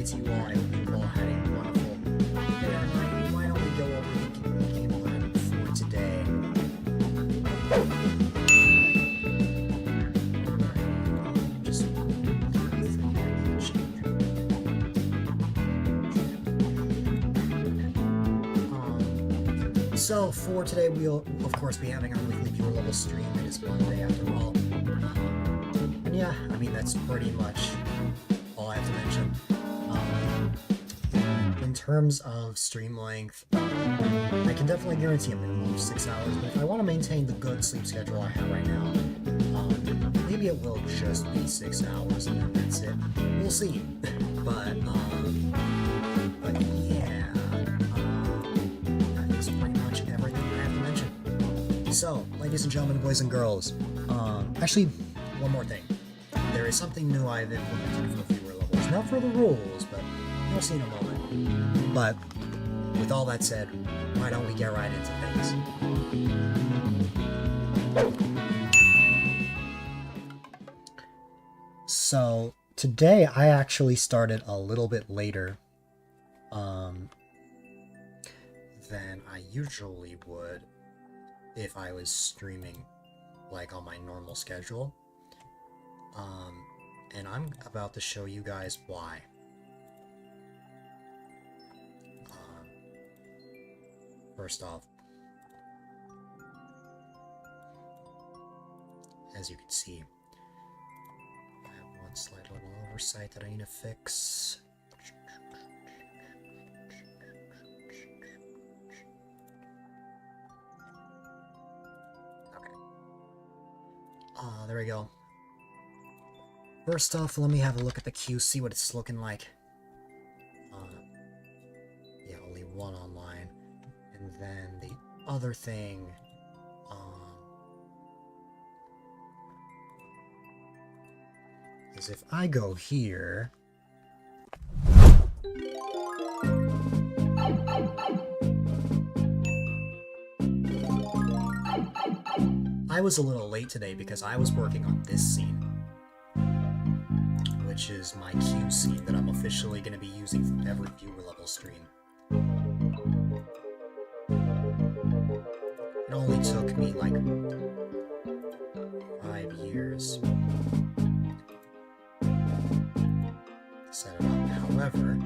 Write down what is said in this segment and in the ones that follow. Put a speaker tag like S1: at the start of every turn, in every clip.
S1: to you all. I hope you all had a wonderful day. Why don't we go over the game plan for today? So for today, we'll of course be having our weekly viewer level stream. It is Monday after all. And yeah, I mean that's pretty much all I have to mention. In terms of stream length, I can definitely guarantee a minimum of 6 hours, but if I want to maintain the good sleep schedule I have right now, maybe it will just be 6 hours and then that's it. We'll see. But yeah, that is pretty much everything I have to mention. So, ladies and gentlemen, boys and girls, actually, one more thing. There is something new I've implemented for viewer levels. Not for the rules, but you'll see in a moment. But with all that said, why don't we get right into things? So today I actually started a little bit later than I usually would if I was streaming like on my normal schedule. And I'm about to show you guys why. First off, as you can see, I have one slight little oversight that I need to fix. Okay. There we go. First off, let me have a look at the queue, see what it's looking like. Yeah, only one online. And then the other thing, is if I go here, I was a little late today because I was working on this scene, which is my queue scene that I'm officially going to be using for every viewer level stream. It only took me like 5 years to set it up. However,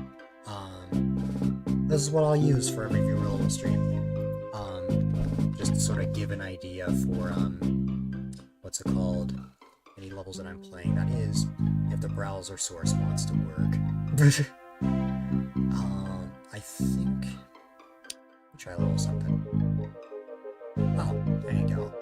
S1: this is what I'll use for every viewer level stream. Just to sort of give an idea for what's it called? Any levels that I'm playing. That is, if the browser source wants to work. I think. Let me try a little something. Oh, there you go.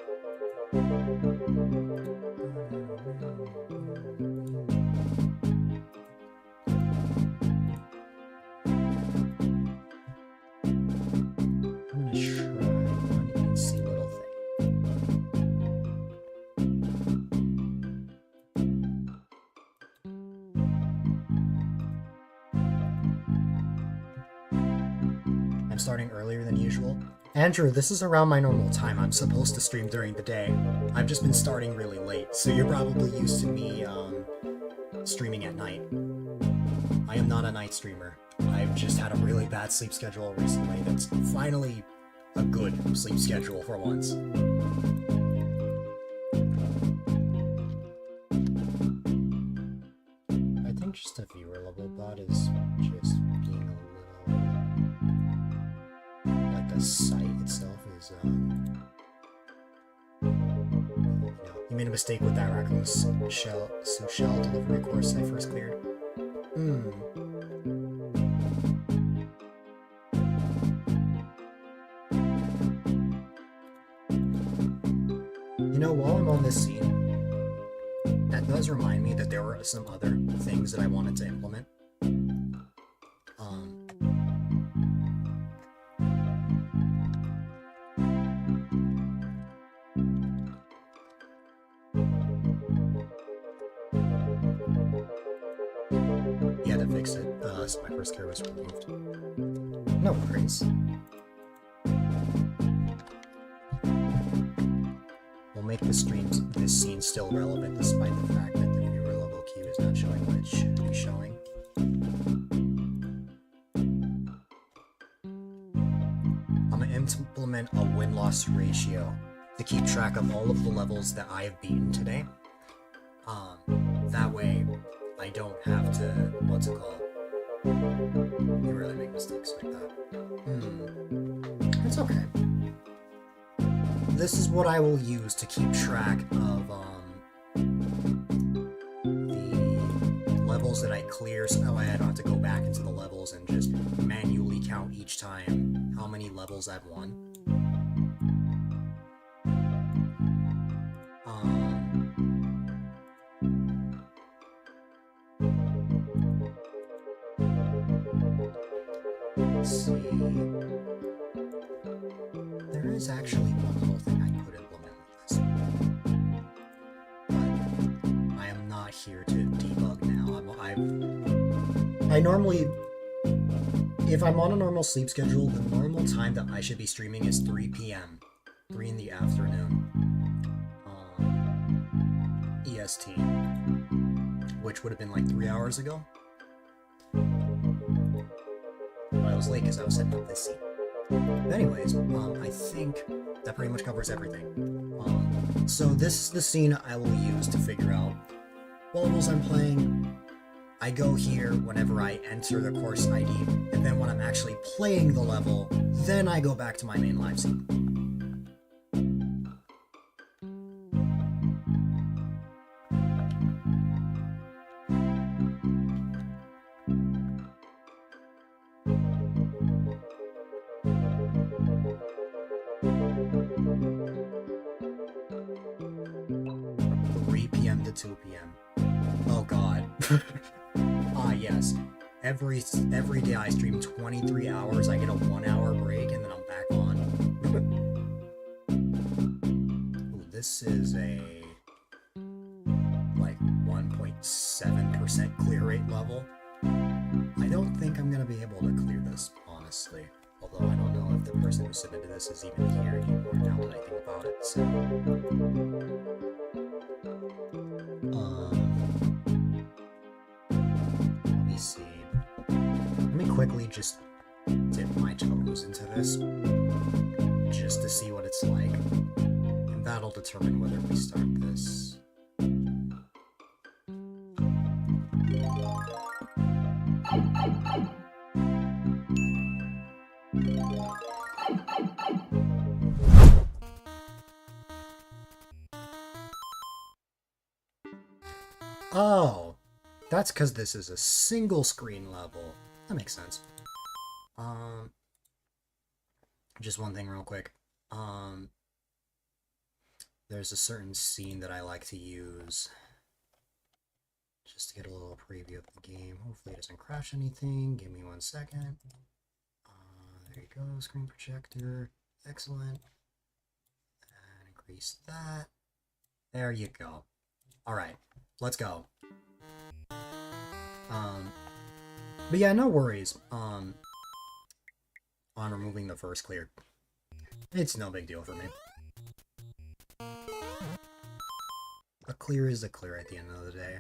S1: I'm gonna try one easy little thing. I'm starting earlier than usual. Andrew, this is around my normal time. I'm supposed to stream during the day. I've just been starting really late, so you're probably used to me streaming at night. I am not a night streamer. I've just had a really bad sleep schedule recently that's finally a good sleep schedule for once. I think just a viewer level bot is just being a little... like the site itself is, you made a mistake with that raccoon shell delivery course I first cleared. You know, while I'm on this scene, that does remind me that there were some other things that I wanted to implement. Yeah, to fix it, so my first care was removed. No worries. We'll make this scene still relevant despite the fact that the viewer level queue is not showing what it should be showing. implement a win-loss ratio to keep track of all of the levels that I have beaten today. That way, I don't have to, what's it called? You really make mistakes like that. It's okay. This is what I will use to keep track of, the levels that I clear, so that way I don't have to go back into the levels and just manually count each time how many levels I've won. Let's see. There is actually one little thing I could implement with this. But I am not here to debug now. I normally, if I'm on a normal sleep schedule, the normal time that I should be streaming is 3 p.m. 3 in the afternoon. EST. Which would have been like 3 hours ago. But I was late because I was setting up this scene. But anyways, I think that pretty much covers everything. So this is the scene I will use to figure out what levels I'm playing. I go here whenever I enter the course ID, and then when I'm actually playing the level, then I go back to my main live scene. 3 p.m. to 2 p.m. Oh god. Yes. Every day I stream 23 hours, I get a 1 hour break, and then I'm back on. Ooh, this is a like 1.7% clear rate level. I don't think I'm gonna be able to clear this, honestly. Although I don't know if the person who submitted this is even here anymore now that I think about it, so... let me see. Let me quickly just dip my toes into this, just to see what it's like. And that'll determine whether we start this. Oh, that's because this is a single screen level. That makes sense. Just one thing real quick. There's a certain scene that I like to use just to get a little preview of the game. Hopefully it doesn't crash anything. Give me 1 second. There you go, screen projector. Excellent. And increase that. There you go. Alright, let's go. But yeah, no worries on removing the first clear. It's no big deal for me. A clear is a clear at the end of the day.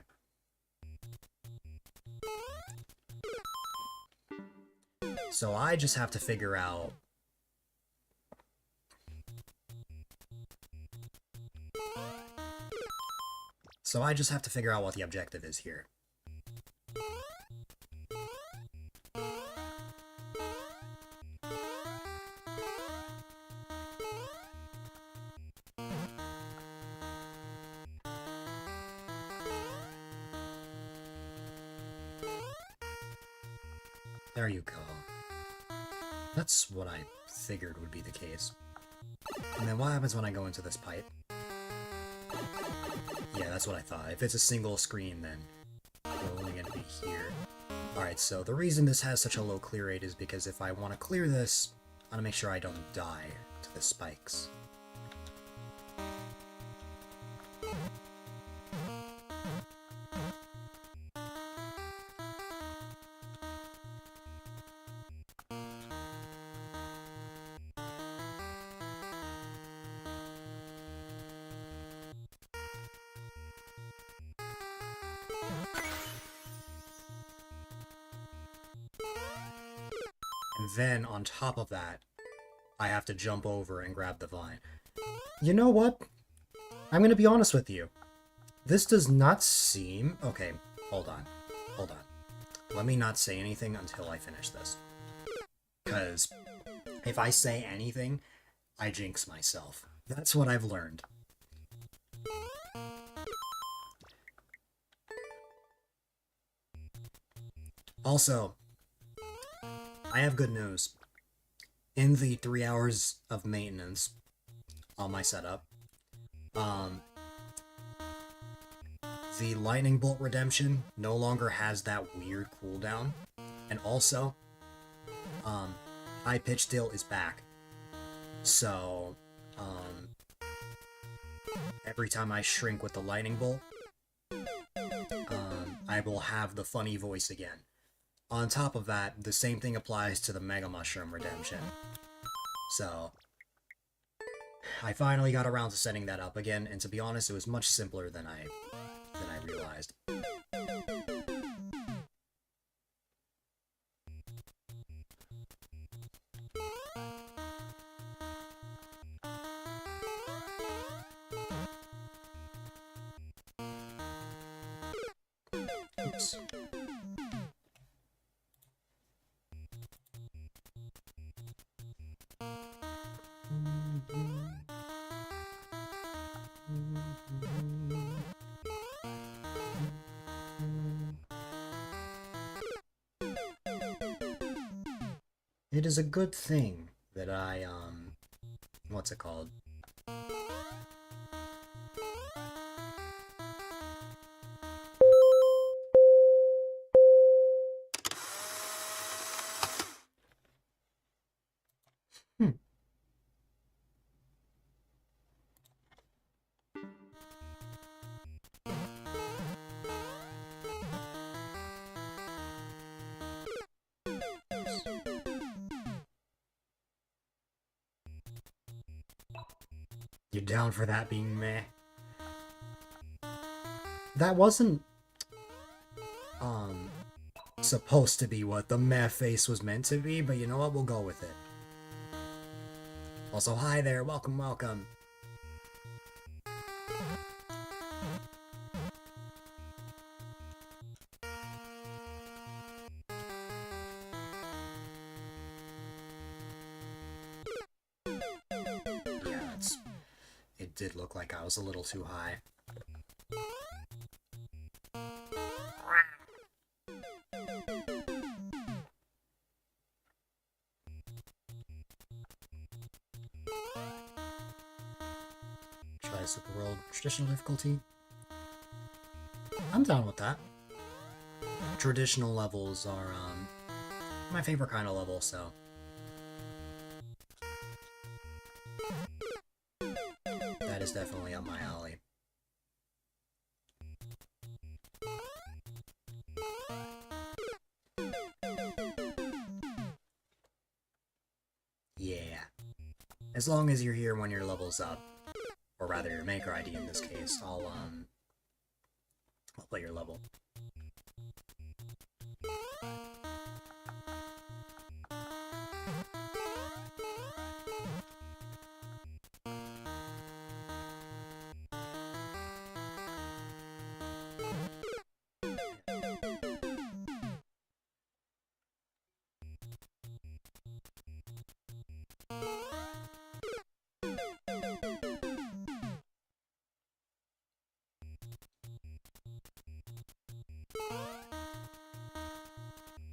S1: So I just have to figure out what the objective is here. There you go. That's what I figured would be the case. And then what happens when I go into this pipe? Yeah, that's what I thought. If it's a single screen, then we're only going to be here. Alright, so the reason this has such a low clear rate is because if I want to clear this, I want to make sure I don't die to the spikes. And then, on top of that, I have to jump over and grab the vine. You know what? I'm gonna be honest with you. This does not seem... Okay, hold on. Hold on. Let me not say anything until I finish this. Because if I say anything, I jinx myself. That's what I've learned. Also, I have good news. In the 3 hours of maintenance on my setup, the lightning bolt redemption no longer has that weird cooldown, and also, high pitch still is back. So, every time I shrink with the lightning bolt, I will have the funny voice again. On top of that, the same thing applies to the Mega Mushroom redemption. So, I finally got around to setting that up again, and to be honest, it was much simpler than I realized. Oops. It is a good thing that I, what's it called? You down for that being meh? That wasn't, supposed to be what the meh face was meant to be, but you know what? We'll go with it. Also, hi there. Welcome, welcome. Yeah, it did look like I was a little too high. Try Super World traditional difficulty. I'm down with that. Traditional levels are my favorite kind of level, so that is definitely up my alley. Yeah. As long as you're here when your level's up, or rather your maker ID in this case, I'll play your level.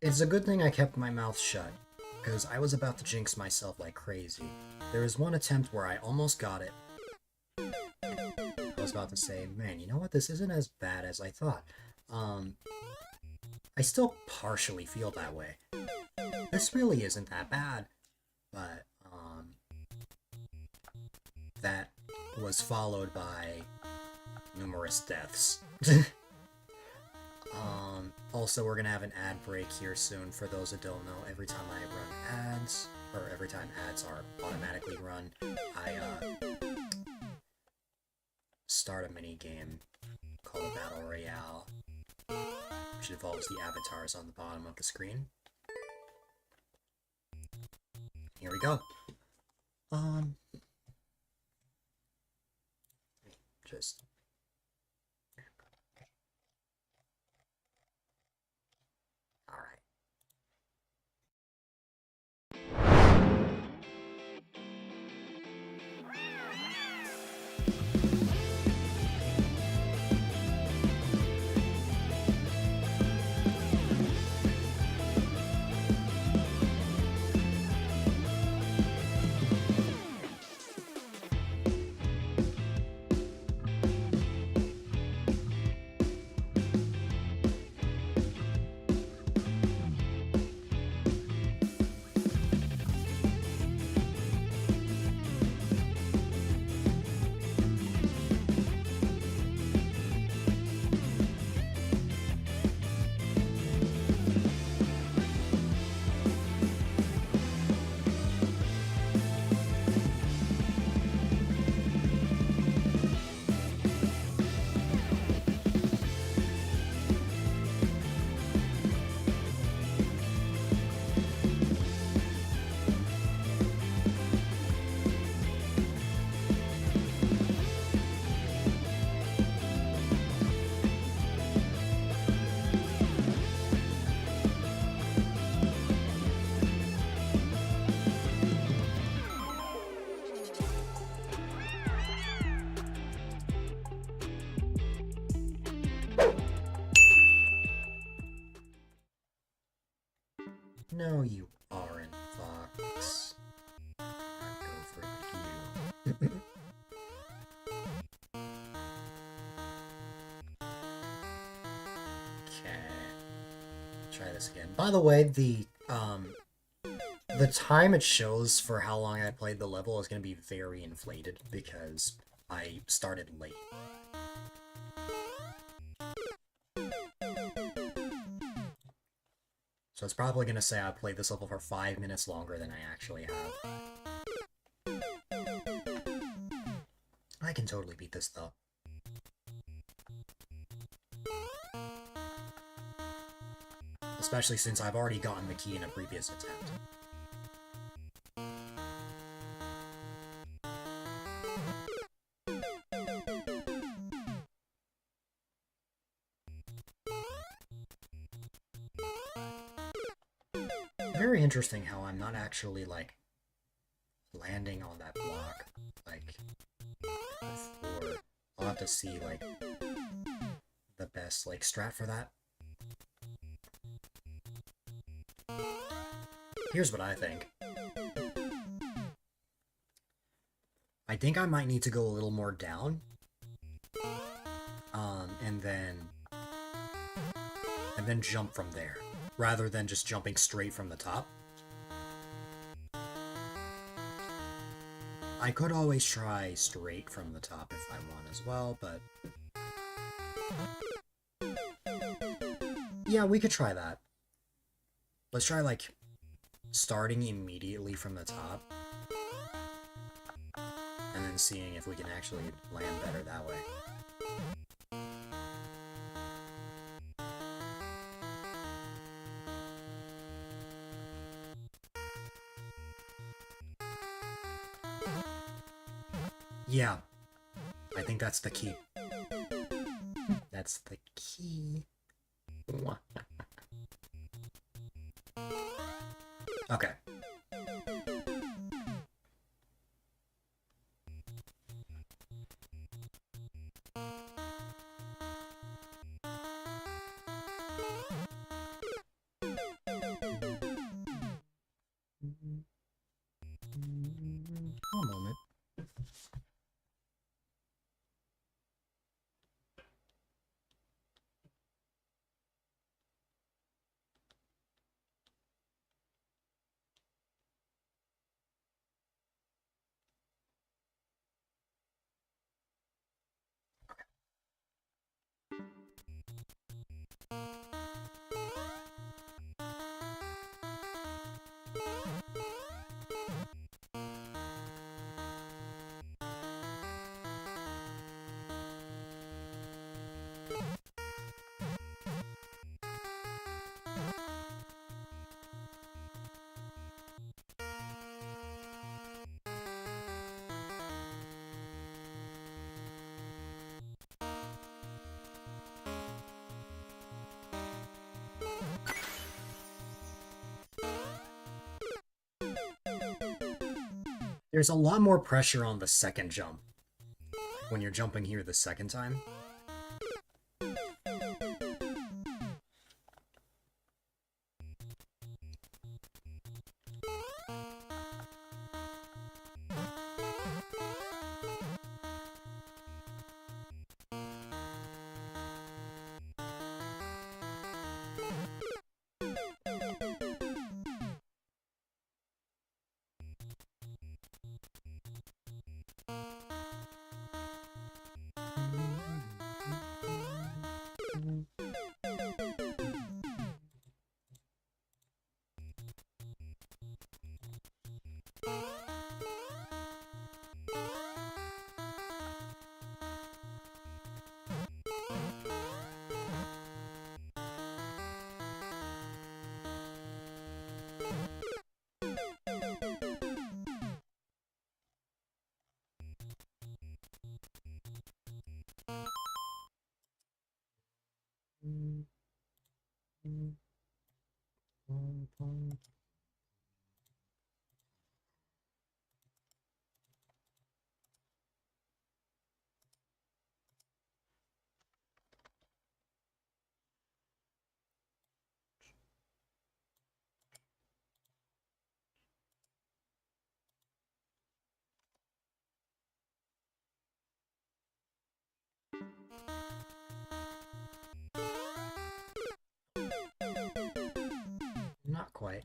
S1: It's a good thing I kept my mouth shut, because I was about to jinx myself like crazy. There was one attempt where I almost got it. I was about to say, man, you know what? This isn't as bad as I thought. I still partially feel that way. This really isn't that bad, but, that was followed by numerous deaths. Also, we're gonna have an ad break here soon. For those that don't know, every time I run ads, or every time ads are automatically run, I, start a mini game called a Battle Royale, which involves the avatars on the bottom of the screen. Here we go. Um, just all right. No, you aren't, Fox. I'll go for you. Okay. Try this again. By the way, the time it shows for how long I played the level is going to be very inflated because I started late. So it's probably going to say I played this level for 5 minutes longer than I actually have. I can totally beat this though. Especially since I've already gotten the key in a previous attempt. Very interesting how I'm not actually, like, landing on that block, like, before. I'll have to see, like, the best, like, strat for that. Here's what I think. I think I might need to go a little more down. And then jump from there, rather than just jumping straight from the top. I could always try straight from the top if I want as well, but... yeah, we could try that. Let's try, like, starting immediately from the top, and then seeing if we can actually land better that way. Yeah, I think that's the key. That's the key. Okay. One moment. There's a lot more pressure on the second jump when you're jumping here the second time. Not quite.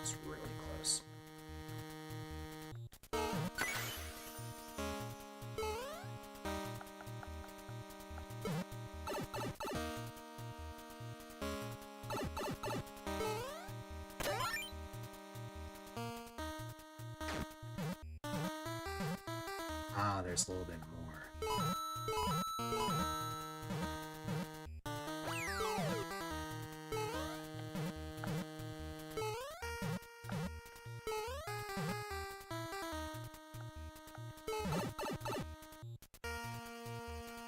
S1: It's really close. Ah, there's a little bit more.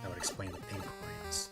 S1: That would explain the pink coins.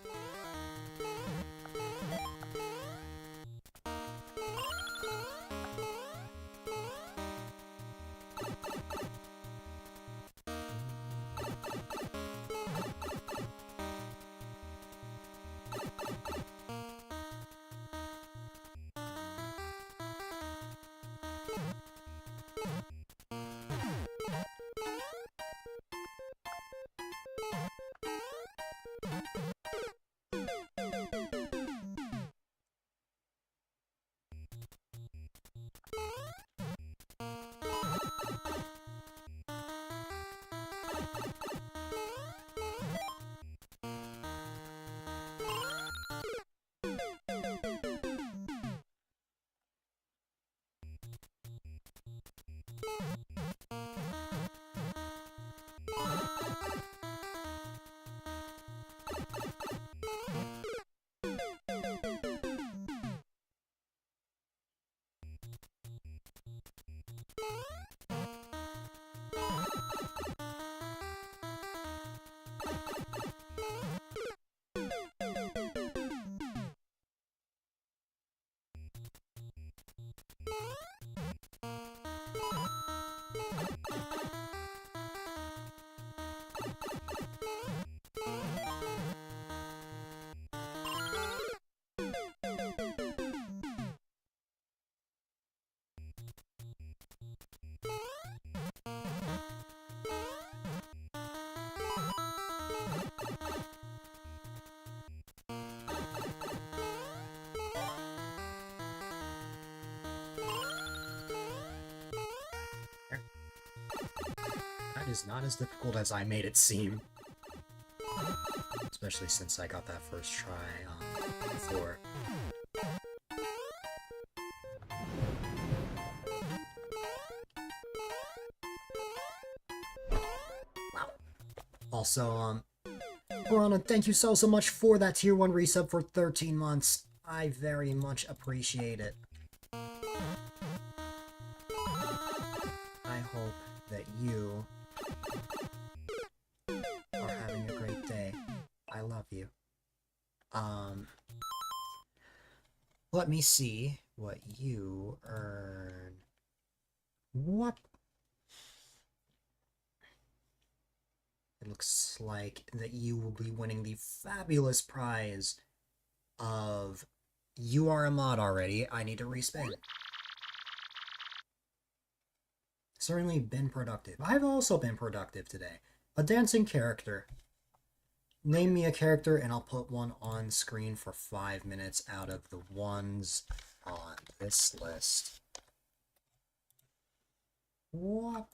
S1: That is not as difficult as I made it seem. Especially since I got that first try before. Wow. Also, Piranha, thank you so much for that tier 1 resub for 13 months. I very much appreciate it. I hope that you are having a great day. I love you. Let me see what you earn. What? It looks like that you will be winning the fabulous prize of you are a mod already. I need to respin. Certainly been productive. I've also been productive today. A dancing character. Name me a character and I'll put one on screen for 5 minutes out of the ones on this list. What?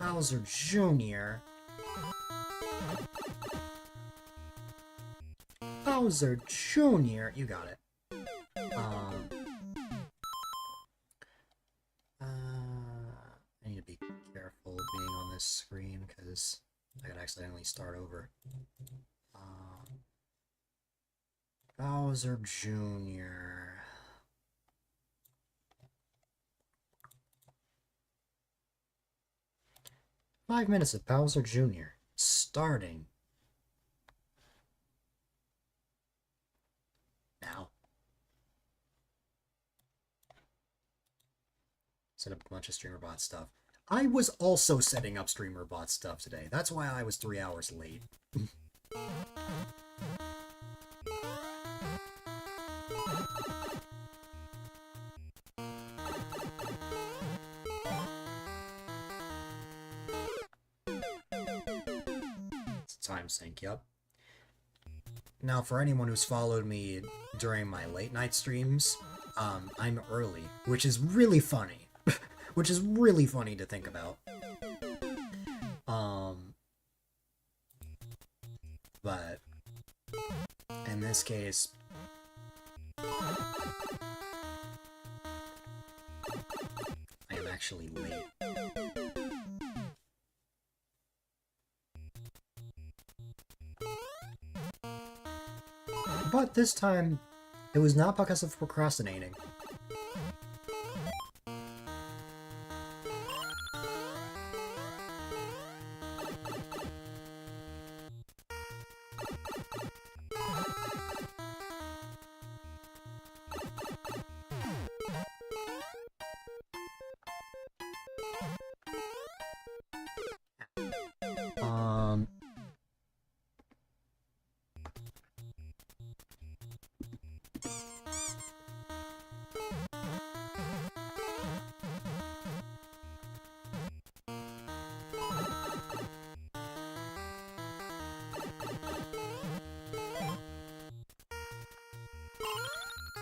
S1: Bowser Jr. Bowser Jr. You got it. I need to be careful being on this screen because I could accidentally start over. Bowser Jr. Five minutes of Bowser Jr. starting now. Set up a bunch of StreamerBot stuff. I was also setting up StreamerBot stuff today. That's why I was 3 hours late. It's a time sync, yep. Now, for anyone who's followed me during my late night streams, I'm early, which is really funny. Which is really funny to think about. But in this case, I am actually late. But this time, it was not because of procrastinating.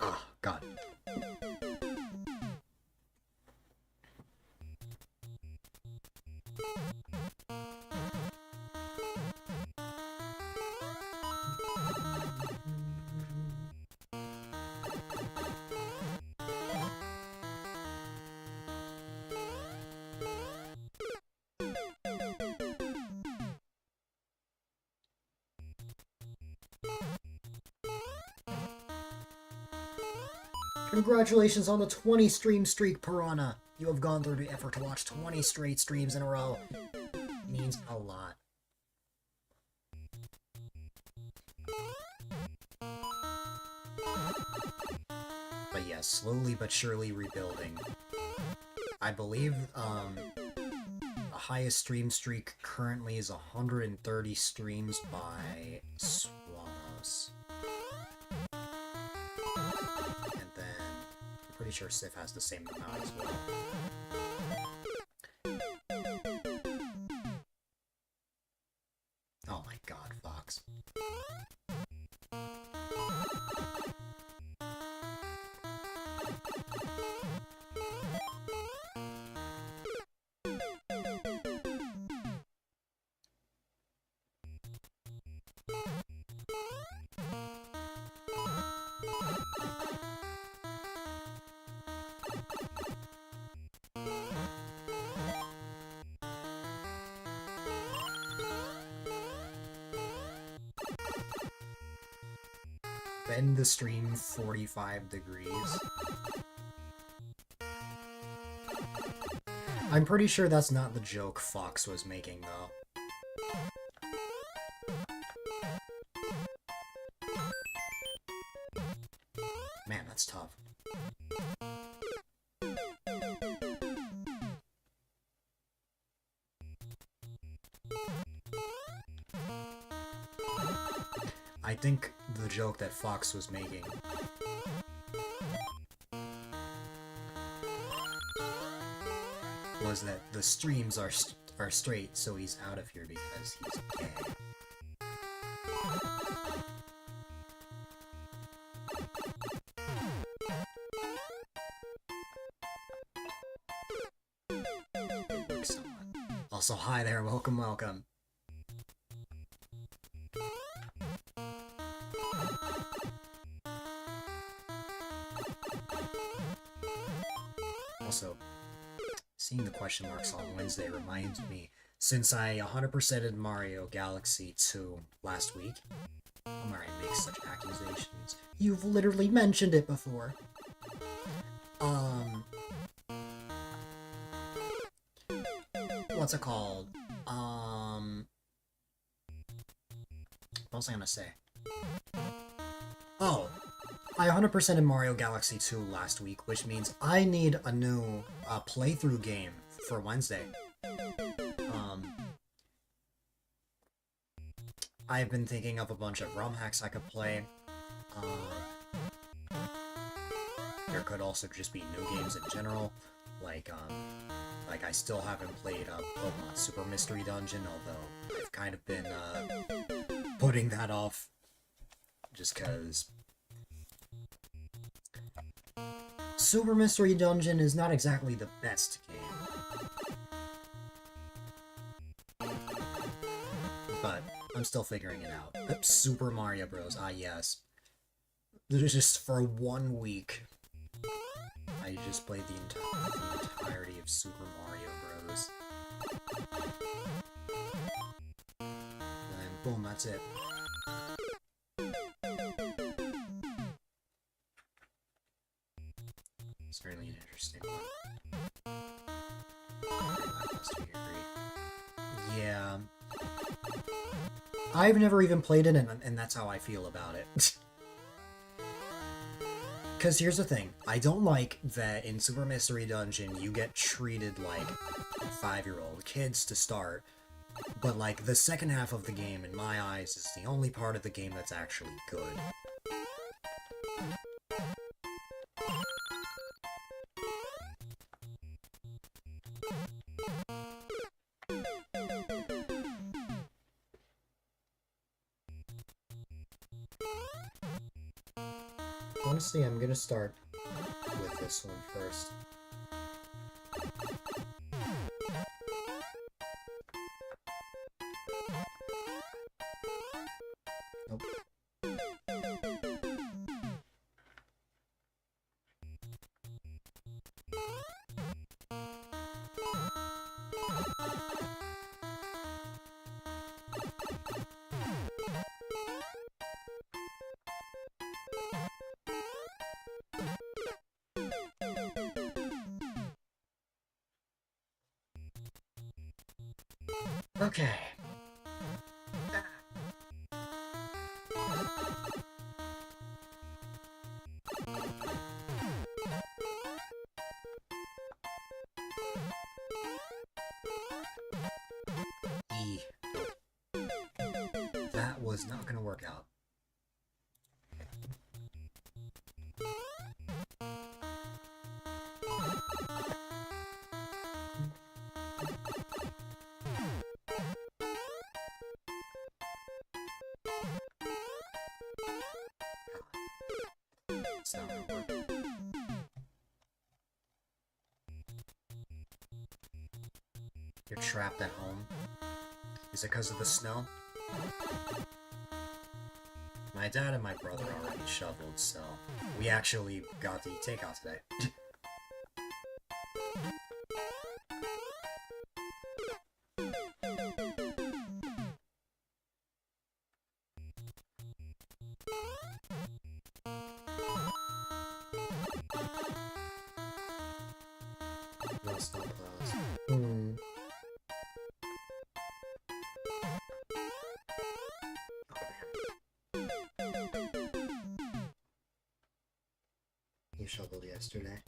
S1: Oh, God. Congratulations on the 20 stream streak, Piranha! You have gone through the effort to watch 20 straight streams in a row. It means a lot. But yes, slowly but surely rebuilding. I believe, the highest stream streak currently is 130 streams by Swamos. And then, I'm pretty sure Sif has the same amount as well. Oh my god, Fox. bend the stream 45 degrees. I'm pretty sure that's not the joke Fox was making, though. Man, that's tough. I think the joke that Fox was making was that the streams are straight, so he's out of here because he's gay. It works somewhat. Also, hi there, welcome, welcome. Also, seeing the question marks on Wednesday reminds me, since I 100%ed Mario Galaxy 2 last week, Omari makes such accusations. You've literally mentioned it before. What's it called? What was I gonna say? Oh, I 100%ed Mario Galaxy 2 last week, which means I need a new playthrough game for Wednesday. I've been thinking of a bunch of ROM hacks I could play. There could also just be new games in general, like I still haven't played Pokemon Super Mystery Dungeon, although I've kind of been putting that off just because Super Mystery Dungeon is not exactly the best game. But I'm still figuring it out. Super Mario Bros. Ah, yes. Just for 1 week, I just played the entirety of Super Mario Bros. And boom, that's it. Certainly an interesting one. Yeah. I've never even played it, and that's how I feel about it. Because here's the thing, I don't like that in Super Mystery Dungeon you get treated like 5-year-old kids to start, but like the second half of the game, in my eyes, is the only part of the game that's actually good. Honestly, I'm gonna start with this one first. Nope. Okay. E. That was not gonna work out. It's not gonna work. You're trapped at home? Is it because of the snow? My dad and my brother already shoveled, so we actually got the takeout today. no snowplows. Hmm. Oh, man. You shoveled yesterday.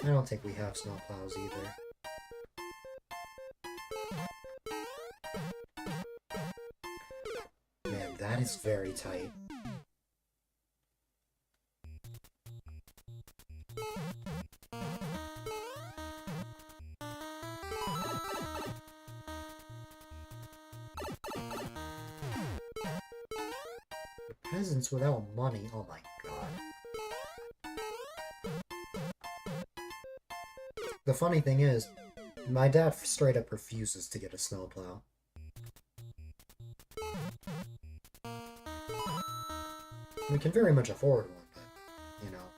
S1: I don't think we have snowplows either. Man, that is very tight. Peasants without money, oh my god. The funny thing is, my dad straight up refuses to get a snowplow. We can very much afford one, but, you know.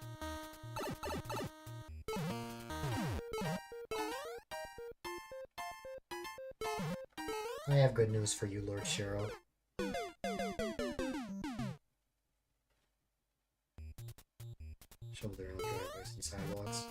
S1: I have good news for you, Lord Shiro. Shovel their own driveways and sidewalks.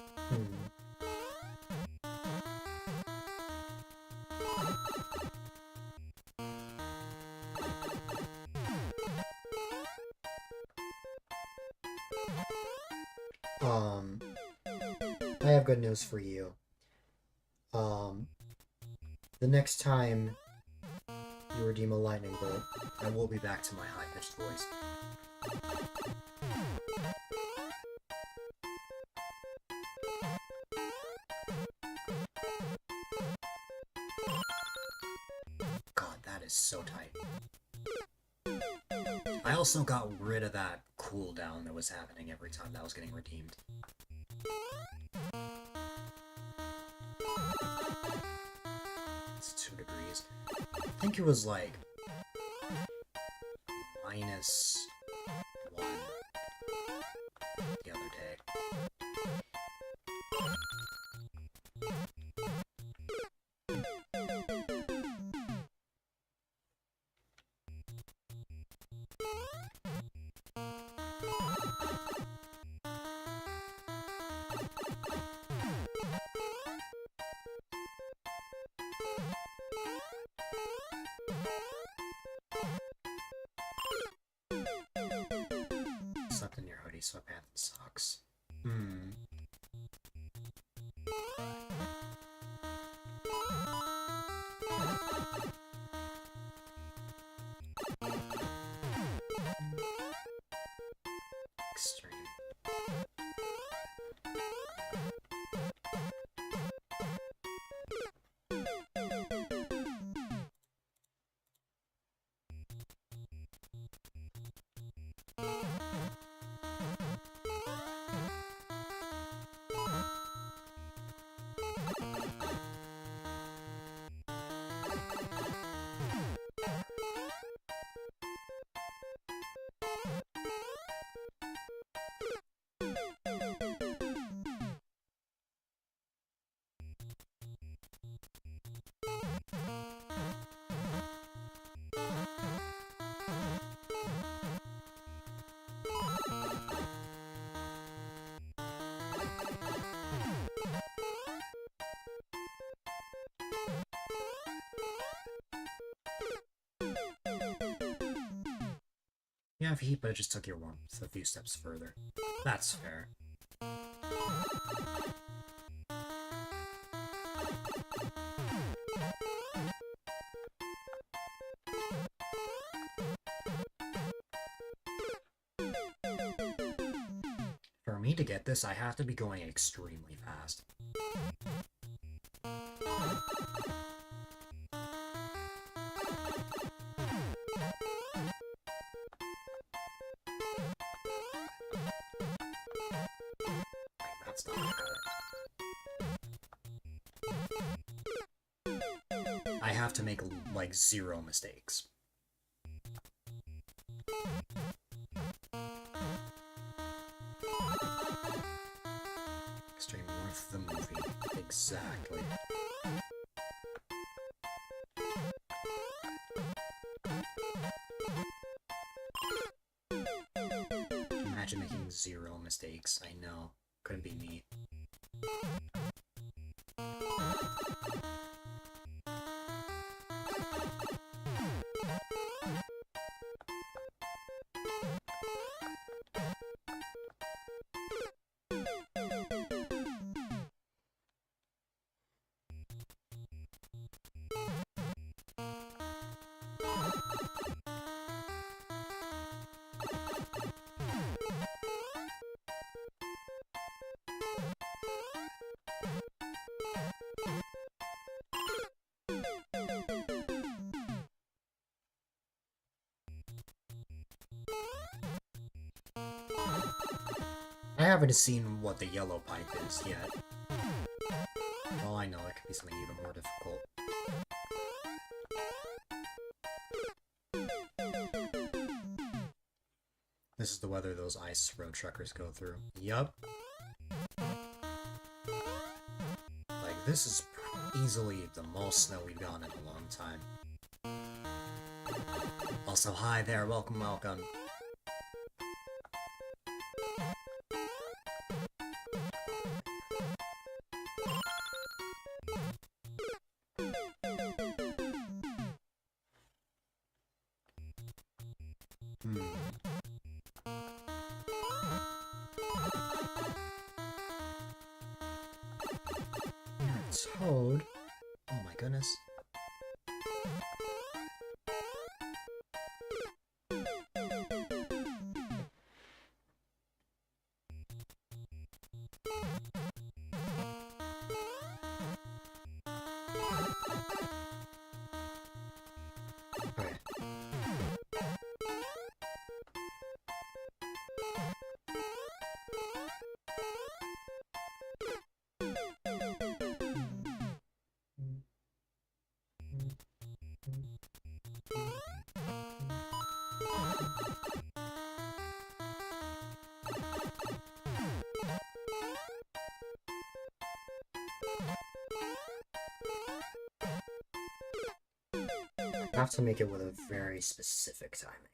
S1: I have good news for you. The next time you redeem a lightning bolt, I will be back to my high-pitched voice. God, that is so tight. I also got rid of that cooldown that was happening every time that was getting redeemed. It's 2 degrees. I think it was like -1 the other day. Slept in your hoodie, sweatpants, and socks. Extreme. You have heat, but it just took your warmth a few steps further. That's fair. For me to get this, I have to be going extremely fast. That's not good. I have to make, like, 0 mistakes. Extreme North, the movie. Exactly. Imagine making 0 mistakes. I know. Couldn't be me. I haven't seen what the yellow pipe is yet. Well, I know it could be something even more difficult. This is the weather those ice road truckers go through. Yup. Like, this is easily the most snow we've gotten in a long time. Also, hi there, welcome, welcome. Toad? Oh my goodness. Okay. I have to make it with a very specific timing.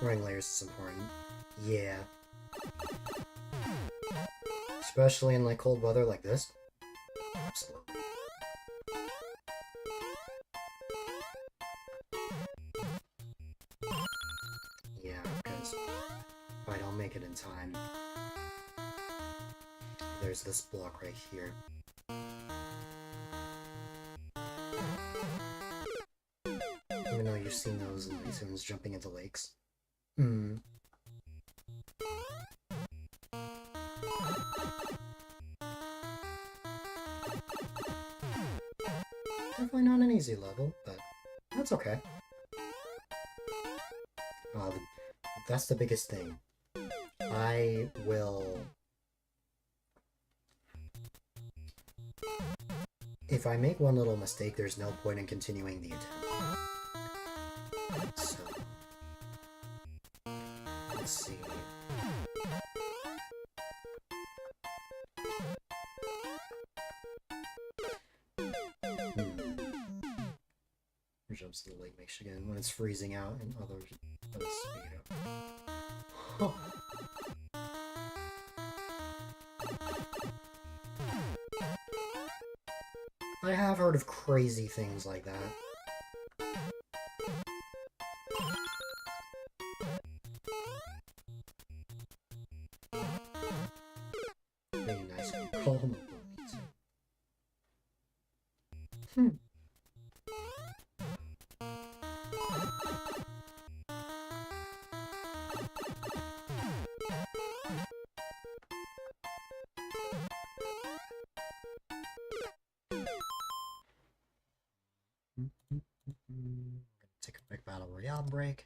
S1: Wearing layers is important. Yeah. Especially in like cold weather like this. Absolutely. Yeah, because if I don't make it in time, there's this block right here. Even though you've seen those in Lazoons jumping into lakes. Definitely not an easy level, but that's okay. That's the biggest thing. I will... If I make one little mistake, there's no point in continuing the attempt. So... let's see... Jumps to the Lake Michigan when it's freezing out and others speed up. Huh. I have heard of crazy things like that. Being nice and call them a Take a quick Battle Royale break.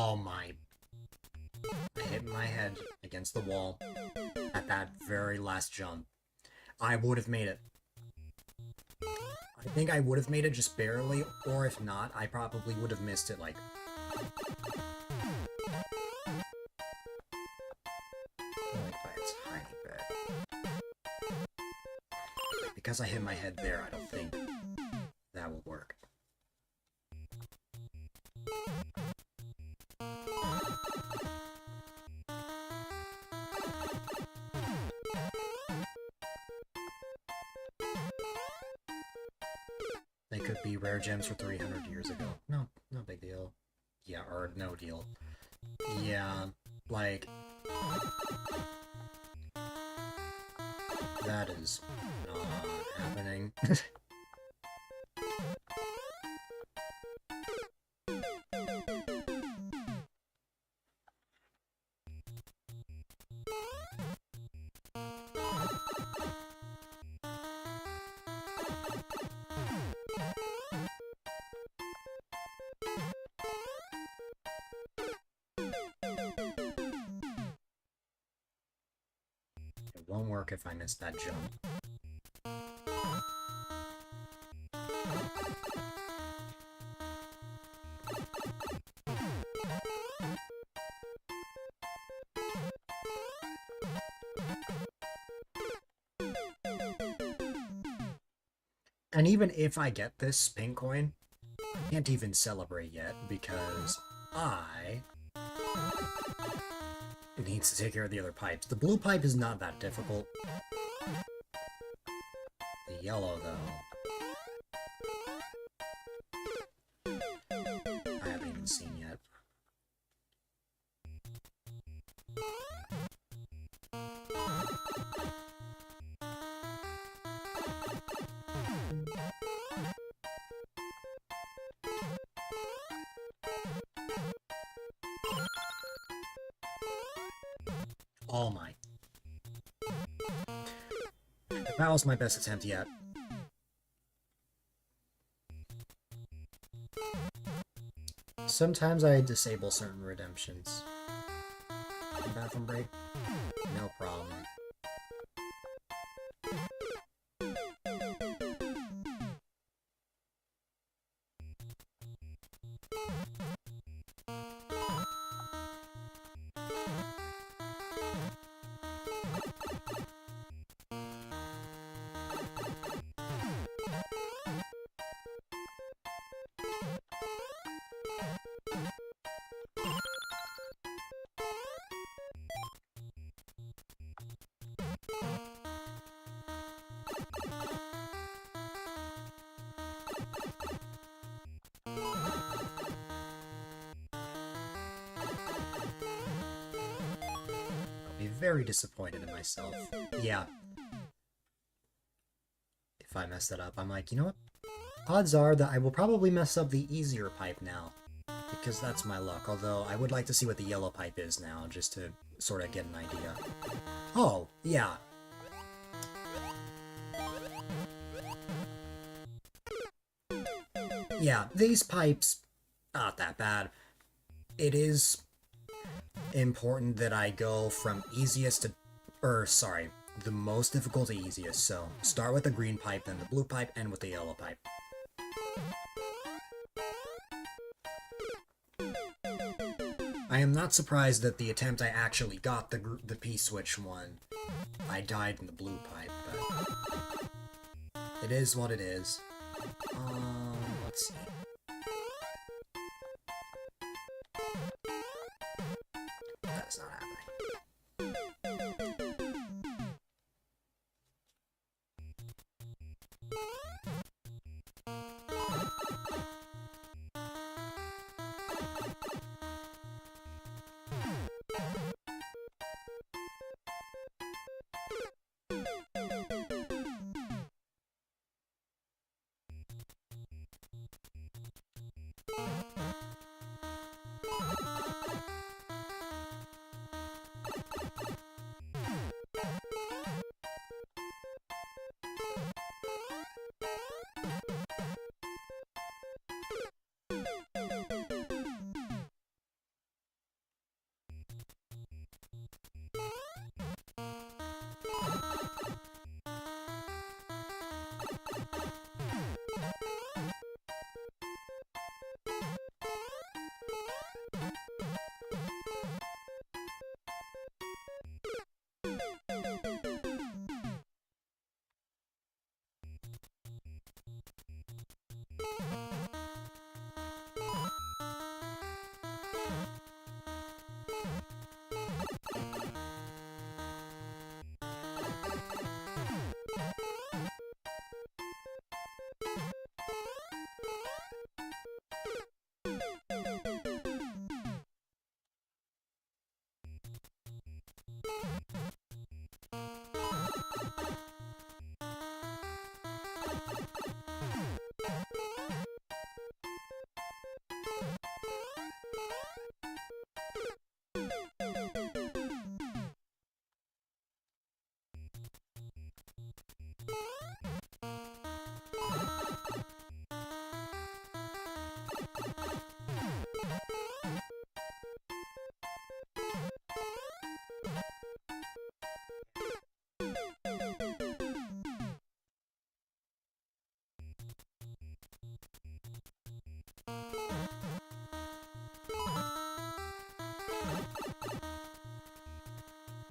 S1: Oh my. I hit my head against the wall at that very last jump. I would have made it. I think I would have made it just barely, or if not, I probably would have missed it, like... by a tiny bit. Because I hit my head there, I don't think that will work. They could be rare gems for 300 years ago. No big deal. Yeah, or no deal. Yeah, like... That is not happening. It won't work if I miss that jump. And even if I get this pink coin, I can't even celebrate yet because I need to take care of the other pipes. The blue pipe is not that difficult. The yellow, though, I haven't even seen yet. Oh my. That was my best attempt yet. Sometimes I disable certain redemptions. Bathroom break? No problem. Very disappointed in myself. Yeah. If I mess that up, I'm like, you know what? Odds are that I will probably mess up the easier pipe now. Because that's my luck, although I would like to see what the yellow pipe is now, just to sort of get an idea. Oh, yeah. Yeah, these pipes, not that bad. It is important that I go from easiest to, the most difficult to easiest. So start with the green pipe, then the blue pipe, and with the yellow pipe. I am not surprised that the attempt I actually got the P-switch one, I died in the blue pipe, but it is what it is. Let's see. That's not happening.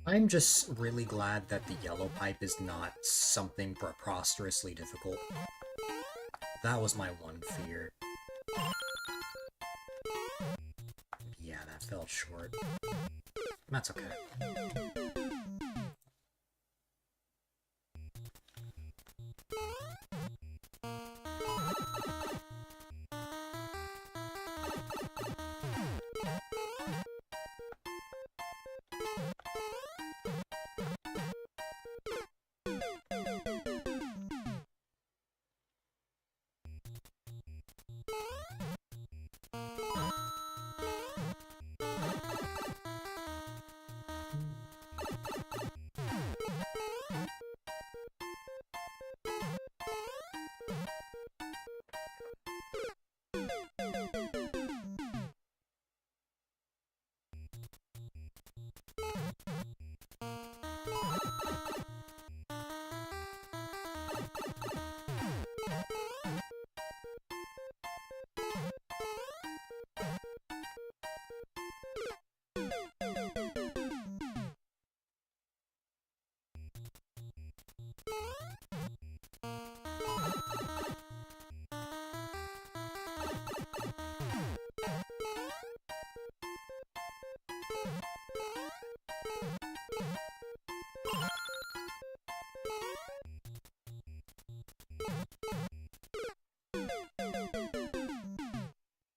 S1: I'm just really glad that the yellow pipe is not something preposterously difficult. That was my one fear. Yeah, that fell short. That's okay.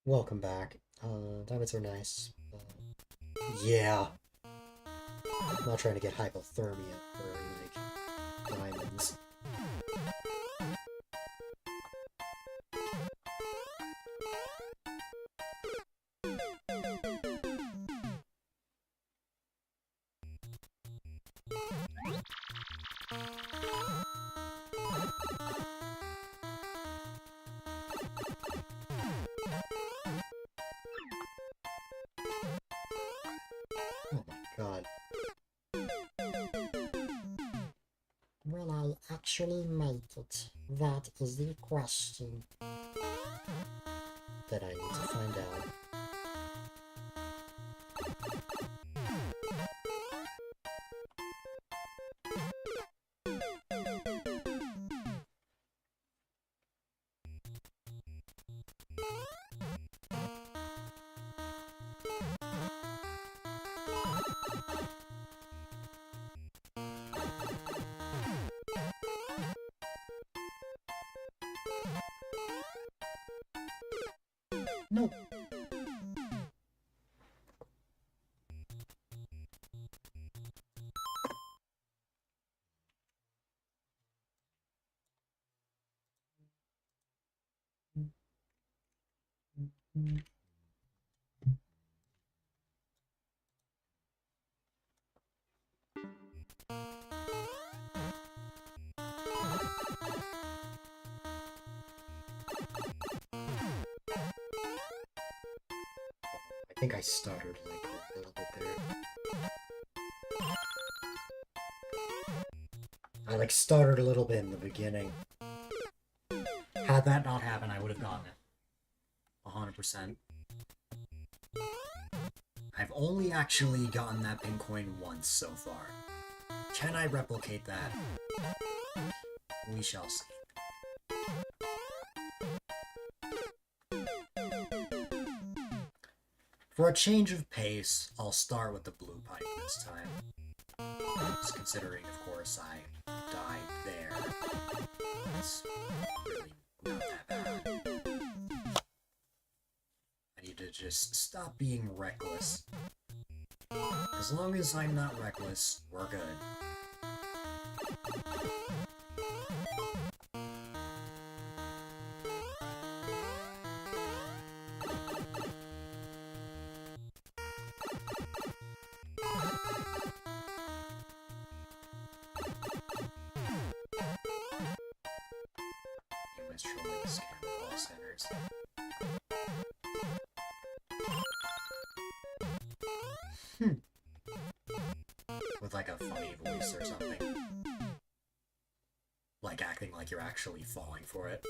S1: Welcome back. Diamonds are nice. Yeah. I'm not trying to get hypothermia for, like, diamonds. Oh my god. Will I actually make it? That is the question that I need to find out. Nope. I think I stuttered like a little bit there. I like stuttered a little bit in the beginning. Had that not happened, I would have gotten it. 100%. I've only actually gotten that pink coin once so far. Can I replicate that? We shall see. For a change of pace, I'll start with the blue pipe this time. Just considering, of course, I died there. It's really not that bad. I need to just stop being reckless. As long as I'm not reckless, we're good. You must surely scam call centers. With like a funny voice or something. Like acting like you're actually falling for it.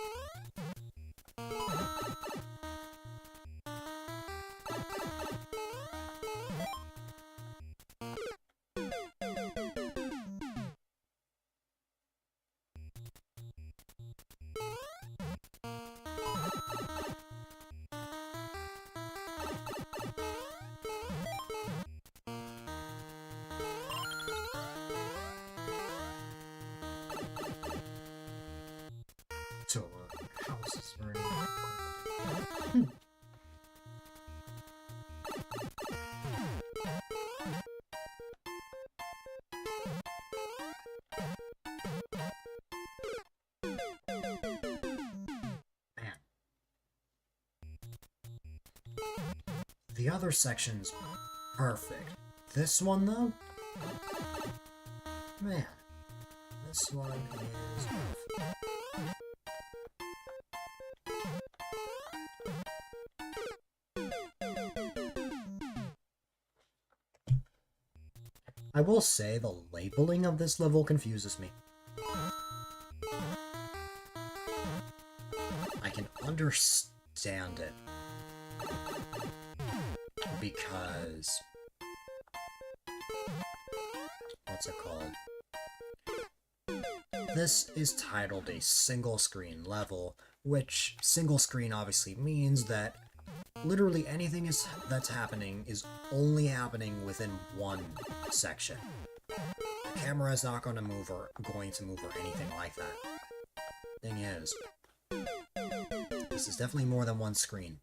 S1: So, house is burning. Man. The other section's perfect. This one, though? Man. This one is perfect. I will say the labeling of this level confuses me. I can understand it because what's it called? This is titled a single screen level, which single screen obviously means that literally anything that's happening is only happening within one section. The camera is not going to move or anything like that. Thing is, this is definitely more than one screen.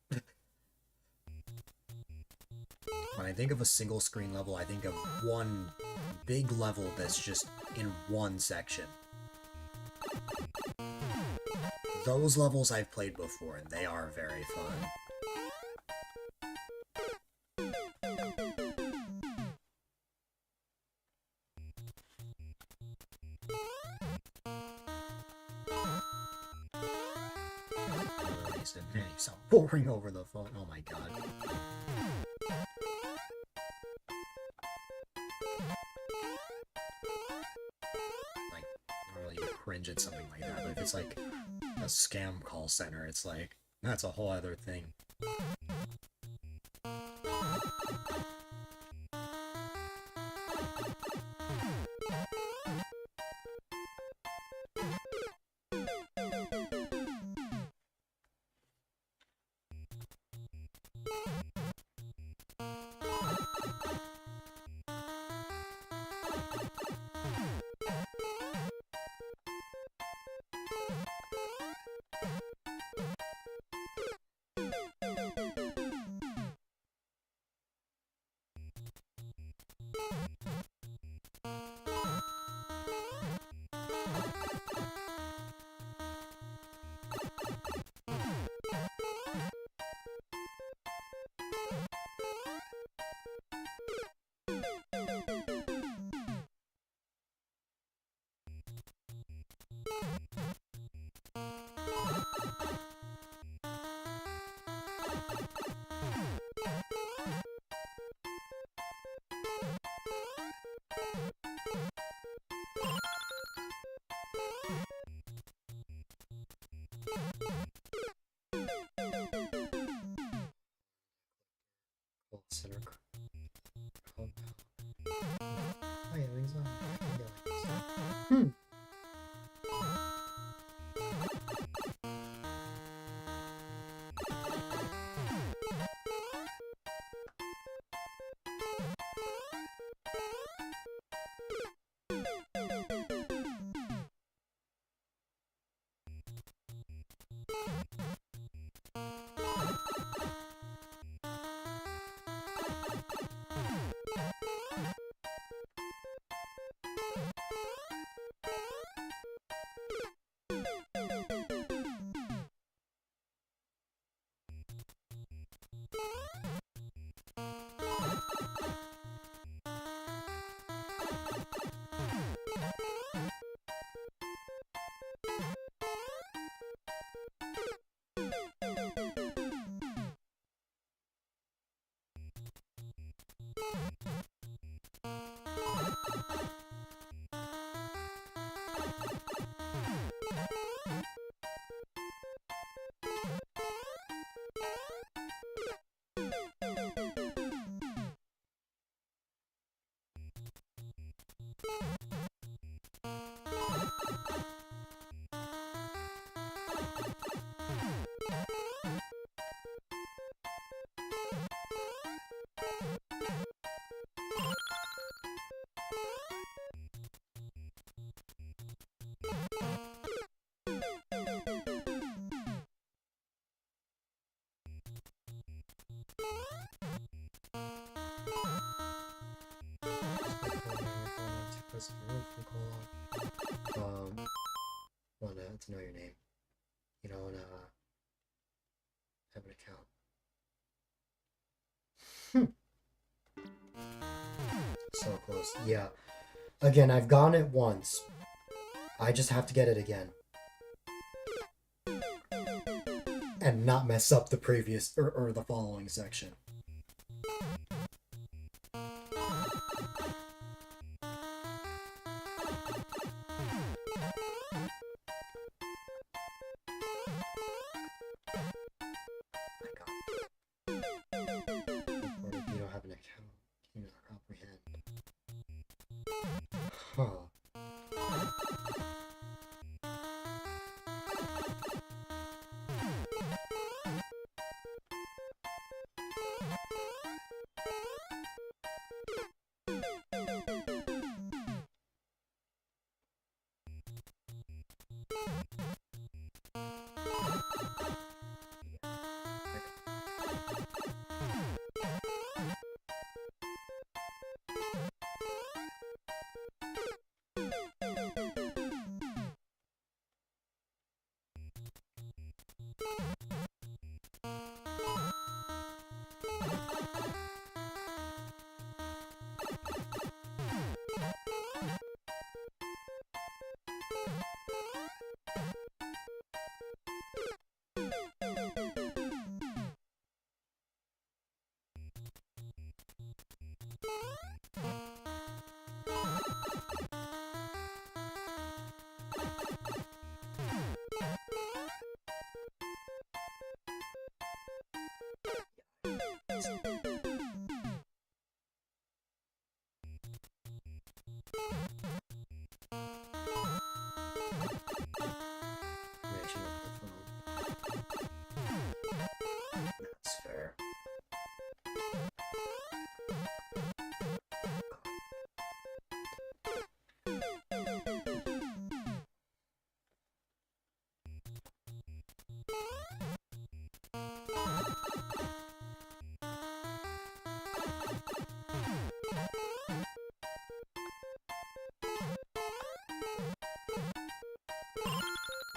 S1: When I think of a single screen level, I think of one big level that's just in one section. Those levels I've played before, and they are very fun. Hey, stop boring over the phone. Oh my god. Like, normally you cringe at something like that, but if it's like a scam call center, it's like, that's a whole other thing. Hmm. Well, no, to know your name. You don't have an account. So close. Yeah. Again, I've gone it once. I just have to get it again. And not mess up the previous or the following section. You don't have an account. Can you not comprehend? Huh. That's fair.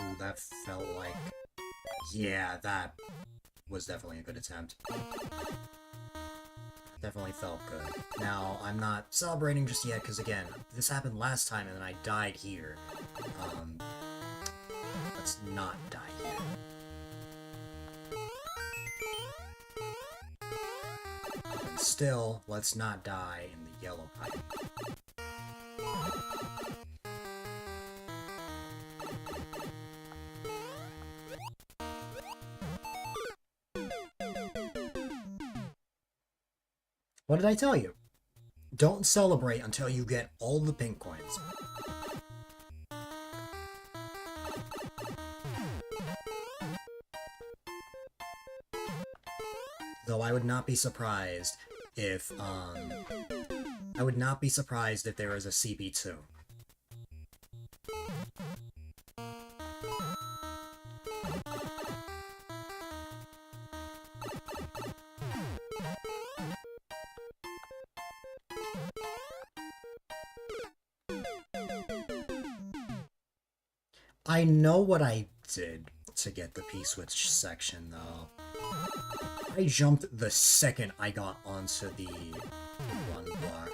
S1: Ooh, that felt like... Yeah, that was definitely a good attempt. Definitely felt good. Now, I'm not celebrating just yet, because again, this happened last time and then I died here. Let's not die here. And still, let's not die in the yellow pipe. What did I tell you? Don't celebrate until you get all the pink coins. So I would not be surprised if, I would not be surprised if there is a CP2. I know what I did to get the P-switch section, though. I jumped the second I got onto the one block.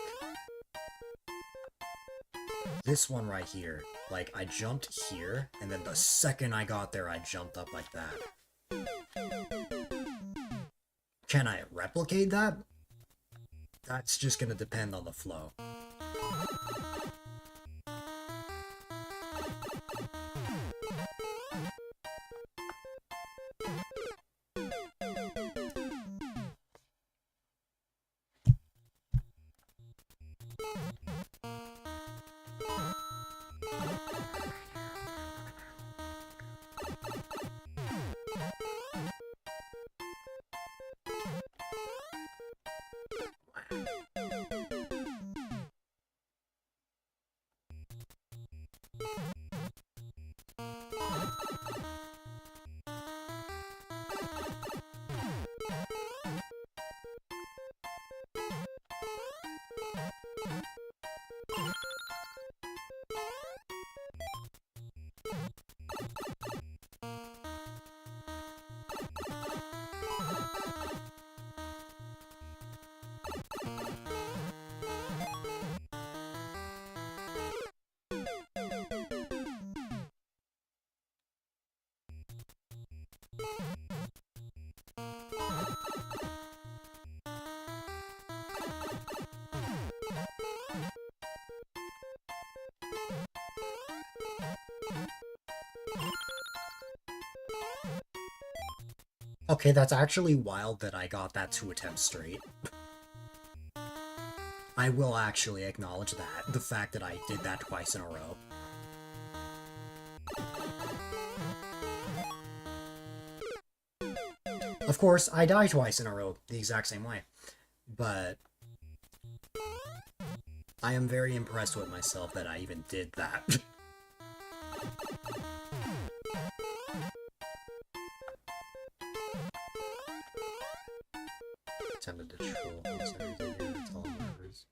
S1: This one right here. Like, I jumped here, and then the second I got there, I jumped up like that. Can I replicate that? That's just gonna depend on the flow. Okay, that's actually wild that I got that 2 attempts straight. I will actually acknowledge that, the fact that I did that twice in a row. Of course, I die twice in a row the exact same way, but I am very impressed with myself that I even did that. Attempted to troll numbers.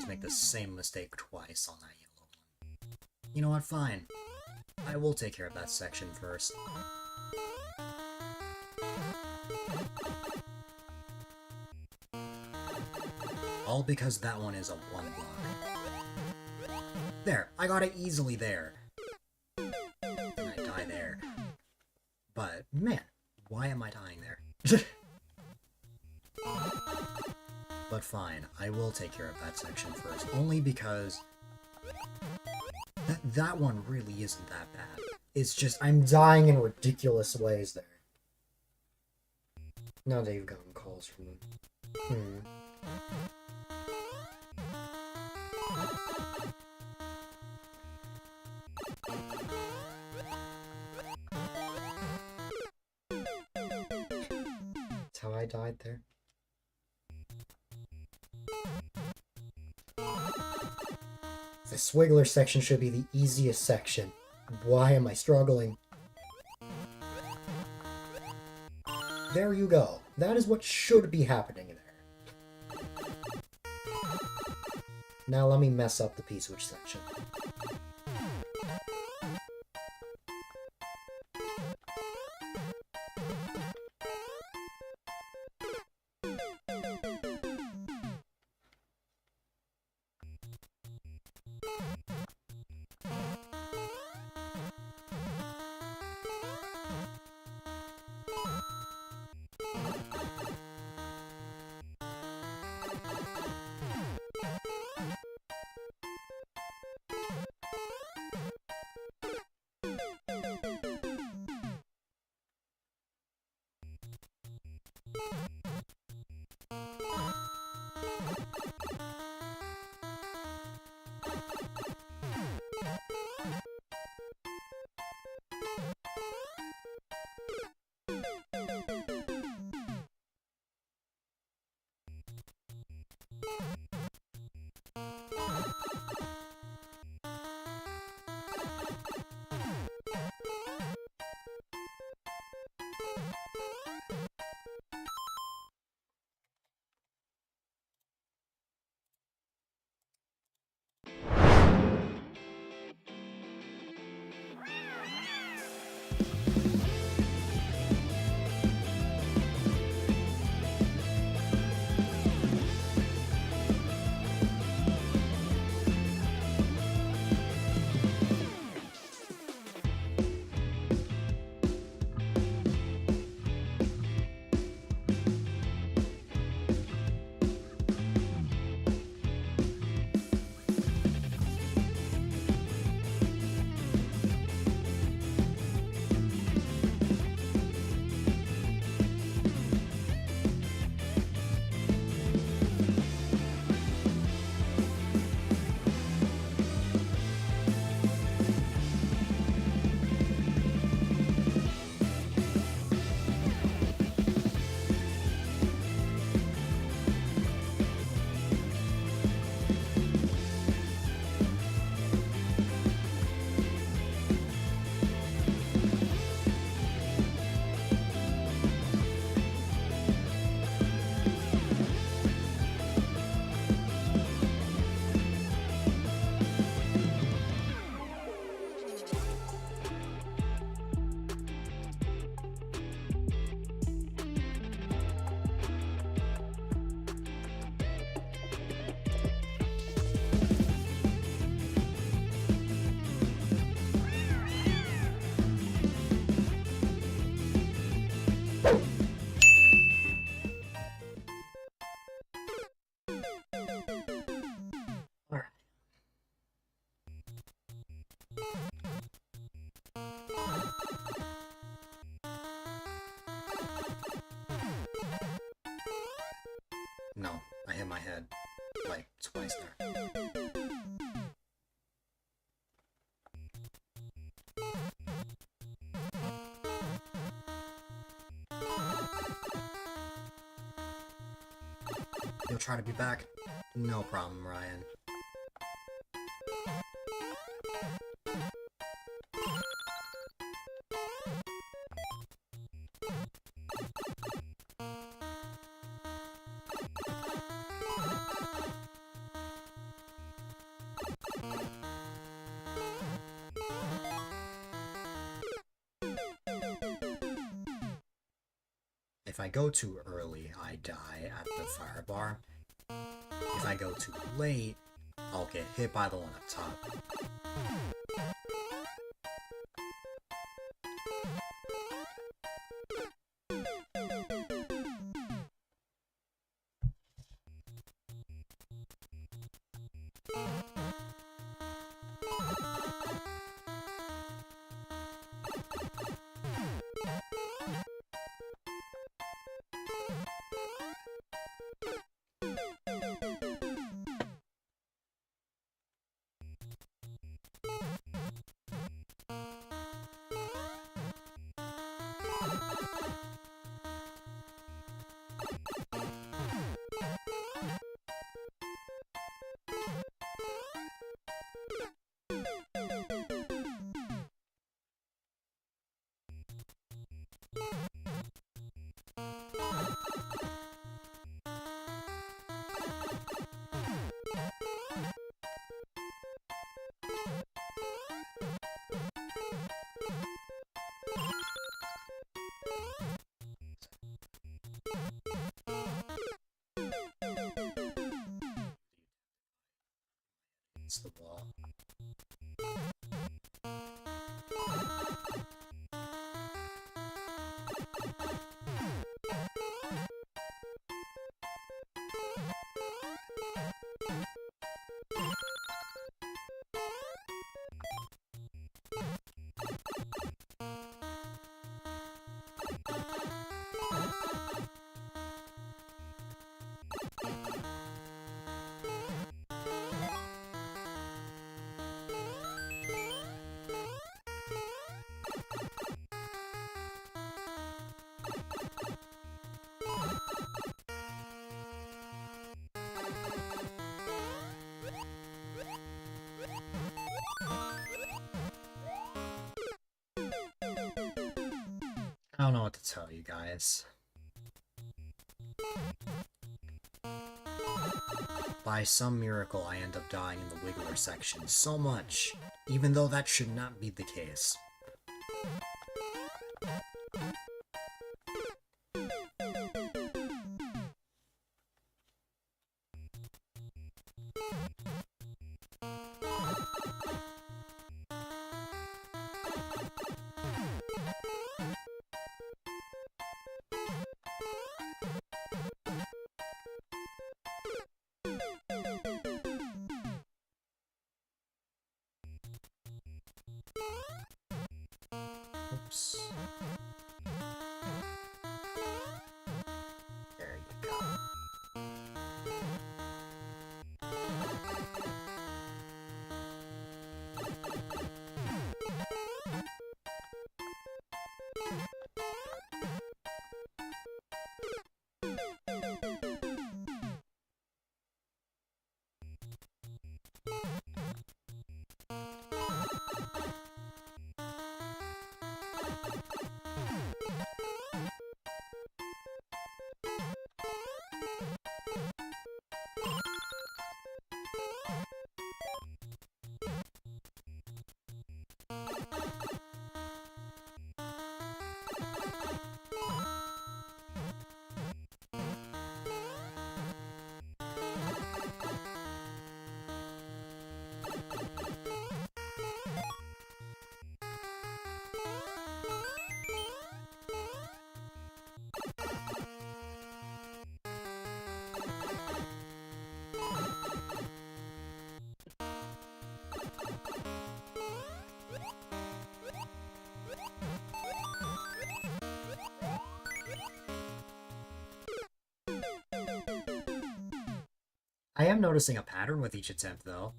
S1: Make the same mistake twice on that yellow one. You know what, fine. I will take care of that section first. All because that one is a 1 block. There, I got it easily there. And I die there. But, man, why am I dying there? But fine, I will take care of that section first, only because that one really isn't that bad. It's just, I'm dying in ridiculous ways there. Now they've gotten calls from them. That's how I died there. The Swiggler section should be the easiest section. Why am I struggling? There you go. That is what should be happening there. Now let me mess up the P-switch section. No, I hit my head like twice there. You'll try to be back? No problem, Ryan. If I go too early, I die at the fire bar. If I go too late, I'll get hit by the one up top. It's the wall. I don't know what to tell you guys. By some miracle, I end up dying in the Wiggler section so much, even though that should not be the case. Oops. There you go. I am noticing a pattern with each attempt, though.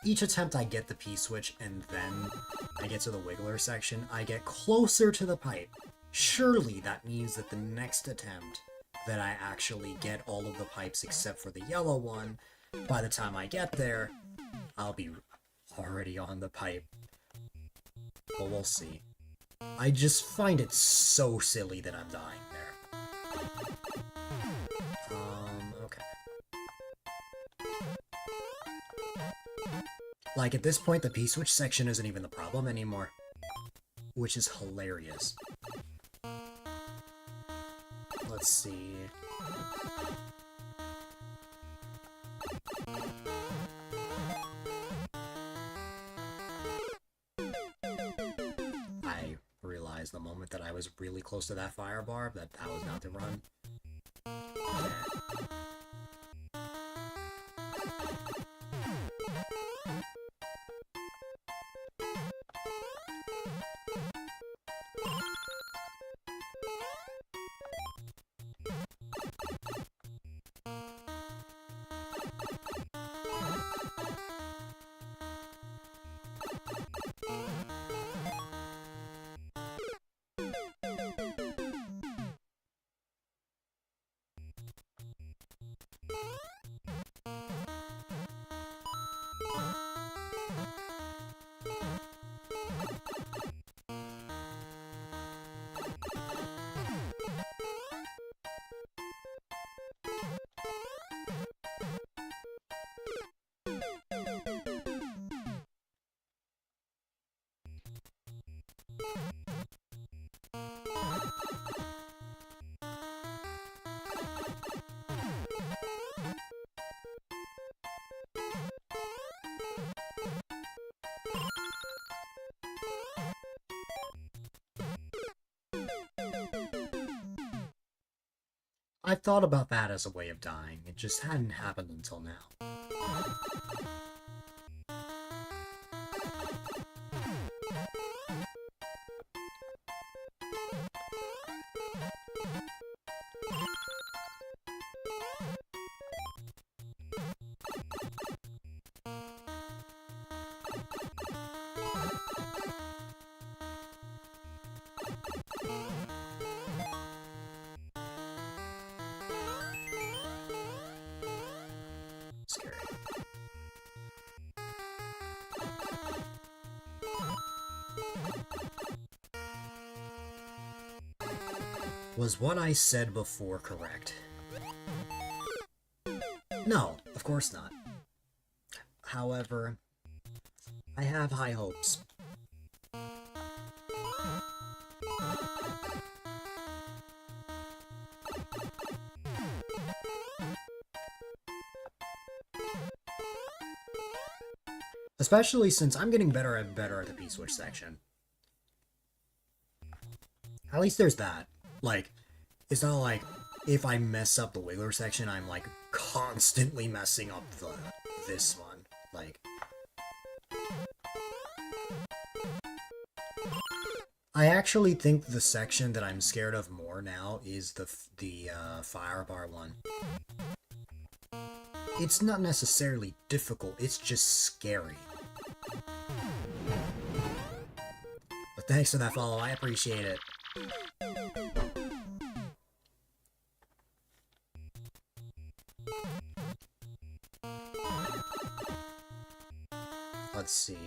S1: Each attempt I get the P-switch, and then I get to the Wiggler section, I get closer to the pipe. Surely that means that the next attempt that I actually get all of the pipes except for the yellow one, by the time I get there, I'll be already on the pipe. But we'll see. I just find it so silly that I'm dying there. Okay. Like, at this point, the P-switch section isn't even the problem anymore. Which is hilarious. Let's see. realized the moment that I was really close to that fire bar that that was not the run. Okay. I've thought about that as a way of dying. It just hadn't happened until now. Scary. Was what I said before correct? No, of course not. However, I have high hopes. Especially since I'm getting better and better at the P-switch section. At least there's that. Like, it's not like if I mess up the Wiggler section, I'm like constantly messing up this one. Like, I actually think the section that I'm scared of more now is the fire bar one. It's not necessarily difficult, it's just scary. But thanks for that follow, I appreciate it. Let's see.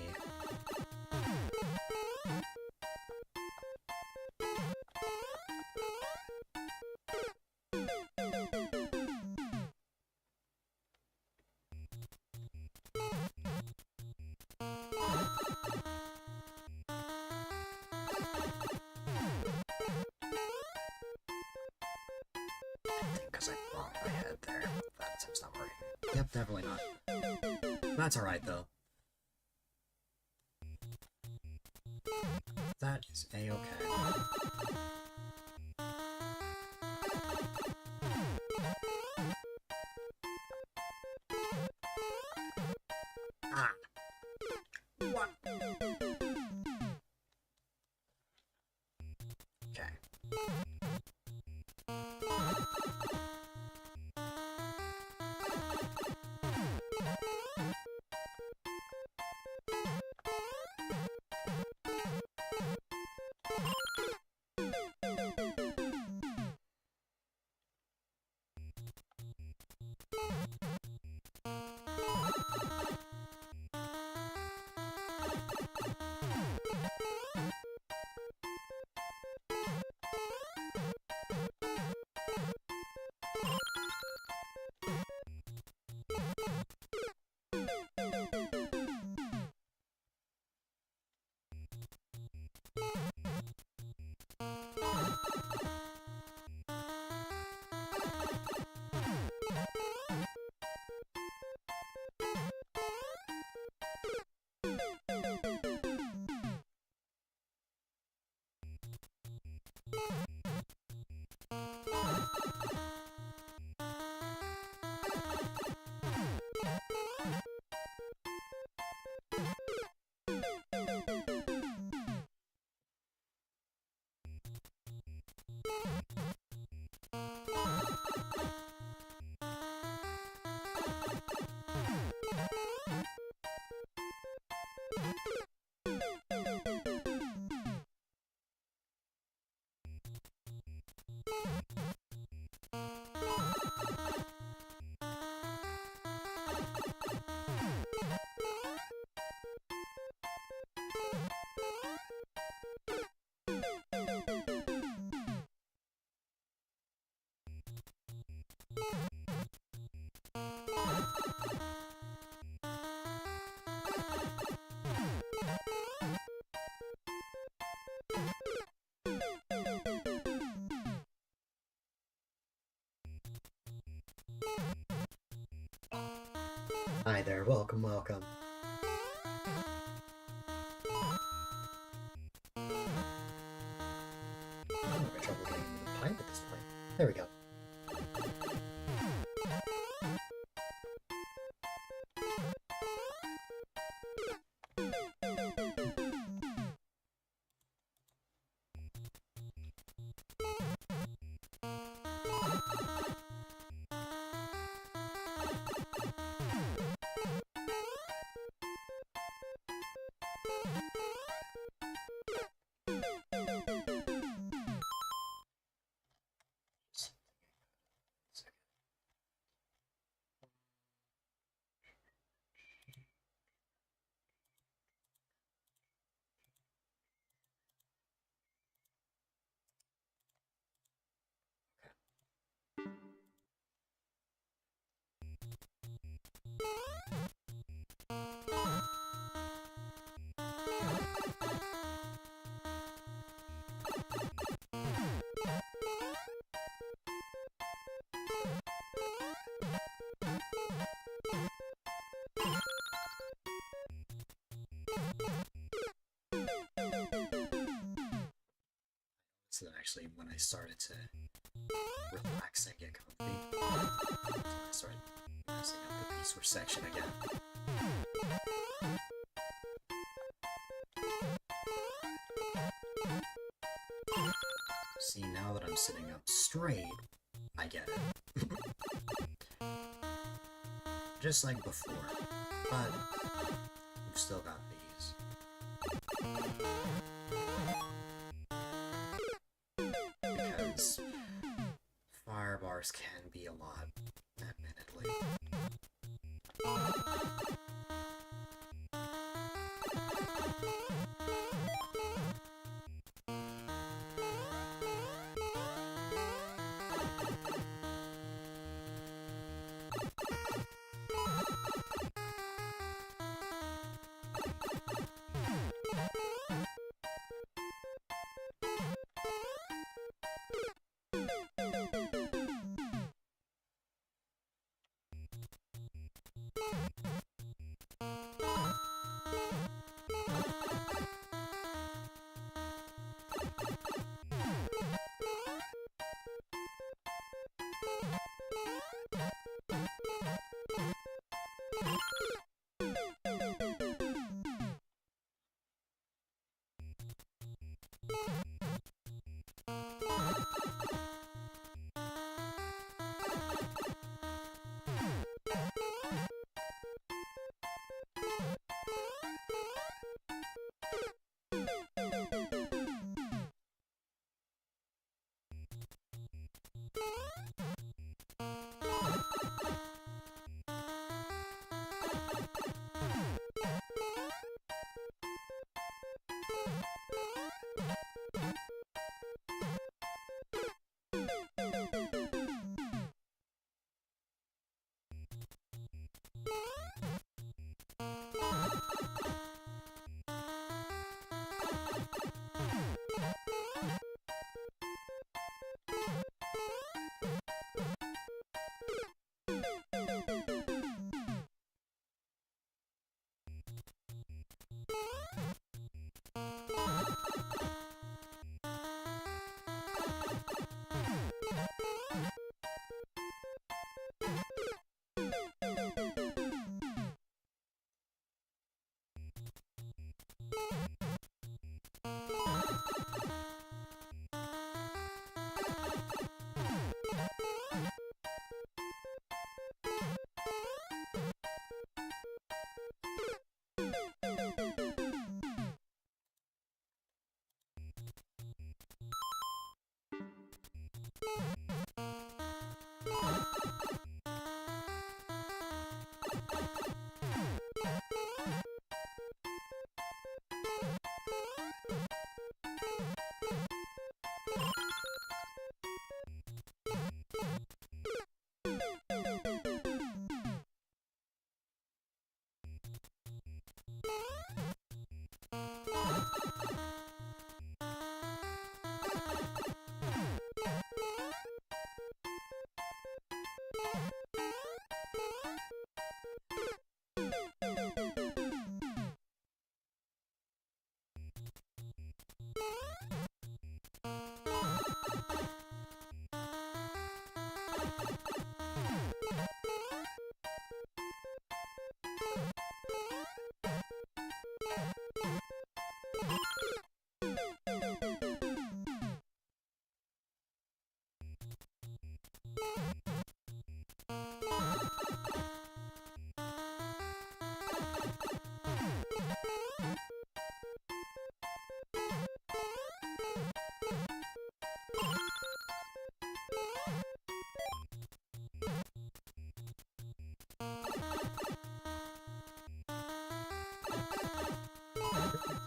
S1: Because I bumped my head there. That seems not working. Yep, definitely not. That's alright, though. That is a-okay. Ah! What? Okay. Hi there, welcome, welcome. I'm having trouble getting into the pipe at this point. There we go. So then actually when I started to relax and get comfy, I started messing up the piece for section again. See, now that I'm sitting up straight, I get it. Just like before, but we've still got these. Because fire bars can be a lot, admittedly.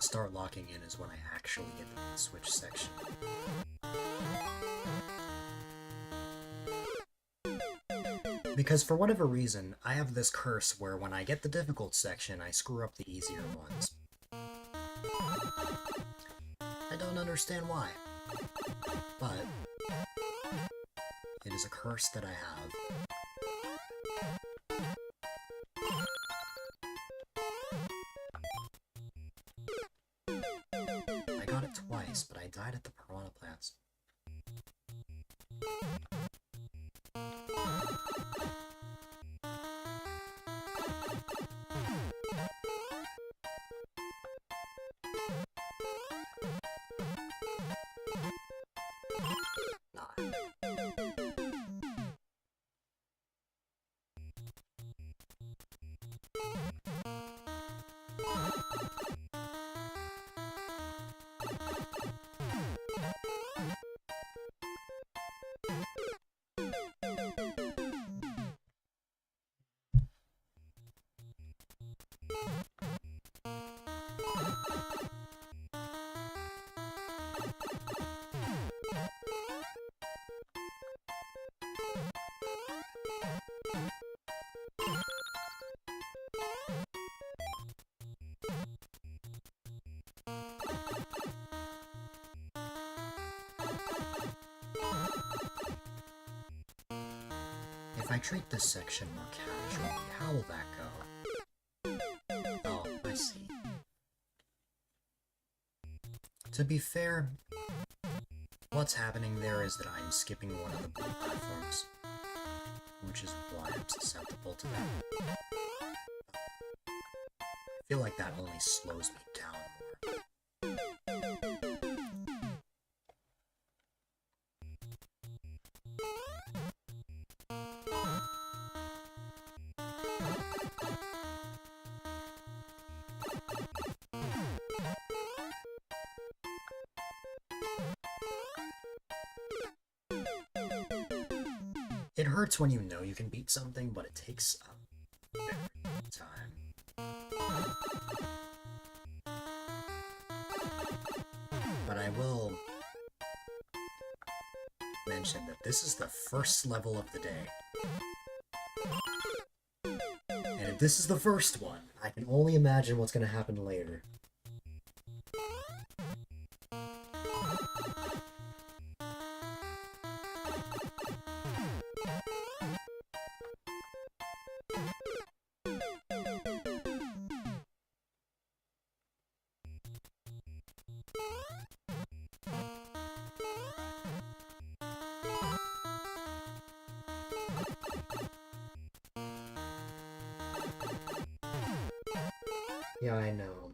S1: Start locking in is when I actually get the switch section. Because for whatever reason, I have this curse where when I get the difficult section, I screw up the easier ones. I don't understand why, but it is a curse that I have. I got it twice, but I died at the piranha plants. If I treat this section more casually, how will that go? Oh, I see. To be fair, what's happening there is that I'm skipping one of the blue platforms, which is why I'm susceptible to that. I feel like that only slows me down more. It hurts when you know you can beat something, but it takes a very long time. But I will mention that this is the first level of the day. And if this is the first one, I can only imagine what's going to happen later. Yeah, I know.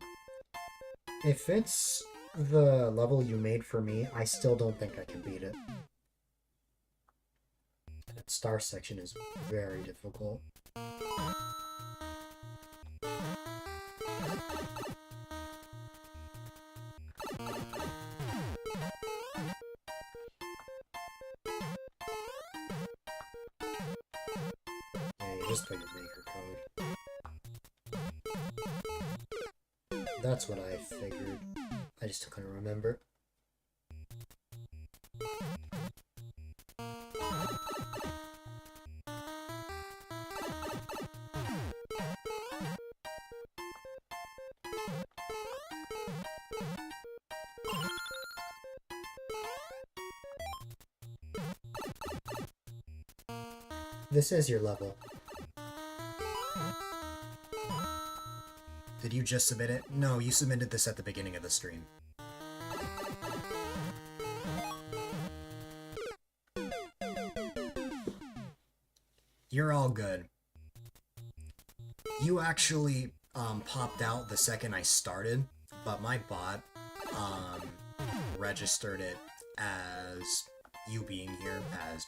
S1: If it's the level you made for me, I still don't think I can beat it. That star section is very difficult. just put your maker code. That's what I figured. I just couldn't remember. This is your level. Did you just submit it? No, you submitted this at the beginning of the stream. You're all good. You actually popped out the second I started, but my bot registered it as you being here as...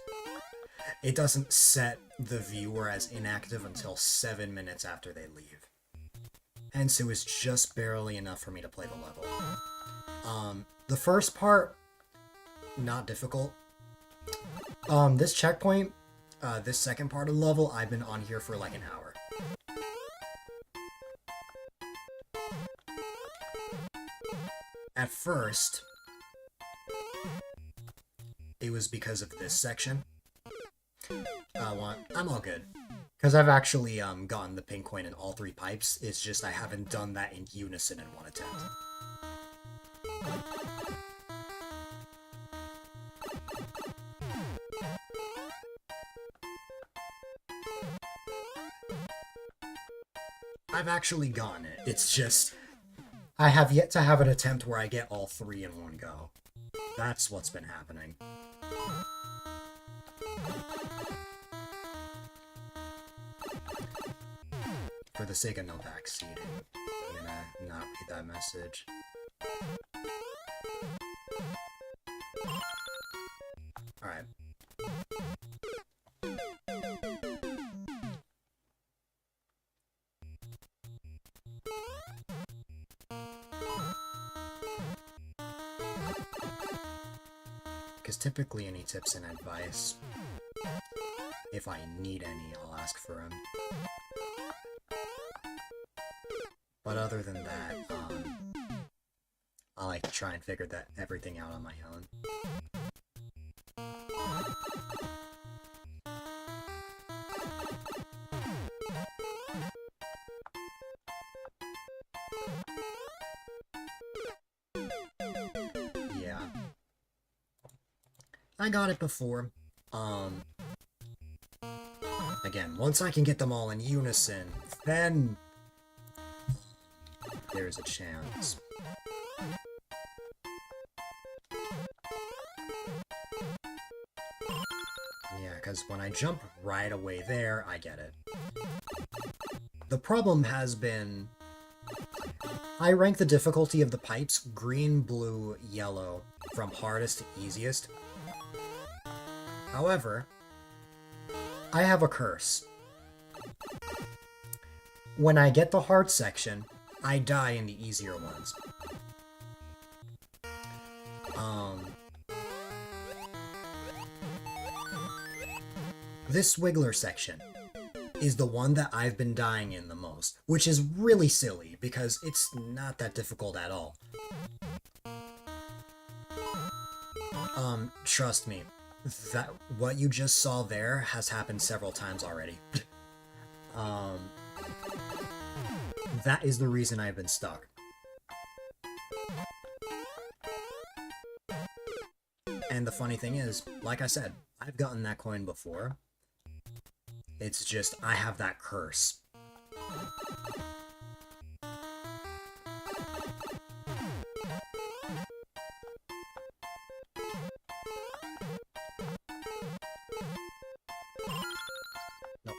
S1: It doesn't set the viewer as inactive until 7 minutes after they leave. Hence, it was just barely enough for me to play the level. The first part, not difficult. This checkpoint, this second part of the level, I've been on here for like an hour. At first, it was because of this section. I'm all good. Because I've actually gotten the pink coin in all 3 pipes, it's just I haven't done that in unison in one attempt. I've actually gotten it, it's just... I have yet to have an attempt where I get all 3 in one go. That's what's been happening. For the sake of no backseating, I'm gonna not read that message. Alright. Because typically any tips and advice, if I need any, I'll ask for them. But other than that, I like to try and figure everything out on my own. Yeah. I got it before. Again, once I can get them all in unison, then there's a chance. Yeah, because when I jump right away there, I get it. The problem has been... I rank the difficulty of the pipes green, blue, yellow, from hardest to easiest. However, I have a curse. When I get the hard section, I die in the easier ones. This Wiggler section is the one that I've been dying in the most, which is really silly, because it's not that difficult at all. Trust me, that what you just saw there has happened several times already. That is the reason I've been stuck. And the funny thing is, like I said, I've gotten that coin before. It's just, I have that curse. Nope.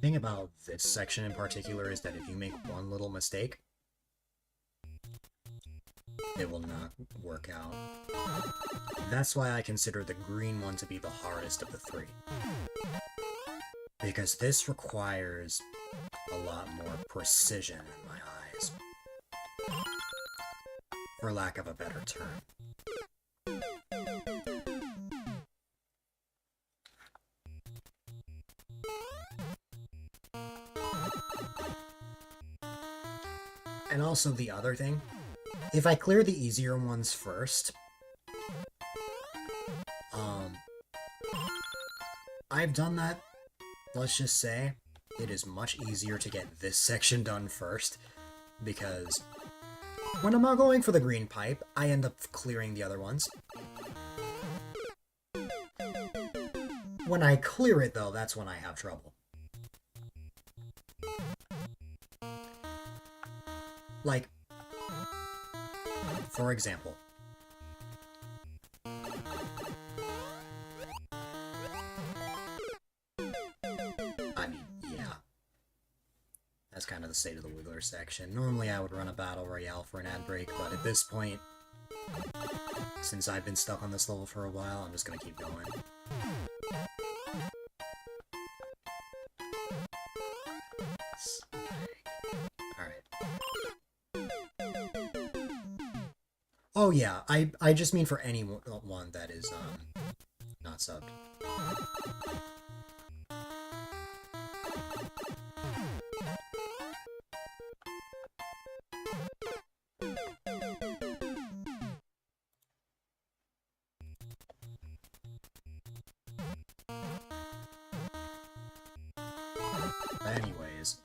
S1: The thing about this section in particular is that if you make one little mistake, it will not work out. That's why I consider the green one to be the hardest of the three. Because this requires a lot more precision in my eyes. For lack of a better term. And also the other thing, if I clear the easier ones first, I've done that. Let's just say it is much easier to get this section done first, because when I'm not going for the green pipe, I end up clearing the other ones. When I clear it, though, that's when I have trouble. Like, for example, I mean, yeah. That's kind of the state of the Wiggler section. Normally I would run a battle royale for an ad break, but at this point, since I've been stuck on this level for a while, I'm just gonna keep going. Oh yeah, I just mean for anyone that is, not subbed. But anyways,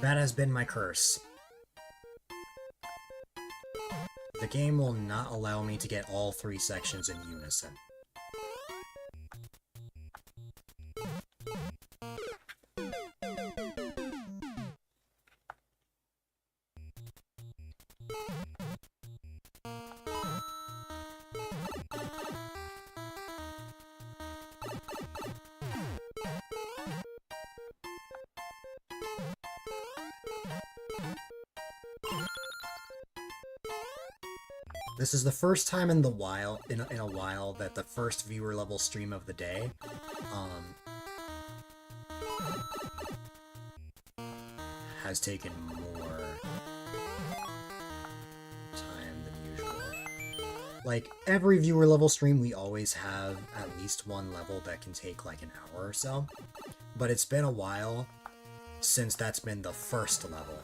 S1: that has been my curse. The game will not allow me to get all three sections in unison. This is the first time in a while that the first viewer level stream of the day, has taken more time than usual. Like, every viewer level stream we always have at least one level that can take like an hour or so, but it's been a while since that's been the first level.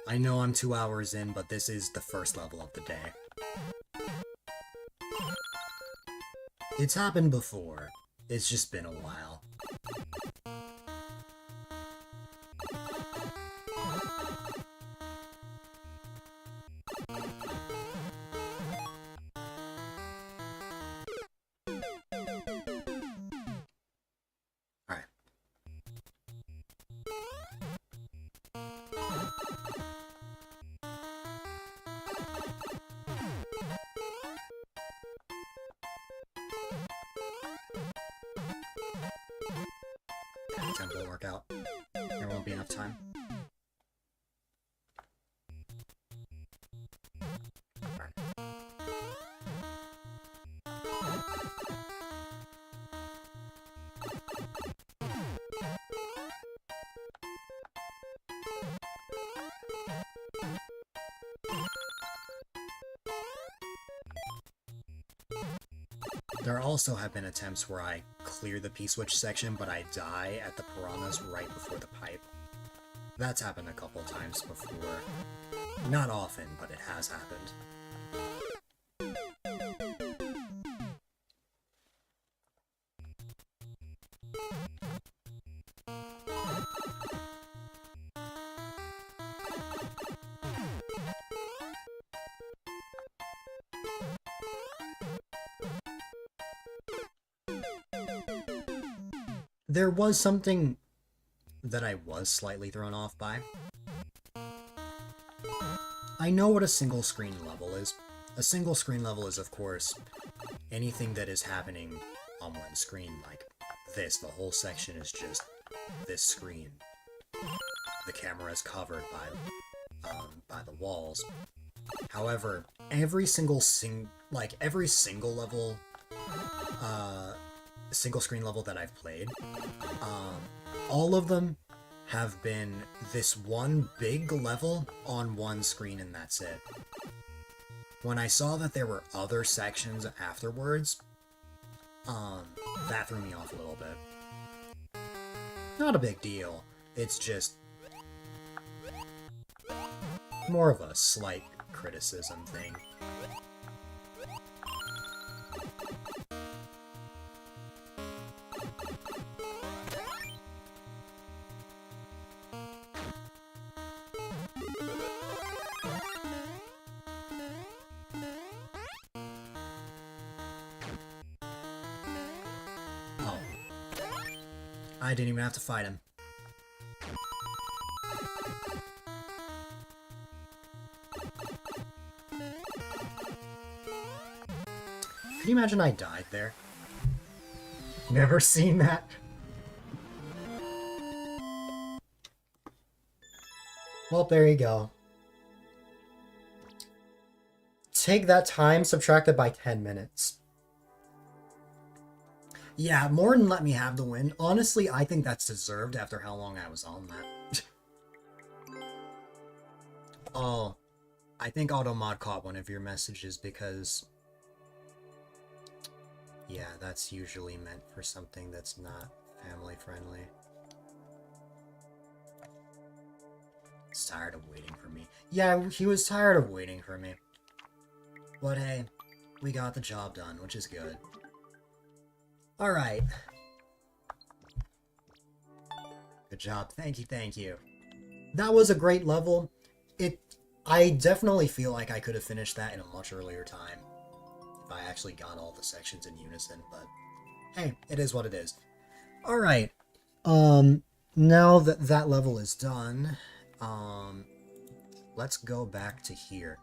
S1: I know I'm 2 hours in, but this is the first level of the day. It's happened before. It's just been a while. Tempo workout. There won't be enough time. There also have been attempts where I clear the P-switch section, but I die at the piranhas right before the pipe. That's happened a couple times before. Not often, but it has happened. there was something that I was slightly thrown off by. I know what a single screen level is. A single screen level is, of course, anything that is happening on one screen, like this. The whole section is just this screen. The camera is covered by the walls. However, every single level, single screen level that I've played, all of them have been this one big level on one screen and that's it. When I saw that there were other sections afterwards, that threw me off a little bit. Not a big deal, it's just more of a slight criticism thing. Oh. I didn't even have to fight him. Can you imagine I died there? Never seen that. Well, there you go. Take that time, subtract it by 10 minutes. Yeah, more than let me have the win. Honestly, I think that's deserved after how long I was on that. Oh, I think Automod caught one of your messages because... yeah, that's usually meant for something that's not family friendly. He's tired of waiting for me. Yeah, he was tired of waiting for me. But hey, we got the job done, which is good. Alright. Good job. Thank you, thank you. That was a great level. I definitely feel like I could have finished that in a much earlier time. If I actually got all the sections in unison, but hey, it is what it is. Alright. Now that that level is done, let's go back to here.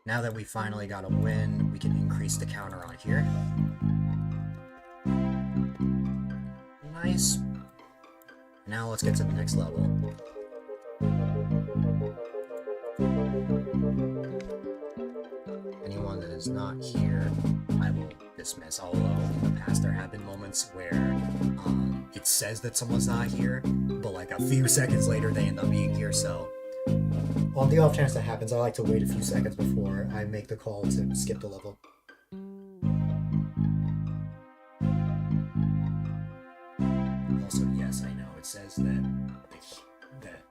S1: Now that we finally got a win, we can increase the counter on here. Nice. Now let's get to the next level. Anyone that is not here, I will dismiss. Although in the past there have been moments where it says that someone's not here, but like a few seconds later they end up being here, so... on the off chance that happens, I like to wait a few seconds before I make the call to skip the level. Also, yes, I know, it says that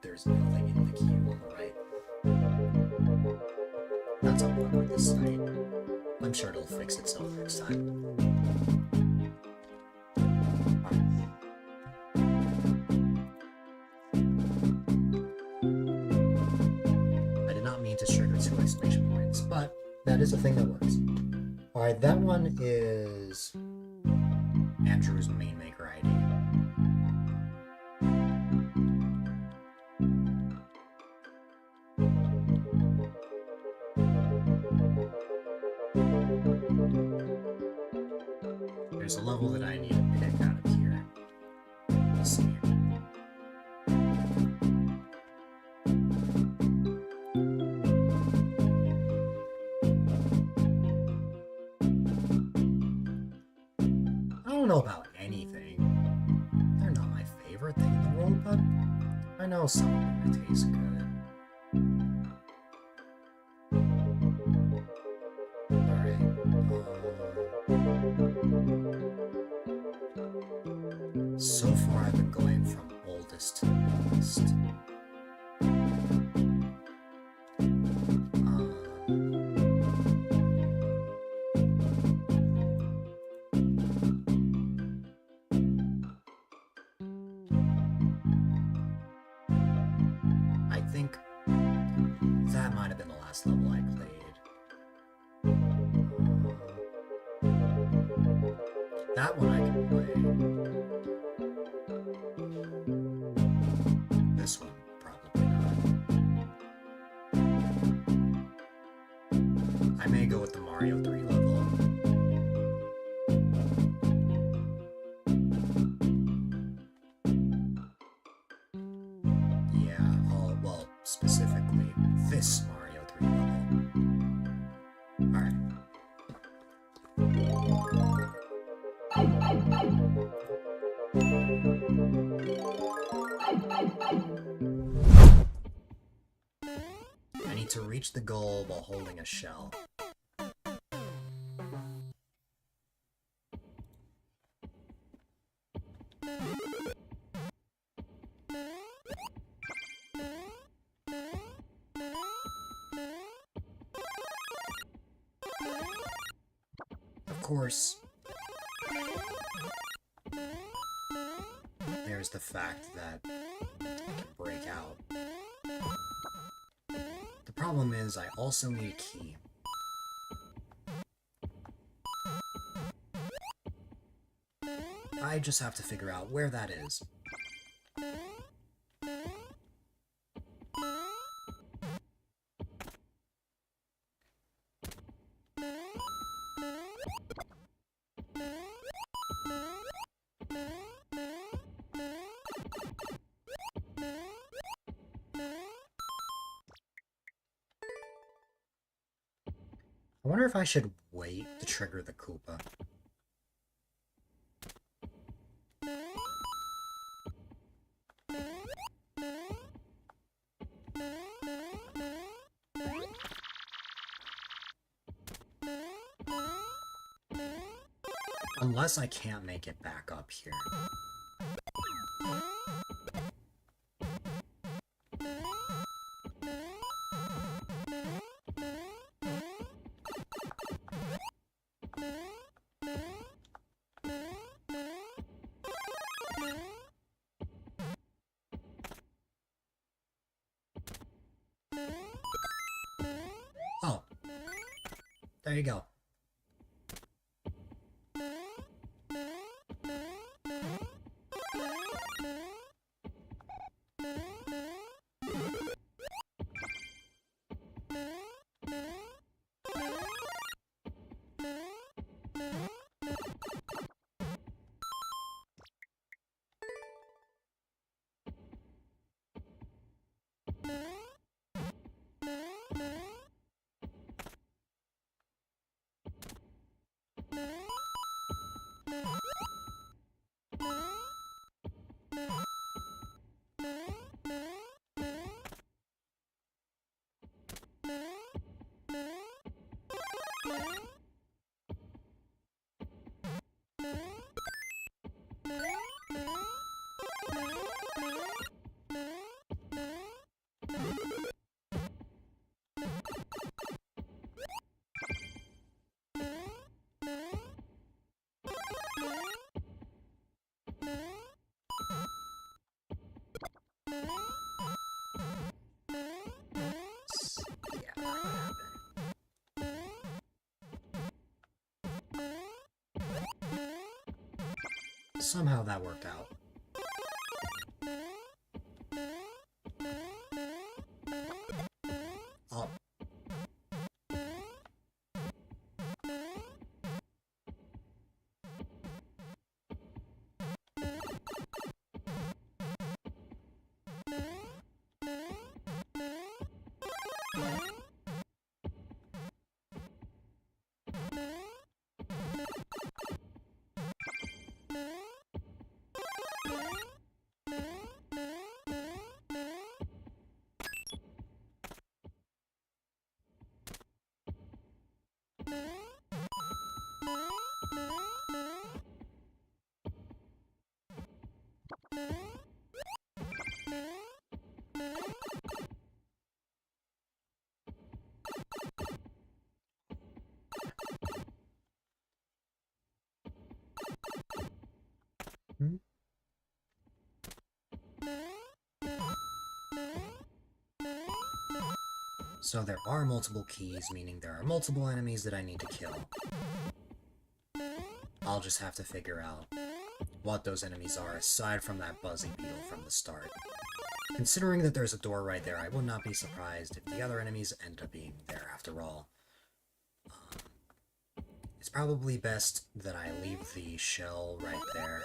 S1: there's nothing in the queue on the right. That's a bug with this site. I'm sure it'll fix itself next time. To trigger 2 exclamation points, but that is a thing that works. Alright, that one is Andrew's main maker ID. There's a level that I need to pick out of here. Let's see. I don't know about anything. They're not my favorite thing in the world, but I know some of them taste good. Alright. So far I've been going from oldest to newest. I last level I played. That one I can play. This one, probably not. I may go with the Mario 3 level. Well, specifically this Mario 3 level. Alright. I need to reach the goal while holding a shell. Of course, there's the fact that I can break out. The problem is I also need a key. I just have to figure out where that is. I wonder if I should wait to trigger the Koopa. Unless I can't make it back up here. Oh. There you go. Somehow that worked out. Oh. So there are multiple keys, meaning there are multiple enemies that I need to kill. I'll just have to figure out what those enemies are, aside from that Buzzy Beetle from the start. Considering that there's a door right there, I would not be surprised if the other enemies end up being there after all. It's probably best that I leave the shell right there.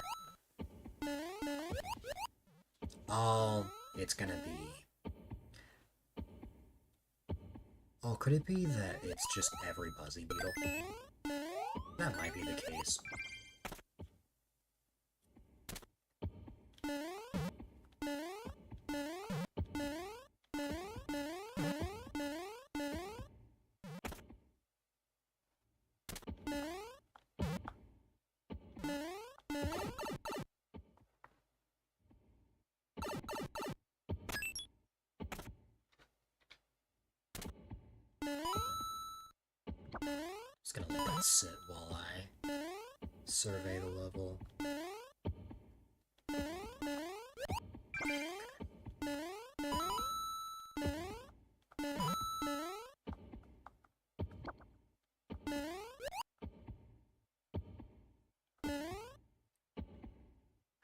S1: Oh, it's gonna be... Oh, could it be that it's just every Buzzy Beetle? That might be the case. Just gonna let that sit while I survey the level.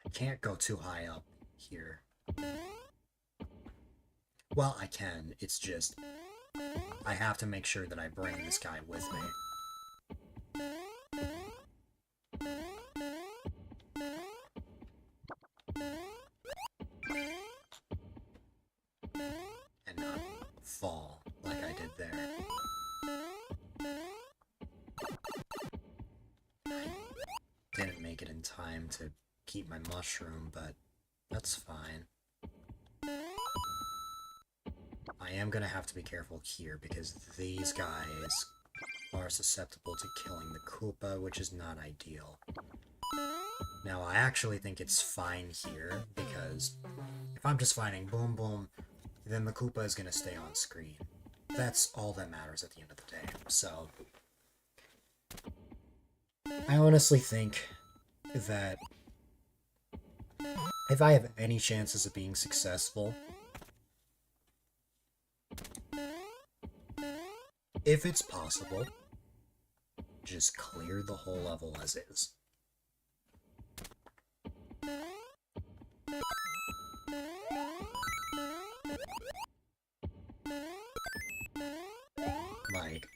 S1: I can't go too high up here. Well, I can, it's just... I have to make sure that I bring this guy with me. And not fall like I did there. I didn't make it in time to keep my mushroom, but that's fine. I am gonna have to be careful here, because these guys are susceptible to killing the Koopa, which is not ideal. Now, I actually think it's fine here, because if I'm just fighting Boom Boom, then the Koopa is gonna stay on screen. That's all that matters at the end of the day, so... I honestly think that if I have any chances of being successful, if it's possible, just clear the whole level as is. Like,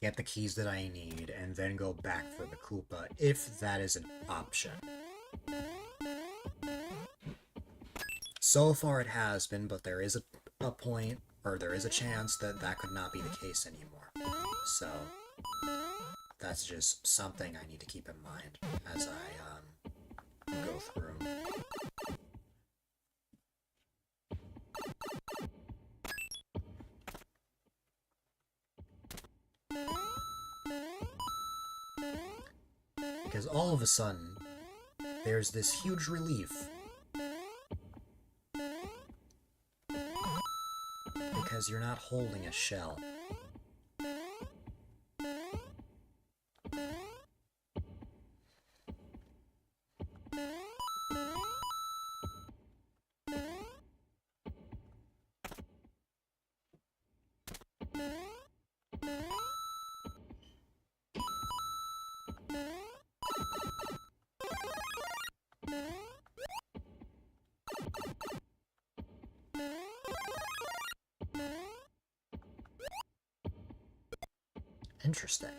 S1: get the keys that I need, and then go back for the Koopa, if that is an option. So far it has been, but there is a point, or there is a chance that that could not be the case anymore. So, that's just something I need to keep in mind as I go through. Because all of a sudden, there's this huge relief. Because you're not holding a shell. Interesting.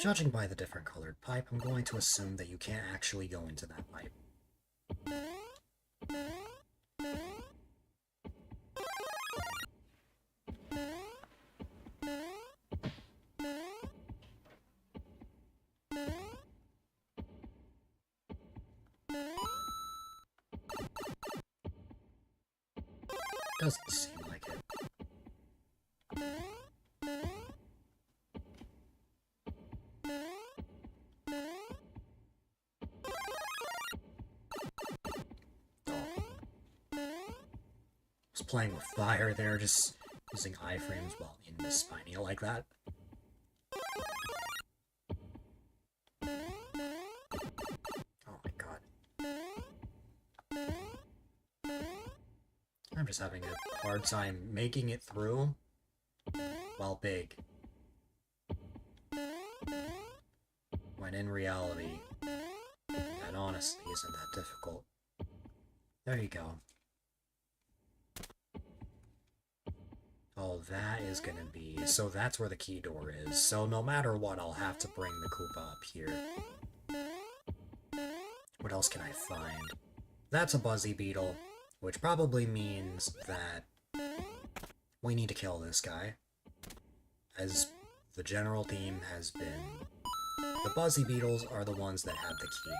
S1: Judging by the different colored pipe, I'm going to assume that you can't actually go into that pipe. Doesn't seem like it. Was playing with fire there, just using iframes while in the spiny like that. I'm just having a hard time making it through while big. When in reality, that honestly isn't that difficult. There you go. Oh, that is gonna be... So that's where the key door is. So no matter what, I'll have to bring the Koopa up here. What else can I find? That's a Buzzy Beetle, which probably means that we need to kill this guy. As the general theme has been, the Buzzy Beetles are the ones that have the key.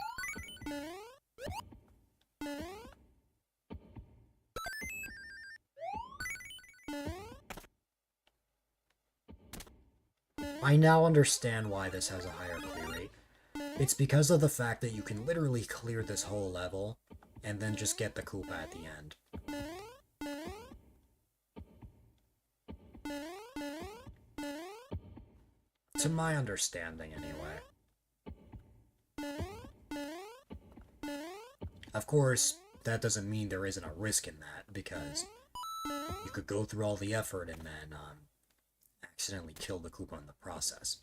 S1: I now understand why this has a higher clear rate. It's because of the fact that you can literally clear this whole level, and then just get the Koopa at the end. To my understanding, anyway. Of course, that doesn't mean there isn't a risk in that, because you could go through all the effort and then, accidentally kill the Koopa in the process.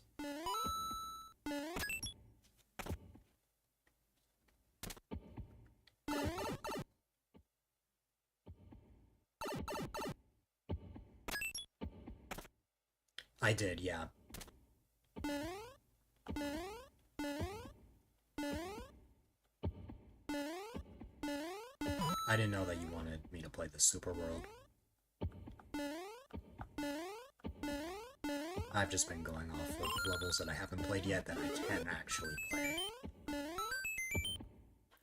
S1: I did, yeah. I didn't know that you wanted me to play the Super World. I've just been going off of levels that I haven't played yet that I can actually play.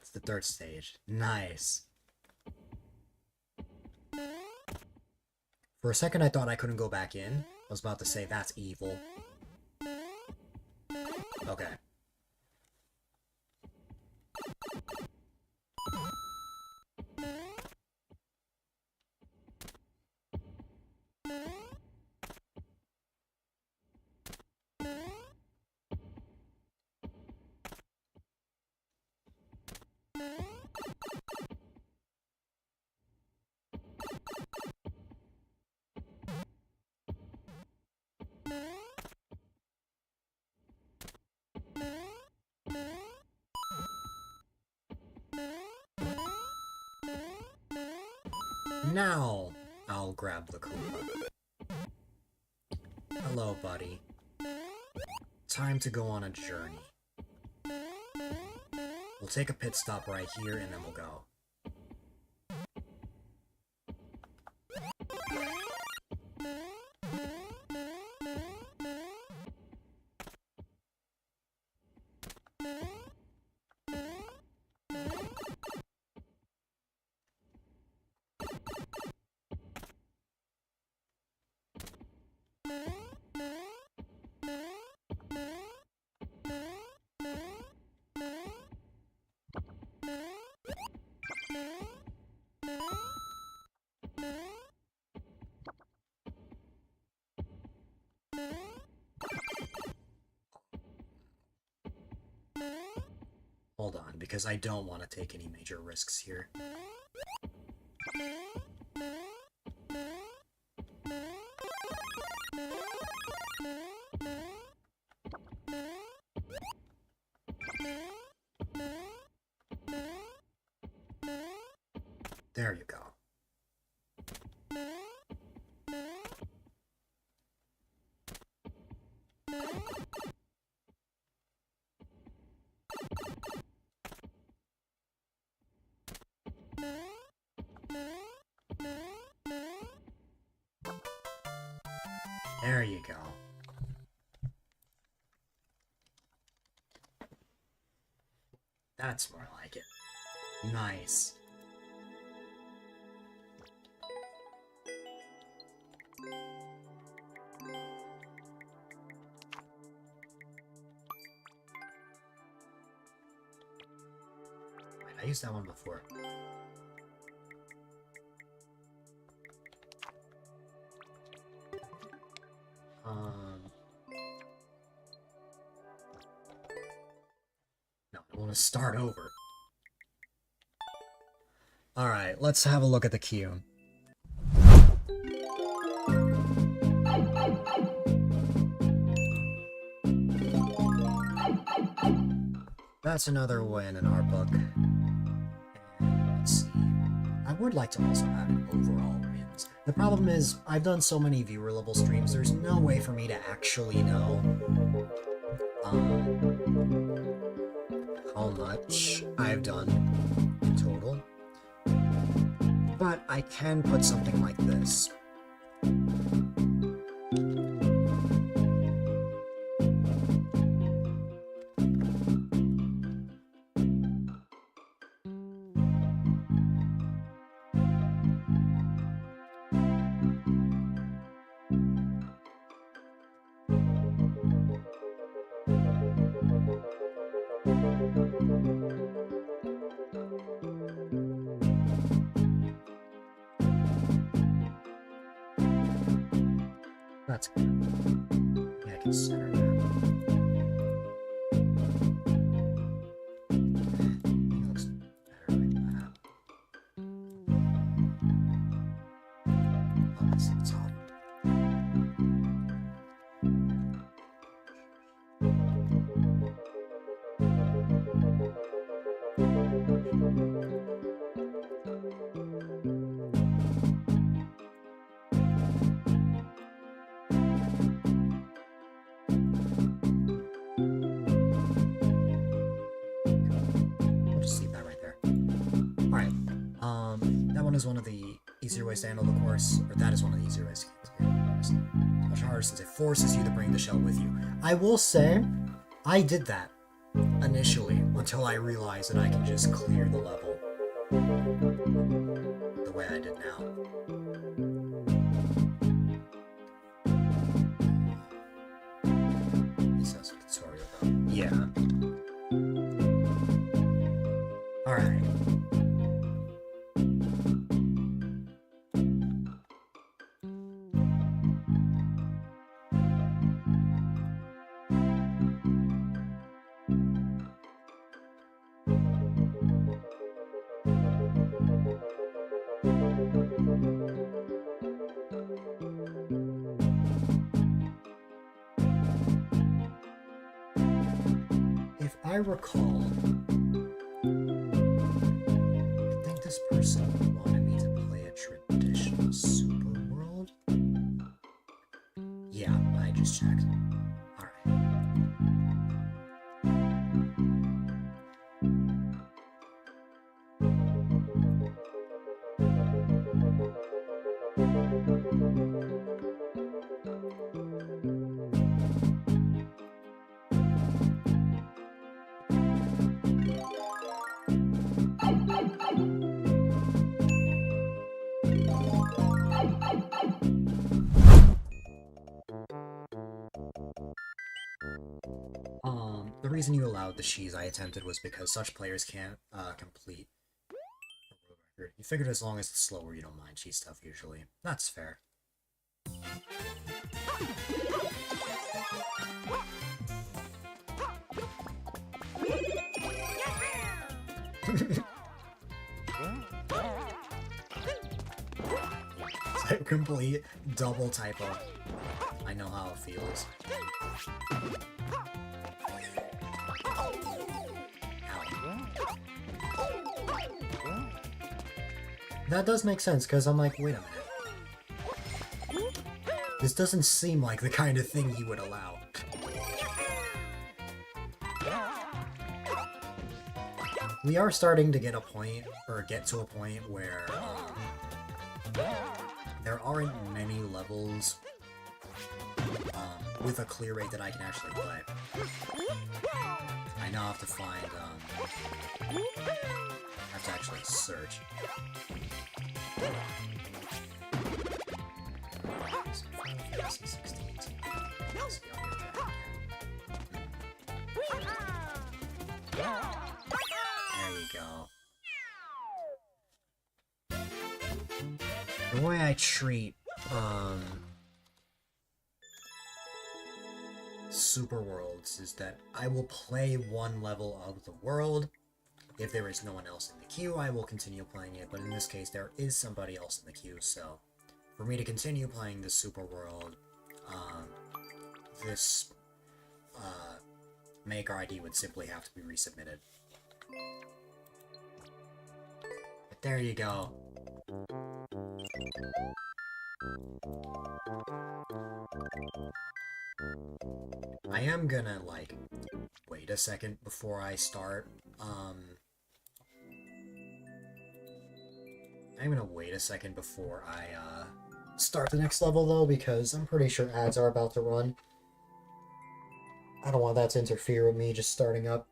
S1: It's the third stage. Nice. For a second I thought I couldn't go back in. I was about to say, that's evil. Okay. Now, I'll grab the Koopa. Hello, buddy. Time to go on a journey. We'll take a pit stop right here, and then we'll go. Hold on, because I don't want to take any major risks here. There you go. There you go. That's more like it. Nice. Wait, I used that one before. No, I want to start over. Alright, let's have a look at the queue. That's another win in our book. And let's see. I would like to also have an overall wins. The problem is, I've done so many viewer level streams, there's no way for me to actually know how much I've done in total. But I can put something like this. That's good. Yeah, I can center that. It looks better like that. Oh, that's the top. We'll just leave that right there. Alright. That one is one of the easier ways to handle the course, or that is one of the easier ways to handle the course. Much harder since it forces you to bring the shell with you. I will say, I did that initially until I realized that I can just clear the level the way I did now. This has a tutorial though. Yeah. Alright. If I recall, I think this person wanted me to play a traditional super world. Yeah, I just checked. Alright. The reason you allowed the cheese I attempted was because such players can't complete a world record. You figured as long as it's slower, you don't mind cheese stuff usually. That's fair. Type complete, double typo. I know how it feels. That does make sense, because I'm like, wait a minute. This doesn't seem like the kind of thing you would allow. We are starting to get a point, or get to a point where there aren't many levels with a clear rate that I can actually play. I now have to find, I have to actually search. There you go. The way I treat, Super Worlds is that I will play one level of the world. If there is no one else in the queue, I will continue playing it, but in this case, there is somebody else in the queue, so for me to continue playing this Super World, this maker ID would simply have to be resubmitted. But there you go. I am gonna, like, wait a second before I start. I'm gonna wait a second before I, start the next level, though, because I'm pretty sure ads are about to run. I don't want that to interfere with me just starting up.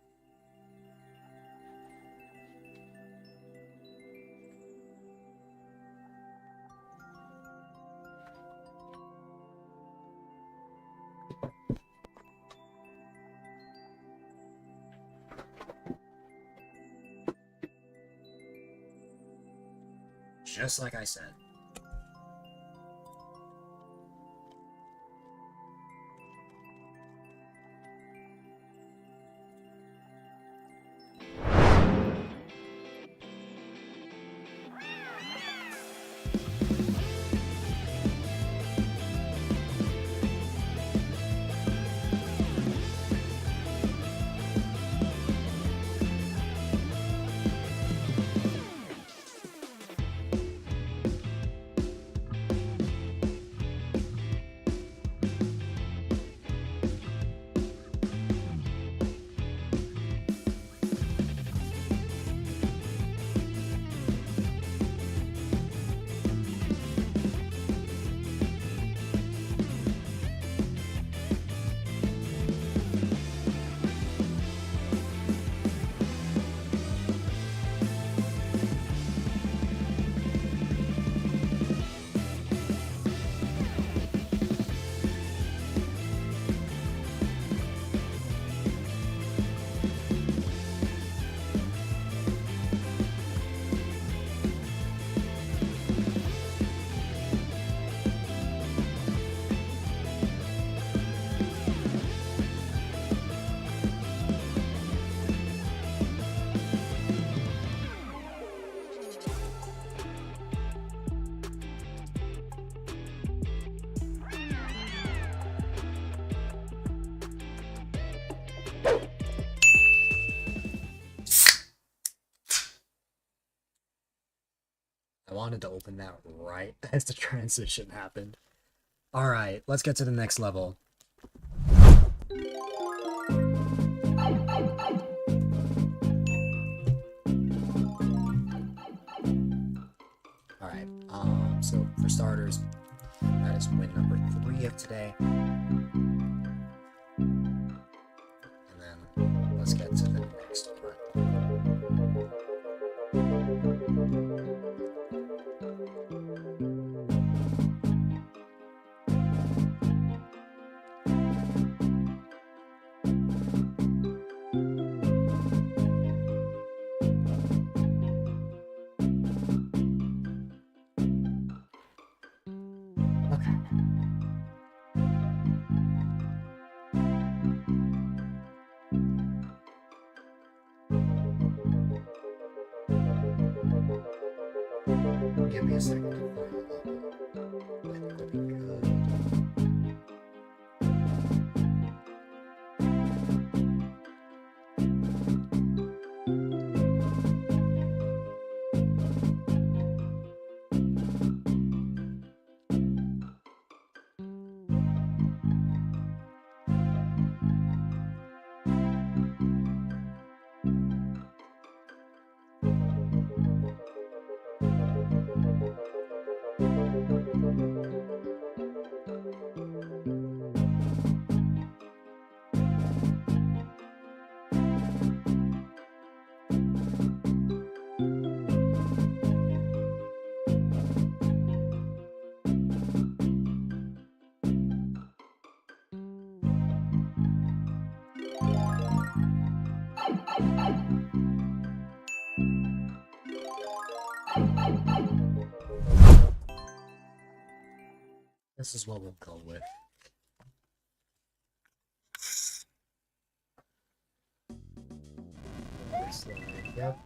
S1: Just like I said. I wanted to open that right as the transition happened. Alright, let's get to the next level. Alright, so for starters, that is win number 3 of today. And then let's get to the next one. Give me a second to find the level. I think that'd be good. This is what we'll go with. This line, yep.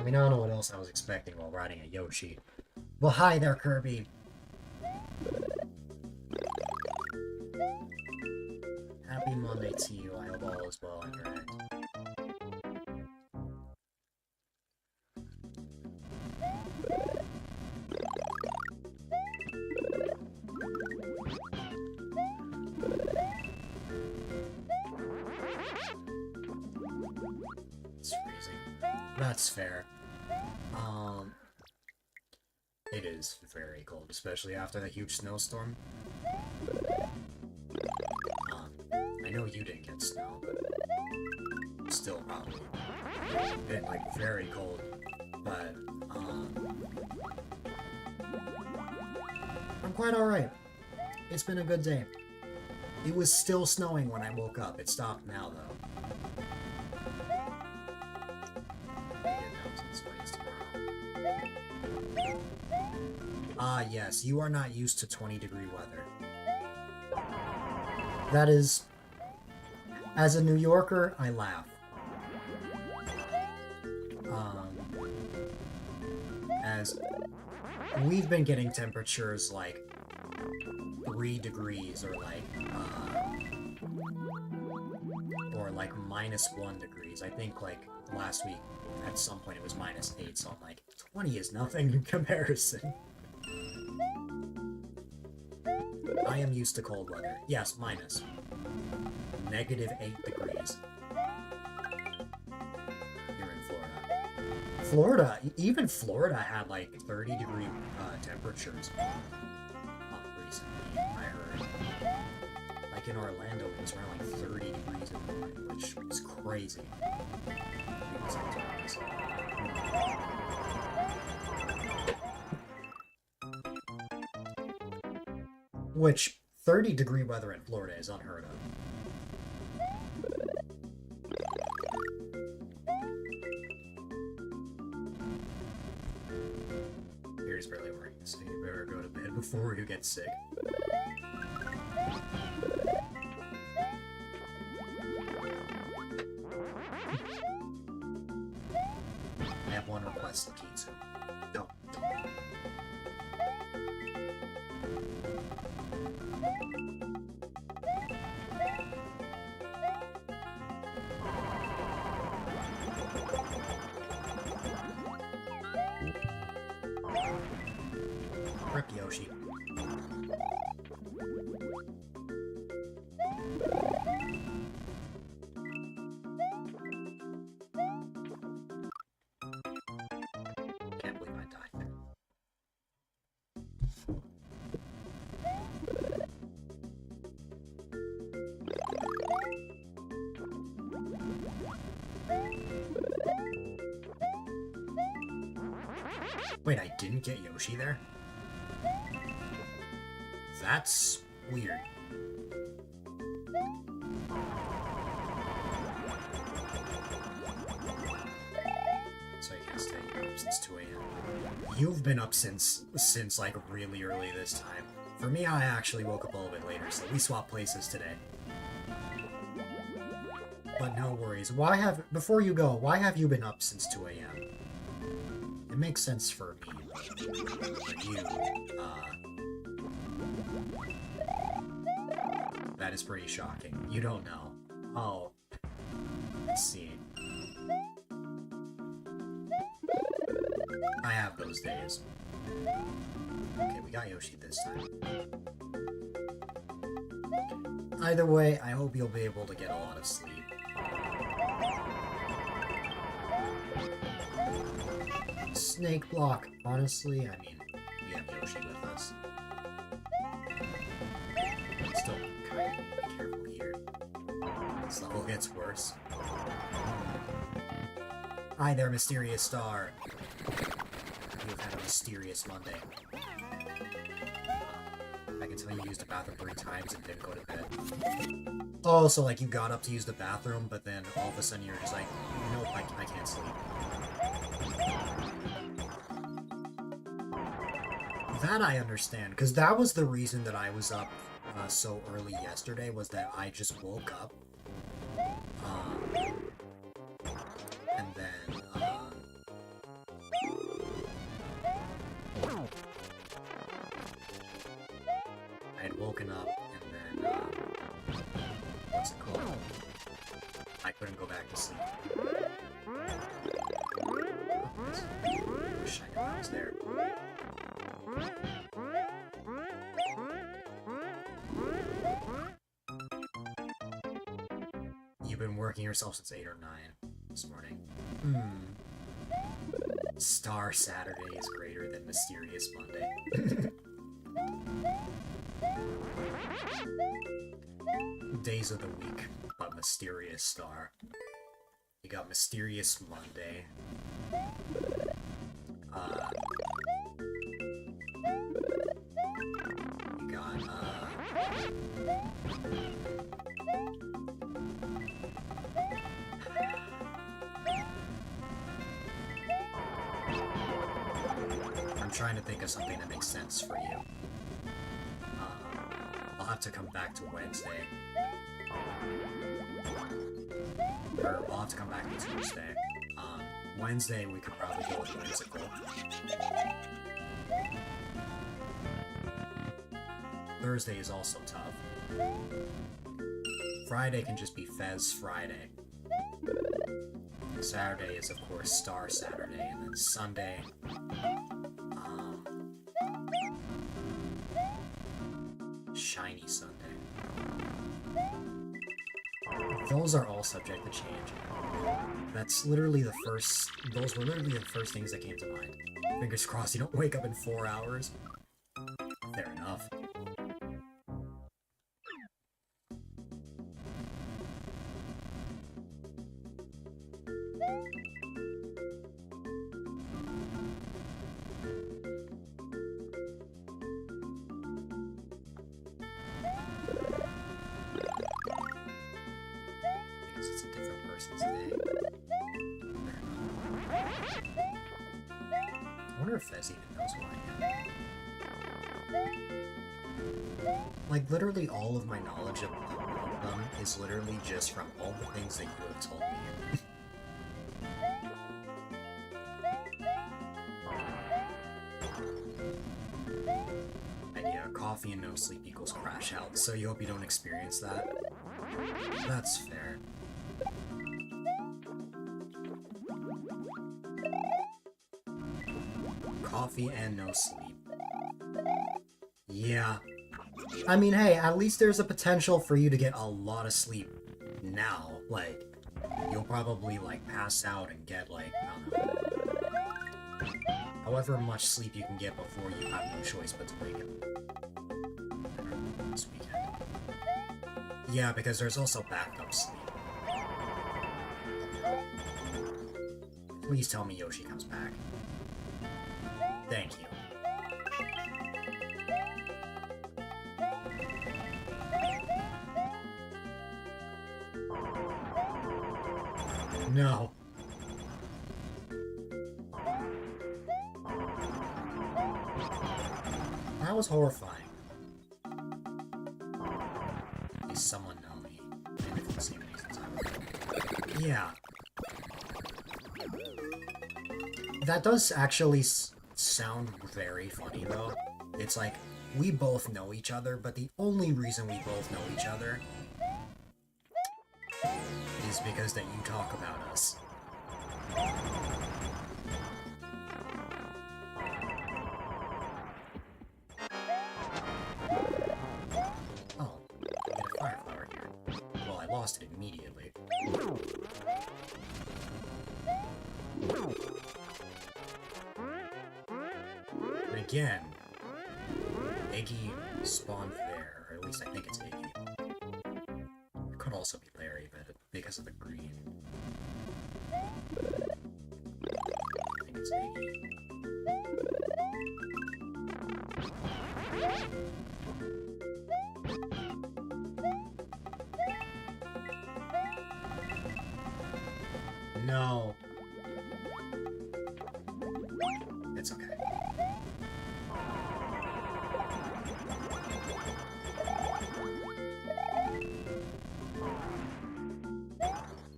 S1: I mean, I don't know what else I was expecting while riding a Yoshi. Well, hi there, Kirby! Happy Monday to you. I hope all is well on your end. It's freezing. That's fair. It is very cold, especially after the huge snowstorm. I know you didn't get snow, but still probably been, like, very cold. But, I'm quite alright. It's been a good day. It was still snowing when I woke up. It stopped now, though. Ah, yes, you are not used to 20-degree weather. That is... As a New Yorker, I laugh. As we've been getting temperatures like 3 degrees or like -1 degrees. I think like last week at some point it was -8, so I'm like, 20 is nothing in comparison. I am used to cold weather. Yes, minus. -8 degrees. Here in Florida. Even Florida had like 30-degree temperatures recently, I heard. Like in Orlando, it was around like 30 degrees in the morning, which is crazy. Which, 30-degree weather in Florida is unheard of. Here's barely working, so you better go to bed before you get sick. I have one request to pizza. No. Rip Yoshi. Can't believe I died there. Wait, I didn't get Yoshi there? That's weird. So I can't stay here since 2 a.m. You've been up since like really early this time. For me, I actually woke up a little bit later, so we swapped places today. But no worries. Before you go, why have you been up since 2 a.m.? It makes sense for me, but for you, that is pretty shocking. You don't know. Oh. Let's see. I have those days. Okay, we got Yoshi this time. Either way, I hope you'll be able to get a lot of sleep. Snake block. Honestly, I mean, we have Yoshi with us. Still kind of be careful here. This level gets worse. Hi there, mysterious star. You've had a mysterious Monday. I can tell you used the bathroom 3 times and didn't go to bed. Oh, so like you got up to use the bathroom, but then all of a sudden you're just like, nope, I can't sleep. That I understand, because that was the reason that I was up so early yesterday, was that I just woke up. And then, Couldn't go back to sleep. Wish I knew I was there. You've been working yourself since 8 or 9 this morning. Star Saturday is greater than Mysterious Monday. Days of the week, but Mysterious Star. You got Mysterious Monday. You got, I'm trying to think of something that makes sense for you. I'll have to come back to Wednesday. Or I'll have to come back to Tuesday. Wednesday we could probably go with Whimsical. Thursday is also tough. Friday can just be Fez Friday. Saturday is of course Star Saturday, and then Sunday, Shiny Sunday. Those are all subject to change. That's literally the first, those were literally the first things that came to mind. Fingers crossed you don't wake up in 4 hours. Fair enough. It's a different person's day. I wonder if Fez even knows who I am. Like, literally all of my knowledge of them is literally just from all the things that you have told me. And yeah, coffee and no sleep equals crash out, so you hope you don't experience that. That's fair. Coffee and no sleep. Yeah. I mean, hey, at least there's a potential for you to get a lot of sleep now. Like, you'll probably, like, pass out and get, like, I don't know, however much sleep you can get before you have no choice but to wake up this weekend. Yeah, because there's also backup sleep. Please tell me Yoshi comes back. Thank you. No. That was horrifying. At least someone know me. Maybe for the same reasons I would. Yeah. That does actually sound very funny, though. It's like, we both know each other, but the only reason we both know each other is because that you talk about us. Oh, I get a fire flower here. Well, I lost it immediately. And again, Iggy spawned there, or at least I think it's Iggy. It could also be Larry, but because of the green. I think it's Iggy. No. It's okay.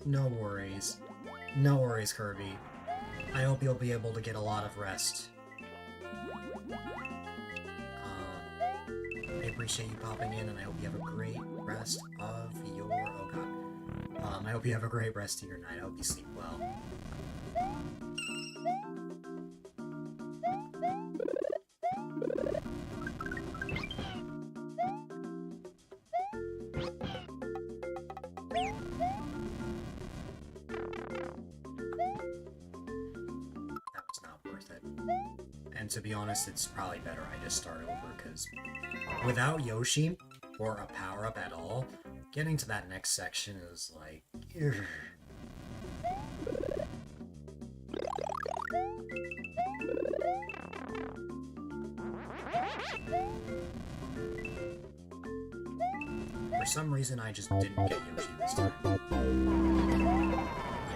S1: No worries. No worries, Kirby. I hope you'll be able to get a lot of rest. I appreciate you popping in, and I hope you have a great rest of your... oh god. I hope you have a great rest of your night. I hope you sleep well. That was not worth it. And to be honest, it's probably better I just start over, because without Yoshi, or a power-up at all, getting to that next section is like... Ugh. For some reason, I just didn't get Yoshi this time. Yeah,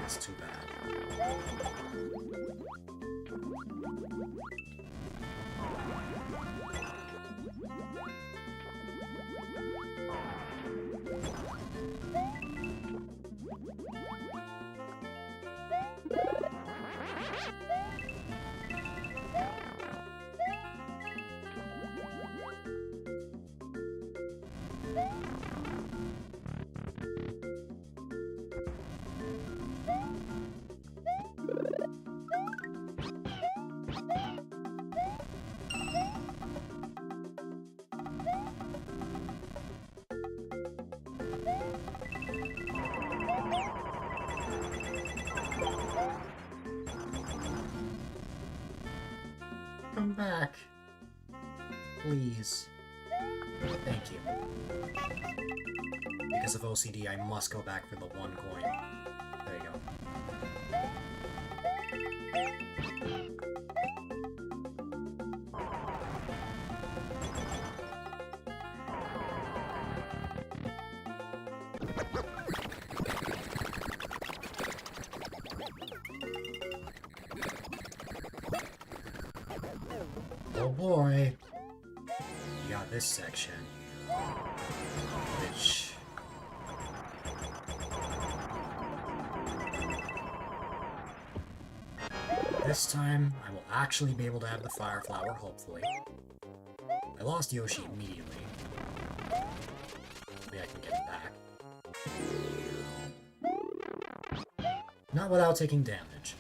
S1: it's too bad. Come back. Please. Thank you. Because of OCD, I must go back for the one coin. There you go. Oh boy. You got this section. Which... This time, I will actually be able to have the fire flower, hopefully. I lost Yoshi immediately. Maybe I can get it back. Not without taking damage.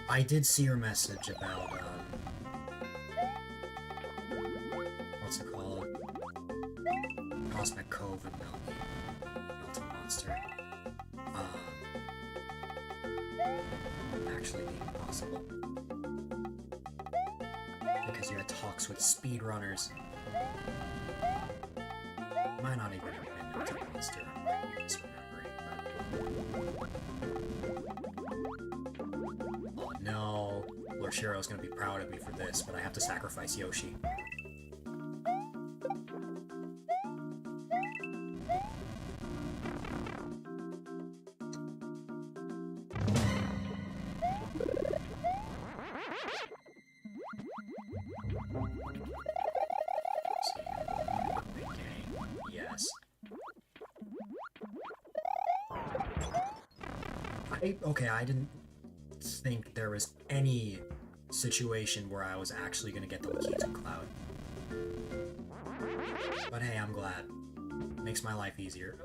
S1: I did see your message about, what's it called? Cosmic Cove and Melting Monster. Actually being possible. Because you had talks with speedrunners. Might not even have been Melting Monster, I might be misremembering, but... Oh no, Lord Shiro's gonna be proud of me for this, but I have to sacrifice Yoshi. Yes. Okay, I didn't think there was any situation where I was actually gonna get the Lakitu Cloud. But hey, I'm glad. Makes my life easier.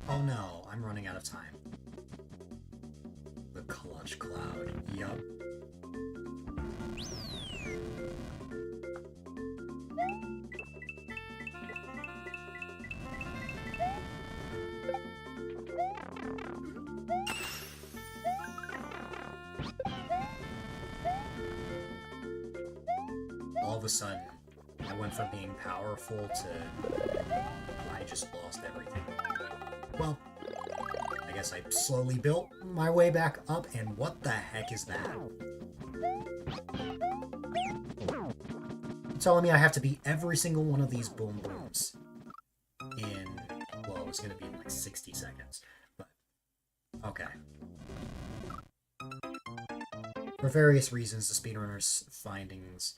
S1: Oh no, I'm running out of time. The Clutch Cloud. Yup. All of a sudden, I went from being powerful to... I just lost everything. Well, I guess I slowly built my way back up, and what the heck is that? You're telling me I have to beat every single one of these boom booms in... well, it's gonna be in like 60 seconds, but... okay. For various reasons, the speedrunner's findings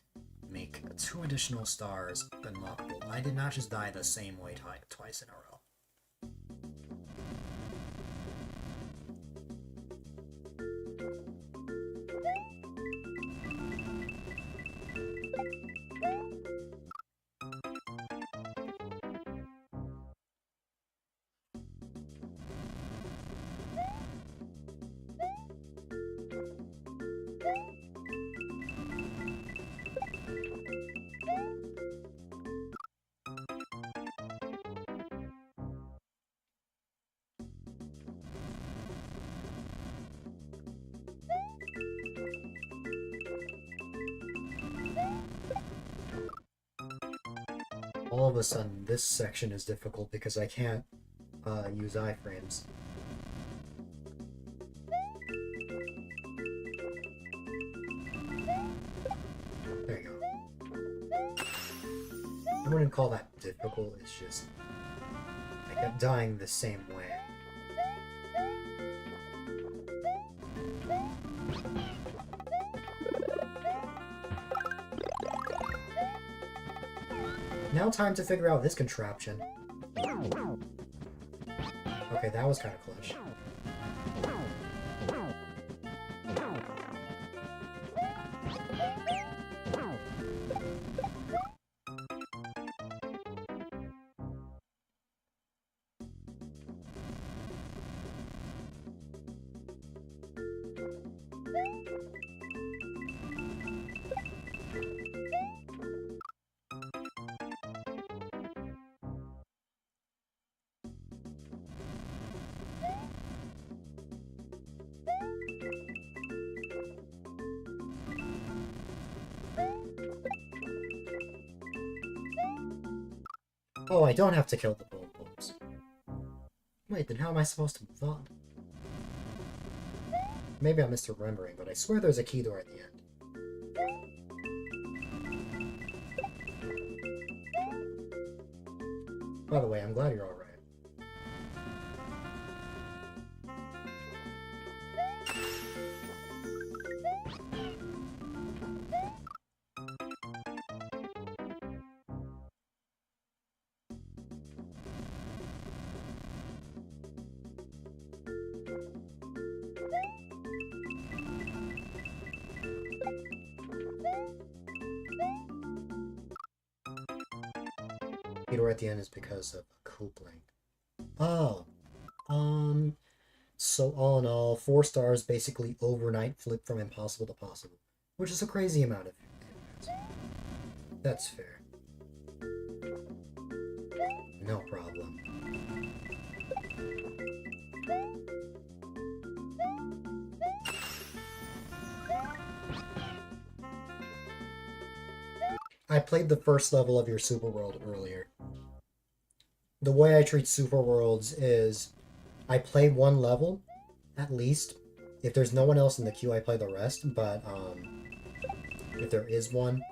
S1: make 2 additional stars unlockable. I did not just die the same way twice in a row. All of a sudden, this section is difficult because I can't use iframes. There you go. I wouldn't call that difficult, it's just I kept dying the same way. Now time to figure out this contraption. Okay, that was kind of clutch. Oh, I don't have to kill the bulbs. Wait, then how am I supposed to move on? Maybe I'm misremembering, but I swear there's a key door at the end. By the way, I'm glad you're alright. Door at the end is because of coupling. Oh. So all in all, 4 stars basically overnight flip from impossible to possible, which is a crazy amount of it. That's fair. No problem. I played the first level of your Super World earlier. The way I treat Super Worlds is I play one level, at least. If there's no one else in the queue, I play the rest, but if there is one,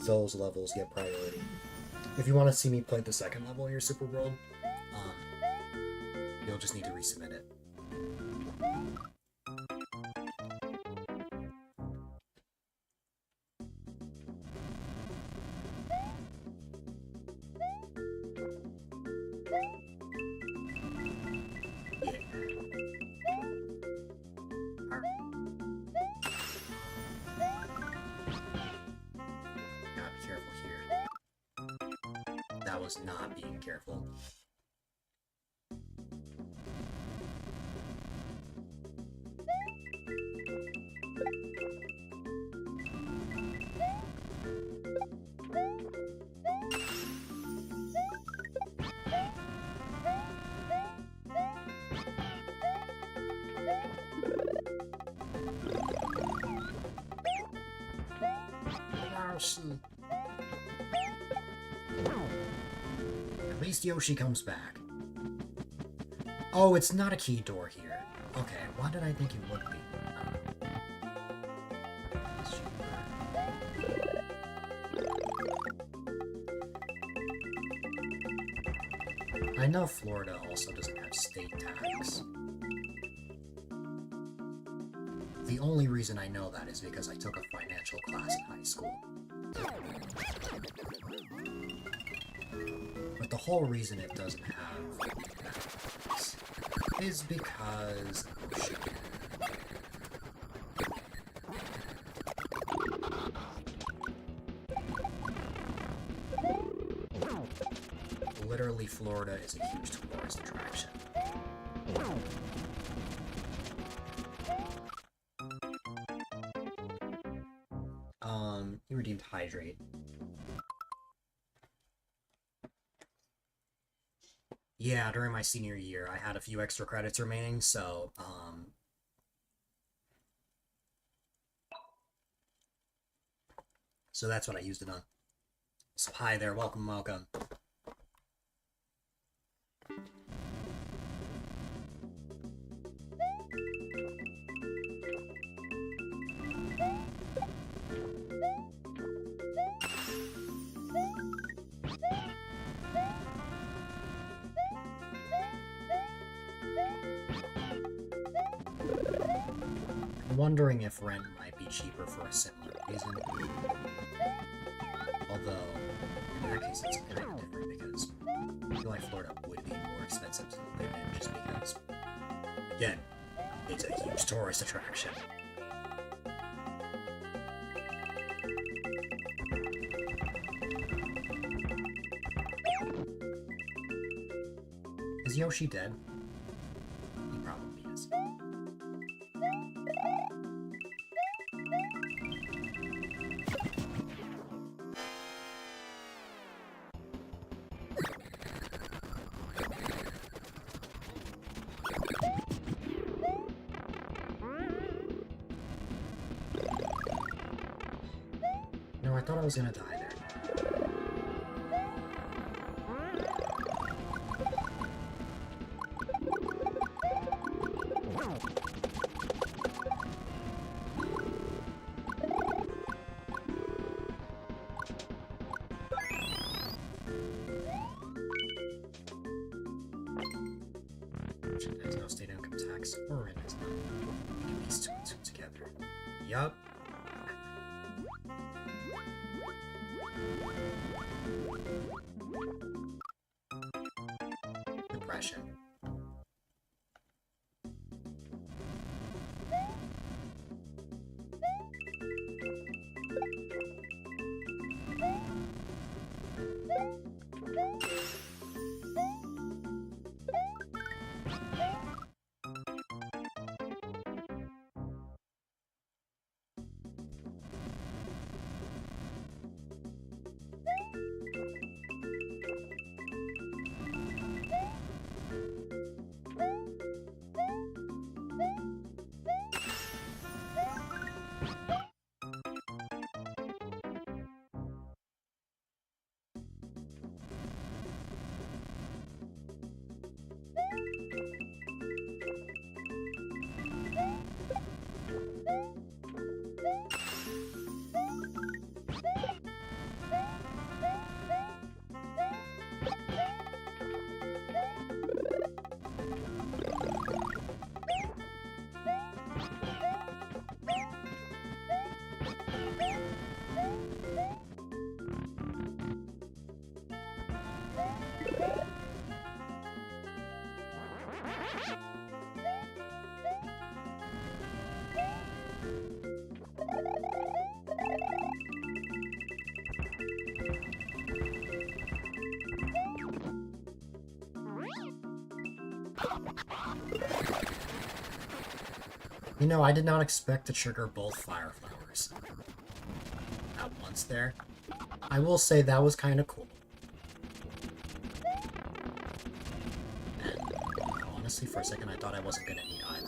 S1: those levels get priority. If you want to see me play the second level of your Super World, you'll just need to resubmit it. Not being careful. At least Yoshi comes back. Oh, it's not a key door here. Okay, why did I think it would be? I know Florida also doesn't have state tax. The only reason I know that is because I took a financial class in high school. But the whole reason it doesn't have benefits is because ocean. Literally, Florida is a huge tourist attraction. You redeemed Hydrate. Yeah, during my senior year, I had a few extra credits remaining, so, so that's what I used it on. So hi there, welcome, welcome. I'm wondering if rent might be cheaper for a similar reason. Although, in that case, it's kind of different because I feel like Florida would be more expensive to live in just because, again, it's a huge tourist attraction. Is Yoshi dead? He probably is. No, I thought I was gonna die there. There's no state income tax, or it is not. We can piece two and two together. Yup. Depression. You know, I did not expect to trigger both fire flowers at once there. I will say that was kind of cool. And honestly, for a second, I thought I wasn't gonna eat either.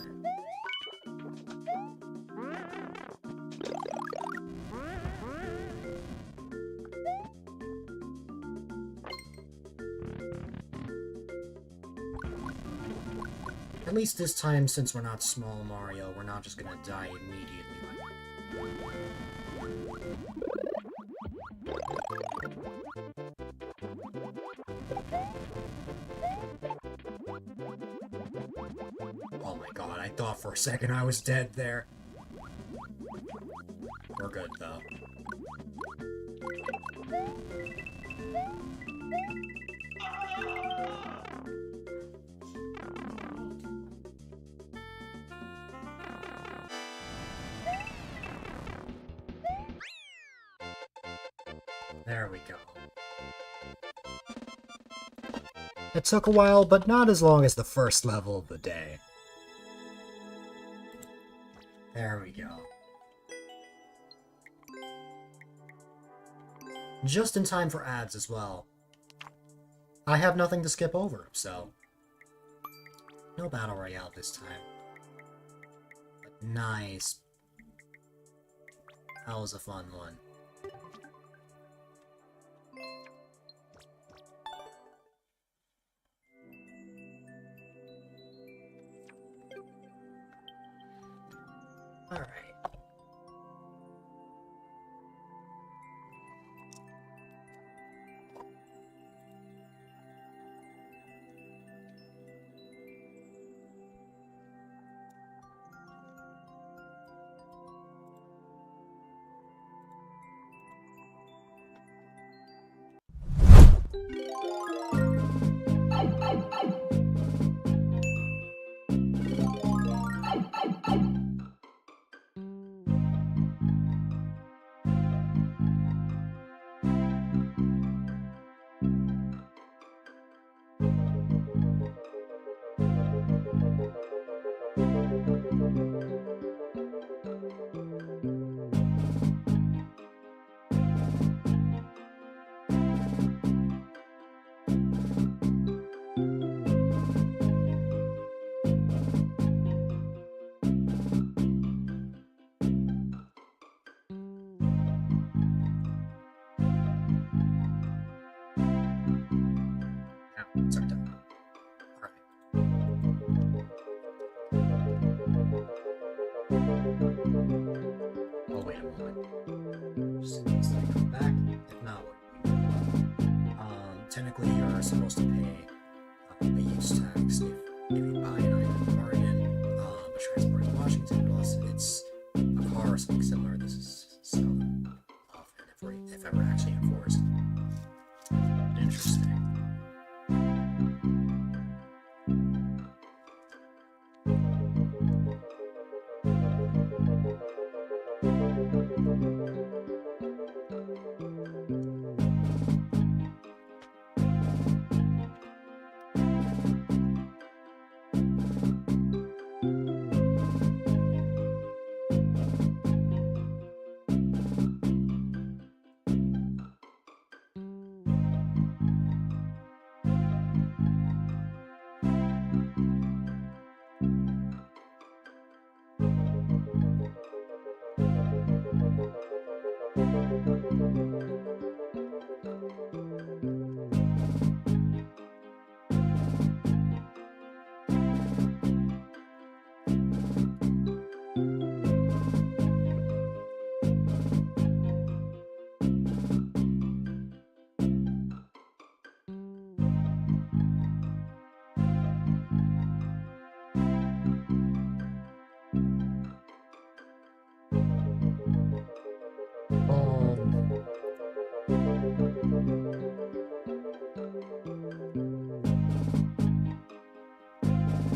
S1: At least this time, since we're not small Mario, we're not just gonna die immediately. Oh my god, I thought for a second I was dead there. We're good, though. There we go. It took a while, but not as long as the first level of the day. There we go. Just in time for ads as well. I have nothing to skip over, so... No Battle Royale this time. But nice. That was a fun one. Alright. Sorry, done. Alright. Oh, wait a moment. Just needs to come back. If not, technically you're supposed to pay a use tax if you buy an item in Oregon, but transport in Washington, plus it's a car or something similar. This is so often if ever actually enforced. Interesting.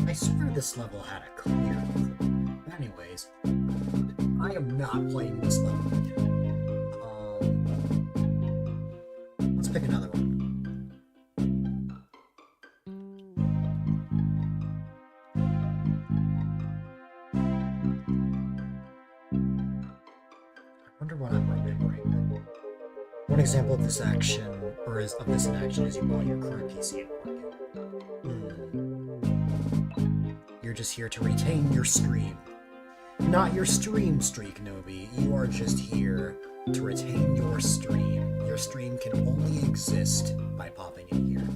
S1: I swear this level had a clear before. Anyways, I am not playing this level again. Let's pick another one. I wonder what I'm remembering. One example of this action, or of this in action, is you bought your current PC at work. You're just here to retain your stream. Not your stream streak, Nobi. You are just here to retain your stream. Your stream can only exist by popping in here.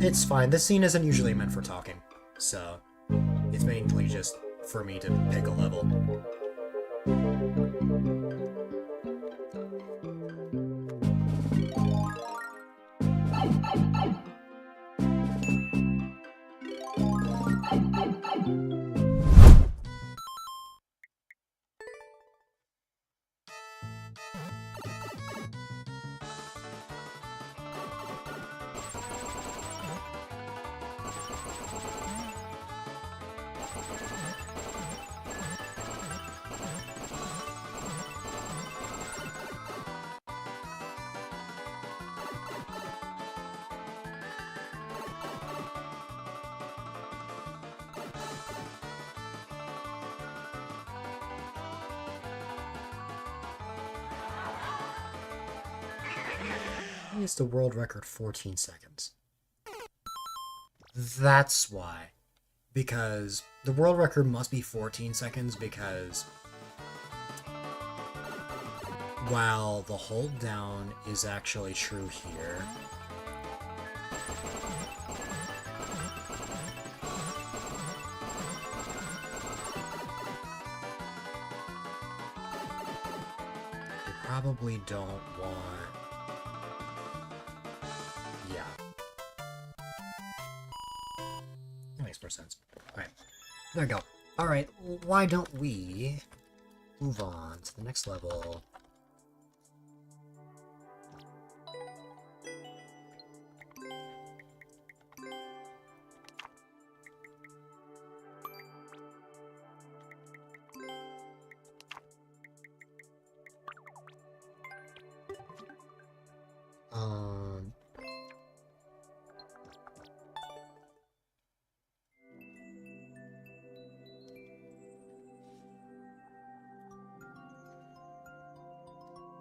S1: It's fine. This scene isn't usually meant for talking, so it's mainly just for me to pick a level. Why is the world record 14 seconds? That's why. Because the world record must be 14 seconds because while the hold down is actually true here, you probably don't want... Yeah. That makes more sense. Alright. There we go. Alright, why don't we move on to the next level?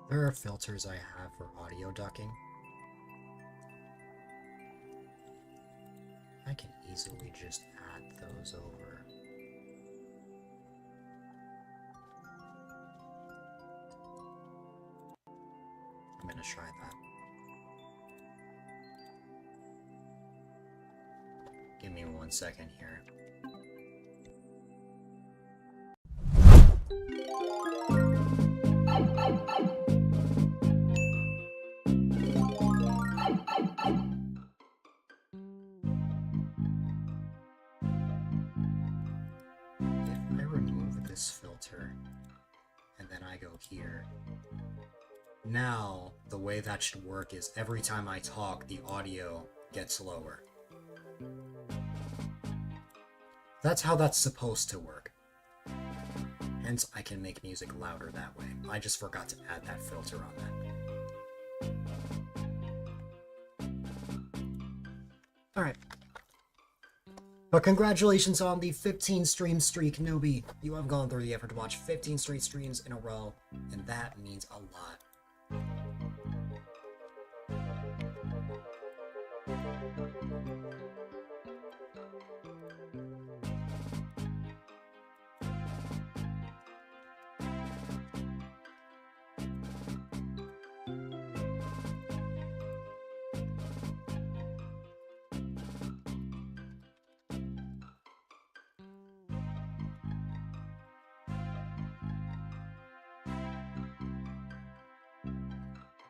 S1: There are filters I have for audio ducking. I can easily just add those over. I'm gonna try that. Give me 1 second here. If I remove this filter and then I go here, now the way that should work is every time I talk, the audio gets lower. That's how that's supposed to work. Hence, I can make music louder that way. I just forgot to add that filter on that. Alright. But congratulations on the 15 stream streak, newbie. You have gone through the effort to watch 15 straight streams in a row, and that means a lot.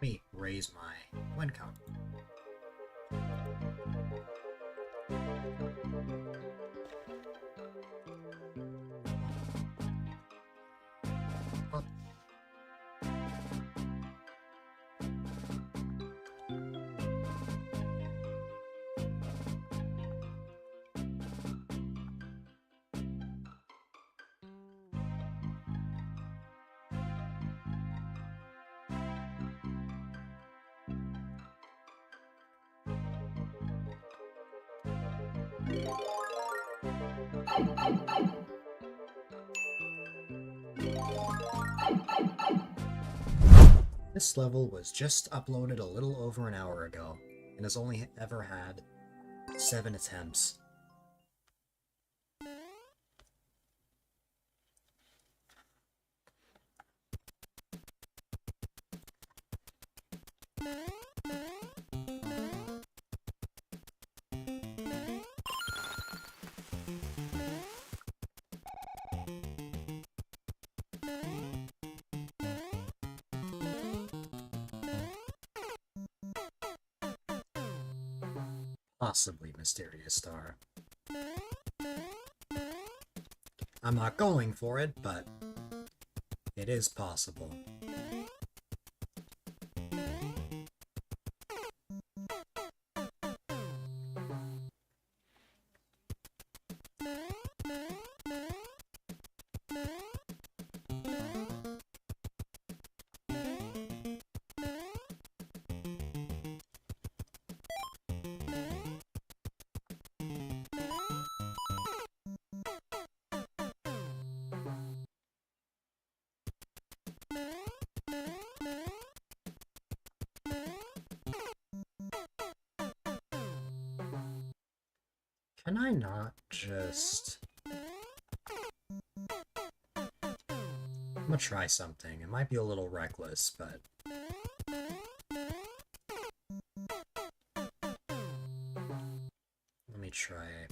S1: Let me raise my win count. This level was just uploaded a little over an hour ago, and has only ever had 7 attempts. Possibly Mysterious Star. I'm not going for it, but it is possible. Can I not just... I'm gonna try something. It might be a little reckless, but... Let me try it.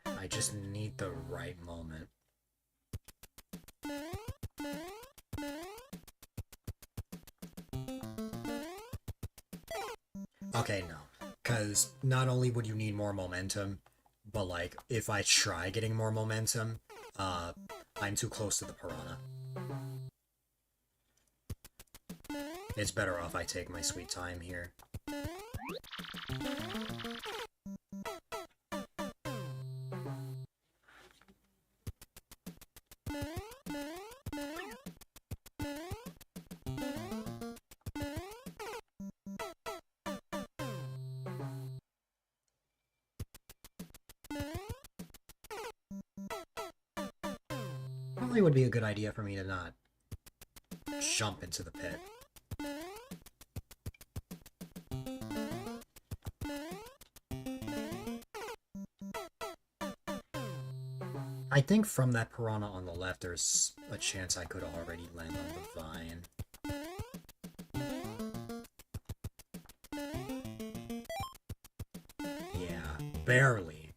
S1: I just need the right moment. Okay, no. Because not only would you need more momentum, but like, if I try getting more momentum, I'm too close to the piranha. It's better off I take my sweet time here. Probably would be a good idea for me to not jump into the pit. I think from that piranha on the left, there's a chance I could already land on the vine. Yeah, barely.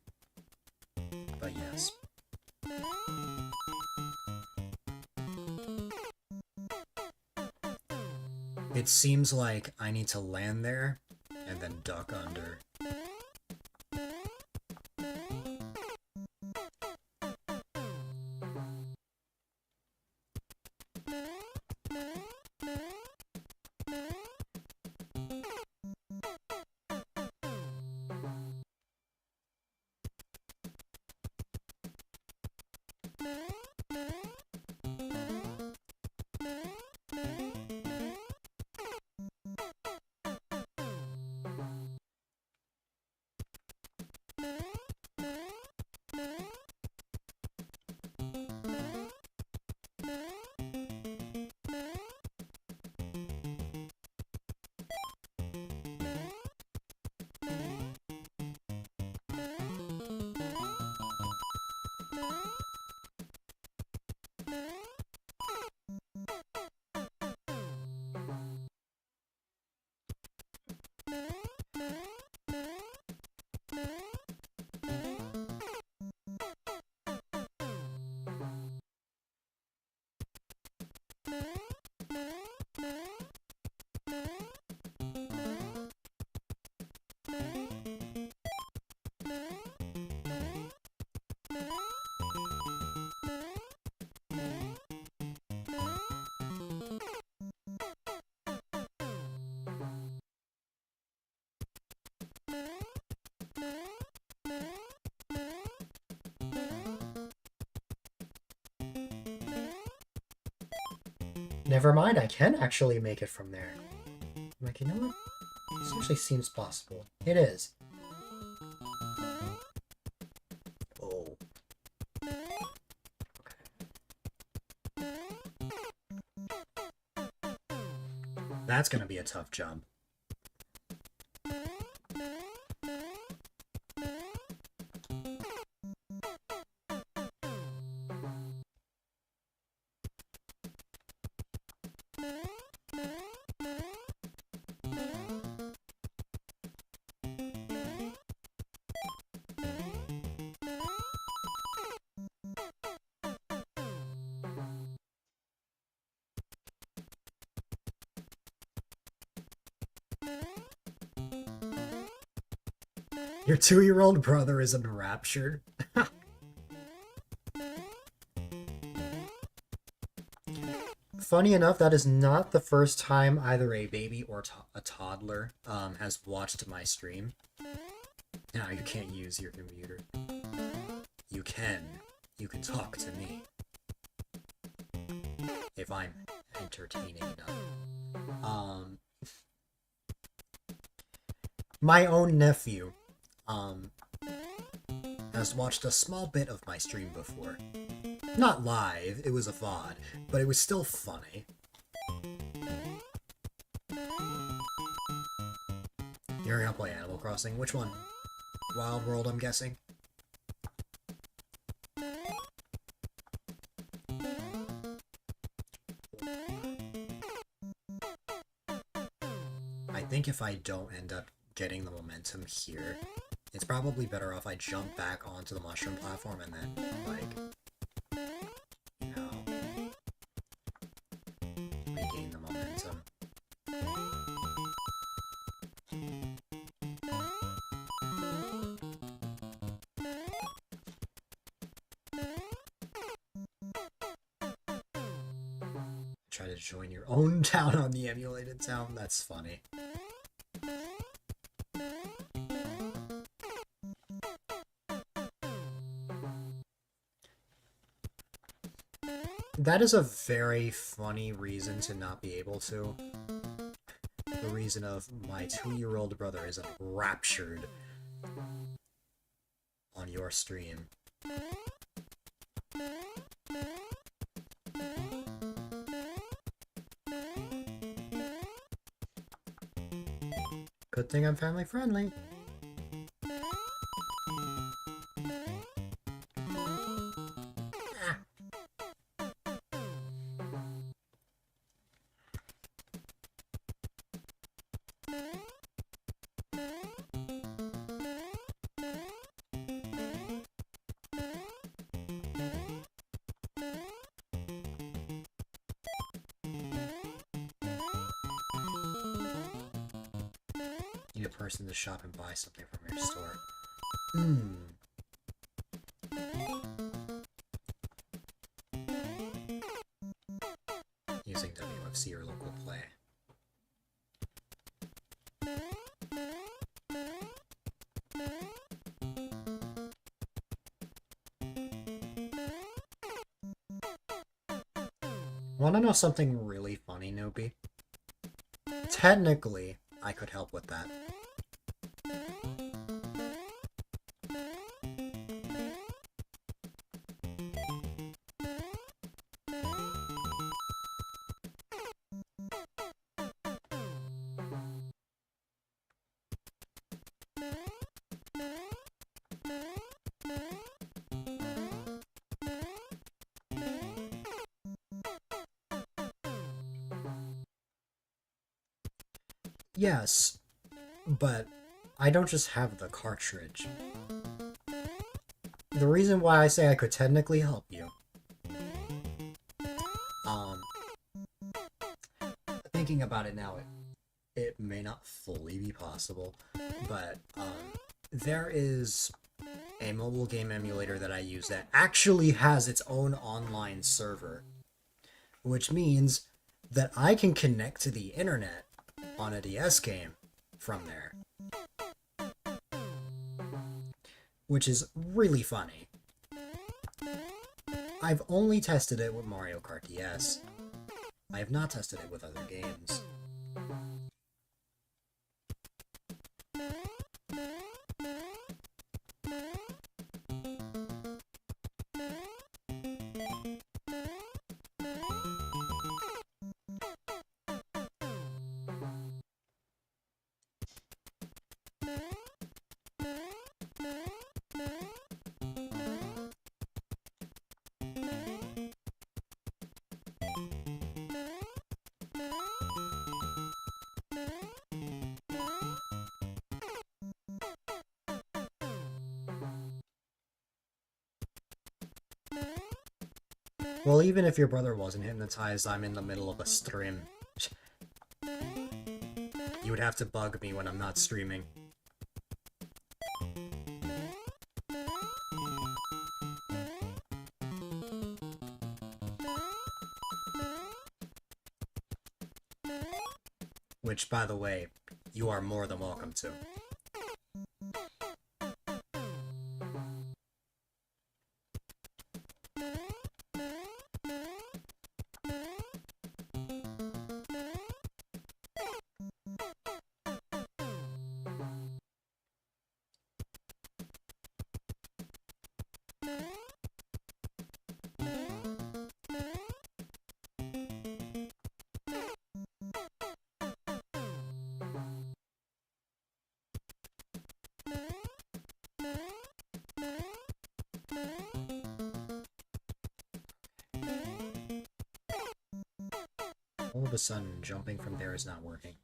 S1: But yes. It seems like I need to land there and then duck under. Never mind, I can actually make it from there. I'm like, you know what? This actually seems possible. It is. Oh. Okay. That's gonna be a tough jump. Your 2-year-old brother is in rapture? Funny enough, that is not the first time either a baby or a toddler has watched my stream. Now, you can't use your computer. You can. You can talk to me. If I'm entertaining enough. My own nephew has watched a small bit of my stream before. Not live, it was a VOD, but it was still funny. You're gonna play Animal Crossing? Which one? Wild World, I'm guessing? I think if I don't end up getting the momentum here, it's probably better off I jump back onto the mushroom platform and then, like, you know, regain the momentum. Try to join your own town on the emulated town? That's funny. That is a very funny reason to not be able to. The reason of my 2-year-old brother is enraptured on your stream. Good thing I'm family friendly. Need a person to shop and buy something from your store. Using WFC or local play. Wanna know something really funny, Noobie? Technically, I could help with that. Yes, but I don't just have the cartridge. The reason why I say I could technically help you, thinking about it now, it may not fully be possible, but there is a mobile game emulator that I use that actually has its own online server, which means that I can connect to the internet on a DS game from there, which is really funny. I've only tested it with Mario Kart DS. I have not tested it with other games. Well, even if your brother wasn't hypnotized, I'm in the middle of a stream. You would have to bug me when I'm not streaming. Which, by the way, you are more than welcome to. All of a sudden, jumping from there is not working.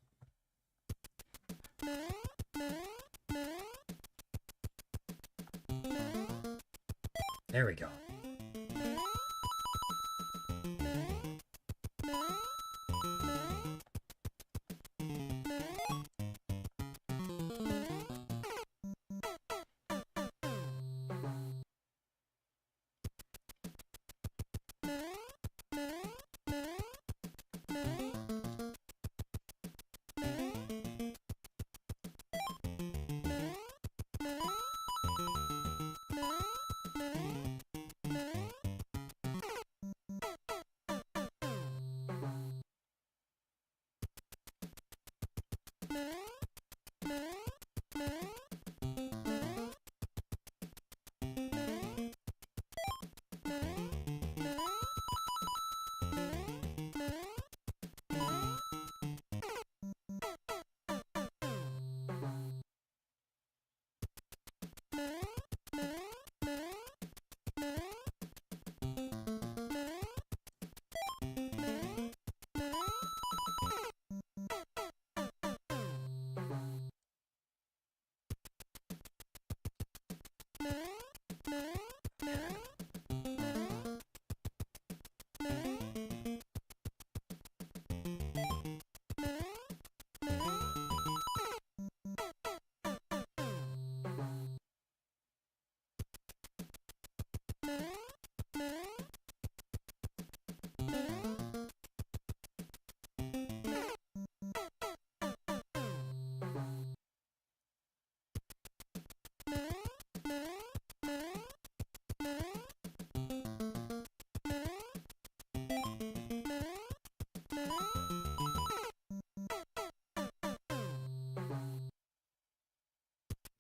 S1: There we go.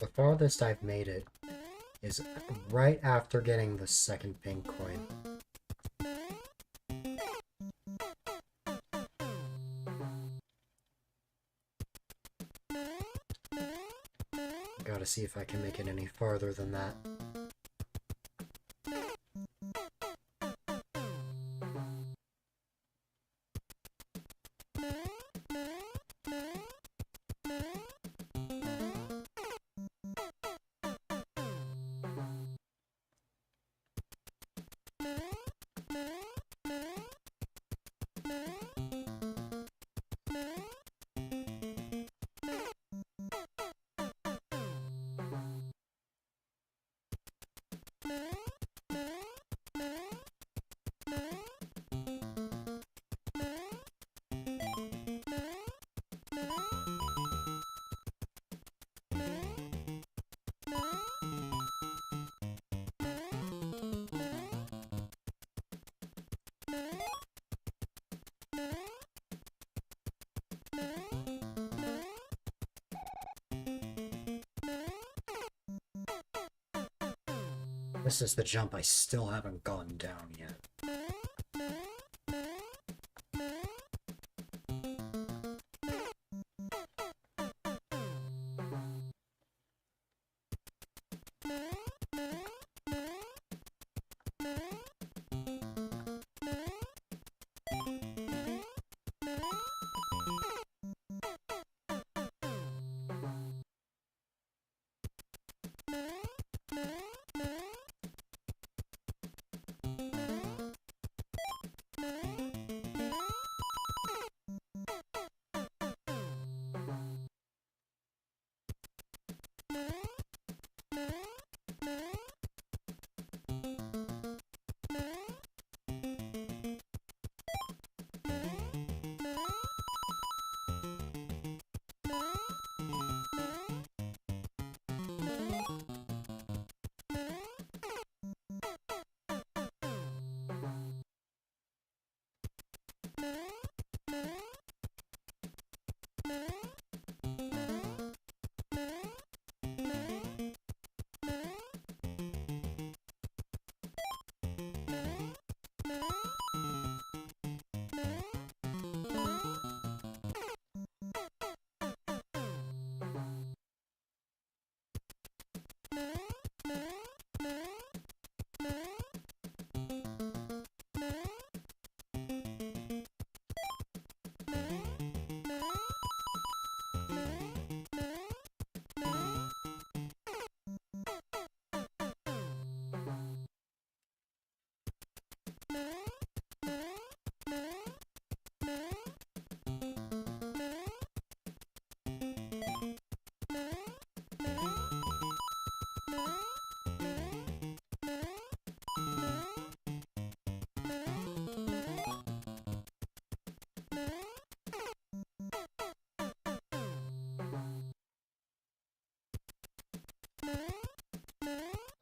S1: The farthest I've made it is right after getting the second pink coin. Gotta see if I can make it any farther than that. This is the jump I still haven't gone down yet.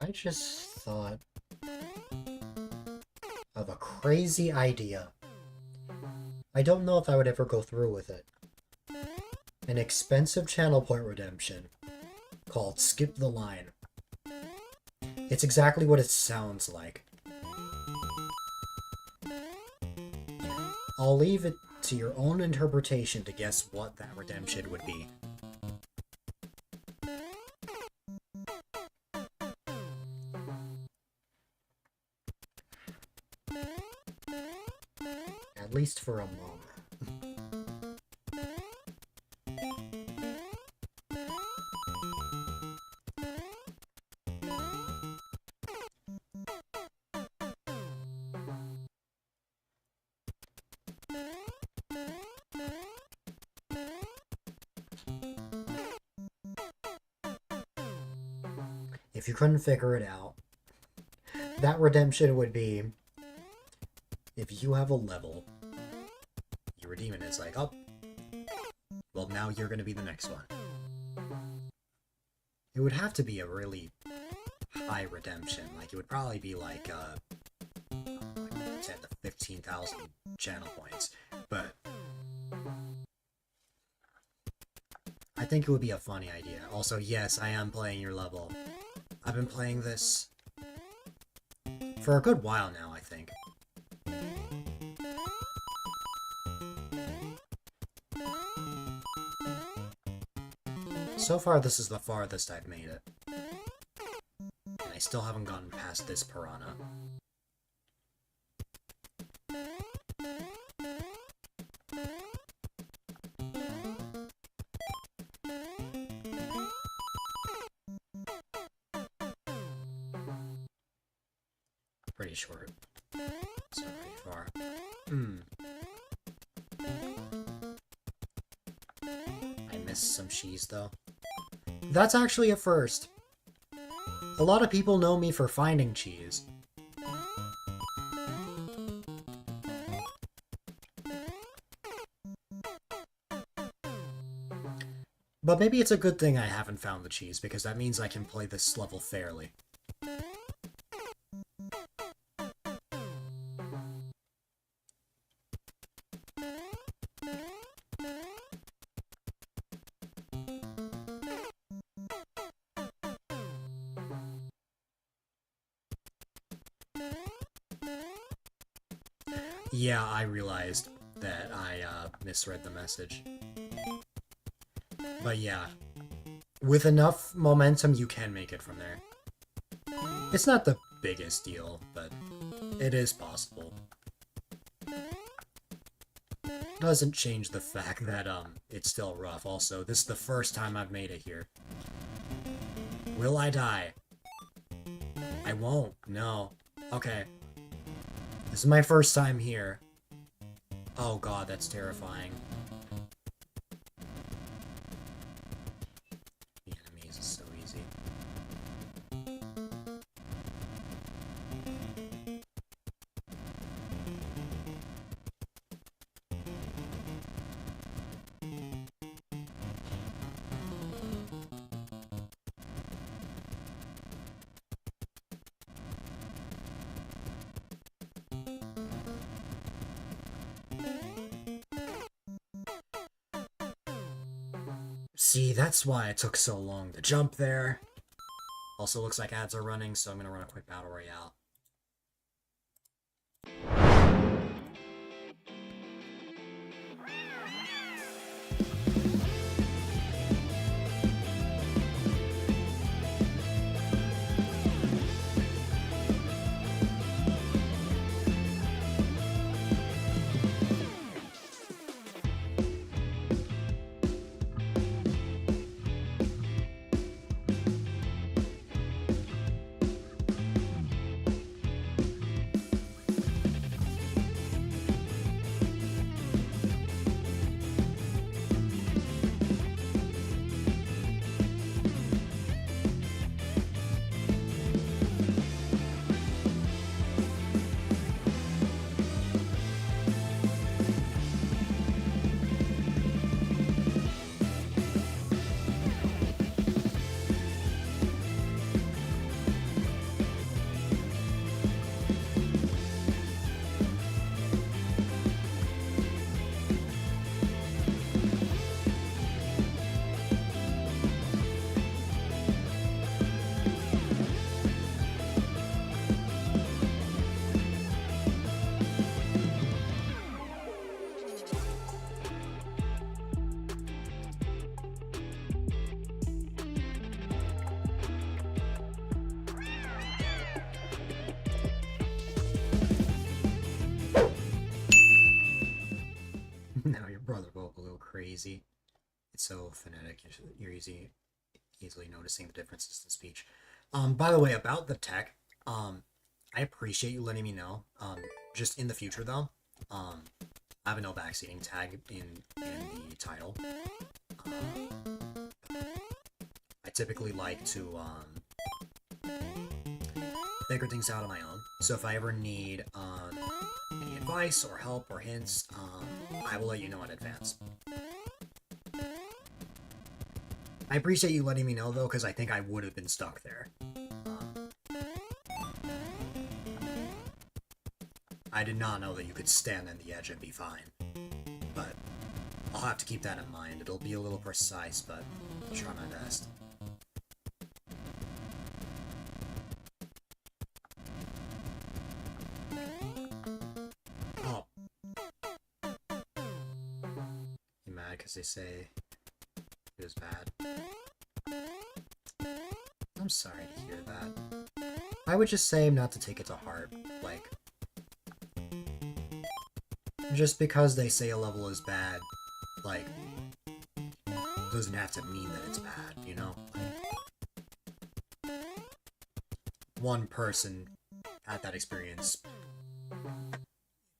S1: I just thought of a crazy idea. I don't know if I would ever go through with it. An expensive channel point redemption called Skip the Line. It's exactly what it sounds like. I'll leave it to your own interpretation to guess what that redemption would be. At least for a moment. If you couldn't figure it out, that redemption would be if you have a level, you redeem it, it's like, oh, well, now you're going to be the next one. It would have to be a really high redemption. Like, it would probably be like 10 to 15,000 channel points. But I think it would be a funny idea. Also, yes, I am playing your level. I've been playing this for a good while now, I think. So far, this is the farthest I've made it. And I still haven't gotten past this piranha. Pretty short. So pretty far. I missed some cheese, though. That's actually a first. A lot of people know me for finding cheese. But maybe it's a good thing I haven't found the cheese, because that means I can play this level fairly. Yeah, I realized that I misread the message. But yeah, with enough momentum, you can make it from there. It's not the biggest deal, but it is possible. Doesn't change the fact that it's still rough. Also, this is the first time I've made it here. Will I die? I won't. No. Okay. This is my first time here. Oh god, that's terrifying. The enemies is so easy. See, that's why it took so long to jump there. Also looks like ads are running, so I'm gonna run a quick battle royale. so phonetic. You're easily noticing the differences in speech. By the way, about the tech, I appreciate you letting me know. Just in the future though, I have a no backseating tag in the title. I typically like to figure things out on my own. So if I ever need any advice or help or hints, I will let you know in advance. I appreciate you letting me know though, because I think I would have been stuck there. I did not know that you could stand on the edge and be fine. But I'll have to keep that in mind. It'll be a little precise, but I'll try my best. Oh. You mad because they say it was bad? I'm sorry to hear that. I would just say not to take it to heart. Like, just because they say a level is bad, like, doesn't have to mean that it's bad, you know? One person had that experience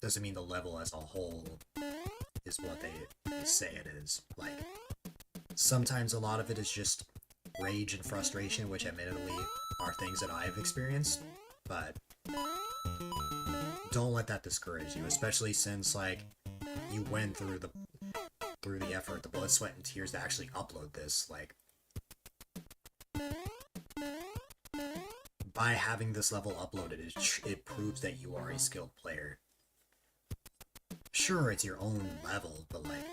S1: doesn't mean the level as a whole is what they say it is. Like, sometimes a lot of it is just rage and frustration, which admittedly are things that I've experienced, but don't let that discourage you, especially since, like, you went through the effort, the blood, sweat, and tears to actually upload this. Like, by having this level uploaded, it proves that you are a skilled player. Sure, it's your own level, but, like,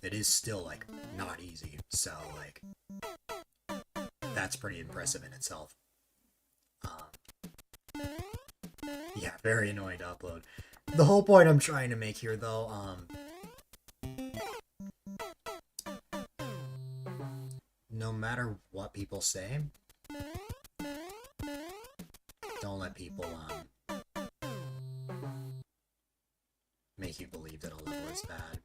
S1: it is still, like, not easy, so, like, that's pretty impressive in itself. Yeah, very annoying to upload. The whole point I'm trying to make here, though, no matter what people say, don't let people, make you believe that a level is bad.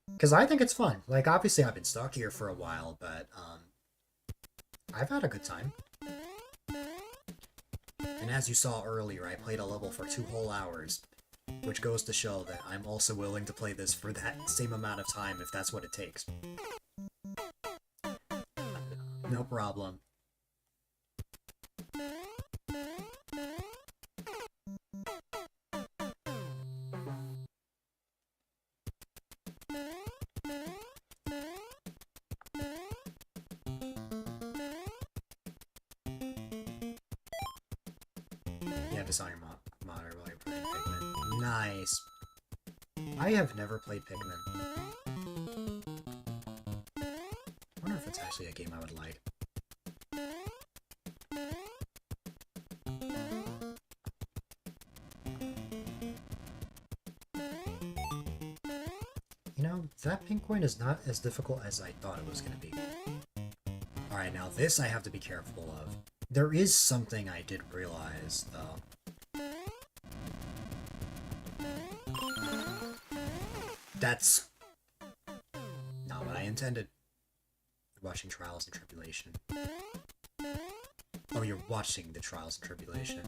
S1: Because I think it's fun. Like, obviously I've been stuck here for a while, but, I've had a good time. And as you saw earlier, I played a level for 2 whole hours, which goes to show that I'm also willing to play this for that same amount of time if that's what it takes. No problem. You have this on your monitor while you're playing Pikmin. Nice. I have never played Pikmin. I wonder if it's actually a game I would like. You know, that pink coin is not as difficult as I thought it was going to be. Alright, now this I have to be careful of. There is something I did realize, though. That's not what I intended. You're watching Trials and Tribulation. Oh, you're watching the Trials and Tribulation.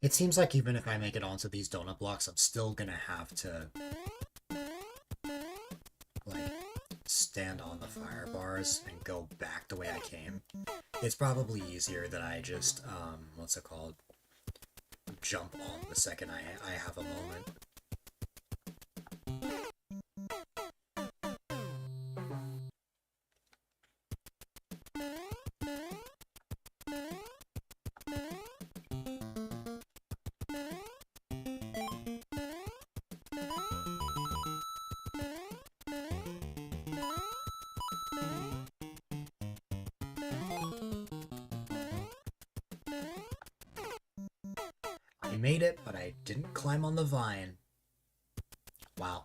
S1: It seems like even if I make it onto these donut blocks, I'm still gonna have to, like, stand on the fire bars and go back the way I came. It's probably easier that I just, what's it called? Jump on the second I have a moment. I made it, but I didn't climb on the vine. Wow.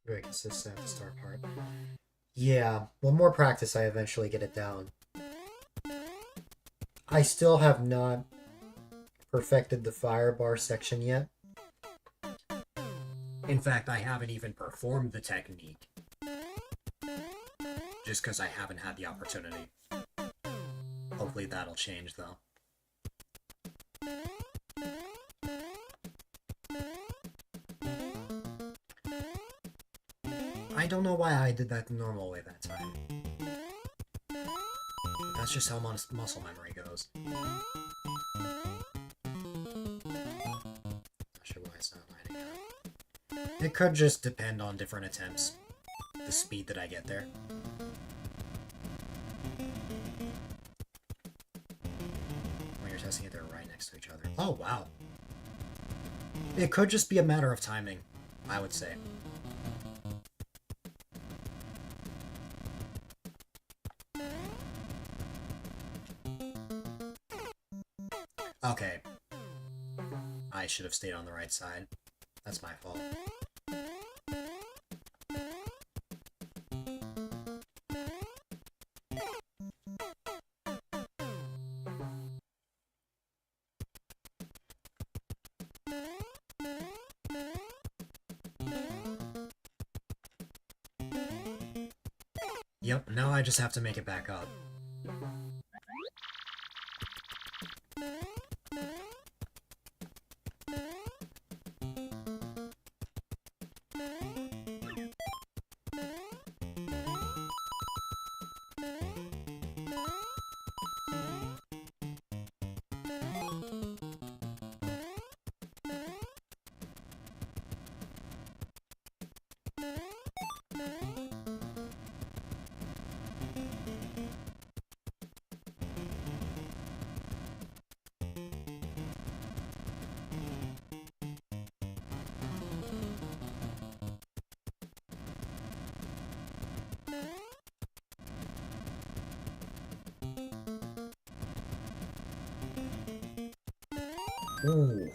S1: Very consistent at the start part. Yeah, well, more practice, I eventually get it down. I still have not perfected the fire bar section yet. In fact, I haven't even performed the technique. Just because I haven't had the opportunity. Hopefully that'll change, though. I don't know why I did that the normal way that time. That's just how muscle memory goes. Not sure why it's not lining up. It could just depend on different attempts. The speed that I get there. When you're testing it, they're right next to each other. Oh, wow. It could just be a matter of timing, I would say. Okay. I should have stayed on the right side. That's my fault. Yep, now I just have to make it back up. Ooh.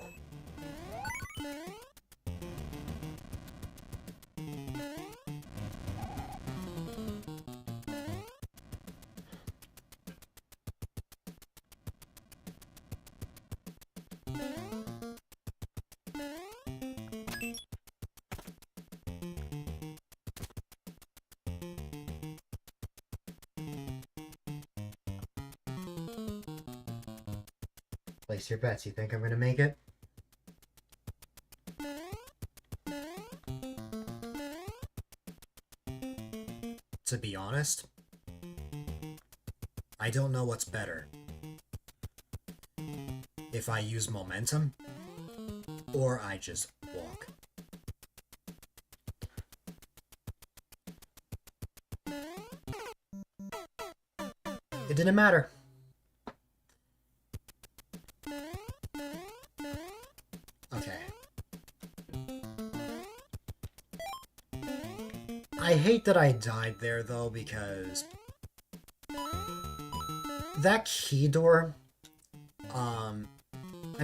S1: Place your bets. You think I'm gonna make it? To be honest, I don't know what's better. If I use momentum, or I just walk. It didn't matter. Okay. I hate that I died there, though, because that key door, I'm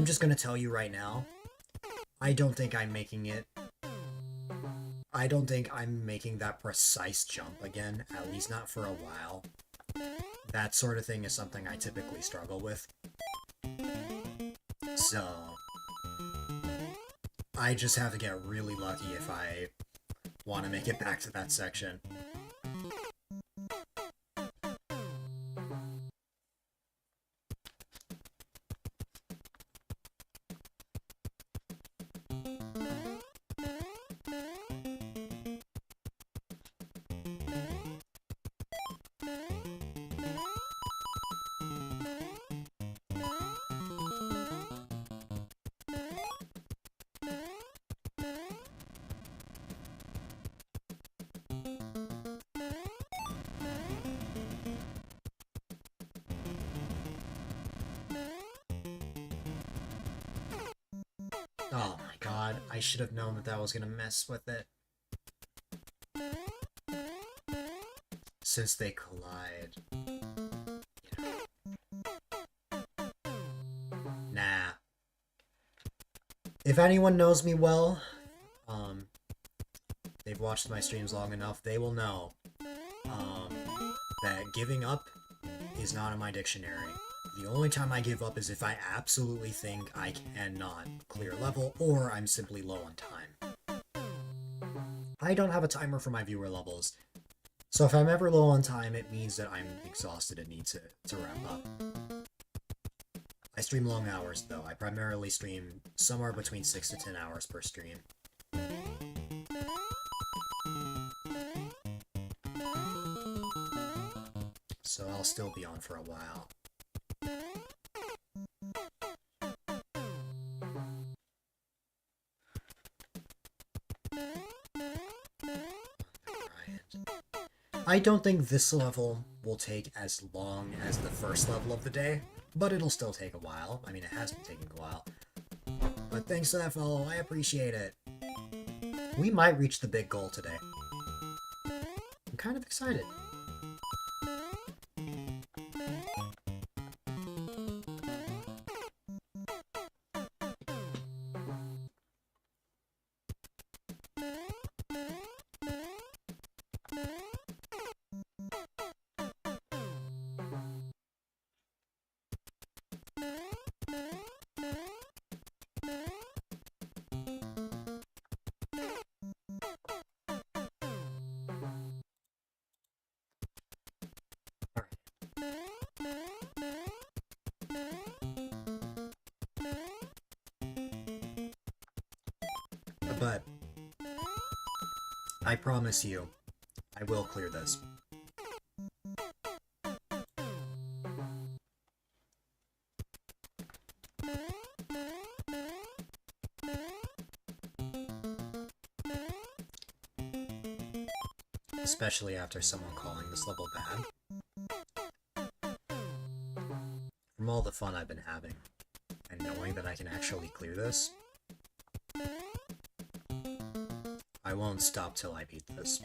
S1: just gonna tell you right now, I don't think I'm making it. I don't think I'm making that precise jump again, at least not for a while. That sort of thing is something I typically struggle with. So, I just have to get really lucky if I want to make it back to that section. Oh my god, I should have known that that was gonna mess with it. Since they collide. You know. Nah. If anyone knows me well, they've watched my streams long enough, they will know that giving up is not in my dictionary. The only time I give up is if I absolutely think I cannot clear a level, or I'm simply low on time. I don't have a timer for my viewer levels, so if I'm ever low on time, it means that I'm exhausted and need to wrap up. I stream long hours, though. I primarily stream somewhere between 6 to 10 hours per stream. So I'll still be on for a while. I don't think this level will take as long as the first level of the day, but it'll still take a while. I mean, it has been taking a while. But thanks to that follow, I appreciate it. We might reach the big goal today. I'm kind of excited. But I promise you, I will clear this. Especially after someone calling this level bad. From all the fun I've been having, and knowing that I can actually clear this, I won't stop till I beat this.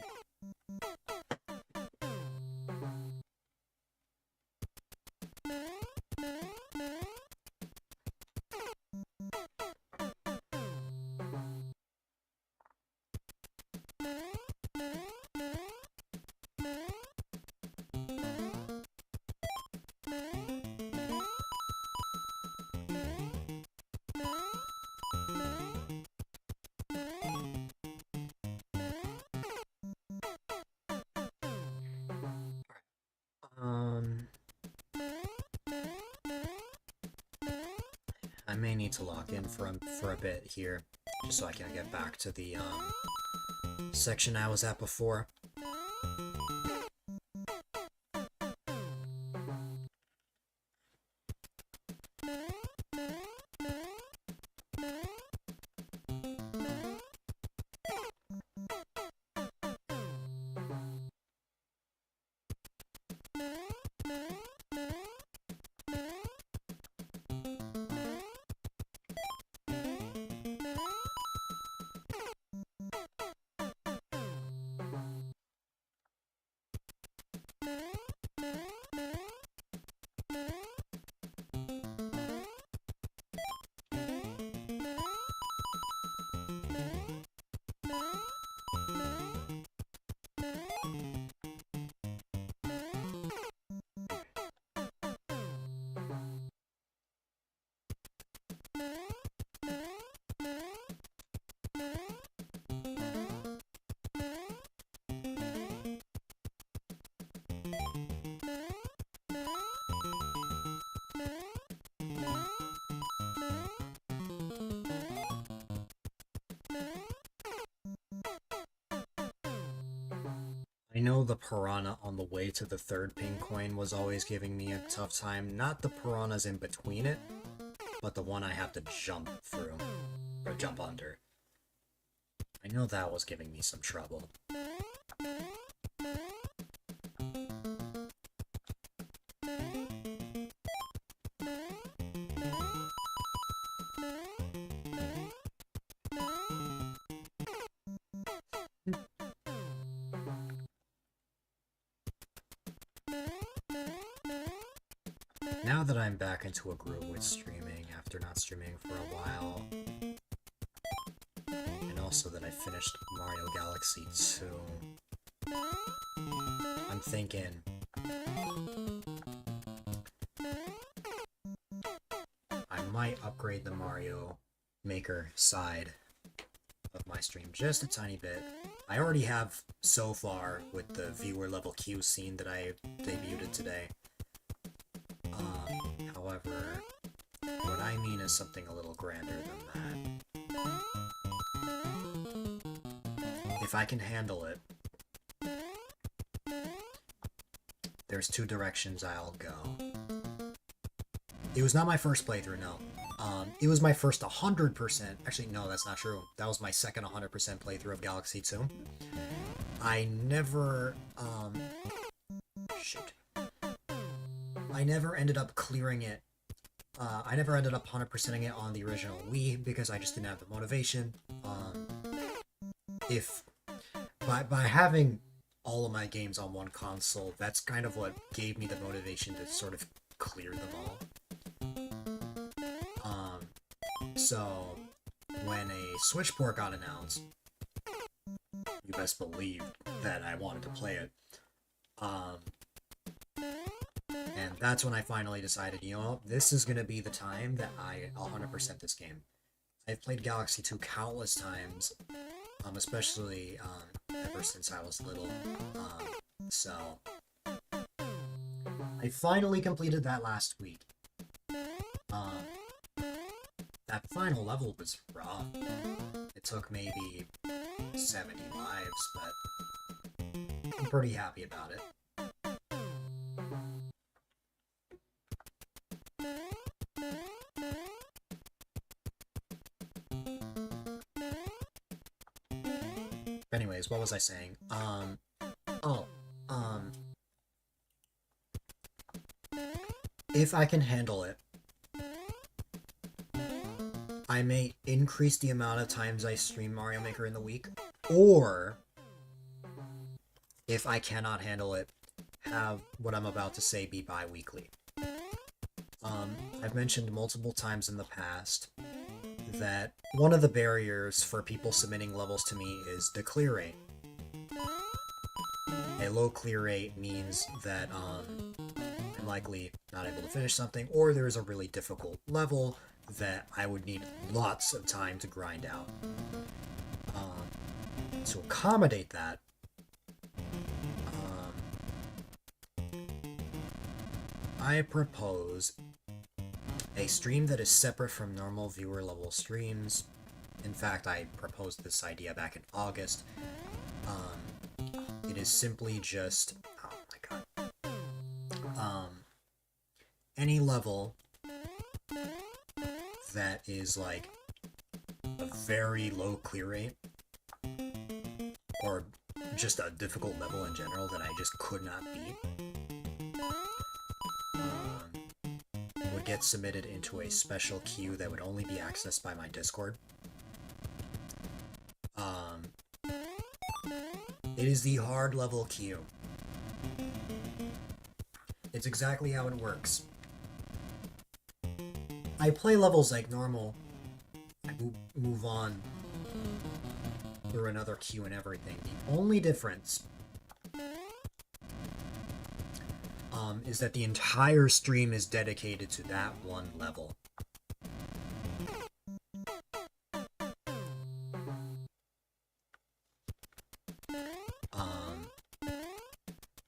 S1: I may need to lock in for a bit here, just so I can get back to the section I was at before. I know the piranha on the way to the third pink coin was always giving me a tough time. Not the piranhas in between it, but the one I have to jump through, or jump under. I know that was giving me some trouble. Now that I'm back into a groove with streaming after not streaming for a while, and also that I finished Mario Galaxy 2, I'm thinking I might upgrade the Mario Maker side of my stream just a tiny bit. I already have so far with the viewer level Q scene that I debuted today. However, what I mean is something a little grander than that. If I can handle it, there's two directions I'll go. It was not my first playthrough, no. It was my first 100%. Actually, no, that's not true. That was my second 100% playthrough of Galaxy 2. I never, shoot. I never ended up clearing it. I never ended up 100%ing it on the original Wii because I just didn't have the motivation. By having all of my games on one console, that's kind of what gave me the motivation to sort of clear them all. So when a Switch port got announced, you best believe that I wanted to play it. And that's when I finally decided, you know, this is going to be the time that I'll 100% this game. I've played Galaxy 2 countless times, especially ever since I was little. So I finally completed that last week. That final level was rough. It took maybe 70 lives, but I'm pretty happy about it. Anyways, what was I saying? If I can handle it, I may increase the amount of times I stream Mario Maker in the week, or if I cannot handle it, have what I'm about to say be bi-weekly. I've mentioned multiple times in the past that one of the barriers for people submitting levels to me is the clear rate. A low clear rate means that I'm likely not able to finish something, or there's a really difficult level that I would need lots of time to grind out. To accommodate that, I propose A stream that is separate from normal viewer level streams. In fact, I proposed this idea back in August. It is simply just, oh my god, any level that is like a very low clear rate, or just a difficult level in general that I just could not beat, would get submitted into a special queue that would only be accessed by my Discord. It is the hard level queue. It's exactly how it works. I play levels like normal. I move on through another queue and everything. The only difference is that the entire stream is dedicated to that one level.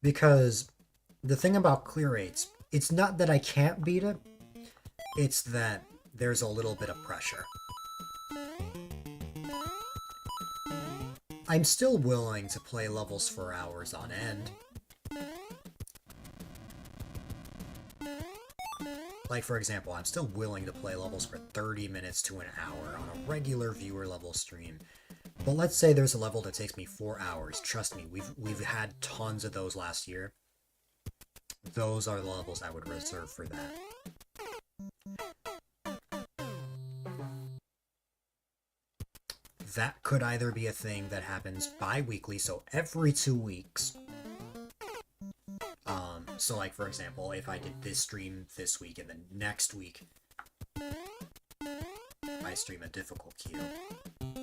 S1: Because the thing about clear rates, it's not that I can't beat it, it's that there's a little bit of pressure. I'm still willing to play levels for hours on end. Like, for example, I'm still willing to play levels for 30 minutes to an hour on a regular viewer level stream. But let's say there's a level that takes me 4 hours. Trust me, we've had tons of those last year. Those are the levels I would reserve for that. That could either be a thing that happens bi-weekly, so every 2 weeks. So like, for example, if I did this stream this week and then next week I stream a difficult queue.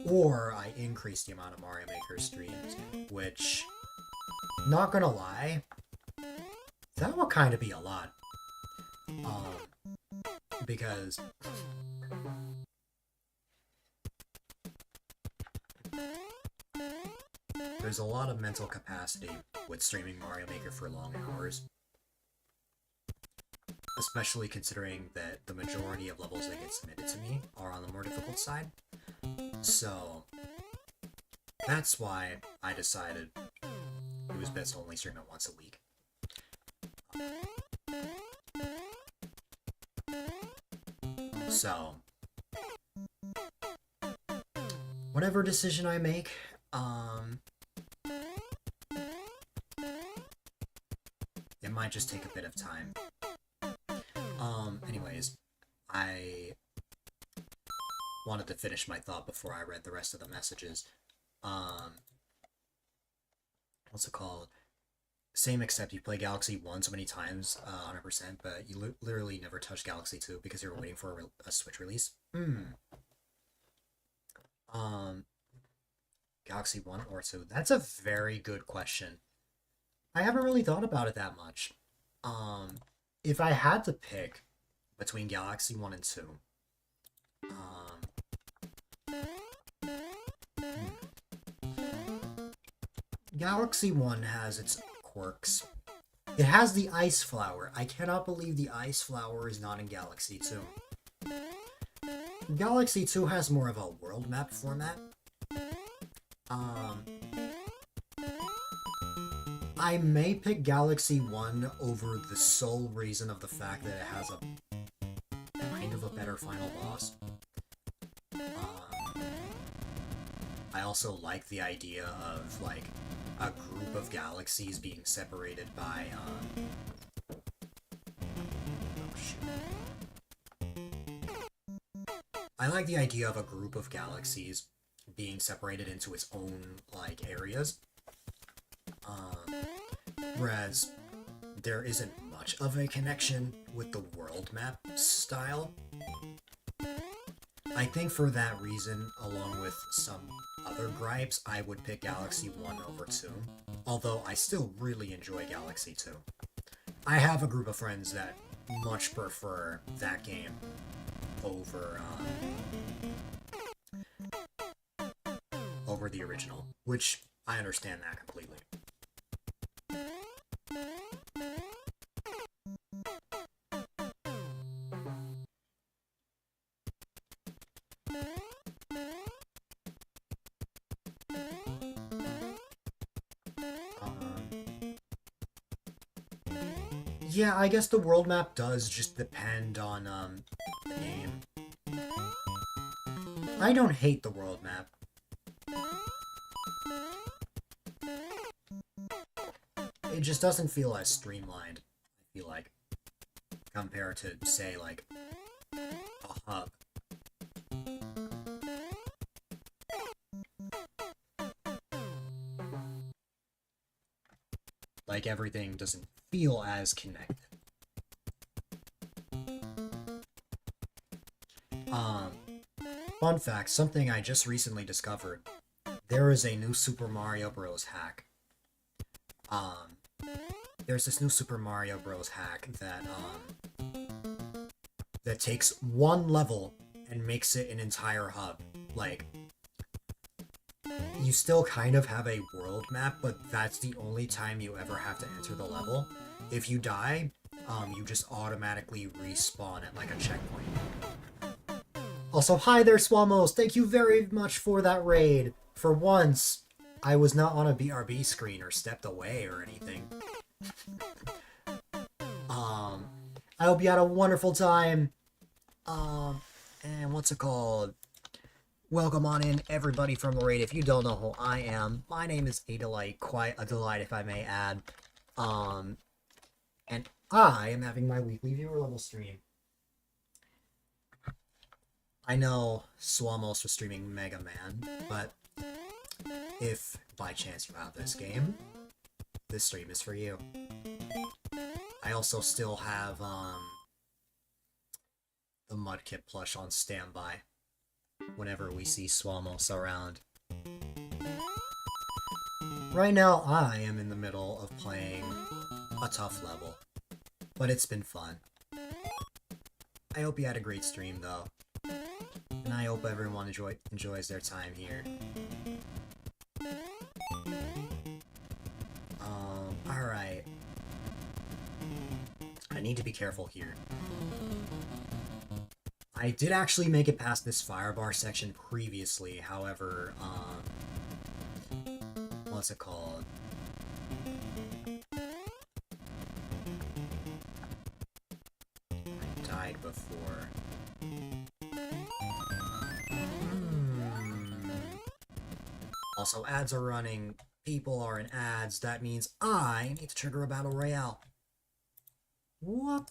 S1: Or I increase the amount of Mario Maker streams, which, not gonna lie, that would kind of be a lot. Because there's a lot of mental capacity with streaming Mario Maker for long hours. Especially considering that the majority of levels that get submitted to me are on the more difficult side. So, that's why I decided it was best to only stream it once a week. So, whatever decision I make, it might just take a bit of time. Anyways, I wanted to finish my thought before I read the rest of the messages. What's it called? Same except you play Galaxy 1 so many times, 100%, but you literally never touched Galaxy 2 because you were waiting for a Switch release? Galaxy 1 or 2? That's a very good question. I haven't really thought about it that much. If I had to pick between Galaxy 1 and 2, Galaxy 1 has its quirks. It has the Ice Flower. I cannot believe the Ice Flower is not in Galaxy 2. Galaxy 2 has more of a world map format. I may pick Galaxy 1 over the sole reason of the fact that it has a kind of a better final boss. I also like the idea of, like, a group of galaxies being separated by, oh shoot. I like the idea of a group of galaxies being separated into its own, like, areas. Whereas there isn't much of a connection with the world map style. I think for that reason, along with some other gripes, I would pick Galaxy 1 over 2. Although I still really enjoy Galaxy 2. I have a group of friends that much prefer that game over the original, which I understand that completely. Yeah, I guess the world map does just depend on, the game. I don't hate the world map. It just doesn't feel as streamlined, I feel like, compared to, say, like, a hub. Like, everything doesn't feel as connected. Fun fact, something I just recently discovered. There is a new Super Mario Bros. Hack. There's this new Super Mario Bros. Hack that takes one level and makes it an entire hub. Like, you still kind of have a world map, but that's the only time you ever have to enter the level. If you die, you just automatically respawn at, like, a checkpoint. Also, hi there, Swamos! Thank you very much for that raid! For once, I was not on a BRB screen or stepped away or anything. I hope you had a wonderful time. And what's it called? Welcome on in, everybody from the raid. If you don't know who I am, my name is A-Dylite, quite a delight if I may add. And I am having my weekly viewer level stream. I know Swamos was streaming Mega Man, but if by chance you have this game, this stream is for you. I also still have the Mudkip plush on standby whenever we see Swamos around. Right now, I am in the middle of playing a tough level, but it's been fun. I hope you had a great stream, though. And I hope everyone enjoys their time here. Alright. I need to be careful here. I did actually make it past this firebar section previously, however, what's it called? I died before. Also, ads are running. People are in ads. That means I need to trigger a battle royale. Whoop.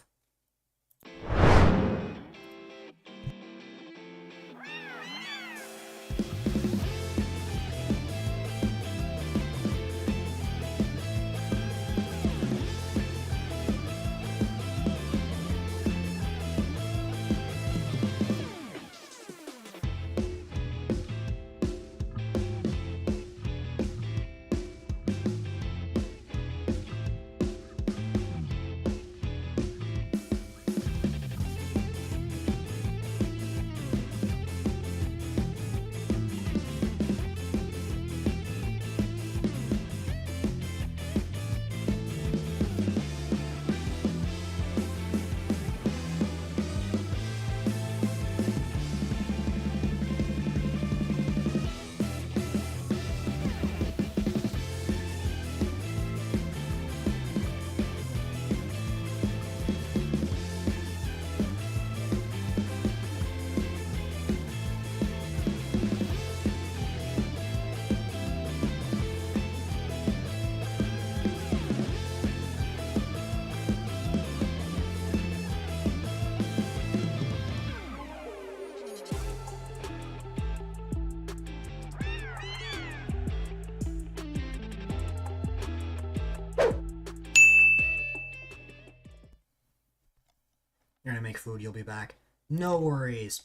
S1: You're gonna make food, you'll be back. No worries.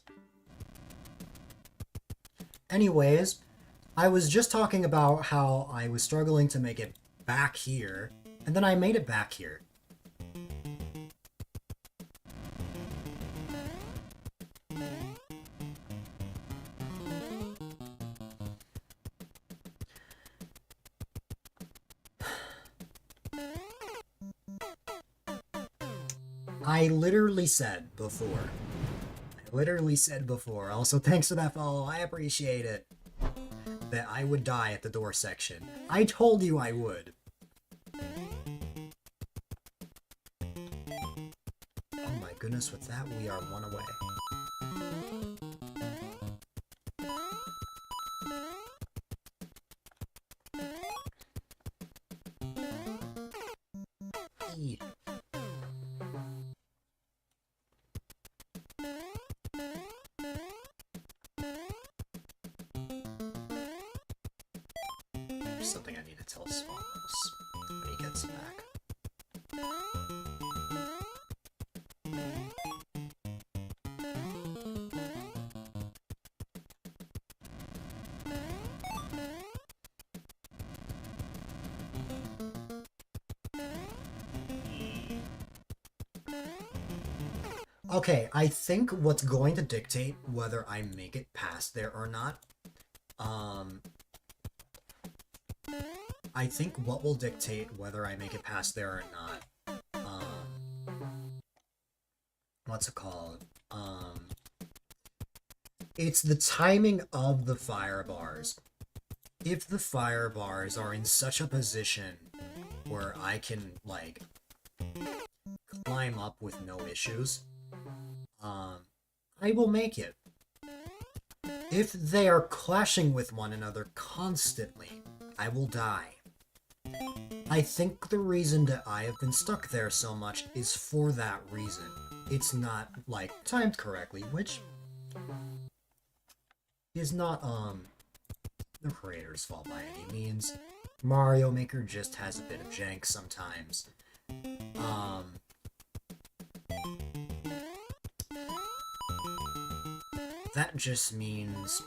S1: Anyways, I was just talking about how I was struggling to make it back here, and then I made it back here. I literally said before, also thanks for that follow, I appreciate it, that I would die at the door section. I told you I would. goodness, with that, we are one away. Eee. There's something I need to tell Swamos when he gets back. Okay, I think what's going to dictate whether I make it past there or not, I think what will dictate whether I make it past there or not, what's it called? It's the timing of the fire bars. If the fire bars are in such a position where I can, like, climb up with no issues, I will make it. If they are clashing with one another constantly, I will die. I think the reason that I have been stuck there so much is for that reason. It's not, like, timed correctly, which is not, the creator's fault by any means. Mario Maker just has a bit of jank sometimes. That just means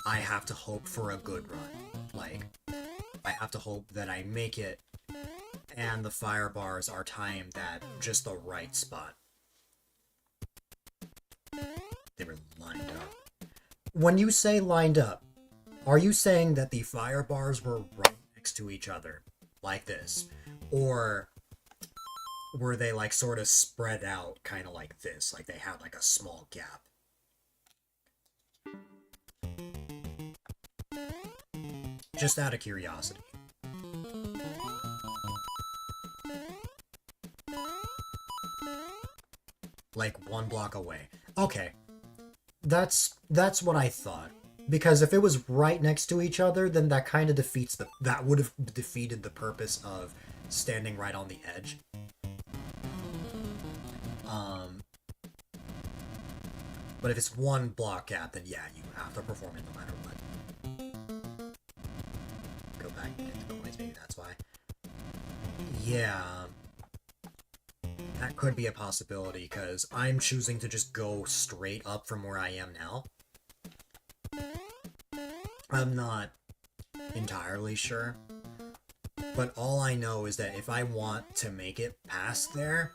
S1: I have to hope for a good run. Like, I have to hope that I make it, and the fire bars are timed at just the right spot. They were lined up. When you say lined up, are you saying that the fire bars were right next to each other, like this? Or were they, like, sort of spread out, kind of like this, like they had, like, a small gap? Just out of curiosity. Like, one block away. Okay. That's what I thought. Because if it was right next to each other, then that kind of defeats the... That would have defeated the purpose of standing right on the edge. But if it's one block gap, then yeah, you have to perform it no matter what. Go back and get the coins, maybe that's why. Yeah. That could be a possibility, because I'm choosing to just go straight up from where I am now. I'm not entirely sure. But all I know is that if I want to make it past there,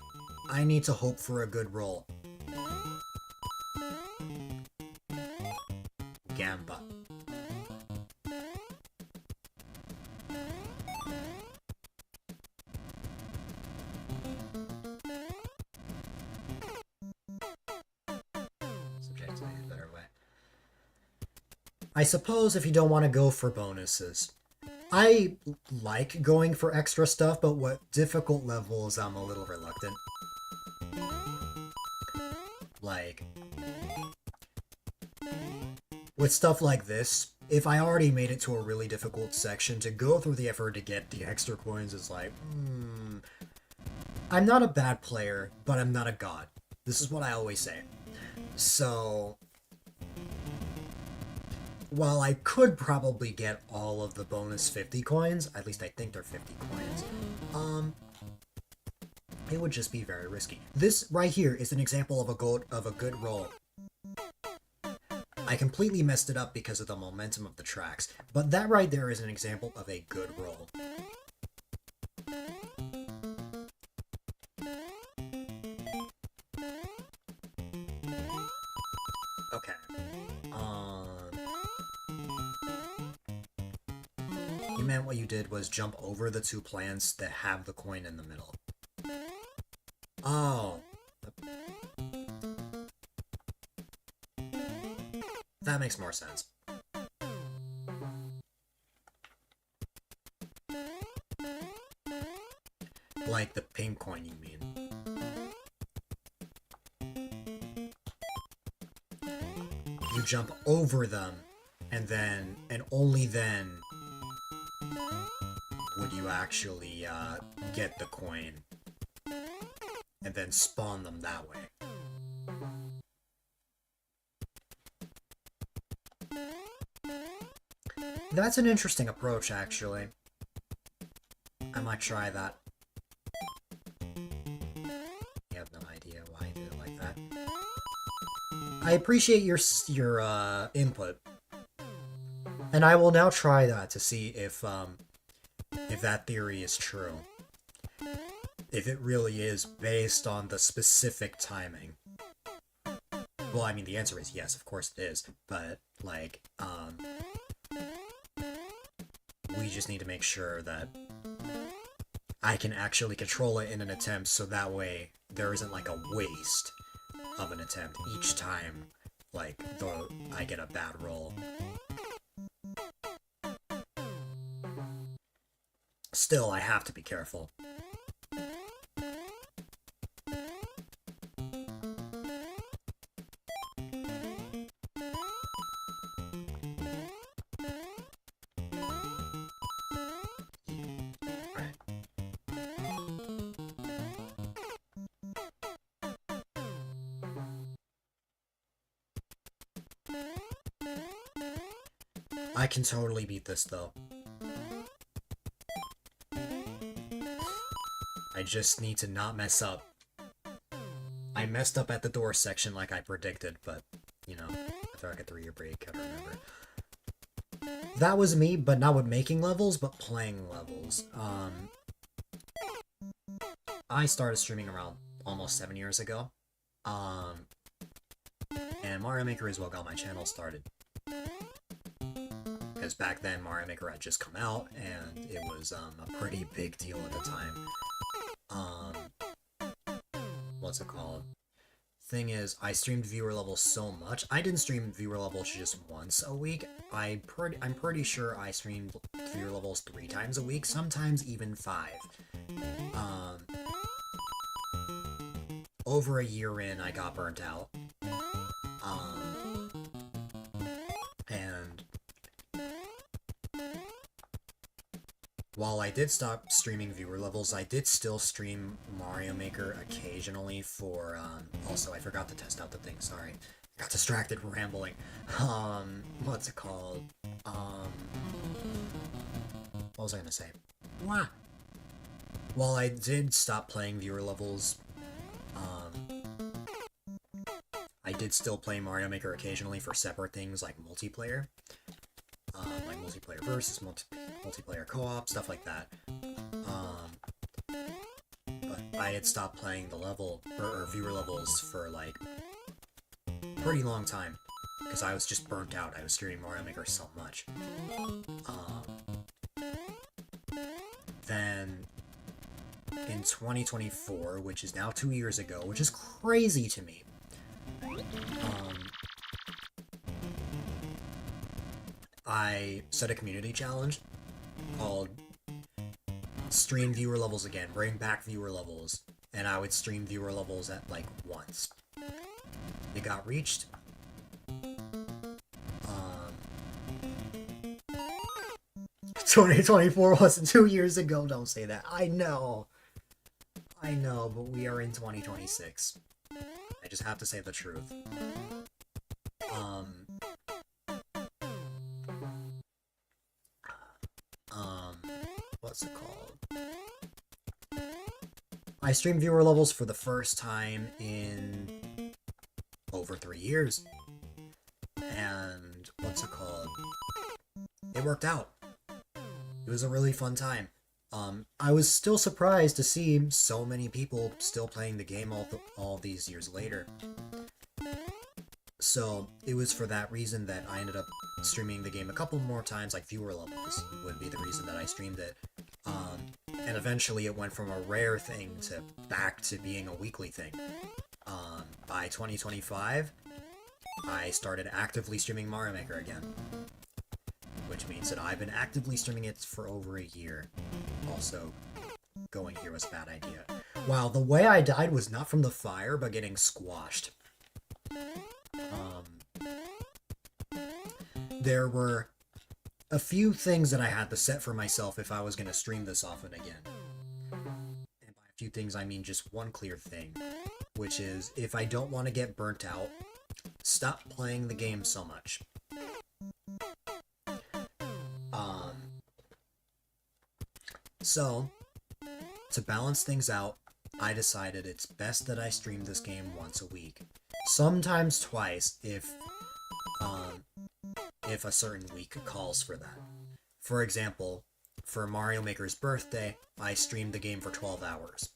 S1: I need to hope for a good roll. Gamba. Subjectively, a better way. I suppose if you don't want to go for bonuses. I like going for extra stuff, but with difficult levels, I'm a little reluctant. Like, with stuff like this, if I already made it to a really difficult section, to go through the effort to get the extra coins is like, I'm not a bad player, but I'm not a god. This is what I always say. So, while I could probably get all of the bonus 50 coins, at least I think they're 50 coins, it would just be very risky. This right here is an example of a good roll. I completely messed it up because of the momentum of the tracks, but that right there is an example of a good roll. Okay. You meant what you did was jump over the two plants that have the coin in the middle. Oh. That makes more sense. Like the pink coin, you mean? jump over them, and only then would you actually get the coin, and then spawn them that way. That's an interesting approach, actually. I might try that. You have no idea why I did it like that. I appreciate your input, and I will now try that to see if that theory is true. If it really is based on the specific timing. Well, I mean, the answer is yes, of course it is, but, like, we just need to make sure that I can actually control it in an attempt, so that way there isn't, like, a waste of an attempt each time, like, I get a bad roll. Still, I have to be careful. I can totally beat this, though. I just need to not mess up. I messed up at the door section like I predicted, but, you know, after like a 3-year break, I don't remember. That was me, but not with making levels, but playing levels. I started streaming around almost 7 years ago. And Mario Maker is what got my channel started. Because back then, Mario Maker had just come out, and it was a pretty big deal at the time. What's it called? Thing is, I streamed viewer levels so much. I didn't stream viewer levels just once a week. I'm pretty sure I streamed viewer levels 3 times a week, sometimes even 5. Over a year in, I got burnt out. And while I did stop streaming viewer levels, I did still stream Mario Maker occasionally for, also, I forgot to test out the thing, sorry. I got distracted rambling. What's it called? What was I gonna say? Wah! While I did stop playing viewer levels, I did still play Mario Maker occasionally for separate things like multiplayer. Like multiplayer versus multiplayer co-op, stuff like that. But I had stopped playing the level, or viewer levels for, like, a pretty long time. Because I was just burnt out. I was streaming Mario Maker so much. Then, in 2024, which is now 2 years ago, which is crazy to me, I set a community challenge called Stream Viewer Levels Again, bring back viewer levels, and I would stream viewer levels at, like, once. It got reached. 2024 wasn't 2 years ago, don't say that. I know, but we are in 2026. I just have to say the truth. What's it called? I streamed viewer levels for the first time in over 3 years. And what's it called? It worked out. It was a really fun time. I was still surprised to see so many people still playing the game all these years later. So, it was for that reason that I ended up streaming the game a couple more times, like viewer levels would be the reason that I streamed it. And eventually it went from a rare thing to back to being a weekly thing. By 2025, I started actively streaming Mario Maker again. Which means that I've been actively streaming it for over a year. Also, going here was a bad idea. Wow, the way I died was not from the fire, but getting squashed. there were a few things that I had to set for myself if I was going to stream this often again. And by a few things, I mean just one clear thing, which is if I don't want to get burnt out, stop playing the game so much. So, to balance things out, I decided it's best that I stream this game once a week. Sometimes twice if a certain week calls for that. For example, for Mario Maker's birthday, I streamed the game for 12 hours.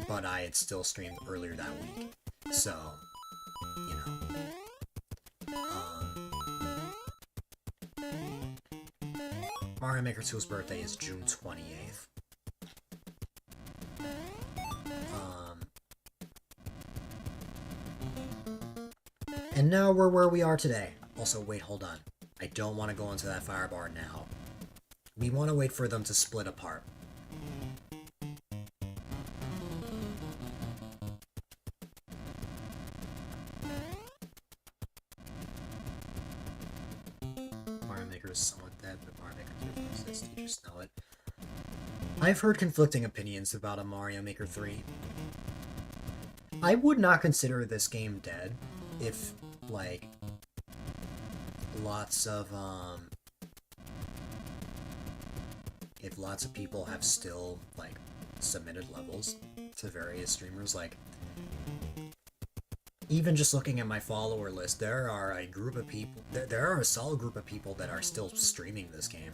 S1: But I had still streamed earlier that week. So, you know. Mario Maker 2's birthday is June 28th. And now we're where we are today. Also, wait, hold on. I don't want to go into that fire bar now. We want to wait for them to split apart. Mario Maker is somewhat dead, but Mario Maker 3 exists, you just know it. I've heard conflicting opinions about a Mario Maker 3. I would not consider this game dead if, like, lots of people have still, like, submitted levels to various streamers. Like, even just looking at my follower list, there are a group of people, there are a solid group of people that are still streaming this game.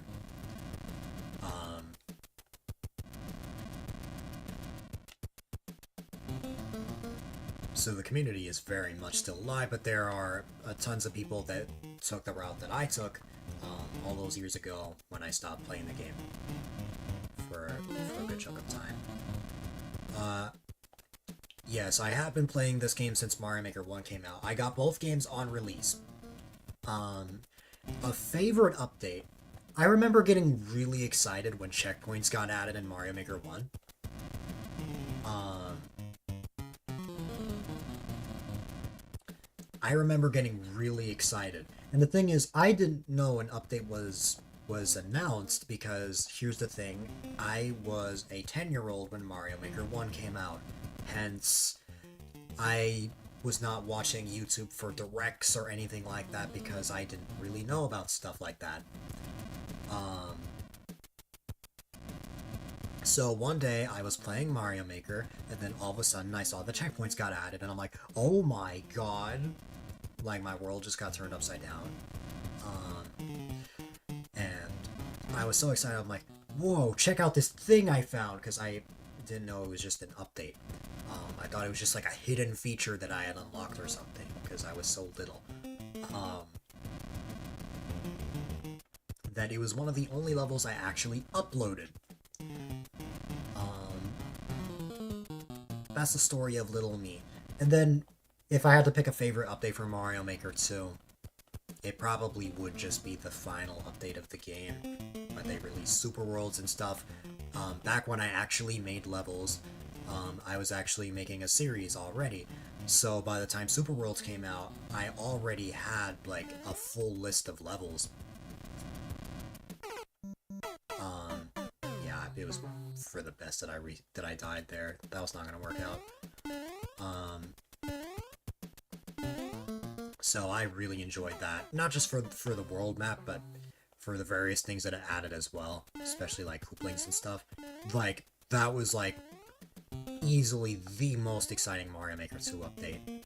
S1: So the community is very much still alive, but there are tons of people that took the route that I took all those years ago when I stopped playing the game for a good chunk of time. Yes, I have been playing this game since Mario Maker 1 came out. I got both games on release. A favorite update. I remember getting really excited when checkpoints got added in Mario Maker 1. I remember getting really excited. And the thing is, I didn't know an update was announced because, here's the thing, I was a 10-year-old when Mario Maker 1 came out. Hence, I was not watching YouTube for directs or anything like that because I didn't really know about stuff like that. So one day I was playing Mario Maker, and then all of a sudden I saw the checkpoints got added, and I'm like, oh my god. Like, my world just got turned upside down. And I was so excited, I'm like, whoa, check out this thing I found, because I didn't know it was just an update. I thought it was just like a hidden feature that I had unlocked or something, because I was so little. That it was one of the only levels I actually uploaded. That's the story of little me. And then, if I had to pick a favorite update for Mario Maker 2, it probably would just be the final update of the game, when they released Super Worlds and stuff. Back when I actually made levels, I was actually making a series already. So by the time Super Worlds came out, I already had, like, a full list of levels. Yeah, it was for the best that I died there. That was not gonna work out. So I really enjoyed that. Not just for the world map, but for the various things that it added as well. Especially, like, Hooplings and stuff. Like, that was, like, easily the most exciting Mario Maker 2 update.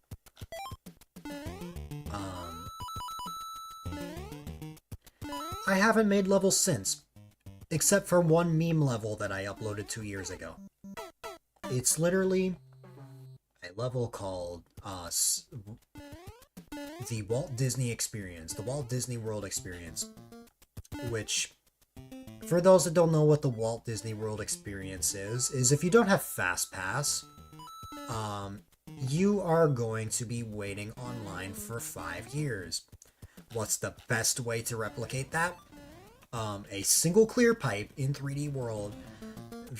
S1: I haven't made levels since. Except for one meme level that I uploaded 2 years ago. It's literally a level called, the Walt Disney Experience, the Walt Disney World Experience, which, for those that don't know what the Walt Disney World Experience is if you don't have Fast Pass, you are going to be waiting online for 5 years. What's the best way to replicate that? A single clear pipe in 3D World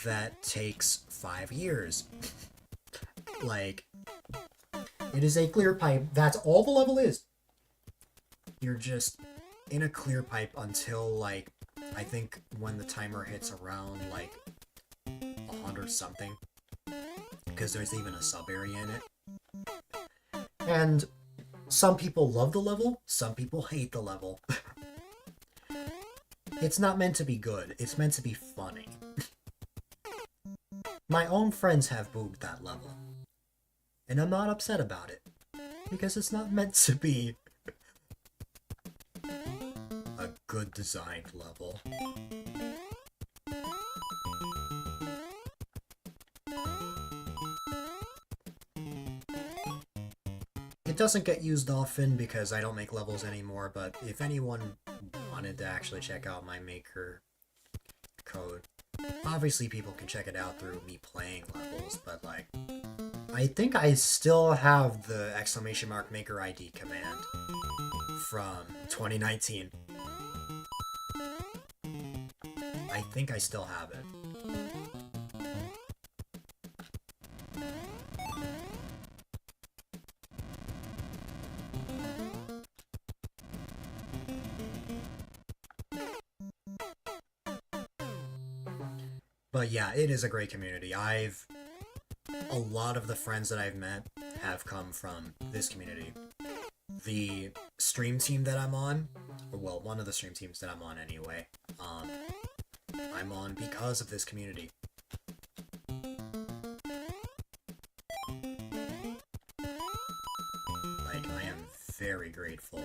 S1: that takes 5 years. Like, it is a clear pipe. That's all the level is. you're just in a clear pipe until, like, I think when the timer hits around, like, 100 something. Because there's even a sub area in it. And some people love the level, some people hate the level. It's not meant to be good, it's meant to be funny. My own friends have booed that level. And I'm not upset about it. Because it's not meant to be a good designed level. It doesn't get used often because I don't make levels anymore, but if anyone wanted to actually check out my maker code, obviously people can check it out through me playing levels, but like, I think I still have the exclamation mark maker ID command from 2019. I think I still have it. But yeah, it is a great community. A lot of the friends that I've met have come from this community. The stream team that I'm on, well, one of the stream teams that I'm on anyway, I'm on because of this community. Like, I am very grateful.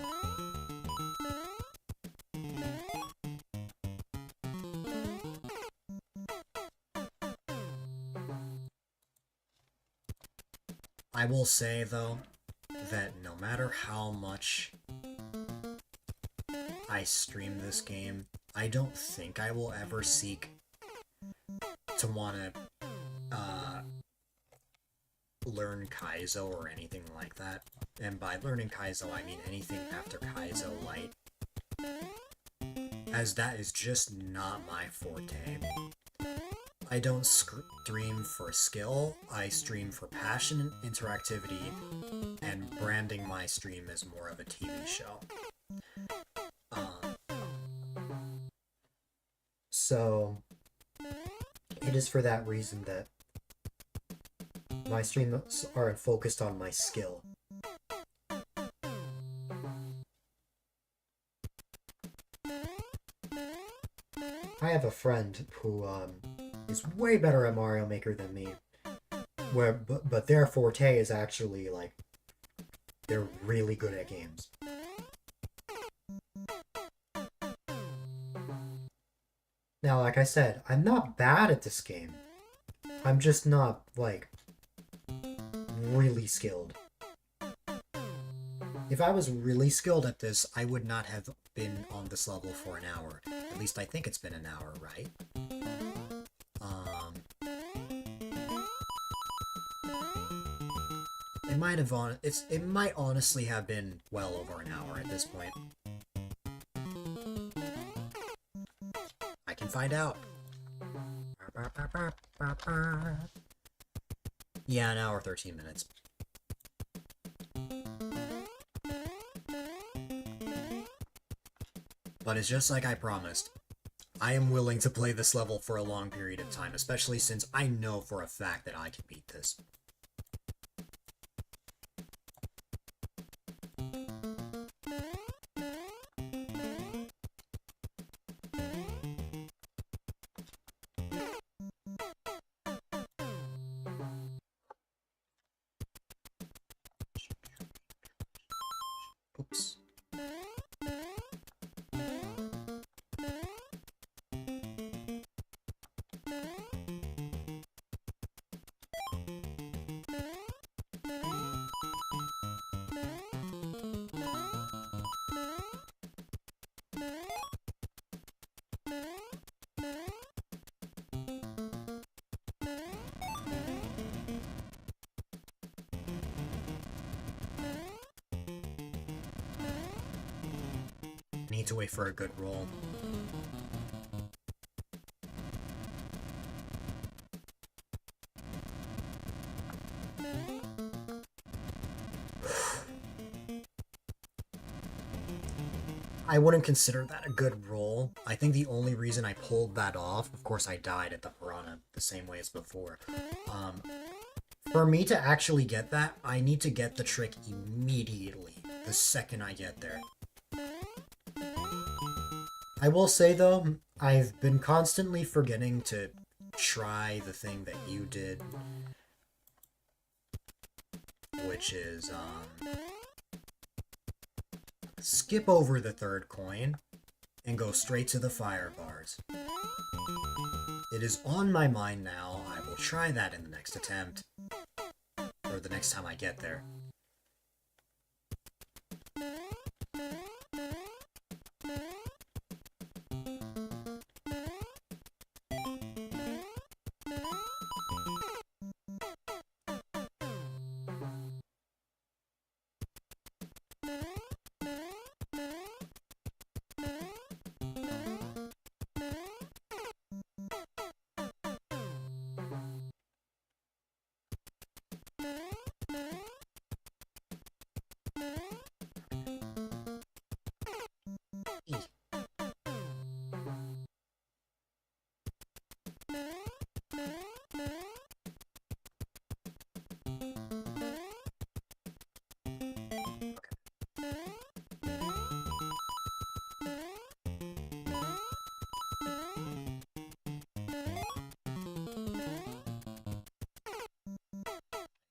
S1: I will say, though, that no matter how much I stream this game, I don't think I will ever seek to want to learn Kaizo or anything like that. And by learning Kaizo, I mean anything after Kaizo Light, as that is just not my forte. I don't stream for skill, I stream for passion, interactivity, and branding my stream as more of a TV show. So, it is for that reason that my streams aren't focused on my skill. I have a friend who is way better at Mario Maker than me, but their forte is actually, like, they're really good at games. Now, like I said, I'm not bad at this game. I'm just not, like, really skilled. If I was really skilled at this, I would not have been on this level for an hour. At least I think it's been an hour, right? It might honestly have been well over an hour at this point. I can find out. Yeah, an hour 13 minutes. But it's just like I promised. I am willing to play this level for a long period of time, especially since I know for a fact that I can beat this. Oops. Need to wait for a good roll. I wouldn't consider that a good roll. I think the only reason I pulled that off, of course I died at the piranha the same way as before. Um, for me to actually get that, I need to get the trick immediately, the second I get there. I will say though, I've been constantly forgetting to try the thing that you did, which is, skip over the third coin and go straight to the fire bars. It is on my mind now. I will try that in the next attempt, or the next time I get there.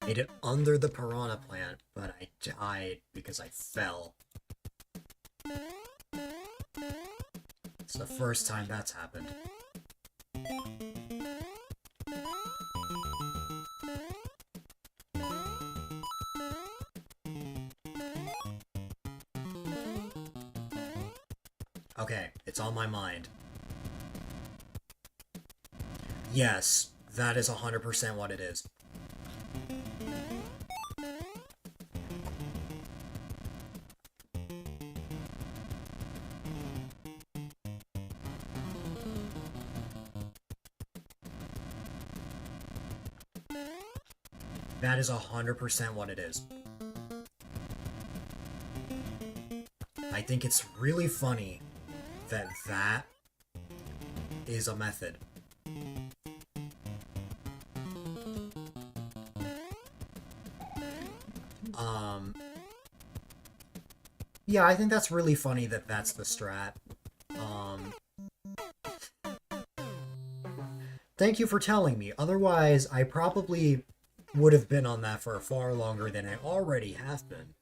S1: Made it under the piranha plant, but I died because I fell. It's the first time that's happened. Okay, it's on my mind. Yes, that is 100% what it is. That is 100% what it is. I think it's really funny that that is a method. Yeah, I think that's really funny that that's the strat. Thank you for telling me. Otherwise, I probably would have been on that for far longer than I already have been.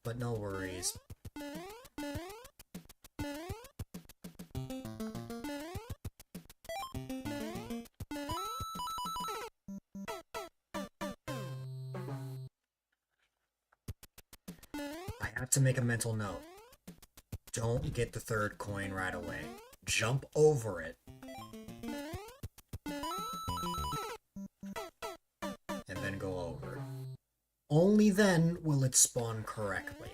S1: But no worries. I have to make a mental note. Don't get the third coin right away. Jump over it. And then go over. Only then will it spawn correctly.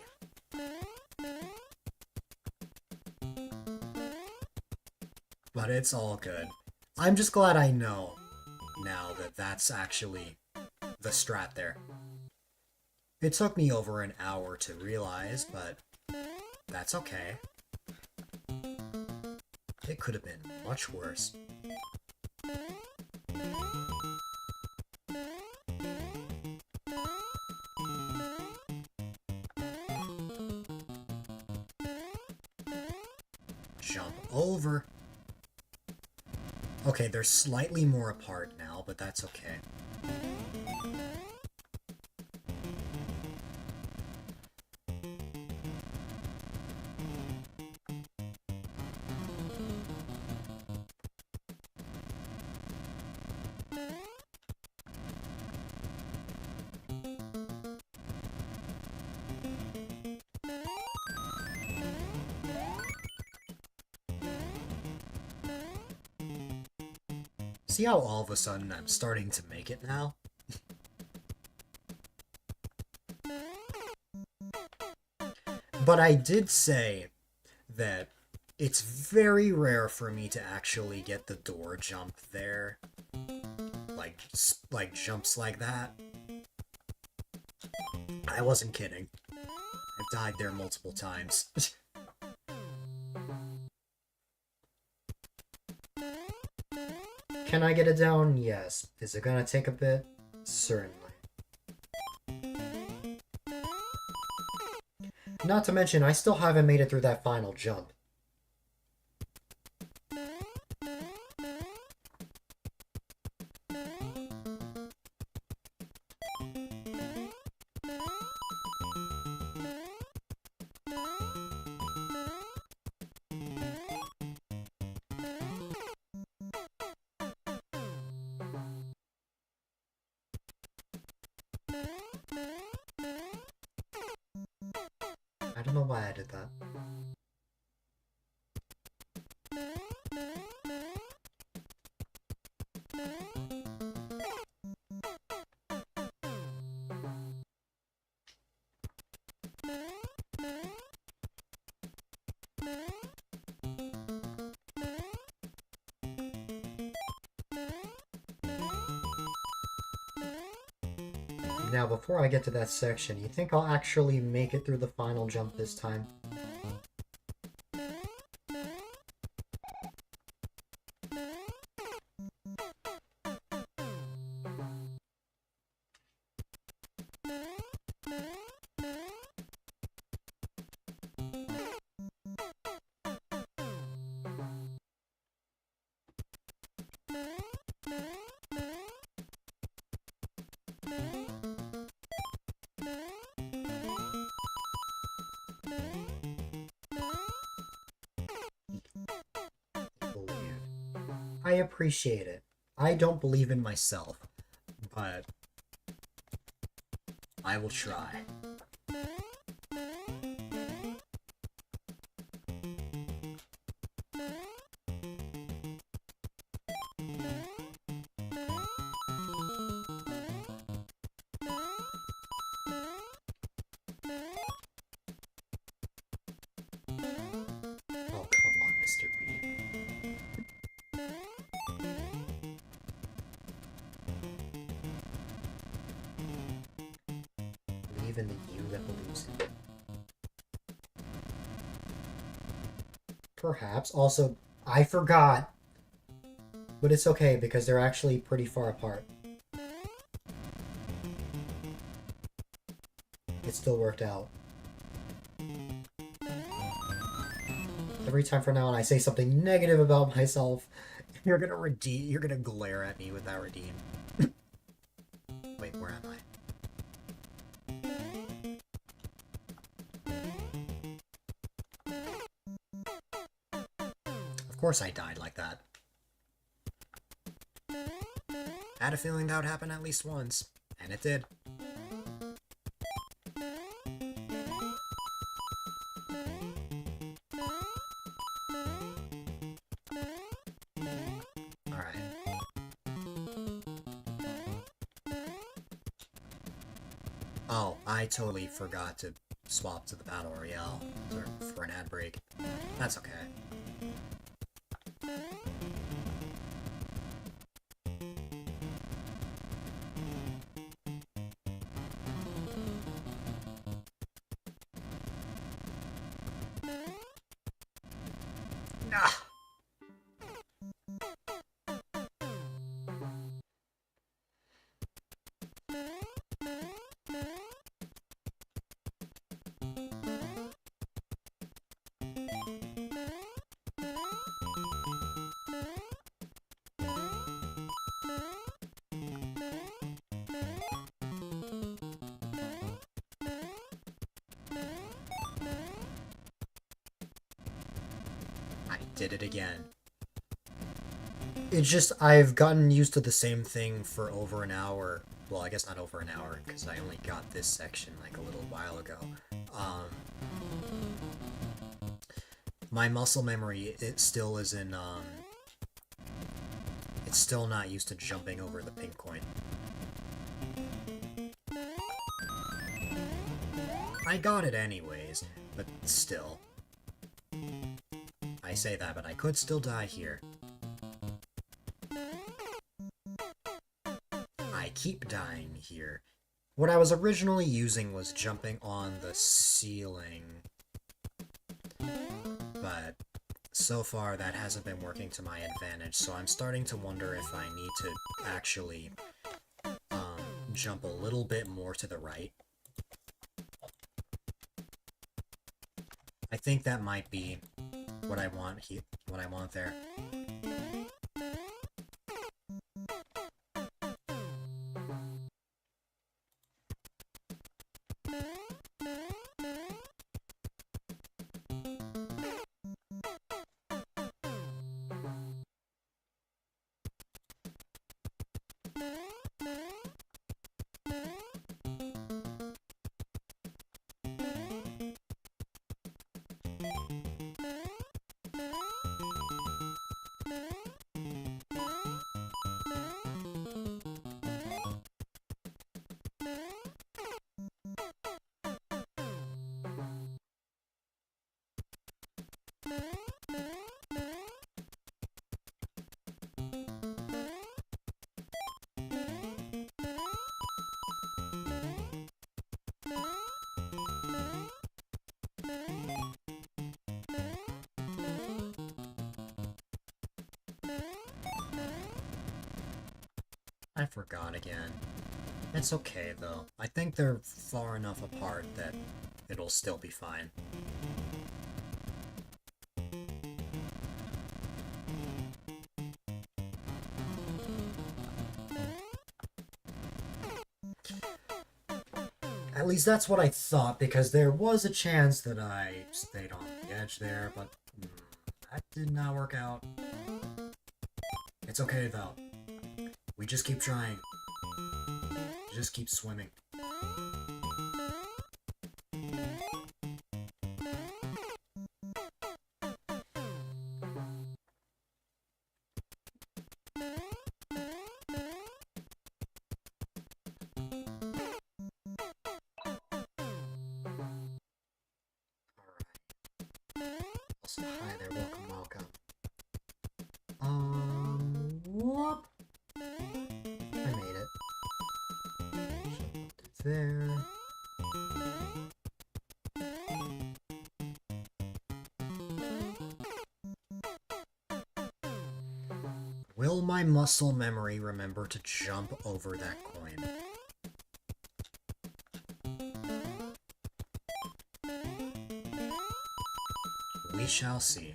S1: But it's all good. I'm just glad I know now that that's actually the strat there. It took me over an hour to realize, but that's okay. It could have been much worse. Jump over. Okay, they're slightly more apart now, but that's okay. See how all of a sudden I'm starting to make it now? But I did say that it's very rare for me to actually get the door jump there. Like jumps like that. I wasn't kidding. I've died there multiple times. Can I get it down? Yes. Is it gonna take a bit? Certainly. Not to mention, I still haven't made it through that final jump. I don't know why I did that. Now, before I get to that section, you think I'll actually make it through the final jump this time? I appreciate it. I don't believe in myself, but I will try. Oh, come on, Mr. B. Believe in the you that believes in you. Perhaps. Also, I forgot. But it's okay, because they're actually pretty far apart. It still worked out. Every time from now on I say something negative about myself, you're gonna glare at me with that redeem. Wait, where am I? Of course I died like that. I had a feeling that would happen at least once, and it did. Oh, I totally forgot to swap to the Battle Royale for an ad break. That's okay. Nah. I did it again. It's just, I've gotten used to the same thing for over an hour. Well, I guess not over an hour, because I only got this section like a little while ago. My muscle memory, it still isn't, it's still not used to jumping over the pink coin. I got it anyways, but still. I say that, but I could still die here. I keep dying here. What I was originally using was jumping on the ceiling. But so far that hasn't been working to my advantage, so I'm starting to wonder if I need to actually jump a little bit more to the right. I think that might be what I want there. I forgot again. It's okay, though. I think they're far enough apart that it'll still be fine. At least that's what I thought, because there was a chance that I stayed on the edge there, but that did not work out. It's okay, though. We just keep trying. Just keep swimming. Also, hi there, welcome. Whoop! I made it. There. Will my muscle memory remember to jump over that coin? We shall see.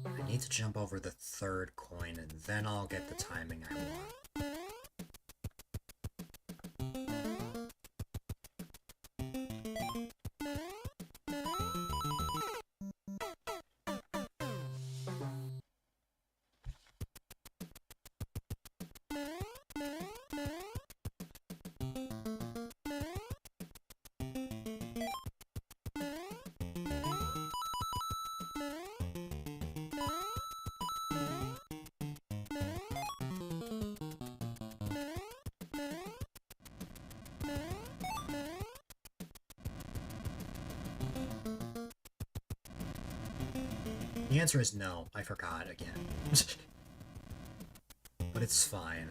S1: I need to jump over the third coin, and then I'll get the timing I want. The answer is no. I forgot again. But it's fine.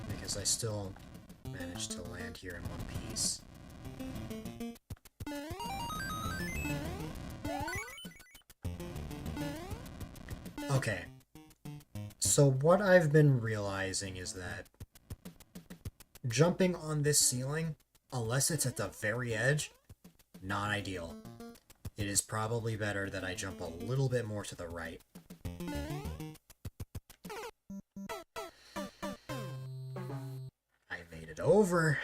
S1: Because I still managed to land here in one piece. Okay. So what I've been realizing is that jumping on this ceiling, unless it's at the very edge, not ideal. It is probably better that I jump a little bit more to the right. I made it over,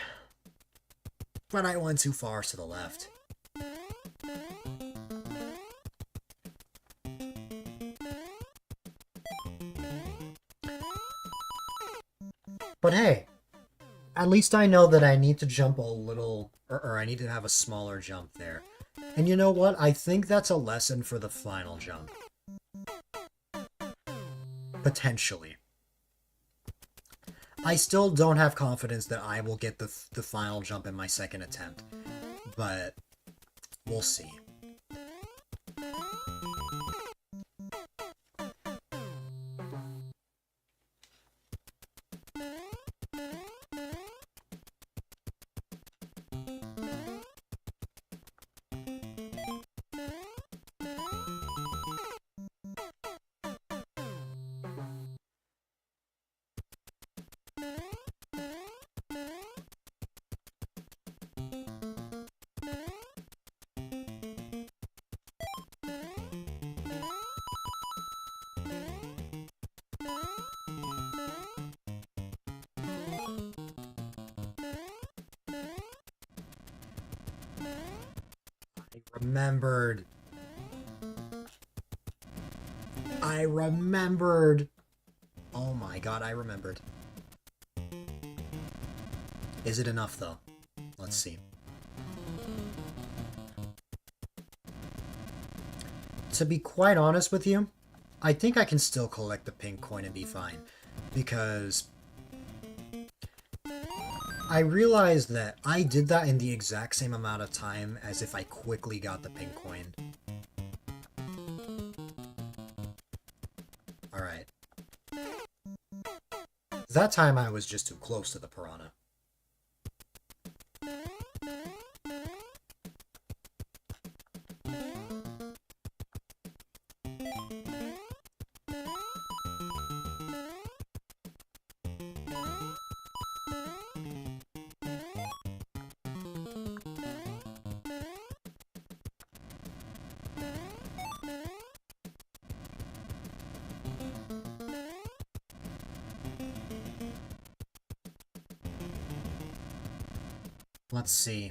S1: but I went too far to the left. But hey, at least I know that I need to jump a little, or I need to have a smaller jump there. And you know what? I think that's a lesson for the final jump. Potentially. I still don't have confidence that I will get the final jump in my second attempt, but we'll see. remembered. I remembered. Oh my god, I remembered. Is it enough, though? Let's see. To be quite honest with you, I think I can still collect the pink coin and be fine. Because I realized that I did that in the exact same amount of time as if I quickly got the pink coin. Alright. That time I was just too close to the piranha. Let's see.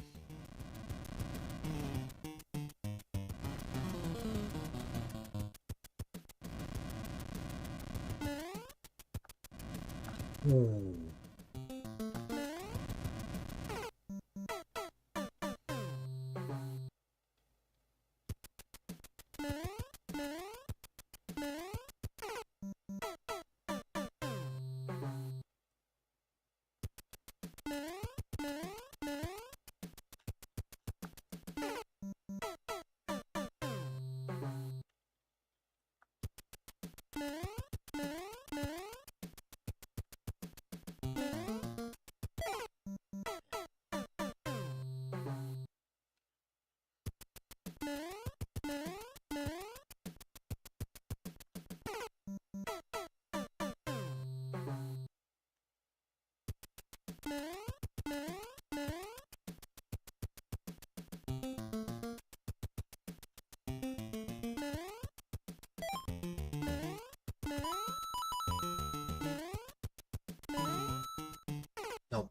S1: Ooh. Nope.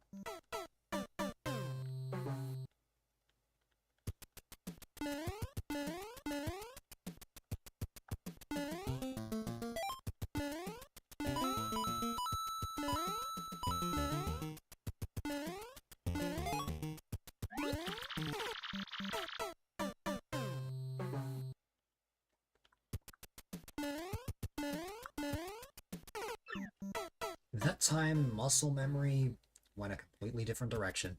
S1: That time, muscle memory went a completely different direction.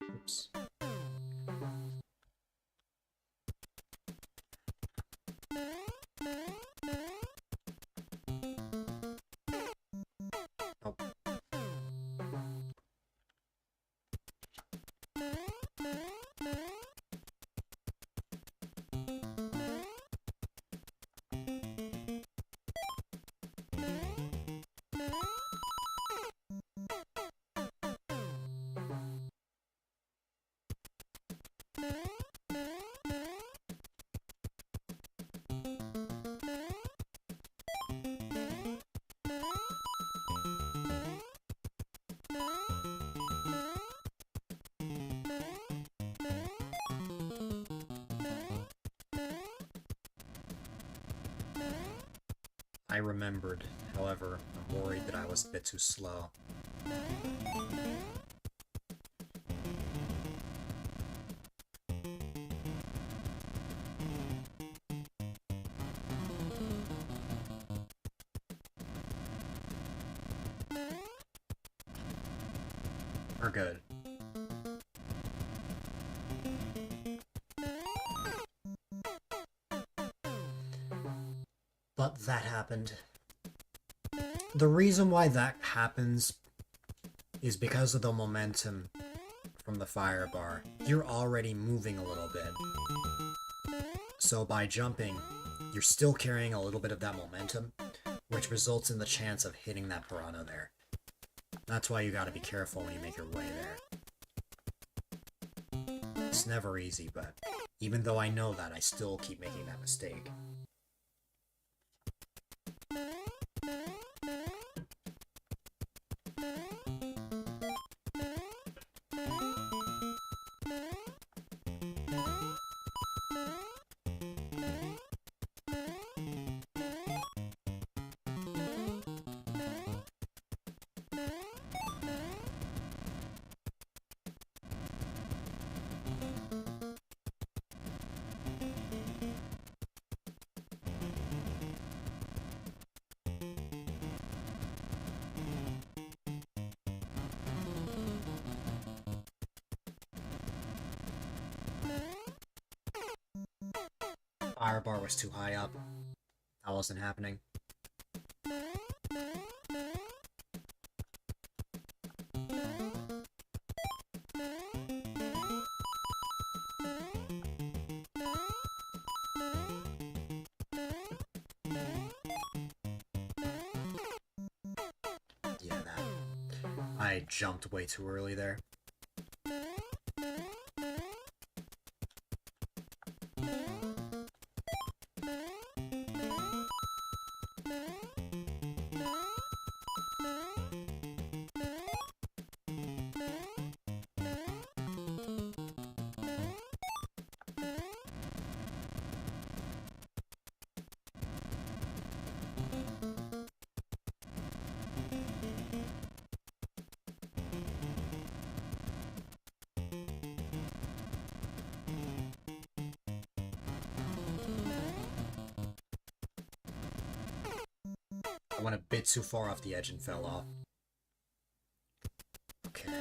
S1: Oops. Oh. I remembered. However, I'm worried that I was a bit too slow. We're good. But that happened. The reason why that happens is because of the momentum from the fire bar. You're already moving a little bit. So by jumping, you're still carrying a little bit of that momentum, which results in the chance of hitting that piranha there. That's why you gotta be careful when you make your way there. It's never easy, but even though I know that, I still keep making that mistake. Fire bar was too high up. That wasn't happening. Yeah, that. I jumped way too early there. I went a bit too far off the edge and fell off. Okay.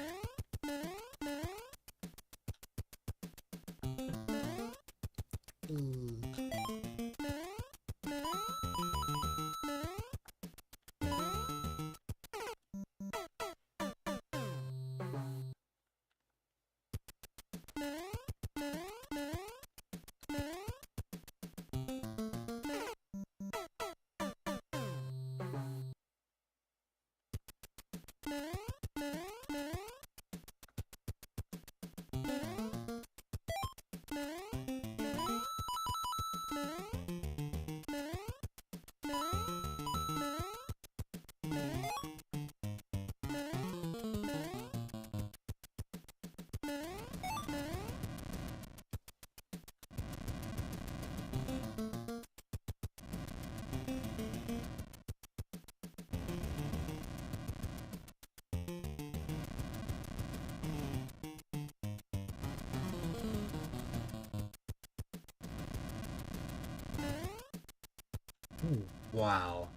S1: Ooh, wow.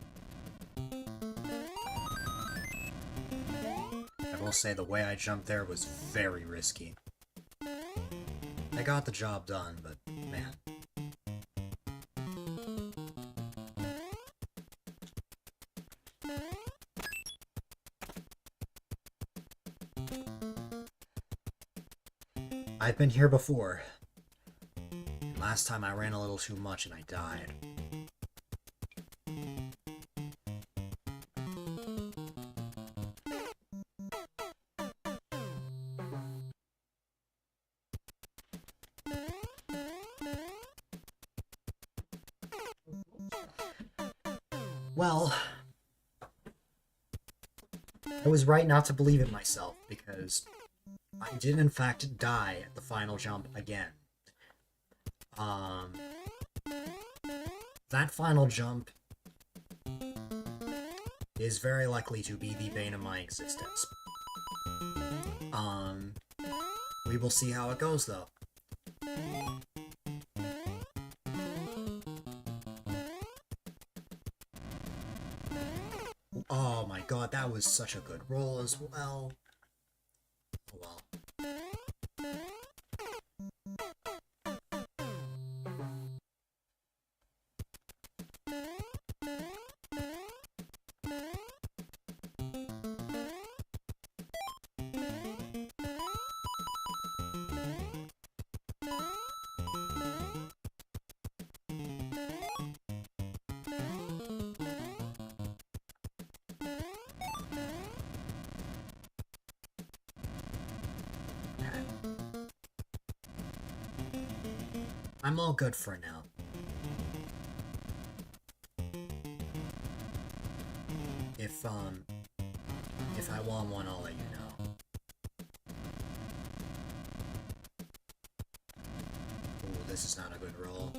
S1: I will say the way I jumped there was very risky. I got the job done, but man. I've been here before. Last time I ran a little too much and I died. Well, I was right not to believe in myself, because I did in fact die at the final jump again. That final jump is very likely to be the bane of my existence. We will see how it goes, though. Oh my god, that was such a good roll as well. Oh well. I'm all good for now. If I want one, I'll let you know. Ooh, this is not a good roll.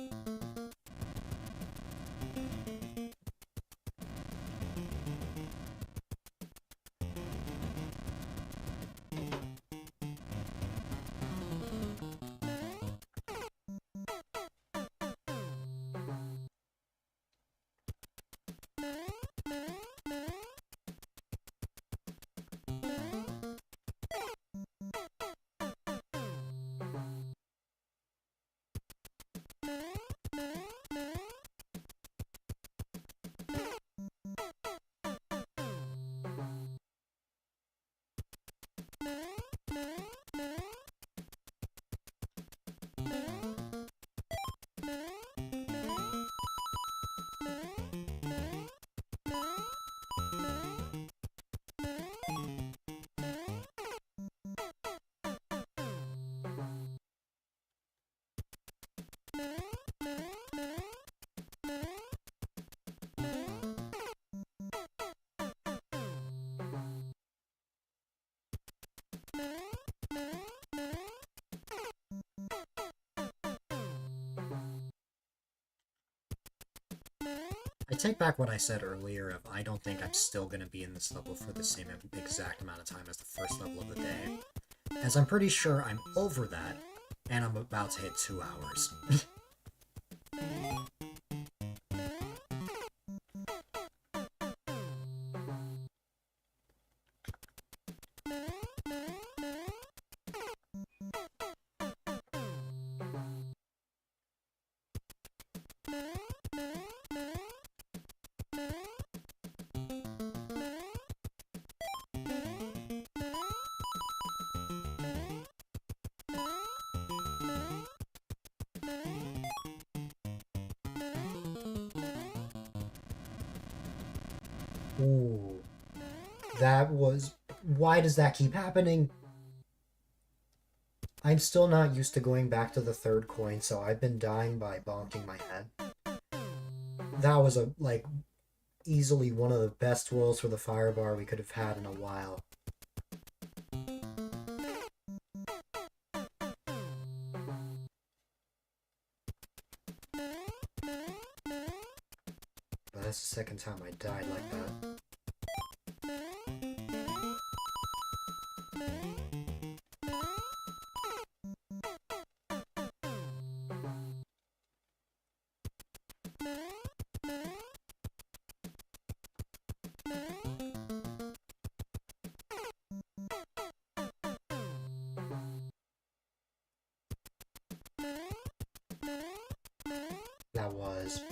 S1: I take back what I said earlier of I don't think I'm still going to be in this level for the same exact amount of time as the first level of the day, as I'm pretty sure I'm over that, and I'm about to hit 2 hours. Ooh, that was... Why does that keep happening? I'm still not used to going back to the third coin, so I've been dying by bonking my head. That was easily one of the best rolls for the fire bar we could have had in a while. But that's the second time I died like that. That was...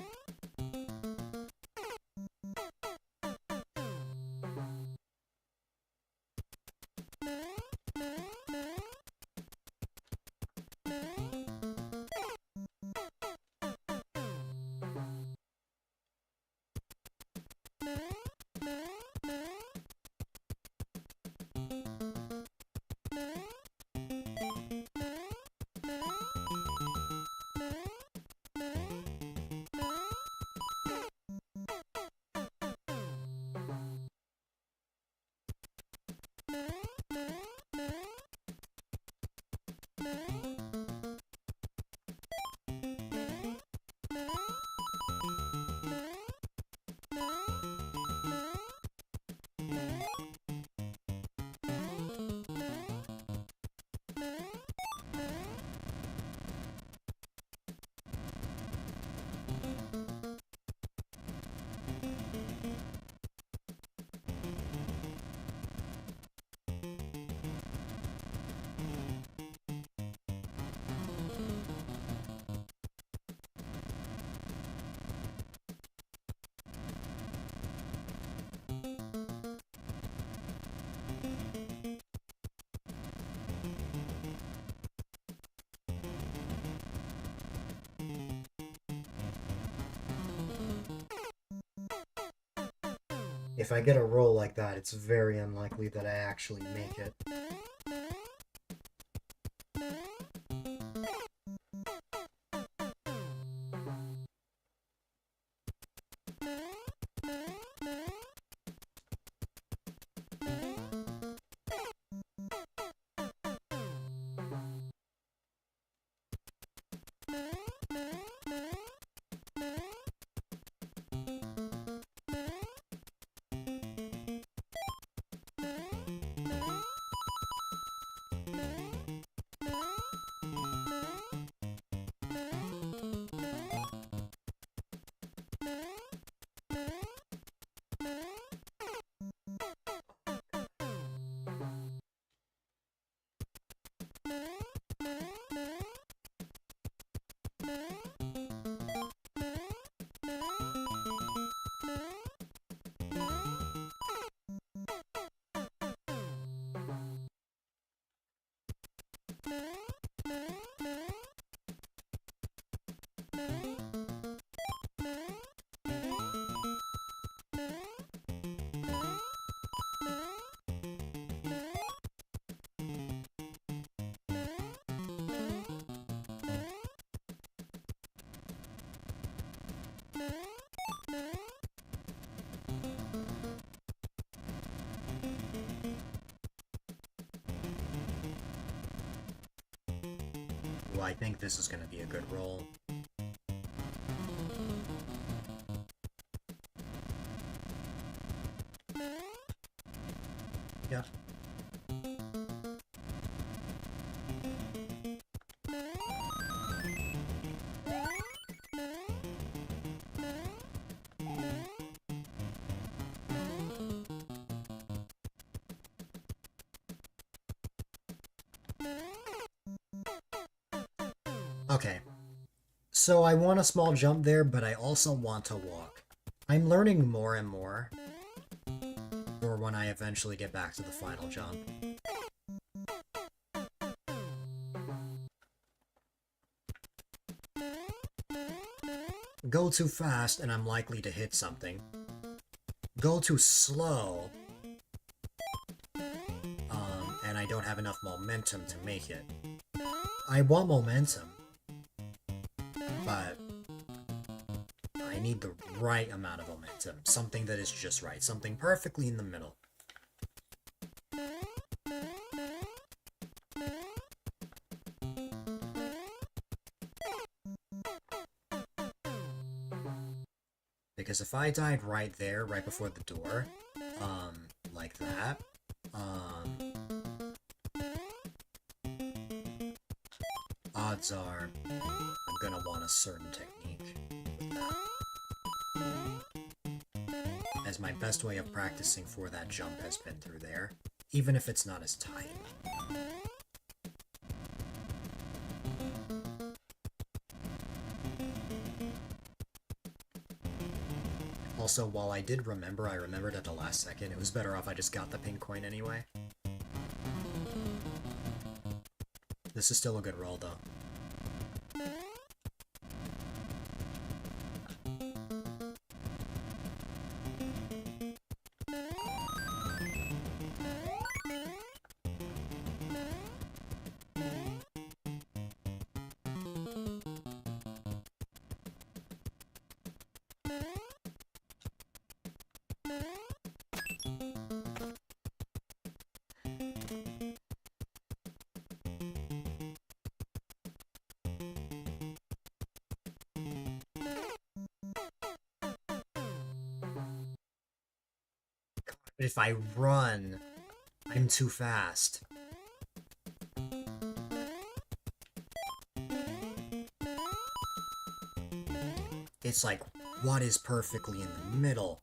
S1: If I get a roll like that, it's very unlikely that I actually make it. Well, I think this is gonna be a good roll. Yeah. Okay. So I want a small jump there, but I also want to walk. I'm learning more and more for when I eventually get back to the final jump. Go too fast and I'm likely to hit something. Go too slow, and I don't have enough momentum to make it. I want momentum, but I need the right amount of momentum. Something that is just right. Something perfectly in the middle. Because if I died right there, right before the door, like that, odds are I'm gonna want a certain technique with that. As my best way of practicing for that jump has been through there, even if it's not as tight. Also, while I did remember, I remembered at the last second, it was better off I just got the pink coin anyway. This is still a good roll, though. If I run, I'm too fast. It's like, what is perfectly in the middle?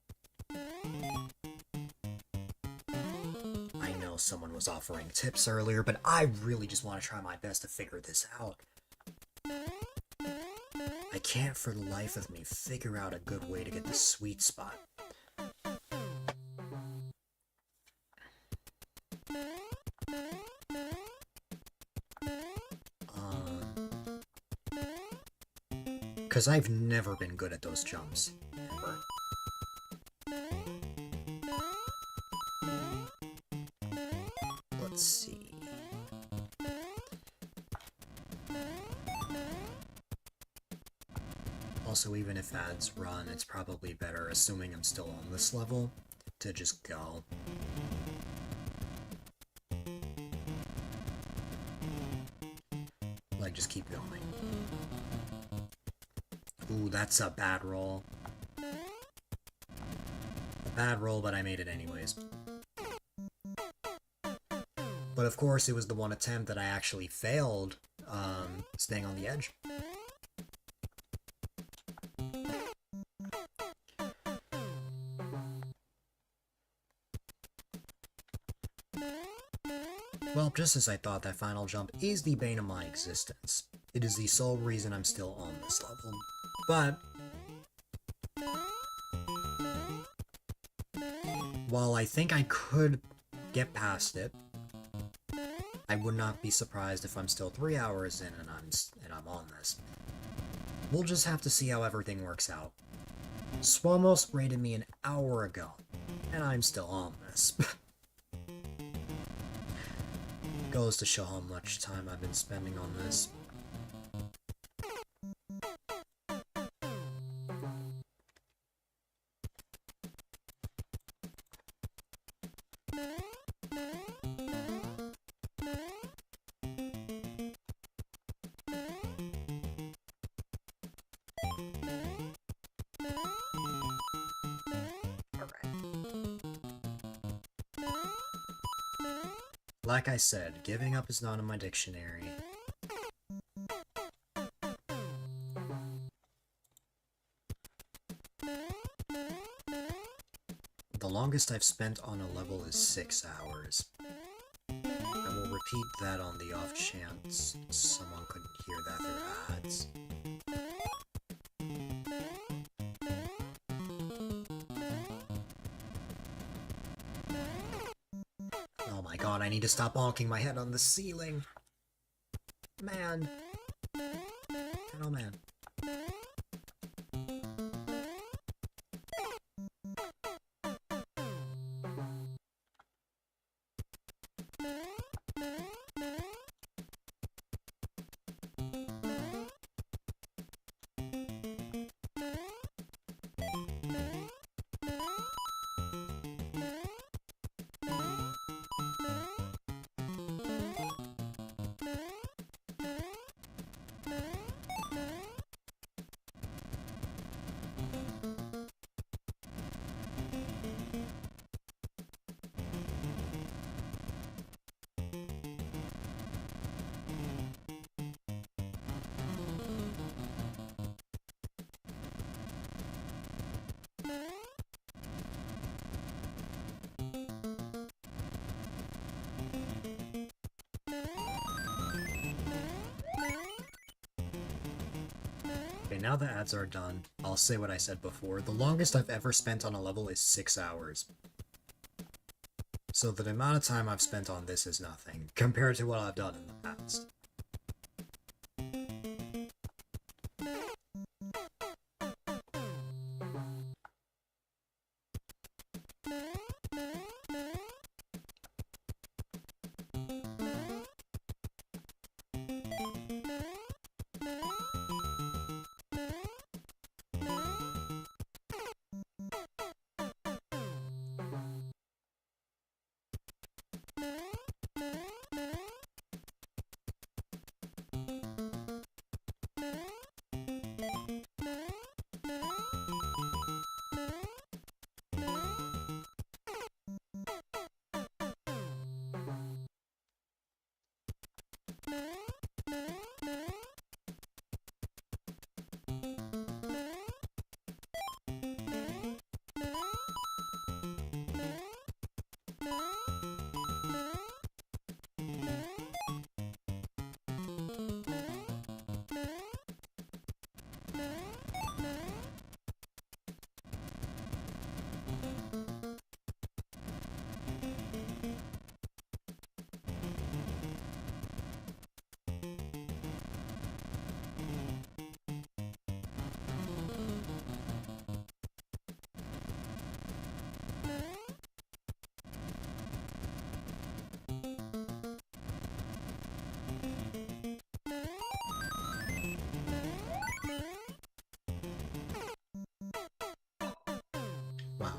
S1: I know someone was offering tips earlier, but I really just want to try my best to figure this out. I can't for the life of me figure out a good way to get the sweet spot. Because I've never been good at those jumps, ever. Let's see. Also, even if ads run, it's probably better, assuming I'm still on this level, to just go. Like, just keep going. Ooh, that's a bad roll. A bad roll, but I made it anyways. But of course, it was the one attempt that I actually failed, staying on the edge. Well, just as I thought, that final jump is the bane of my existence. It is the sole reason I'm still on this level. But while I think I could get past it, I would not be surprised if I'm still 3 hours in and I'm on this. We'll just have to see how everything works out. Swomos rated me an hour ago, and I'm still on this. Goes to show how much time I've been spending on this. Like I said, giving up is not in my dictionary. The longest I've spent on a level is 6 hours. I will repeat that on the off chance someone could hear that through ads. Oh my god, I need to stop bonking my head on the ceiling! Man! Oh man. Okay, now the ads are done, I'll say what I said before. The longest I've ever spent on a level is 6 hours. So the amount of time I've spent on this is nothing, compared to what I've done in the past. Wow.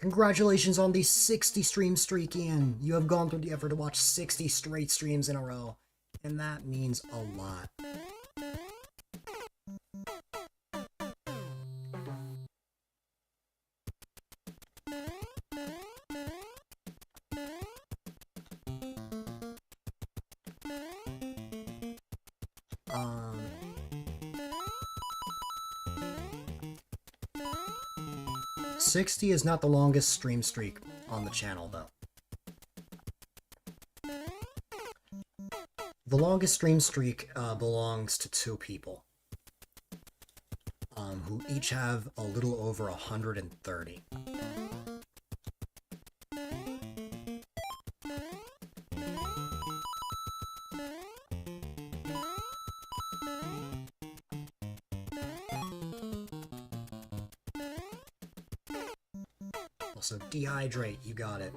S1: Congratulations on the 60 stream streak, Ian! You have gone through the effort to watch 60 straight streams in a row, and that means a lot. Um... 60 is not the longest stream streak on the channel, though. The longest stream streak belongs to two people, who each have a little over 130. Also, dehydrate, you got it.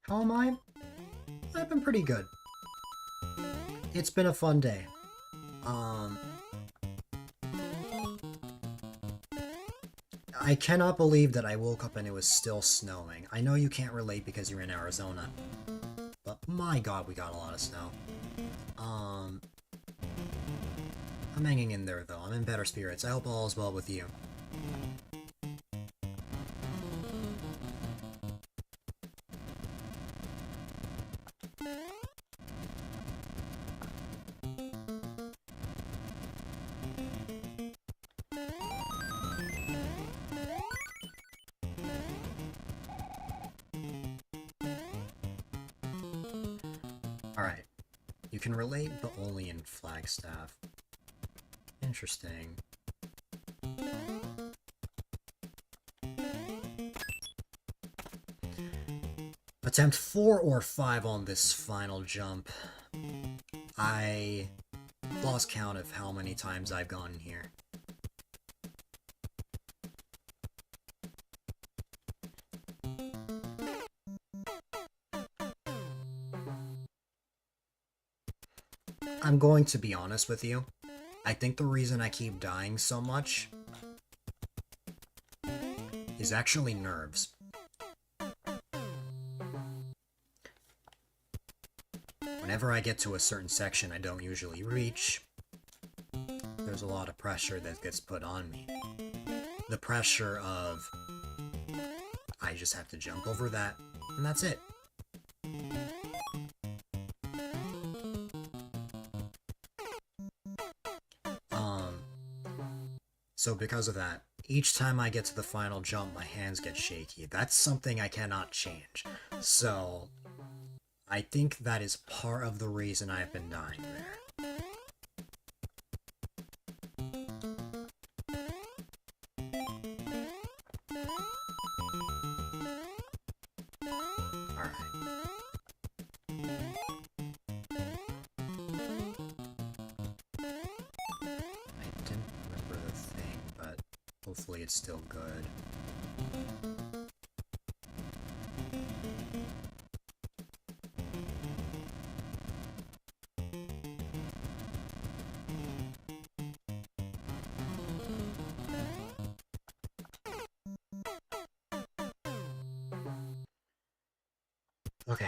S1: How am I? I've been pretty good. It's been a fun day. I cannot believe that I woke up and it was still snowing. I know you can't relate because you're in Arizona, but my god, we got a lot of snow. I'm hanging in there though. I'm in better spirits. I hope all is well with you. Alright. You can relate, but only in Flagstaff. Interesting. Attempt 4 or 5 on this final jump. I lost count of how many times I've gone here. I'm going to be honest with you. I think the reason I keep dying so much is actually nerves. Whenever I get to a certain section I don't usually reach, there's a lot of pressure that gets put on me. The pressure of, I just have to jump over that, and that's it. So because of that, each time I get to the final jump, my hands get shaky. That's something I cannot change. So, I think that is part of the reason I've been dying there. Hopefully it's still good. Okay.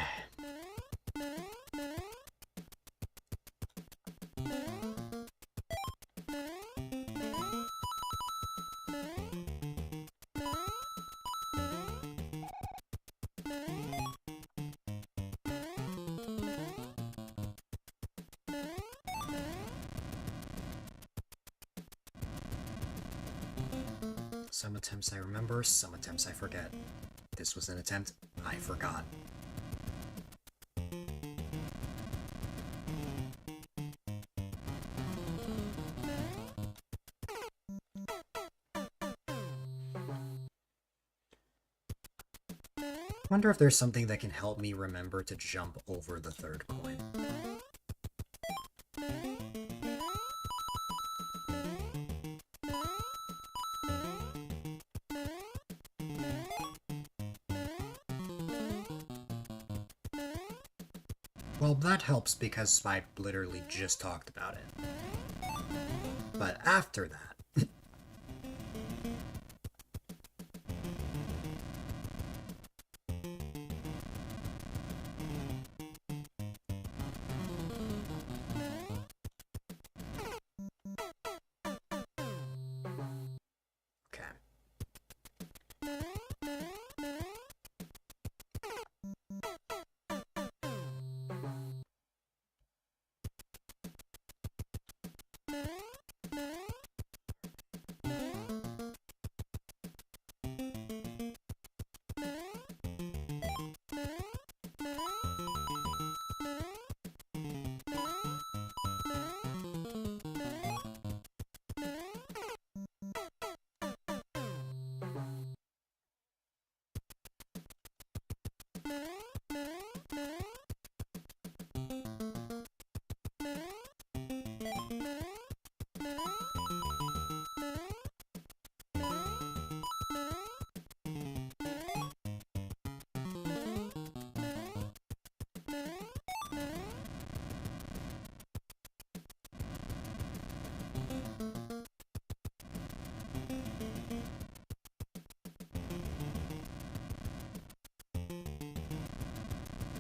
S1: Some attempts I remember, some attempts I forget. This was an attempt I forgot. Wonder if there's something that can help me remember to jump over the third coin. Well, that helps because I literally just talked about it. But after that...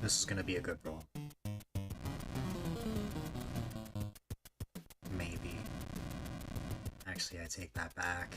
S1: This is gonna be a good roll. Maybe. Actually, I take that back.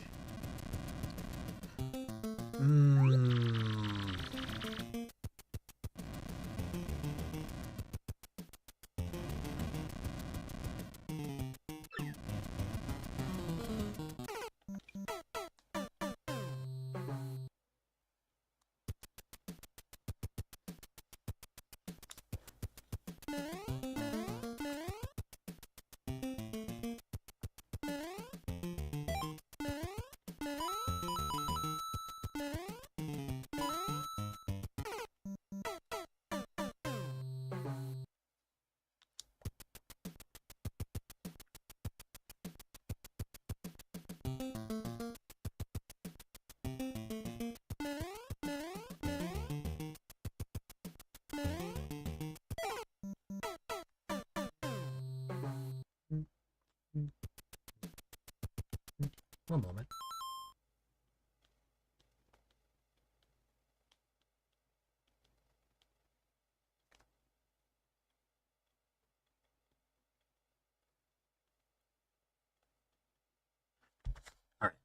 S1: One moment. All right.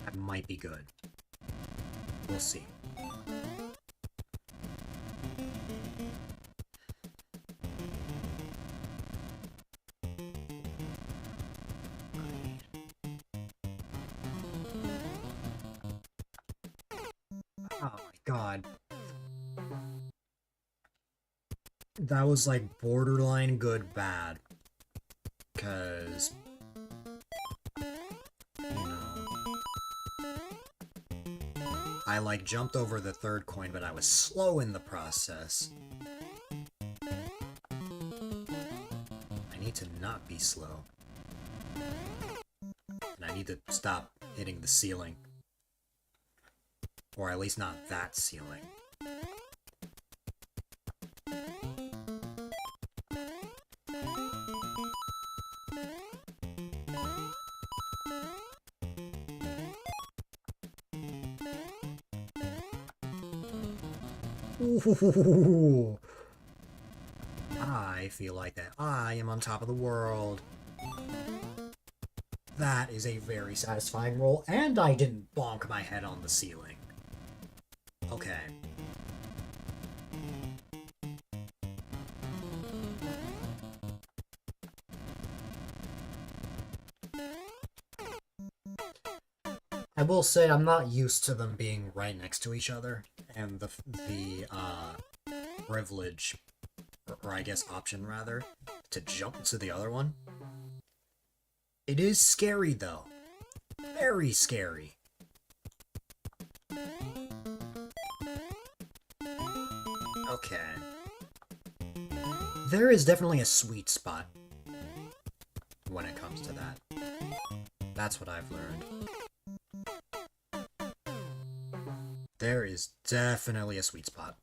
S1: That might be good. We'll see. Oh my god. That was like borderline good bad. 'Cause I like jumped over the third coin, but I was slow in the process. I need to not be slow. And I need to stop hitting the ceiling. Or at least not that ceiling. Ooh. I feel like that I am on top of the world. That is a very satisfying roll, and I didn't bonk my head on the ceiling. Okay. I will say I'm not used to them being right next to each other, and the privilege, or I guess option rather, to jump to the other one. It is scary though. Very scary. Okay. There is definitely a sweet spot when it comes to that. That's what I've learned. There is definitely a sweet spot.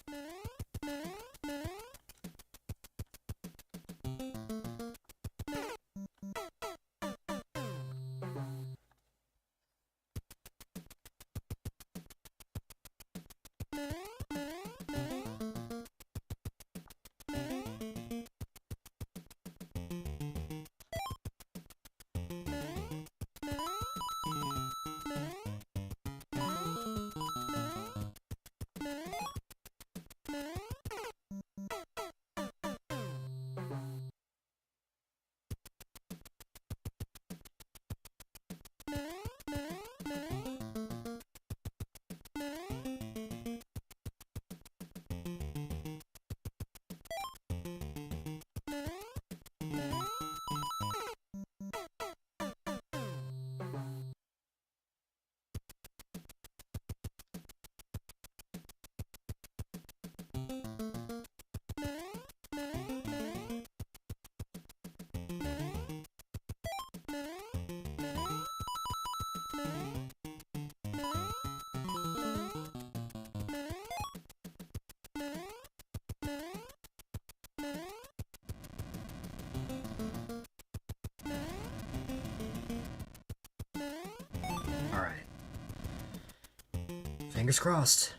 S1: Alright. Fingers crossed.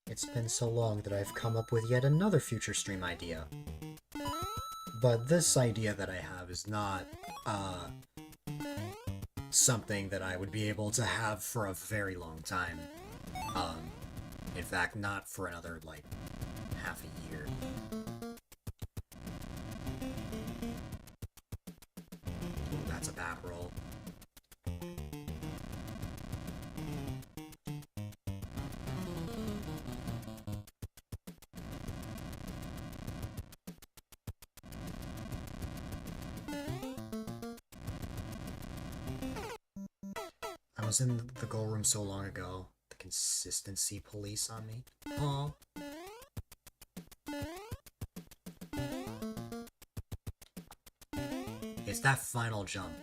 S1: It's been so long that I've come up with yet another future stream idea. But this idea that I have is not, something that I would be able to have for a very long time. In fact, not for another, like, half a year. Ooh, that's a bad roll. I was in the goal room so long ago. The consistency police on me. Aw. It's that final jump.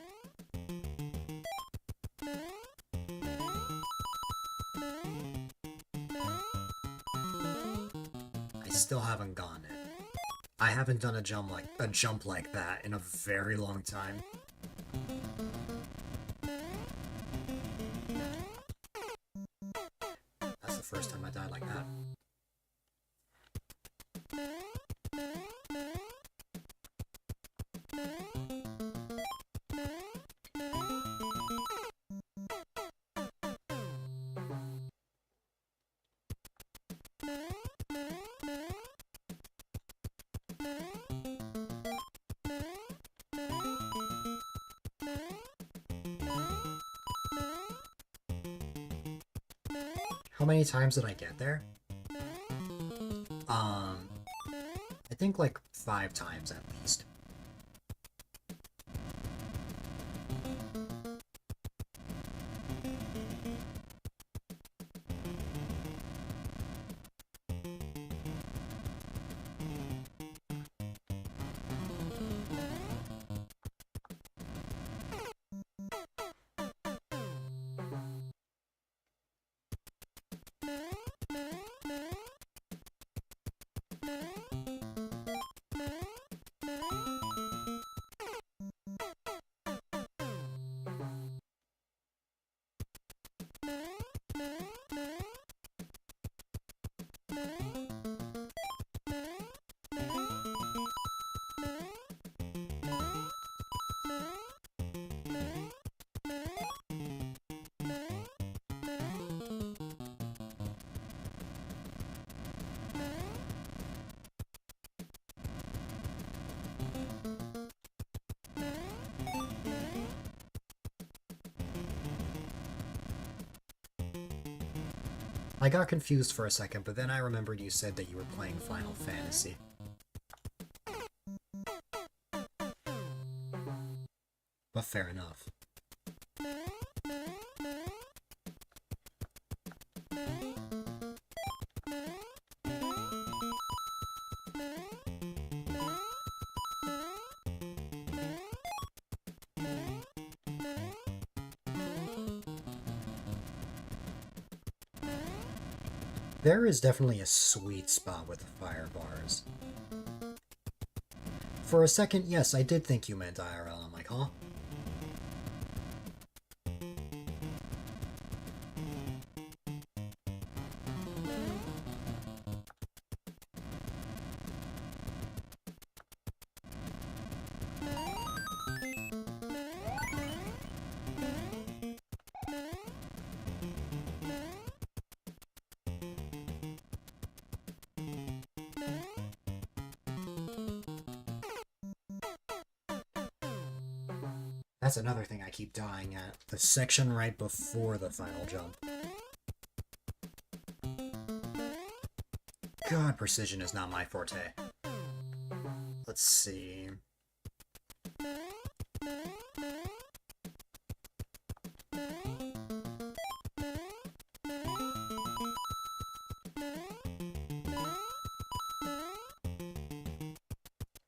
S1: I still haven't gotten it. I haven't done a jump like that in a very long time. That's the first time I died like that. How many times did I get there? I think like 5 times at least. I got confused for a second, but then I remembered you said that you were playing Final Fantasy. But fair enough. There is definitely a sweet spot with the fire bars. For a second, yes, I did think you meant IRL. I'm like, huh? That's another thing I keep dying at. The section right before the final jump. God, precision is not my forte. Let's see.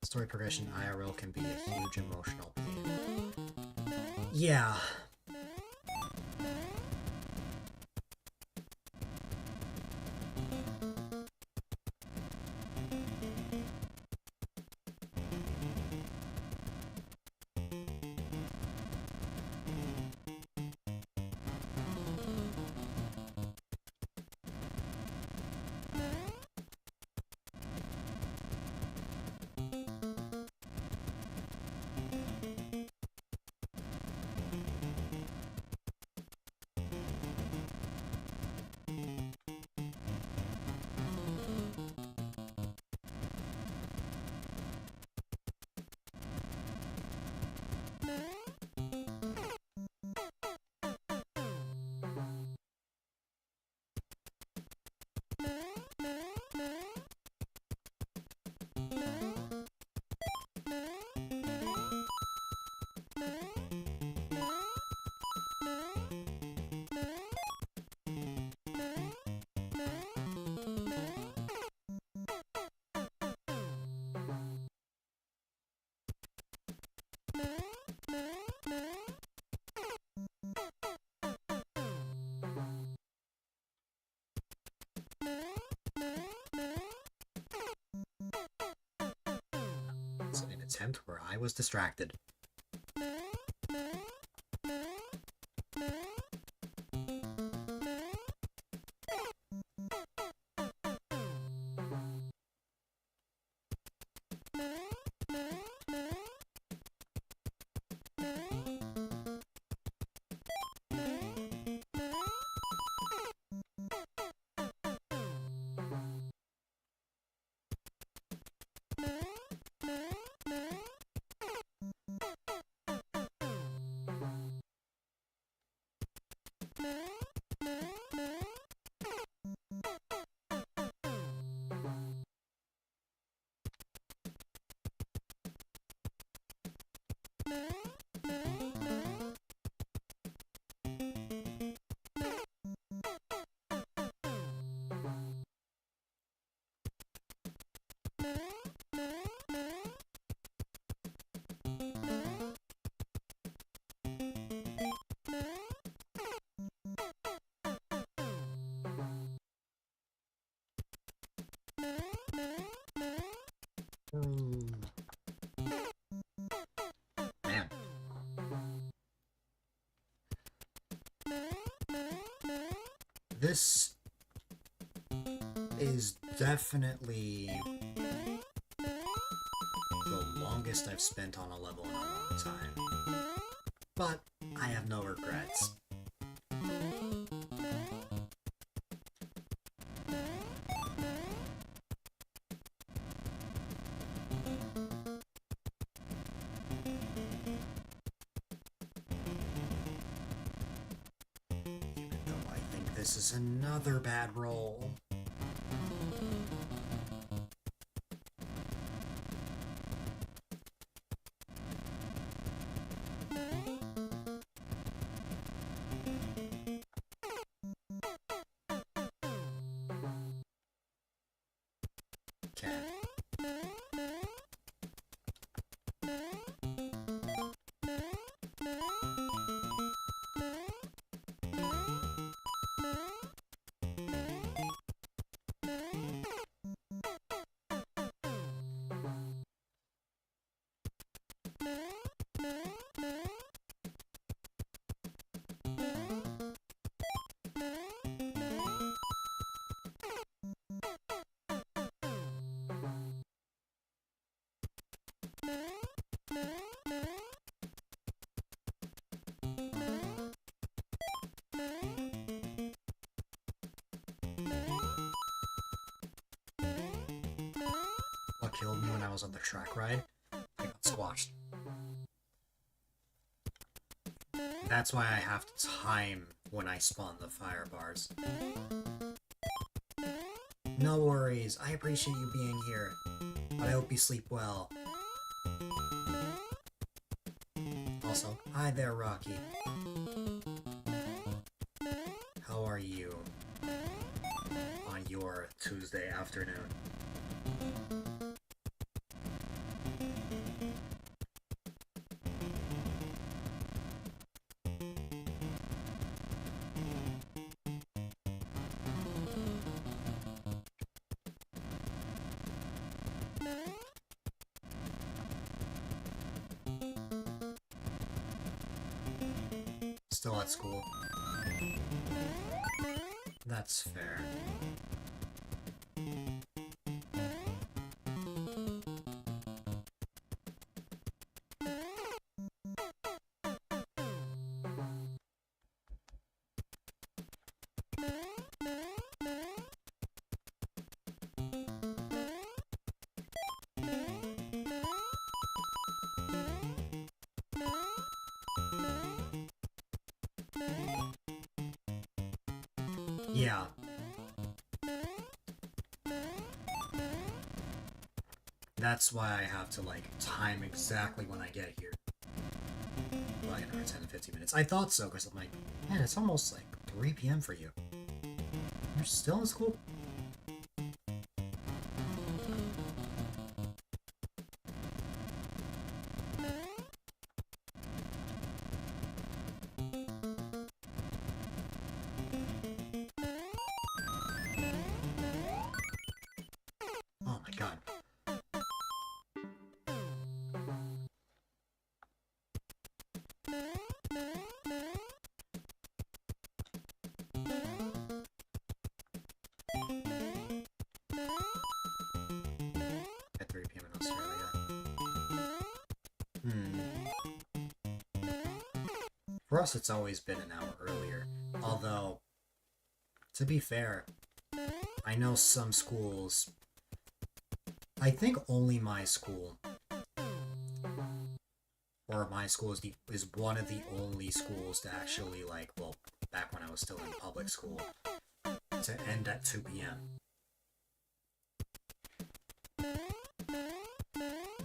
S1: Story progression IRL can be a huge emotional pain. Yeah. It's an attempt where I was distracted. Man. This is definitely the longest I've spent on a level in a long time. But I have no regrets. Even though I think this is another bad roll. Okay. What killed me when I was on the track ride? I got squashed. That's why I have to time when I spawn the fire bars. No worries, I appreciate you being here, but I hope you sleep well. Also, hi there, Rocky. How are you on your Tuesday afternoon? Still at school. That's fair. Yeah. That's why I have to, like, time exactly when I get here. Like, another 10 to 15 minutes. I thought so, because I'm like, man, it's almost, like, 3 p.m. for you. You're still in school? Oh my god. At 3 p.m. in Australia. For us, it's always been an hour earlier. Although, to be fair, I know some schools... I think only my school, or my school is one of the only schools to actually, like, well, back when I was still in public school, to end at 2 p.m.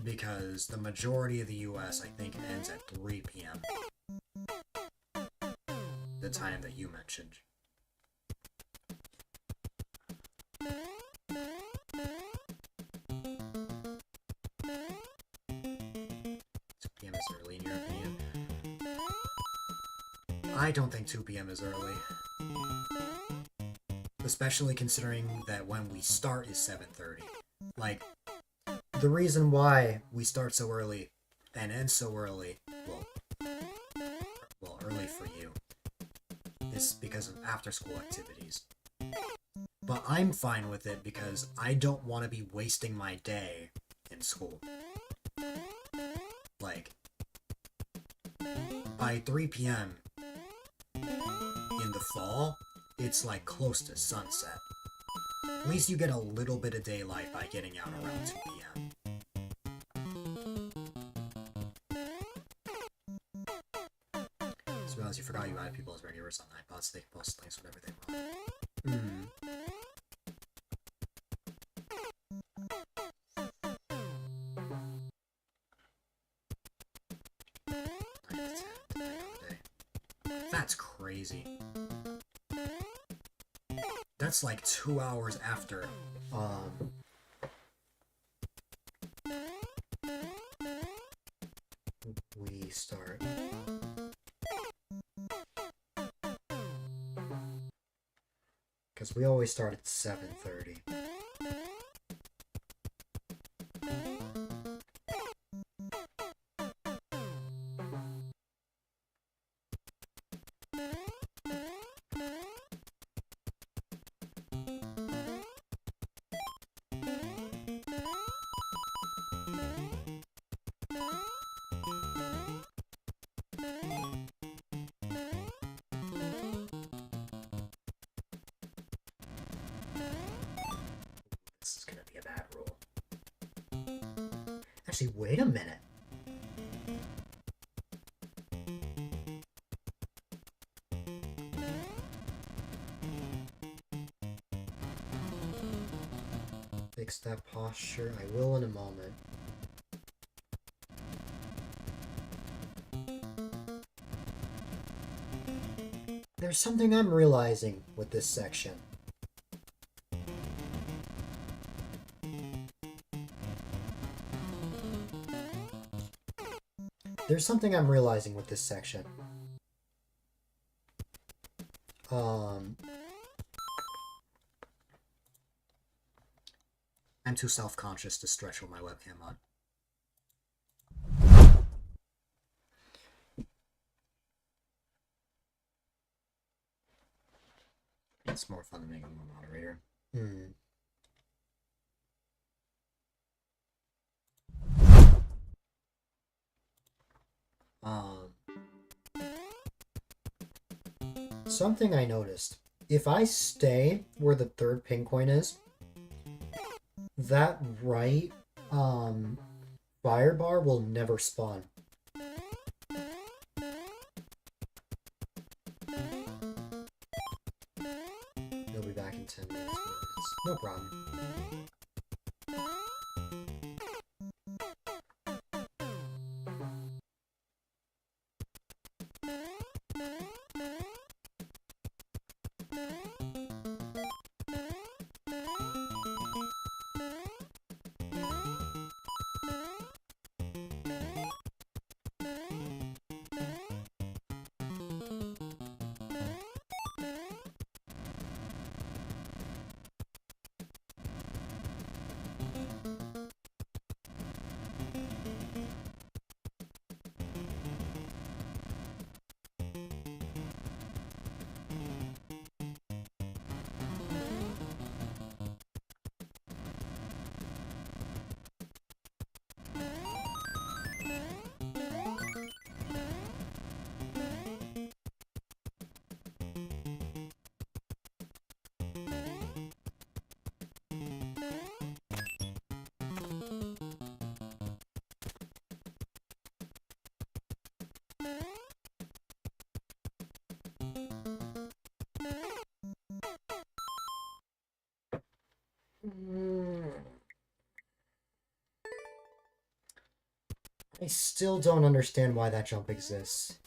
S1: Because the majority of the US, I think, ends at 3 p.m. The time that you mentioned. I don't think 2 p.m. is early. Especially considering that when we start is 7:30. Like, the reason why we start so early and end so early, well, early for you, is because of after-school activities. But I'm fine with it because I don't want to be wasting my day in school. Like, by 3 p.m. in the fall, it's like close to sunset. At least you get a little bit of daylight by getting out around 2 p.m. Just realized you forgot you added people as regulars on iPods, so they can post links whenever they want. That's crazy. That's like 2 hours after, we start. Because we always start at 7:30. This is gonna be a bad rule. Actually, wait a minute. Fix that posture. I will in a moment. There's something I'm realizing with this section. There's something I'm realizing with this section. I'm too self-conscious to stretch with my webcam on. It's more fun than making a moderator. Something I noticed. If I stay where the third pin coin is, that right fire bar will never spawn. He'll be back in 10 minutes. No problem. I still don't understand why that jump exists.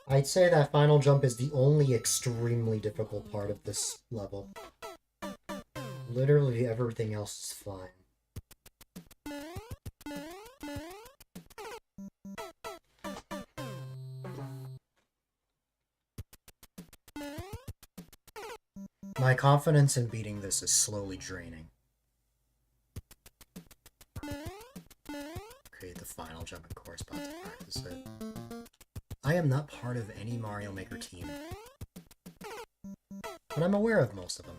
S1: I'd say that final jump is the only extremely difficult part of this level. Literally everything else is fine. My confidence in beating this is slowly draining. Create the final jump and course about to practice it. I am not part of any Mario Maker team, but I'm aware of most of them.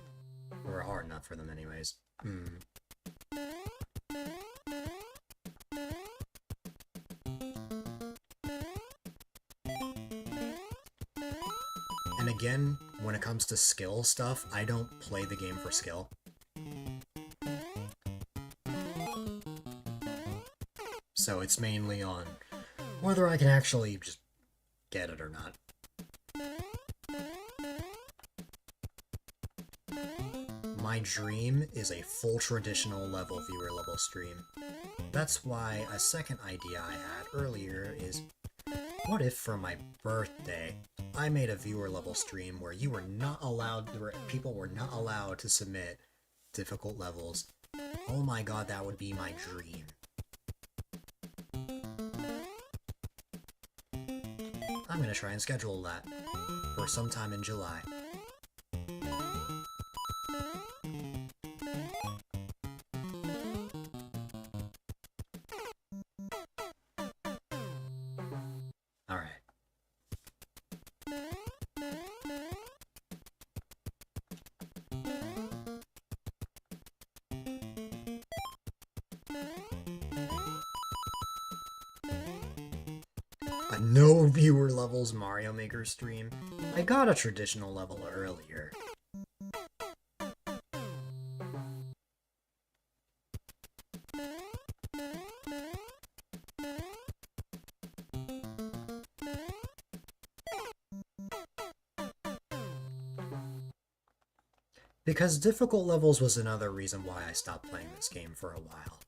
S1: Or hard enough for them anyways. And again, when it comes to skill stuff, I don't play the game for skill. So it's mainly on whether I can actually just get it or not. My dream is a full traditional level viewer level stream. That's why a second idea I had earlier is, what if for my birthday, I made a viewer level stream where you were not allowed, where people were not allowed to submit difficult levels. Oh my god, that would be my dream. I'm gonna try and schedule that for sometime in July. Alright. A no viewer levels Mario Maker stream. I got a traditional level earlier. Because difficult levels was another reason why I stopped playing this game for a while.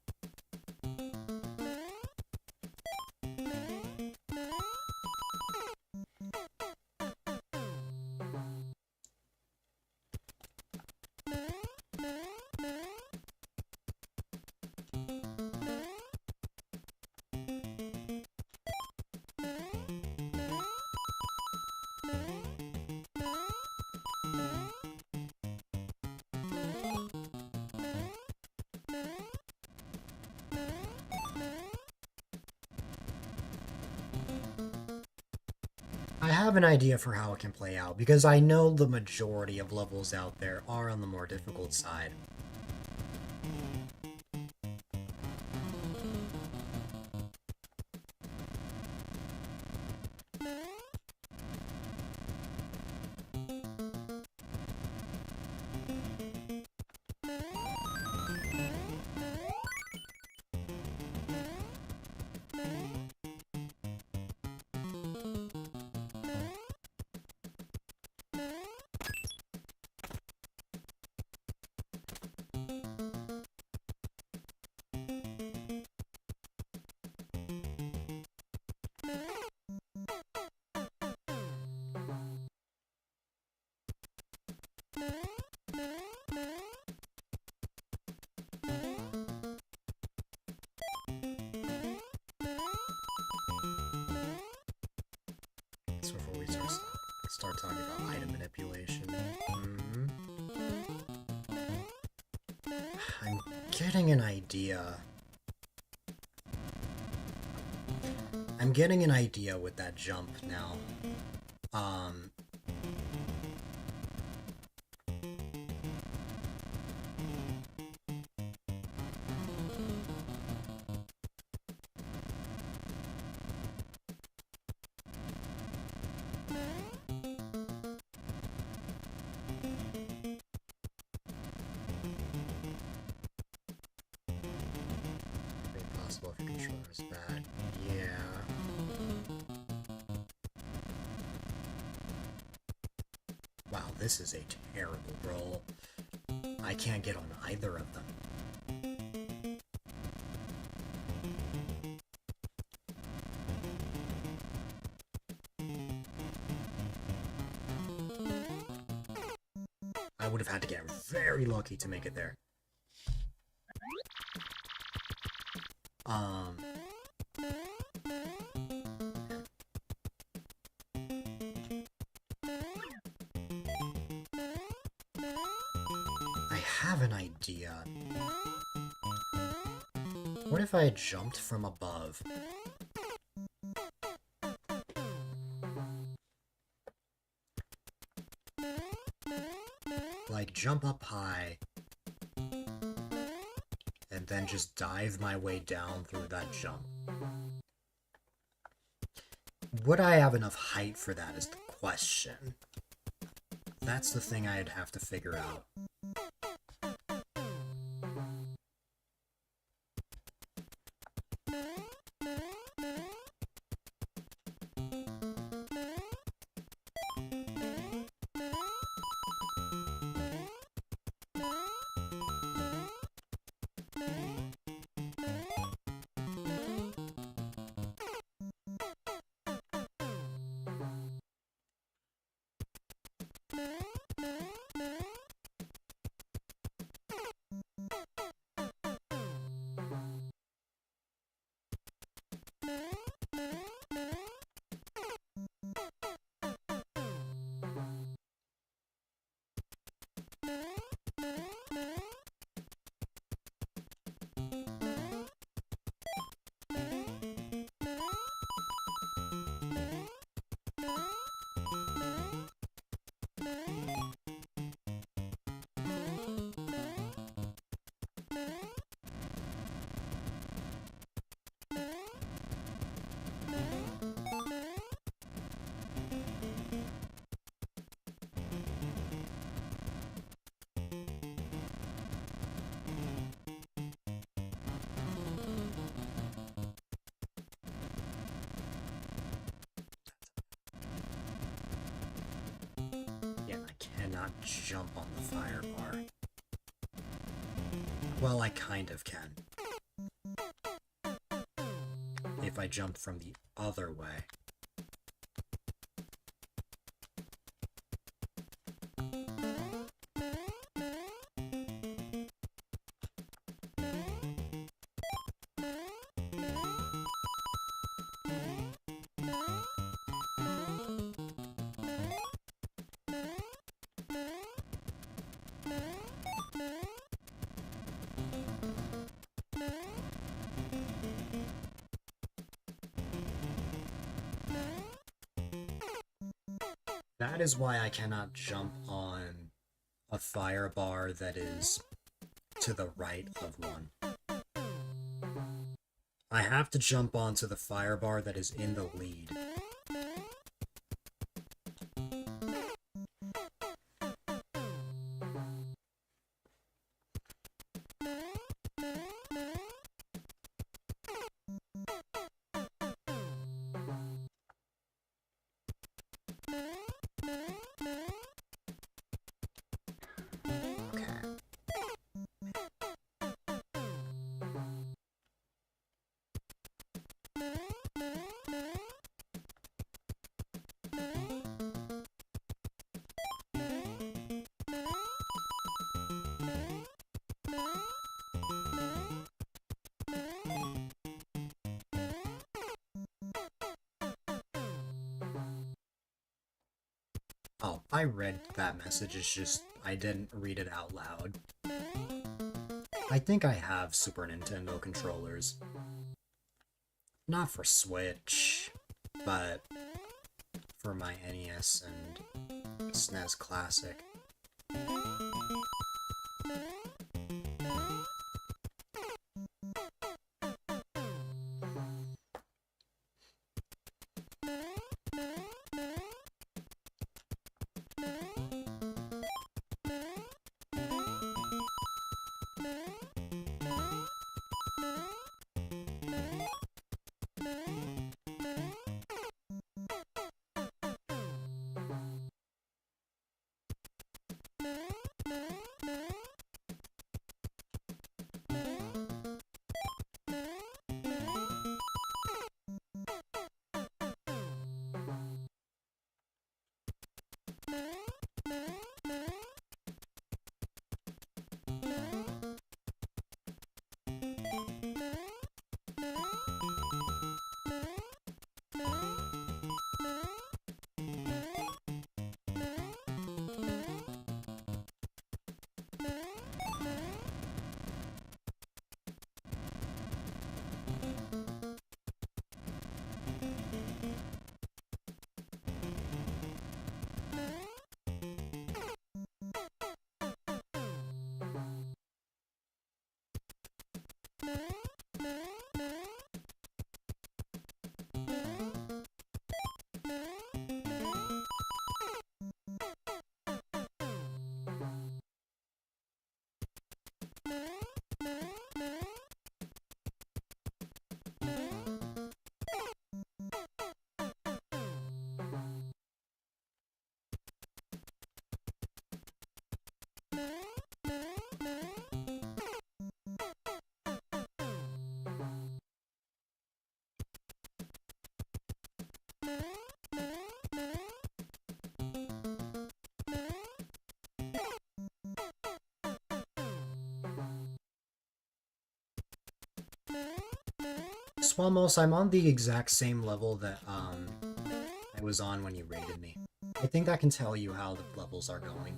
S1: I have an idea for how it can play out, because I know the majority of levels out there are on the more difficult side. So before we start talking about item manipulation, I'm getting an idea. I'm getting an idea with that jump now. Possible if your controller is bad. Yeah. Wow, this is a terrible roll. I can't get on either of them. would have had to get very lucky to make it there. I have an idea. What if I had jumped from above? Like, jump up high, and then just dive my way down through that jump. Would I have enough height for that is the question. That's the thing I'd have to figure out. Cannot jump on the fire bar. Well, I kind of can. If I jump from the other way. That is why I cannot jump on a fire bar that is to the right of one. I have to jump onto the fire bar that is in the lead. Oh, I read that message, it's just I didn't read it out loud. I think I have Super Nintendo controllers. Not for Switch, but for my NES and SNES Classic. Swamos, I'm on the exact same level that I was on when you raided me. I think I can tell you how the levels are going.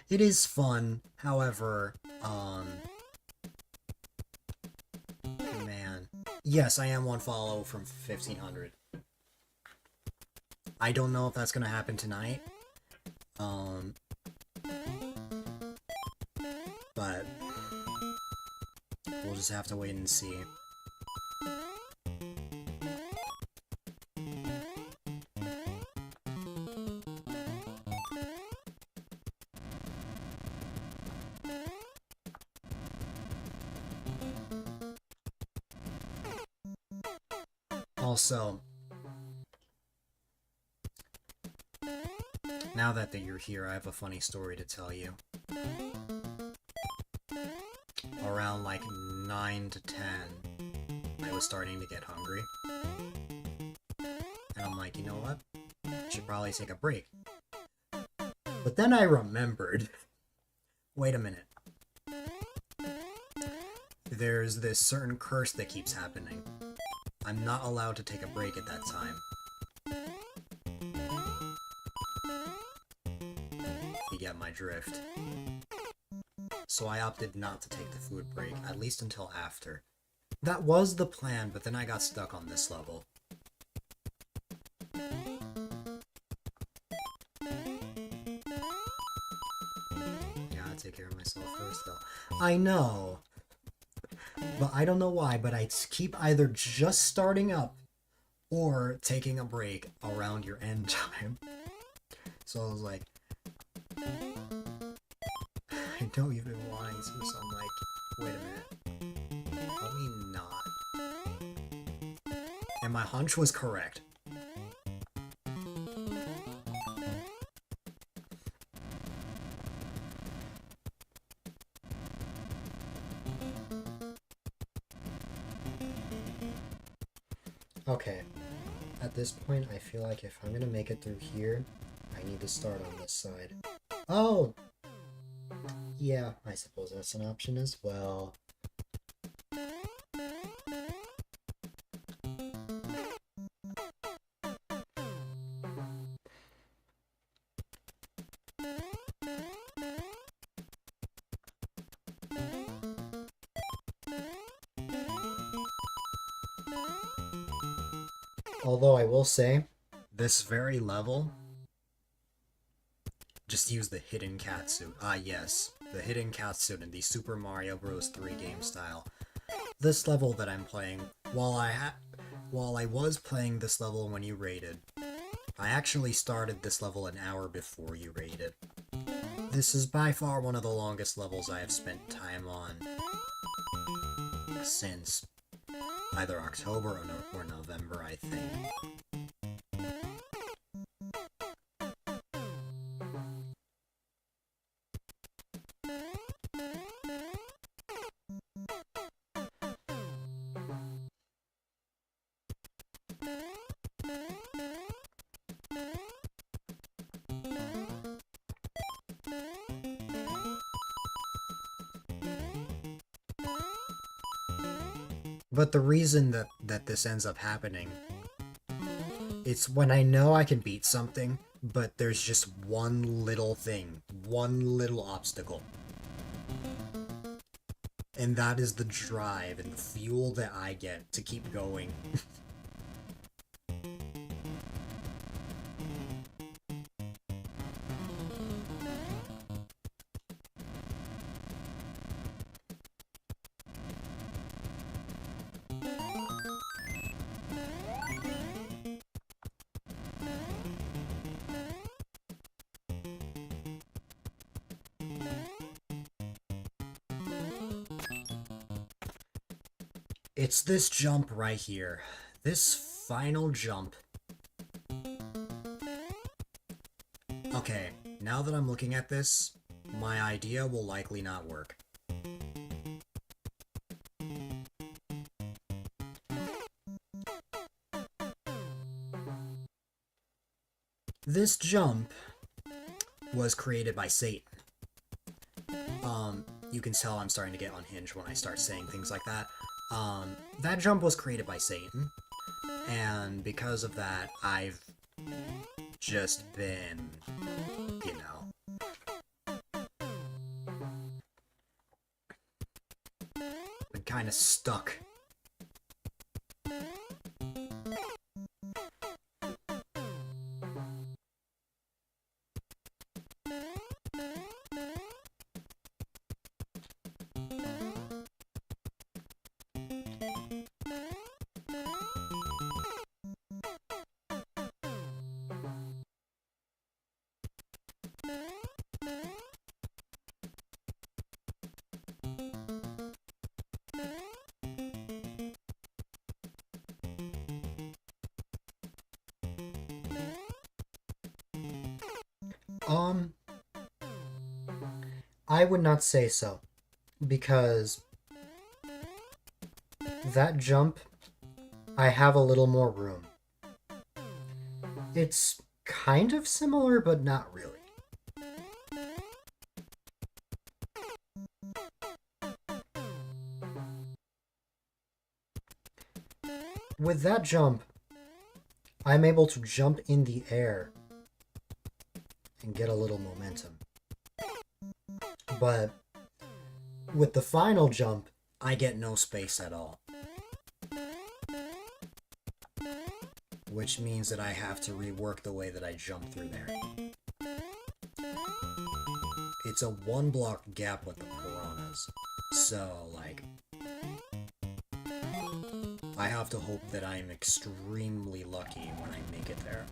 S1: It is fun, however, man. Yes, I am one follow from 1500. I don't know if that's gonna happen tonight. But we'll just have to wait and see. Also, now that you're here, I have a funny story to tell you. Around like 9 to 10, I was starting to get hungry. And I'm like, you know what? I should probably take a break. But then I remembered, wait a minute. There's this certain curse that keeps happening. I'm not allowed to take a break at that time. You get my drift. So I opted not to take the food break, at least until after. That was the plan, but then I got stuck on this level. Gotta take care of myself first, though. I know! But I don't know why, but I keep either just starting up or taking a break around your end time. So I was like, I don't even want to, so I'm like, wait a minute. Let me not. And my hunch was correct. Okay, at this point, I feel like if I'm gonna make it through here, I need to start on this side. Oh! Yeah, I suppose that's an option as well. Although I will say, this very level, just use the hidden catsuit. Ah yes, the hidden catsuit in the Super Mario Bros. 3 game style. This level that I'm playing, while I was playing this level when you raided, I actually started this level an hour before you raided. This is by far one of the longest levels I have spent time on since either October or November, I think. But the reason that this ends up happening, it's when I know I can beat something, but there's just one little thing, one little obstacle. And that is the drive and the fuel that I get to keep going. It's this jump right here. This final jump. Okay, now that I'm looking at this, my idea will likely not work. This jump was created by Satan. You can tell I'm starting to get unhinged when I start saying things like that. That jump was created by Satan, and because of that, I've just been, you know, been kind of stuck. I would not say so, because that jump, I have a little more room. It's kind of similar, but not really. With that jump, I'm able to jump in the air and get a little momentum. But with the final jump, I get no space at all. Which means that I have to rework the way that I jump through there. It's a 1-block gap with the piranhas. So, like, I have to hope that I'm extremely lucky when I make it there.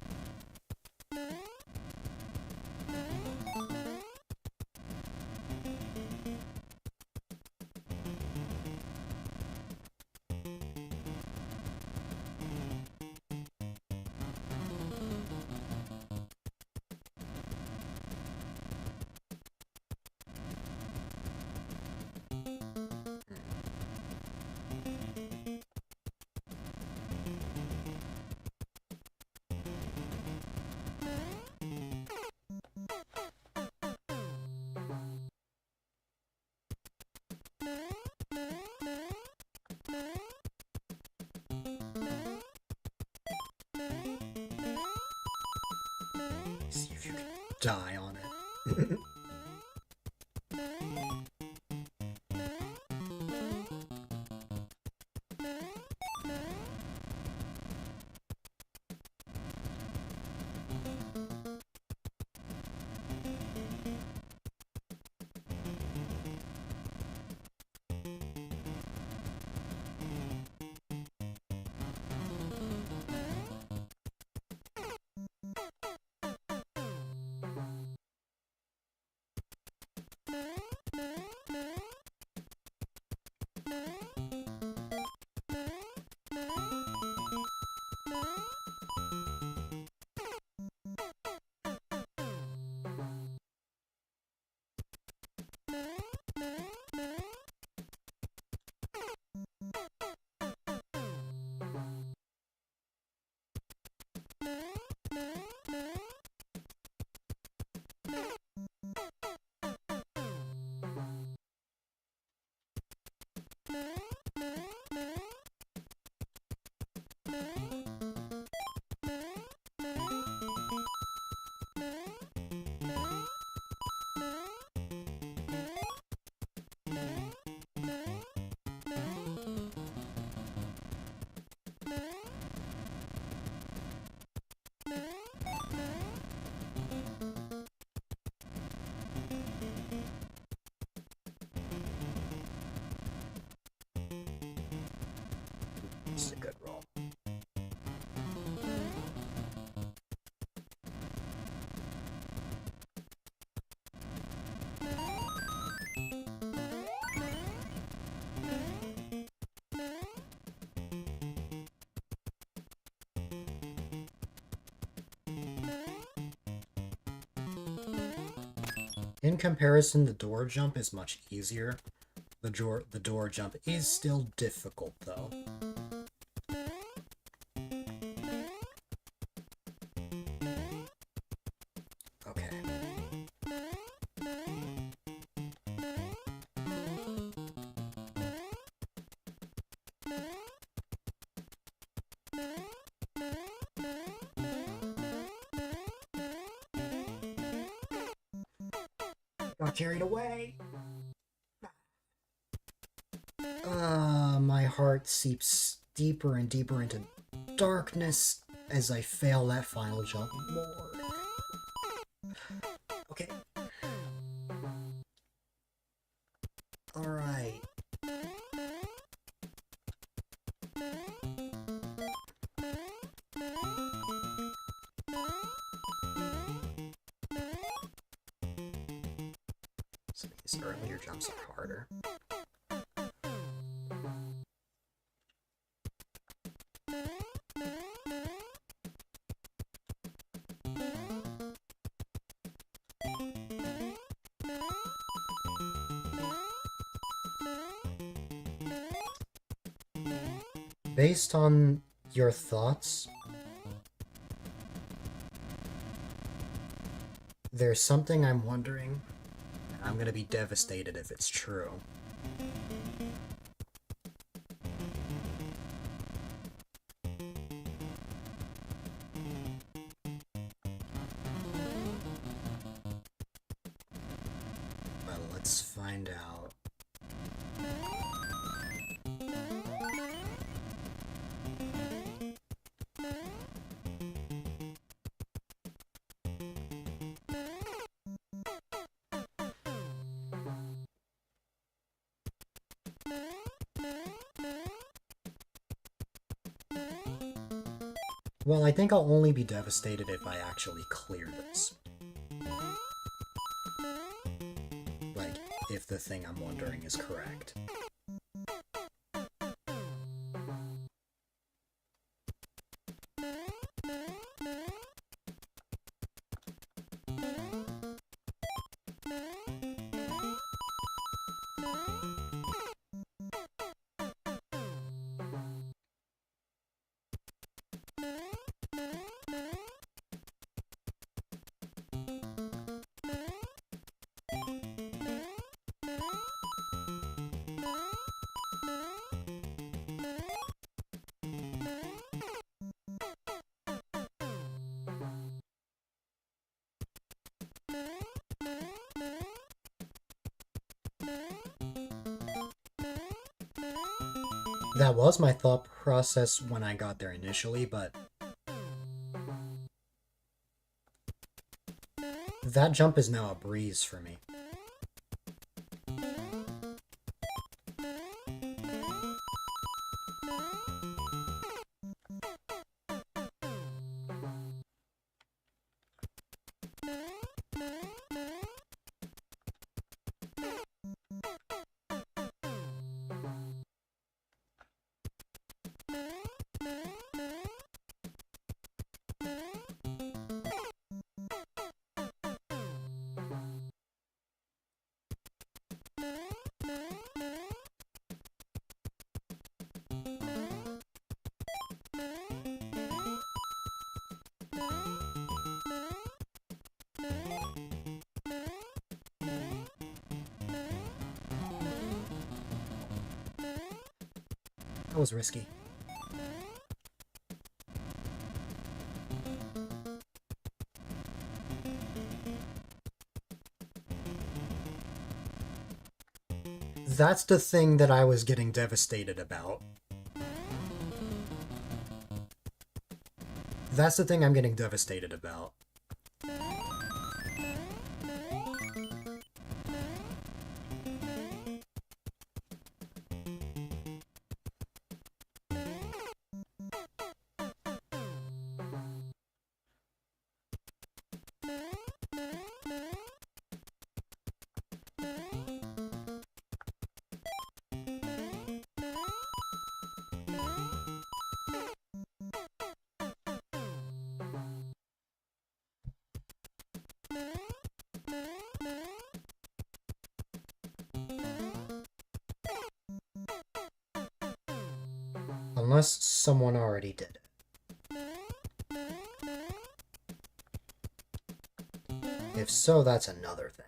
S1: See if you can die on it. In comparison, the door jump is much easier. The door jump is still difficult, though. Okay. Got carried away! My heart seeps deeper and deeper into darkness as I fail that final jump more. Okay. Alright. So these earlier jumps are harder. Based on your thoughts, there's something I'm wondering, and I'm gonna be devastated if it's true. Well, let's find out. Well, I think I'll only be devastated if I actually clear this. Like, if the thing I'm wondering is correct. That was my thought process when I got there initially, but that jump is now a breeze for me. That was risky. That's the thing that I was getting devastated about. That's the thing I'm getting devastated about. Unless someone already did it. If so, that's another thing.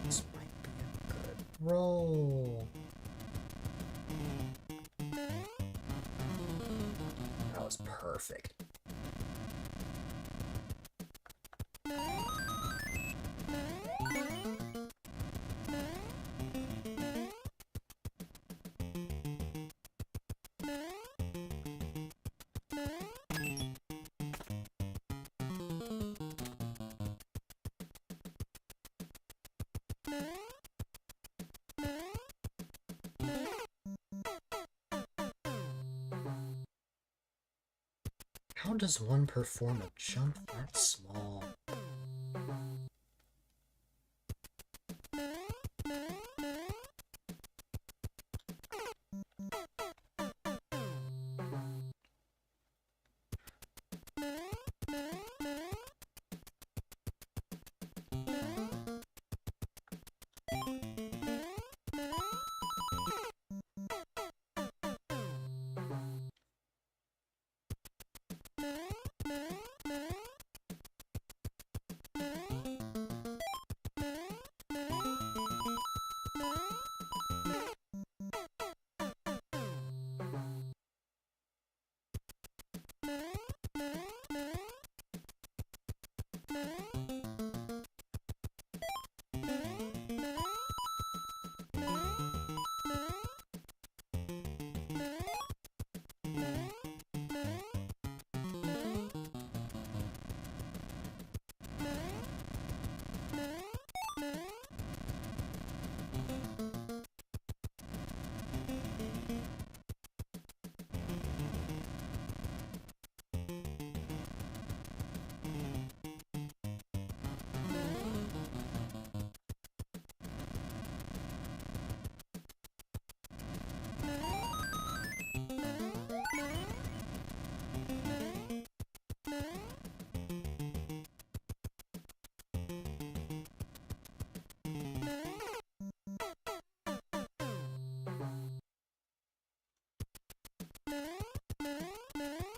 S1: This might be a good roll. That was perfect. How does one perform a jump that small?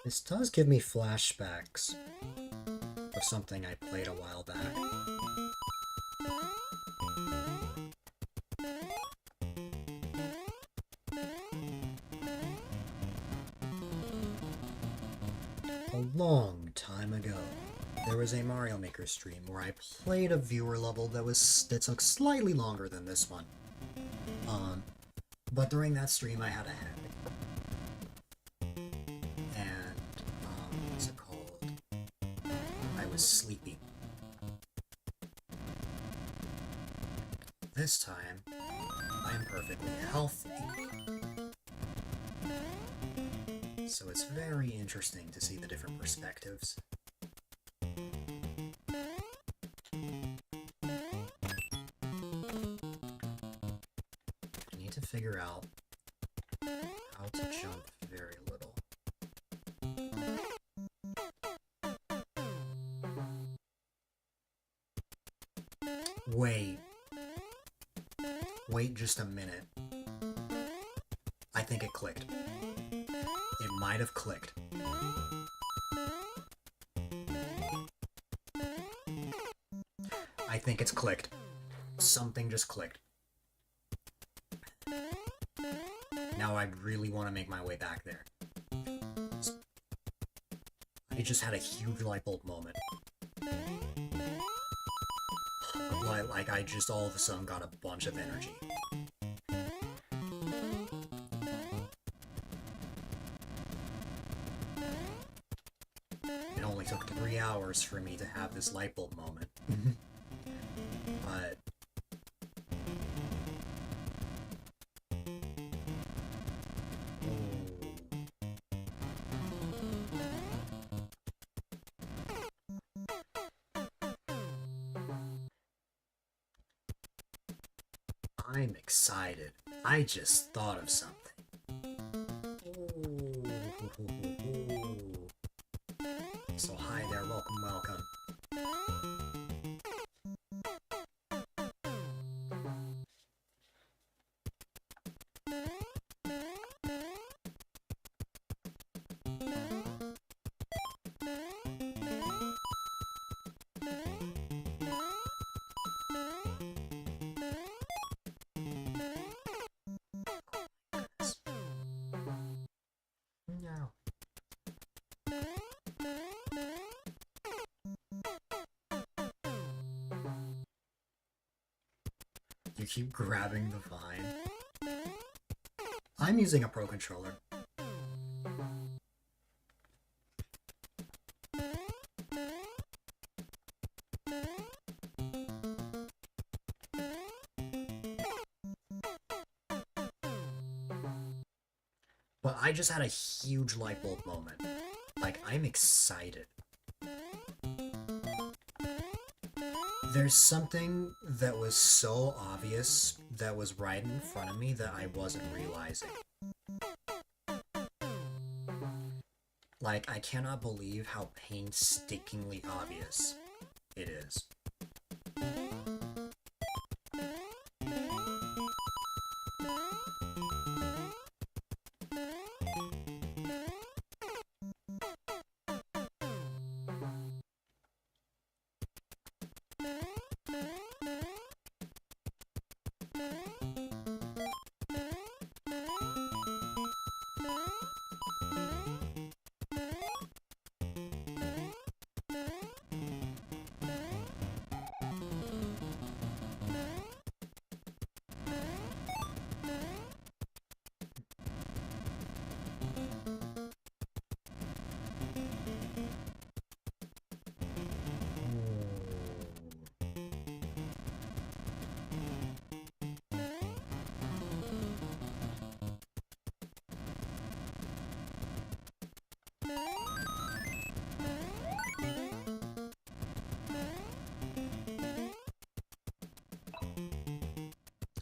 S1: This does give me flashbacks of something I played a while back. A long time ago, there was a Mario Maker stream where I played a viewer level that took slightly longer than this one. But during that stream I had a headache. What's it called? I was sleepy. This time, I am perfectly healthy. So it's very interesting to see the different perspectives. I need to figure out how to jump very little. Wait just a minute. I think it clicked. It might have clicked. I think it's clicked. Something just clicked. Now I really want to make my way back there. I It just had a huge light bulb moment. Like, I just all of a sudden got a bunch of energy. It only took 3 hours for me to have this light bulb moment. But... I'm excited. I just thought of something. So hi there, welcome, welcome. No. You keep grabbing the vine. I'm using a Pro controller. But I just had a huge light bulb moment. Like, I'm excited. There's something that was so obvious that was right in front of me that I wasn't realizing. Like, I cannot believe how painstakingly obvious it is.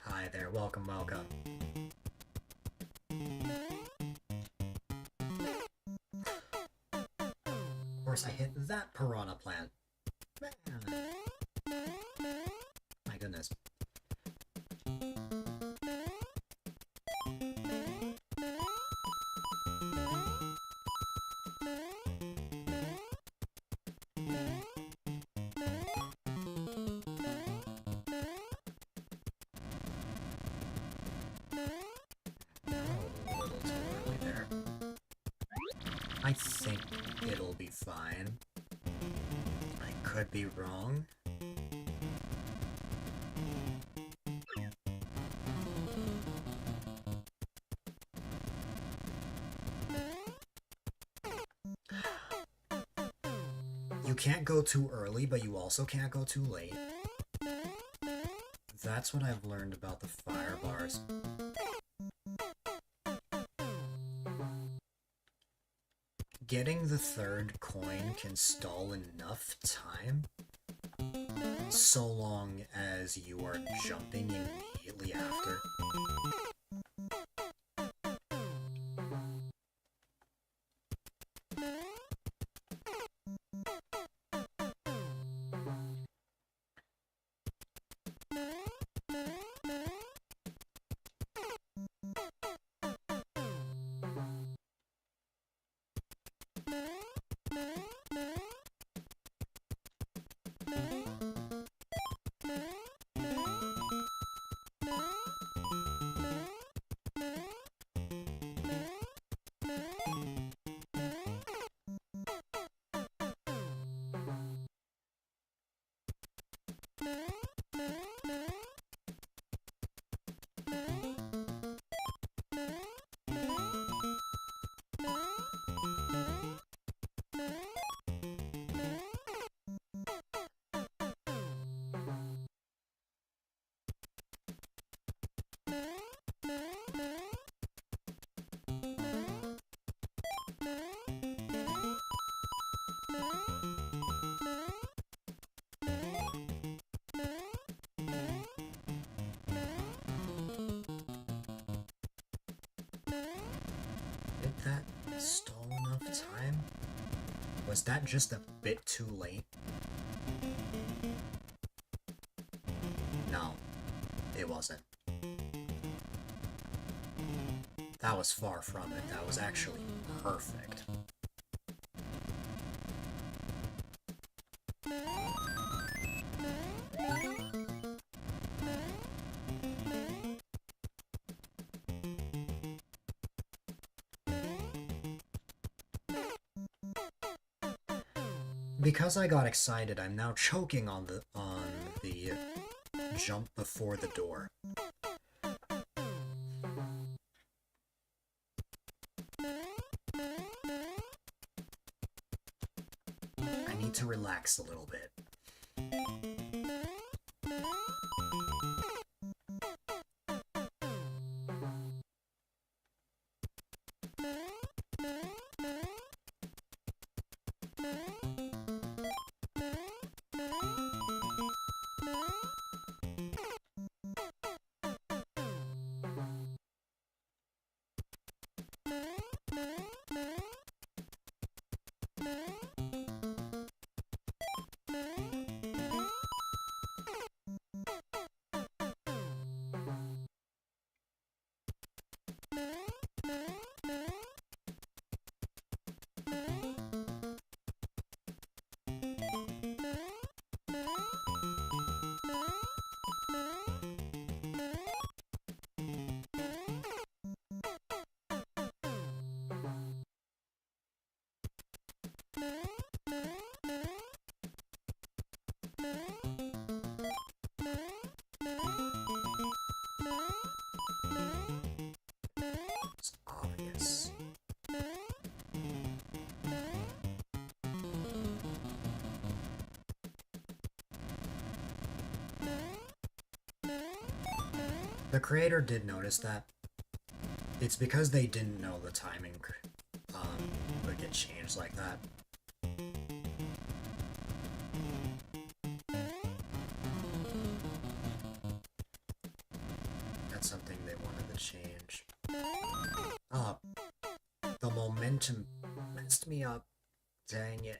S1: Hi there, welcome, welcome. Of course I hit that piranha plant. Man. My goodness. I think it'll be fine. I could be wrong. You can't go too early, but you also can't go too late. That's what I've learned about the fire bars. Getting the third coin can stall enough time, so long as you are jumping immediately after. that stall enough time? Was that just a bit too late? No, it wasn't. That was far from it. That was actually perfect. Because I got excited, I'm now choking on the jump before the door. I need to relax a little bit. It's obvious. The creator did notice that. It's because they didn't know the timing would get changed like that. That's something they wanted to change. The momentum messed me up. Dang it.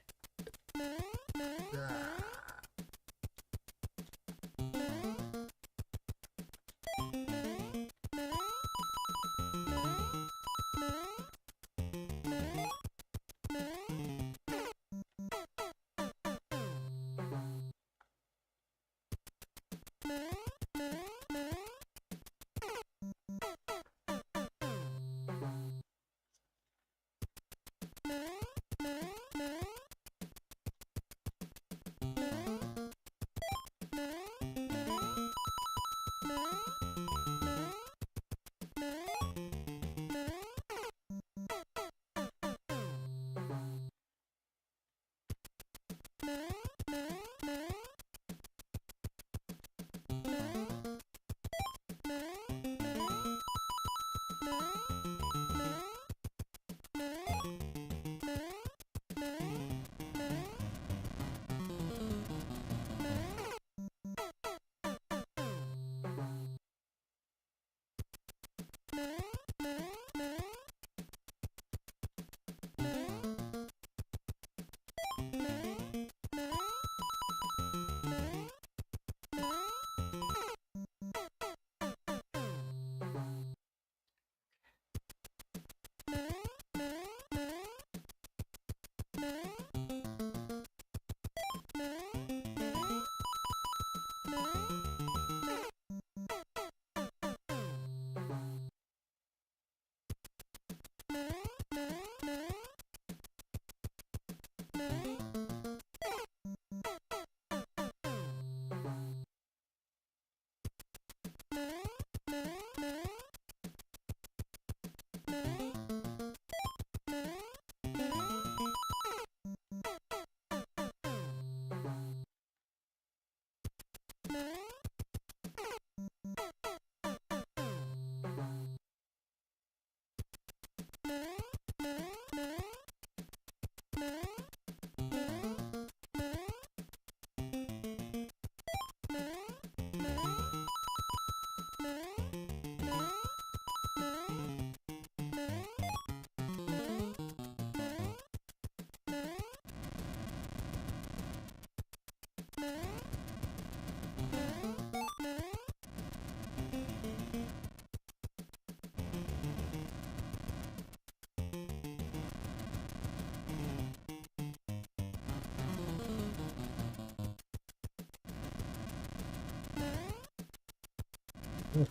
S1: Ooh.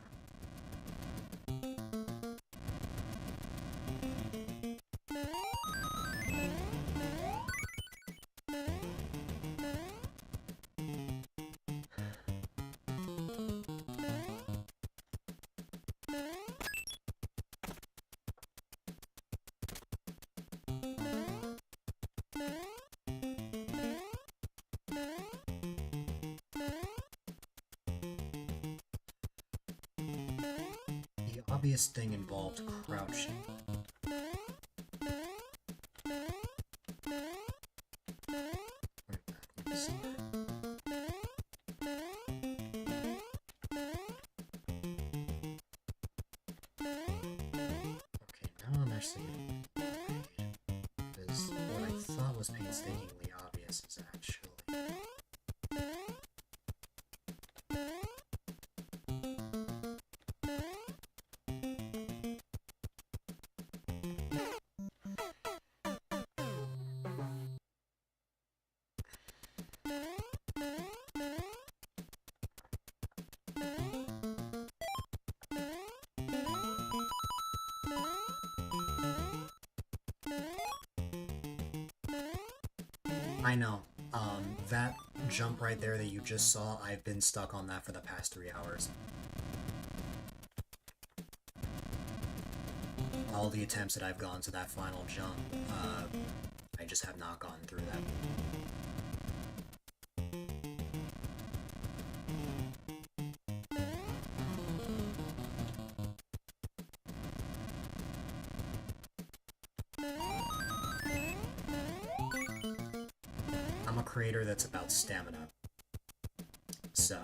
S1: The obvious thing involved crouching. Okay, now I'm actually because what I thought was painstakingly obvious is actually. I know. That jump right there that you just saw, I've been stuck on that for the past 3 hours. All the attempts that I've gone to that final jump, I just have not gotten through that. I'm a creator that's about stamina. So,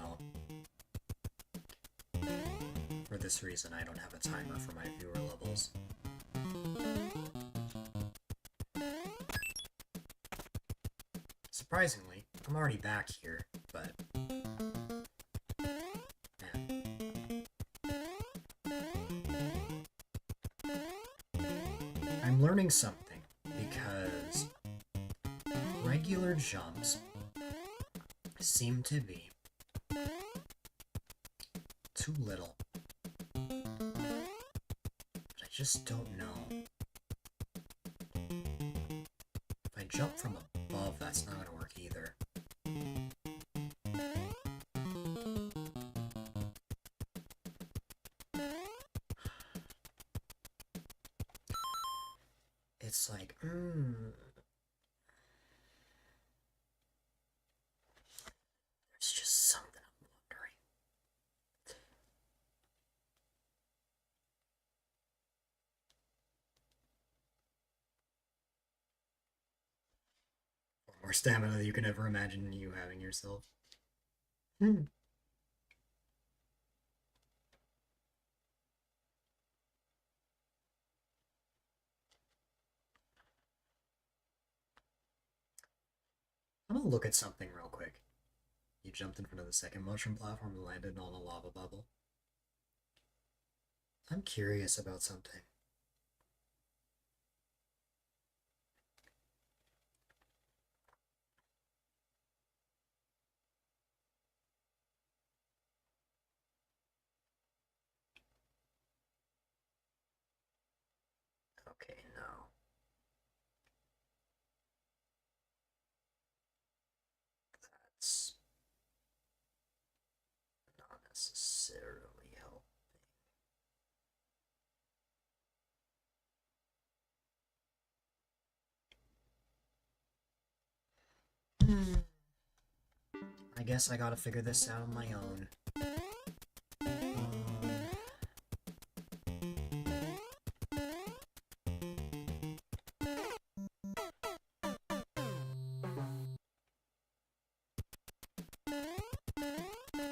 S1: for this reason, I don't have a timer for my viewer levels. Surprisingly, I'm already back here, but... man. I'm learning something, because regular jumps seem to be too little. But I just don't know. If I jump from above, that's not gonna work either. It's like, there's just something I'm wondering. More stamina than you can ever imagine you having yourself. I'm gonna look at something real quick. You jumped in front of the second mushroom platform and landed on a lava bubble. I'm curious about something. Okay, no. That's not necessarily helping. I guess I gotta figure this out on my own.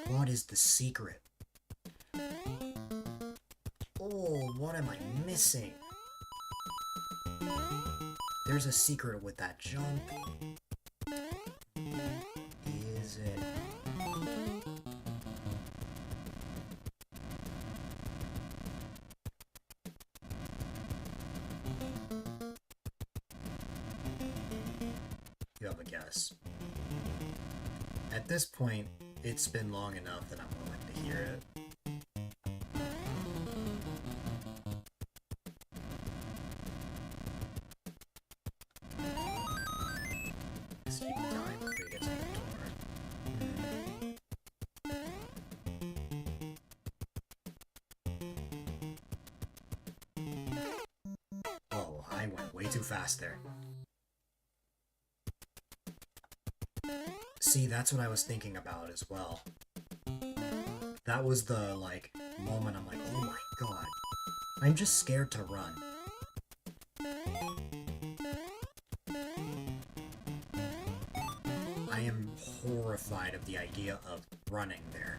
S1: What is the secret? Oh, what am I missing? There's a secret with that jump. Is it? You have a guess. At this point, it's been long enough that I'm willing to hear it. too fast there. See, that's what I was thinking about as well. That was the, like, moment I'm like, oh my god. I'm just scared to run. I am horrified of the idea of running there.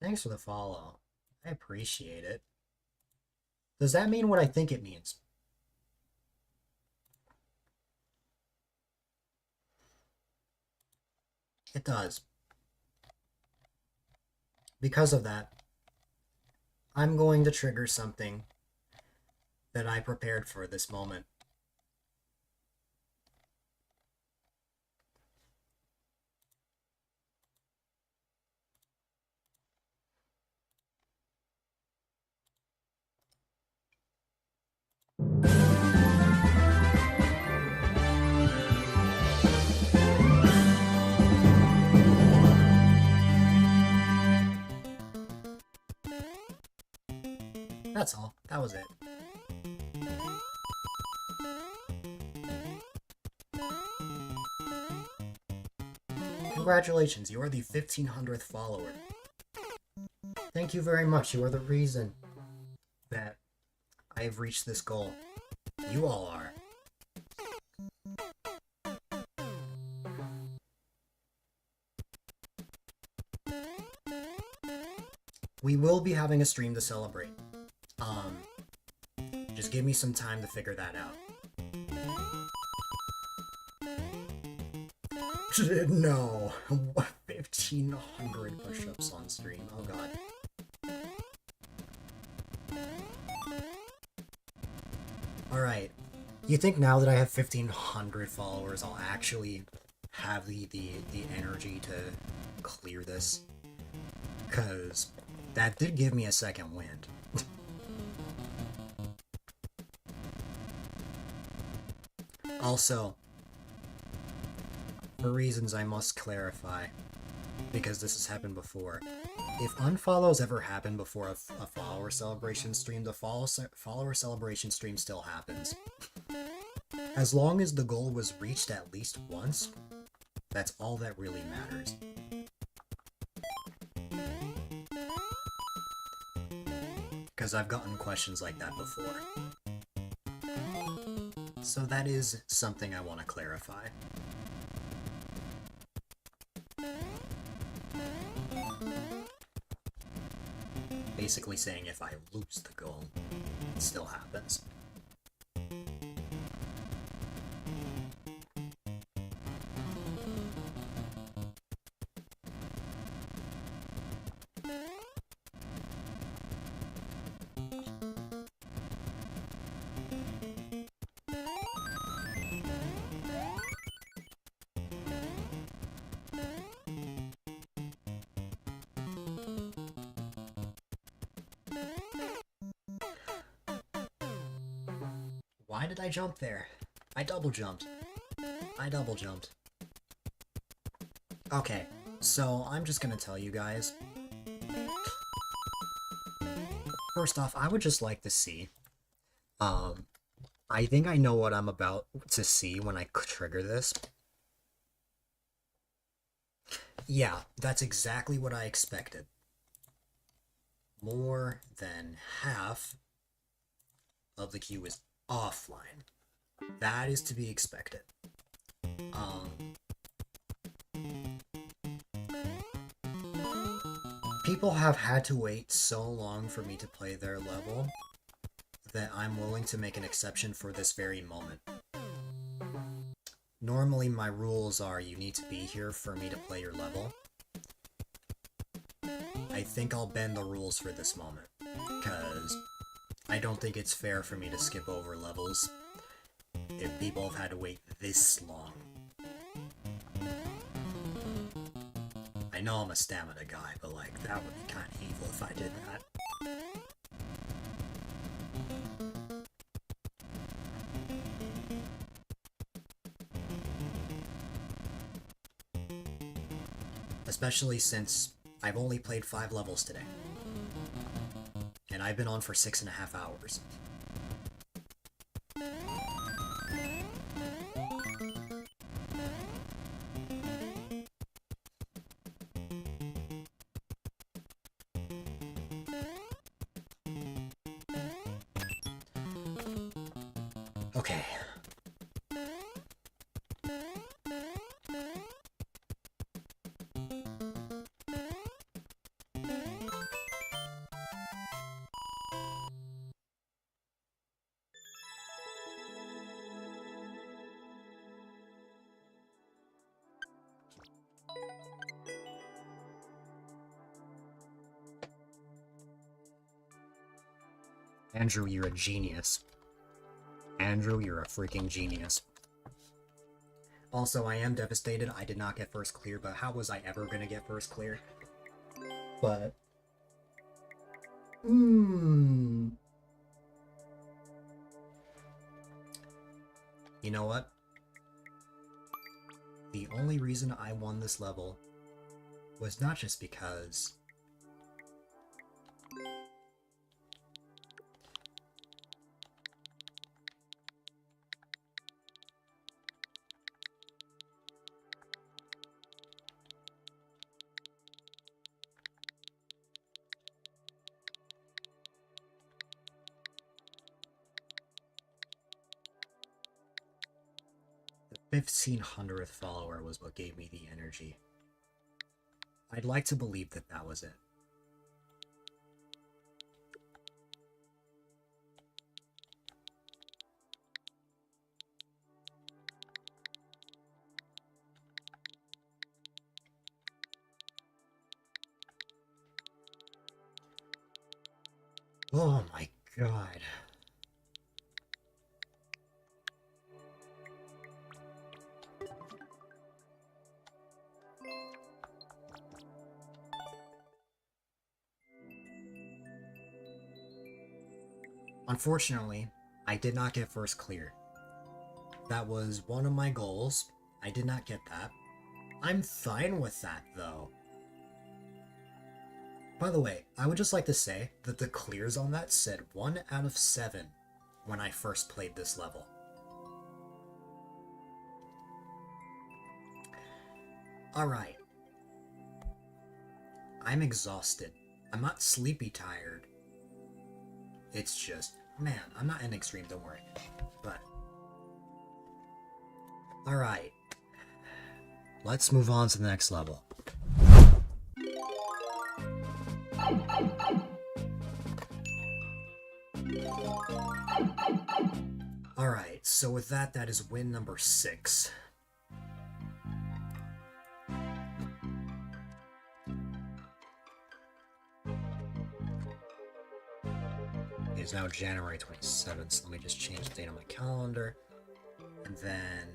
S1: Thanks for the follow. I appreciate it. Does that mean what I think it means? It does. Because of that, I'm going to trigger something that I prepared for this moment. That's all. That was it. Congratulations, you are the 1500th follower. Thank you very much. You are the reason that I have reached this goal. You all are. We will be having a stream to celebrate. Just give me some time to figure that out. No. 1500 push-ups on stream. Oh god. Alright. You think now that I have 1500 followers, I'll actually have the energy to clear this? Because that did give me a second wind. Also, for reasons I must clarify, because this has happened before, if unfollows ever happen before a follower celebration stream, the follower celebration stream still happens. As long as the goal was reached at least once, that's all that really matters. Because I've gotten questions like that before. So that is something I want to clarify. Basically saying if I lose the goal, it still happens. Why did I jump there? I double jumped. Okay, so I'm just gonna tell you guys. First off, I would just like to see. I think I know what I'm about to see when I trigger this. Yeah, that's exactly what I expected. More than half of the queue is offline. That is to be expected. People have had to wait so long for me to play their level that I'm willing to make an exception for this very moment. Normally my rules are you need to be here for me to play your level, I think I'll bend the rules for this moment, because I don't think it's fair for me to skip over levels if people have had to wait this long. I know I'm a stamina guy, but like, that would be kind of evil if I did that. Especially since I've only played 5 levels today. And I've been on for 6.5 hours. Okay. Andrew, you're a genius. Andrew, you're a freaking genius. Also, I am devastated I did not get first clear, but how was I ever gonna get first clear? But... You know what? The only reason I won this level was not just because... the 1500th follower was what gave me the energy. I'd like to believe that that was it. Oh my god. Unfortunately, I did not get first clear. That was one of my goals. I did not get that. I'm fine with that, though. By the way, I would just like to say that the clears on that said 1 out of 7 when I first played this level. Alright. I'm exhausted. I'm not sleepy tired. It's just, man, I'm not in extreme, don't worry. But, alright. Let's move on to the next level. Alright, so with that, that is win number 6. It is now January 27th, so let me just change the date on my calendar. And then,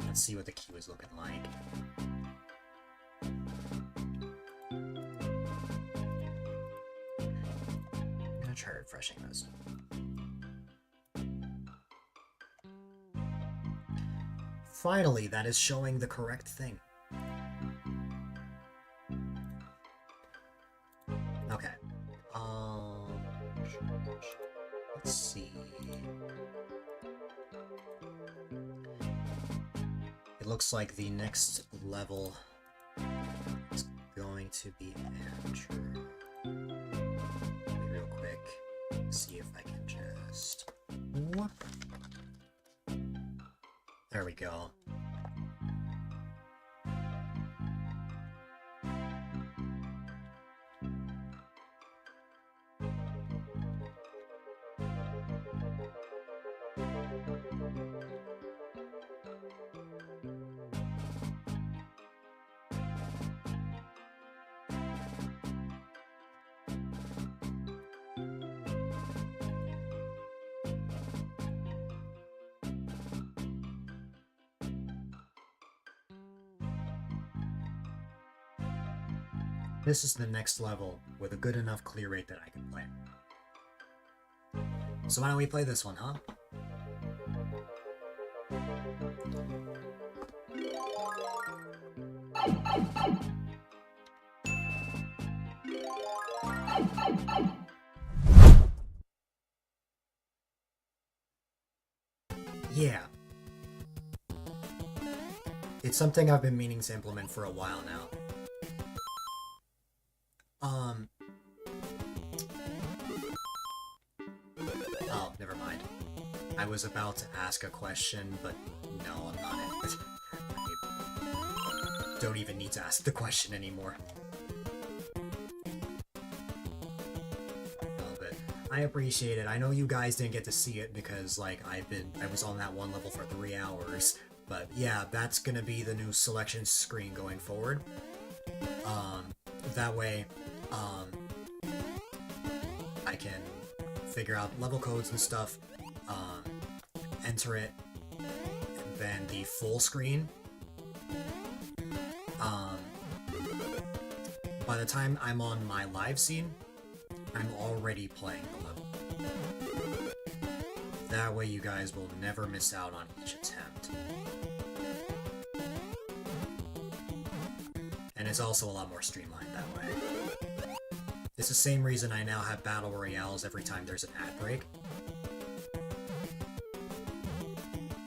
S1: let's see what the queue is looking like. I'm gonna try refreshing this. Finally, that is showing the correct thing. Okay. Let's see. It looks like the next level is going to be Andrew. Real quick, see if I can just... Whoop. There we go. This is the next level with a good enough clear rate that I can play. So why don't we play this one, huh? Yeah. It's something I've been meaning to implement for a while now. Oh, never mind. I was about to ask a question, but no, I'm not. I don't even need to ask the question anymore. But I appreciate it. I know you guys didn't get to see it because, like, I was on that one level for 3 hours. But yeah, that's gonna be the new selection screen going forward. That way, I can figure out level codes and stuff, enter it, and then the full screen. By the time I'm on my live scene, I'm already playing the level. That way you guys will never miss out on each attempt. And it's also a lot more streamlined that way. It's the same reason I now have battle royales every time there's an ad break.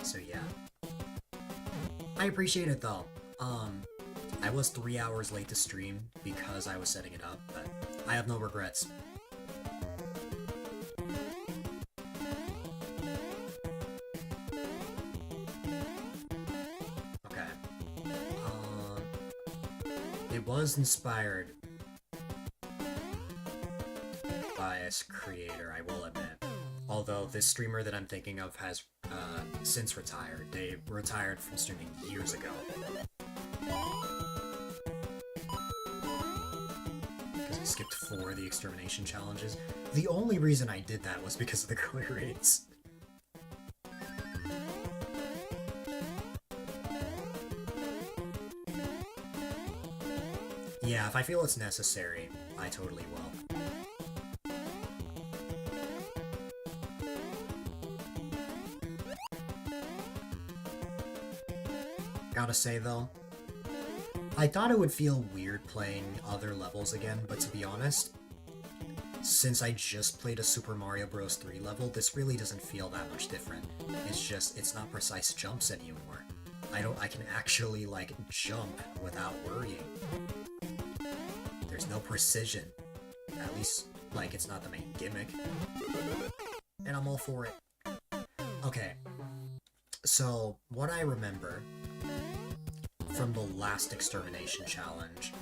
S1: So yeah. I appreciate it though. I was 3 hours late to stream because I was setting it up, but I have no regrets. Okay. It was inspired by a creator, I will admit. Although this streamer that I'm thinking of has since retired. They retired from streaming years ago. Because I skipped 4 of the extermination challenges. The only reason I did that was because of the clear rates. Yeah, if I feel it's necessary, I totally will. Gotta say though, I thought it would feel weird playing other levels again, but to be honest, since I just played a Super Mario Bros. 3 level, this really doesn't feel that much different. It's just, it's not precise jumps anymore. I can actually, like, jump without worrying. There's no precision. At least, like, it's not the main gimmick. And I'm all for it. Okay. So, what I remember from the last extermination challenge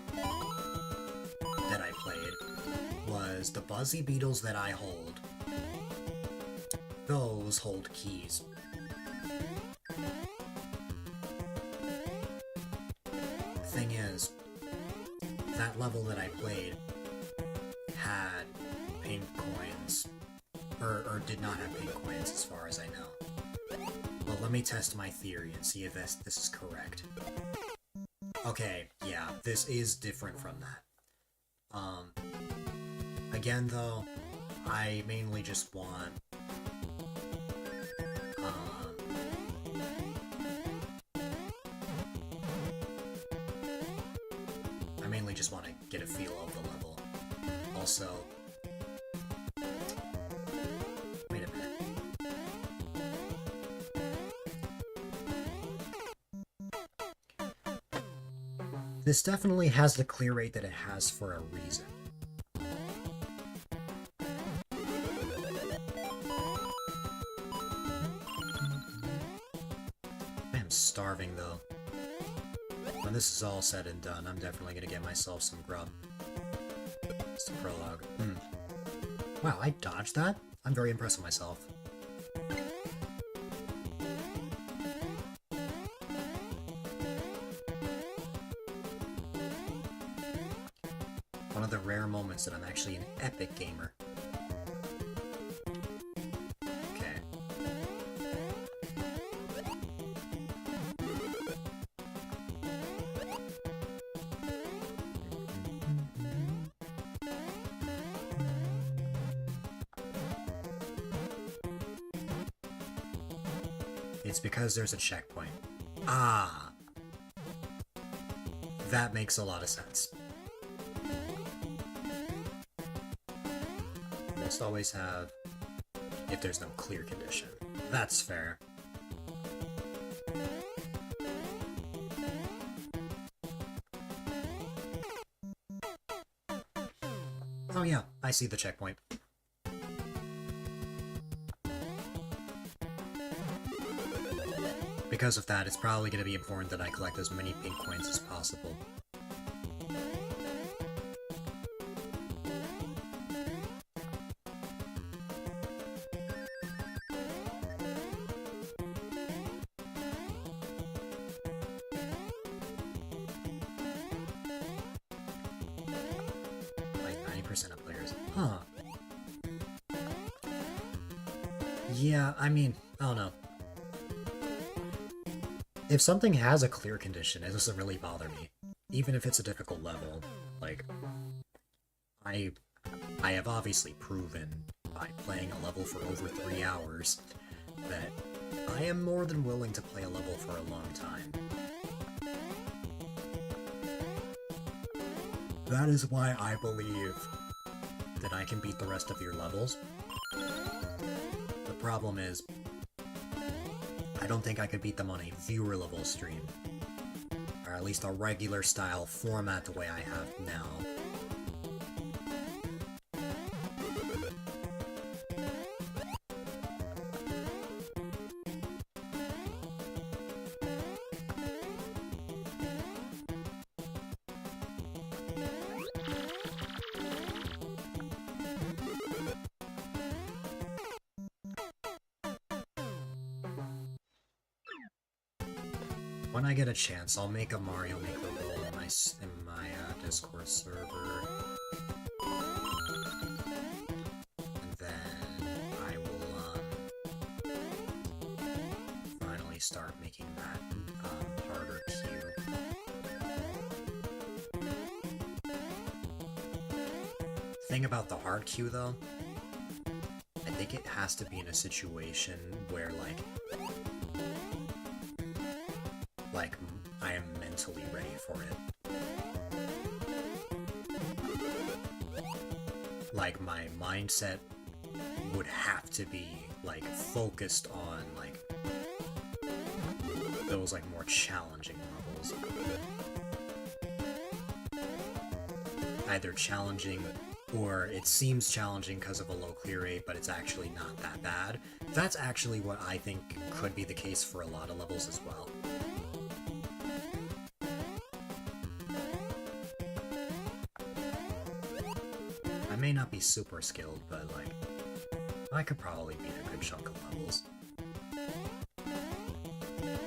S1: that I played was the Buzzy Beetles that I hold. Those hold keys. Thing is, that level that I played had pink coins, or did not have pink coins as far as I know. But let me test my theory and see if this is correct. Okay, yeah, this is different from that. Again though, I mainly just want to get a feel of the level. Also, wait a minute. This definitely has the clear rate that it has for a reason. I am starving though. When this is all said and done, I'm definitely gonna get myself some grub. It's the prologue. Wow, I dodged that? I'm very impressed with myself. One of the rare moments that I'm actually an epic gamer. Okay. It's because there's a checkpoint. Ah! That makes a lot of sense. Most always have if there's no clear condition. That's fair. Oh yeah, I see the checkpoint. Because of that, it's probably going to be important that I collect as many pink coins as possible. Like 90% of players. Huh. Yeah, I mean, I don't know. If something has a clear condition, it doesn't really bother me. Even if it's a difficult level. Like, I have obviously proven by playing a level for over 3 hours that I am more than willing to play a level for a long time. That is why I believe that I can beat the rest of your levels. The problem is, I don't think I could beat them on a viewer level stream. Or at least a regular style format the way I have now. When I get a chance, I'll make a Mario Maker role in my Discord server. And then I will finally start making that harder queue. Thing about the hard queue though, I think it has to be in a situation where like I am mentally ready for it. Like my mindset would have to be like focused on like those like more challenging levels. Either challenging or it seems challenging because of a low clear rate, but it's actually not that bad. That's actually what I think could be the case for a lot of levels as well. I may not be super skilled, but like, I could probably beat a good chunk of levels.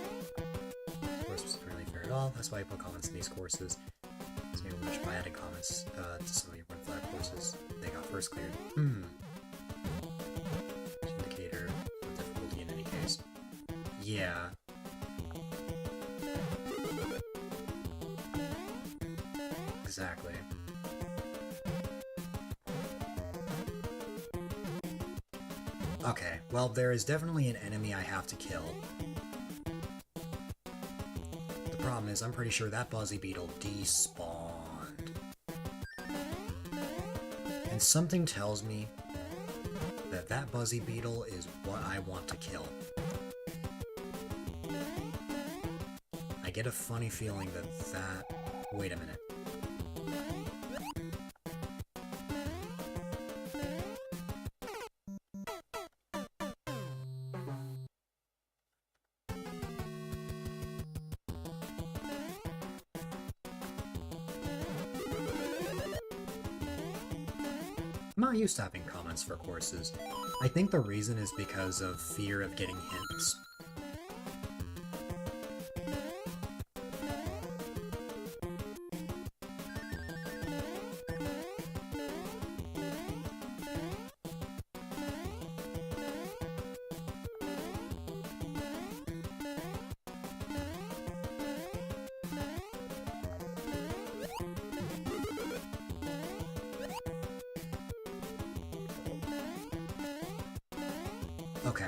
S1: This course wasn't really fair at all, that's why I put comments in these courses. So maybe wish by adding comments to some of your red flag courses, they got first cleared. Indicator of difficulty in any case. Yeah. Exactly. Okay, well, there is definitely an enemy I have to kill. The problem is, I'm pretty sure that Buzzy Beetle despawned. And something tells me that that Buzzy Beetle is what I want to kill. I get a funny feeling that... Wait a minute. I'm not used to having comments for courses. I think the reason is because of fear of getting hints. Okay.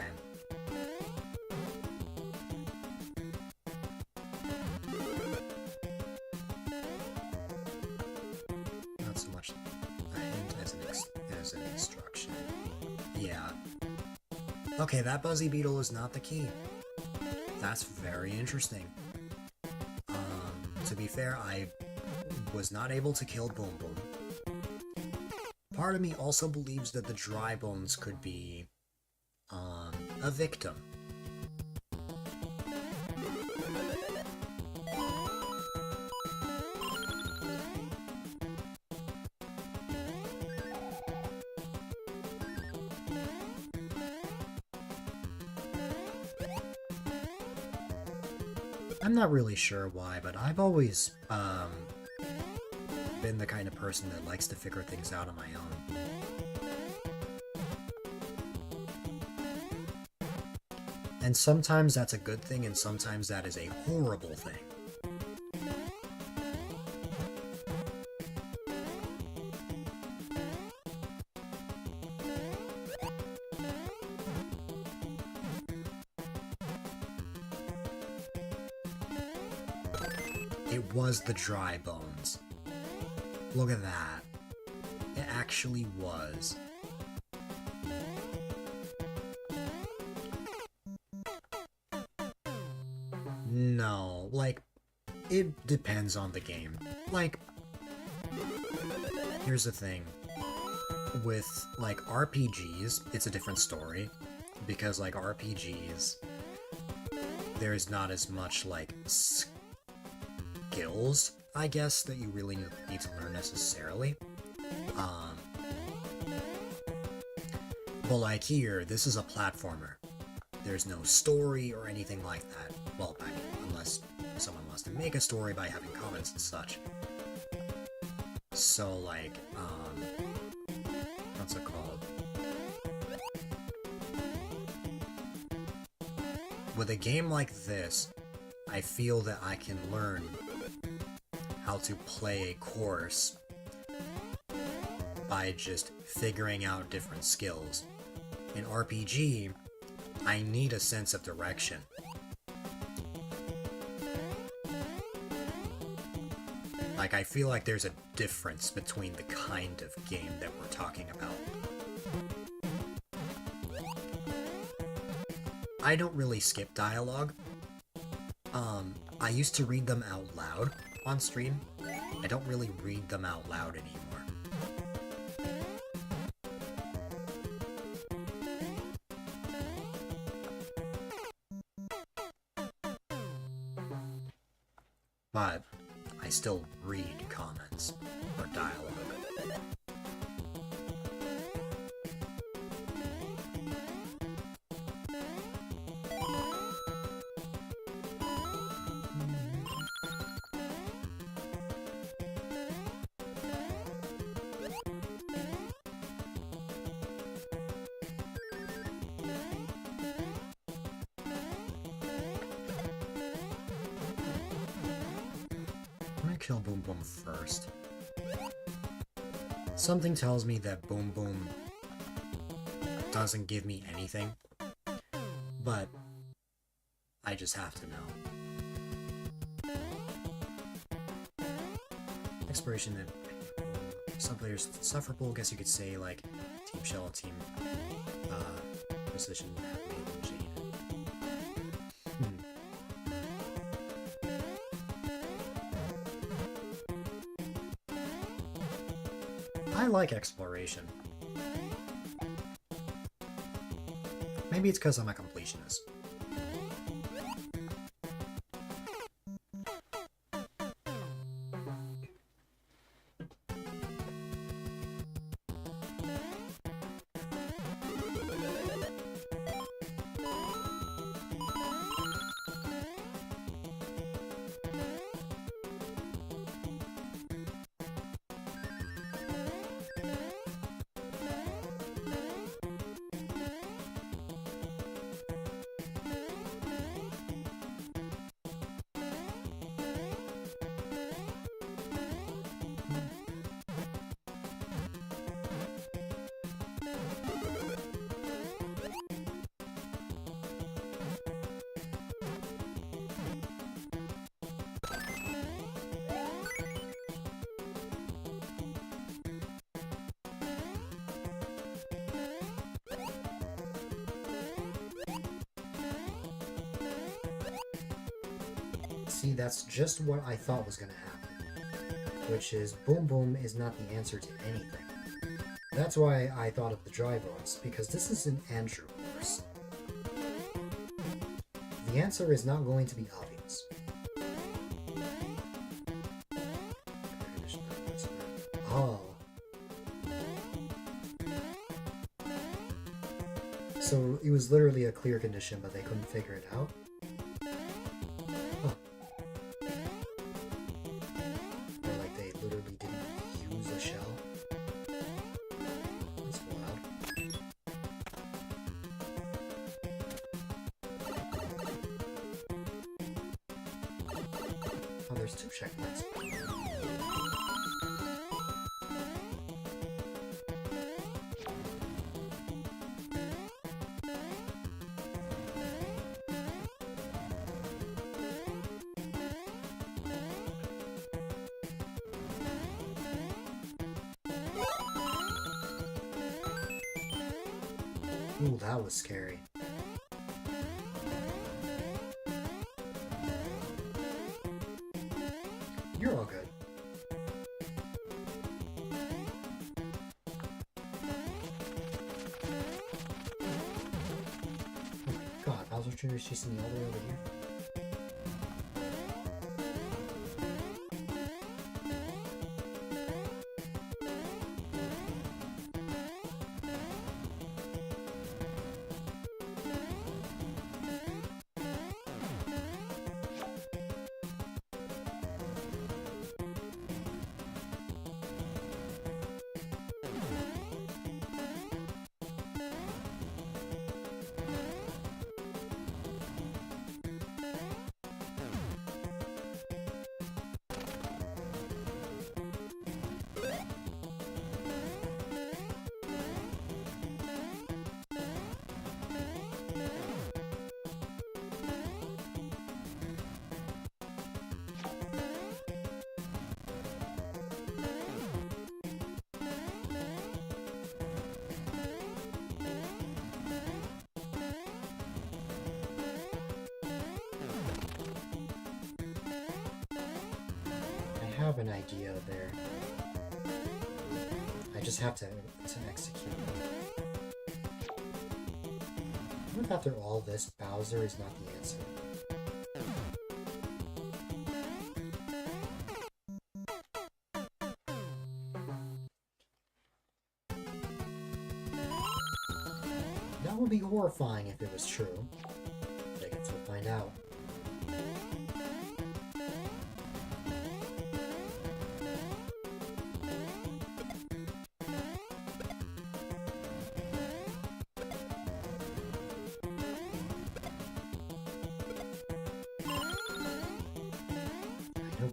S1: Okay, that Buzzy Beetle is not the key. That's very interesting. To be fair, I was not able to kill Boom Boom. Part of me also believes that the Dry Bones could be, a victim. I'm not really sure why, but I've always, been the kind of person that likes to figure things out on my own. And sometimes that's a good thing, and sometimes that is a horrible thing. It was the Dry Bones. Look at that. It actually was. No, like, it depends on the game. Like, here's the thing. With, like, RPGs, it's a different story. Because, like, RPGs, there's not as much, like, skills, I guess, that you really need to learn necessarily. But like here, this is a platformer. There's no story or anything like that. Well, I mean, unless someone wants to make a story by having comments and such. So, like, what's it called? With a game like this, I feel that I can learn how to play a course by just figuring out different skills. In RPG, I need a sense of direction. Like, I feel like there's a difference between the kind of game that we're talking about. I don't really skip dialogue. I used to read them out loud on stream. I don't really read them out loud anymore. But I still read comments or dialogue. Kill Boom Boom first. Something tells me that Boom Boom doesn't give me anything, but I just have to know. Exploration that some players sufferable, I guess you could say, like Team Shell, Team Precision have made them jaded. I like exploration. Maybe it's because I'm a completionist. See, that's just what I thought was gonna happen. Which is, Boom Boom is not the answer to anything. That's why I thought of the dry bones, because this is an Andrew course. The answer is not going to be obvious. Oh. So it was literally a clear condition, but they couldn't figure it out? Huh. Or like they literally didn't use a shell? That's wild. Oh, there's 2 checkpoints. Ooh, that was scary. You're all good. Oh my god, Bowser Jr. is chasing me all the way over here. I have an idea there. I just have to execute it. What if after all this, Bowser is not the answer? That would be horrifying if it was true. But I guess we'll find out.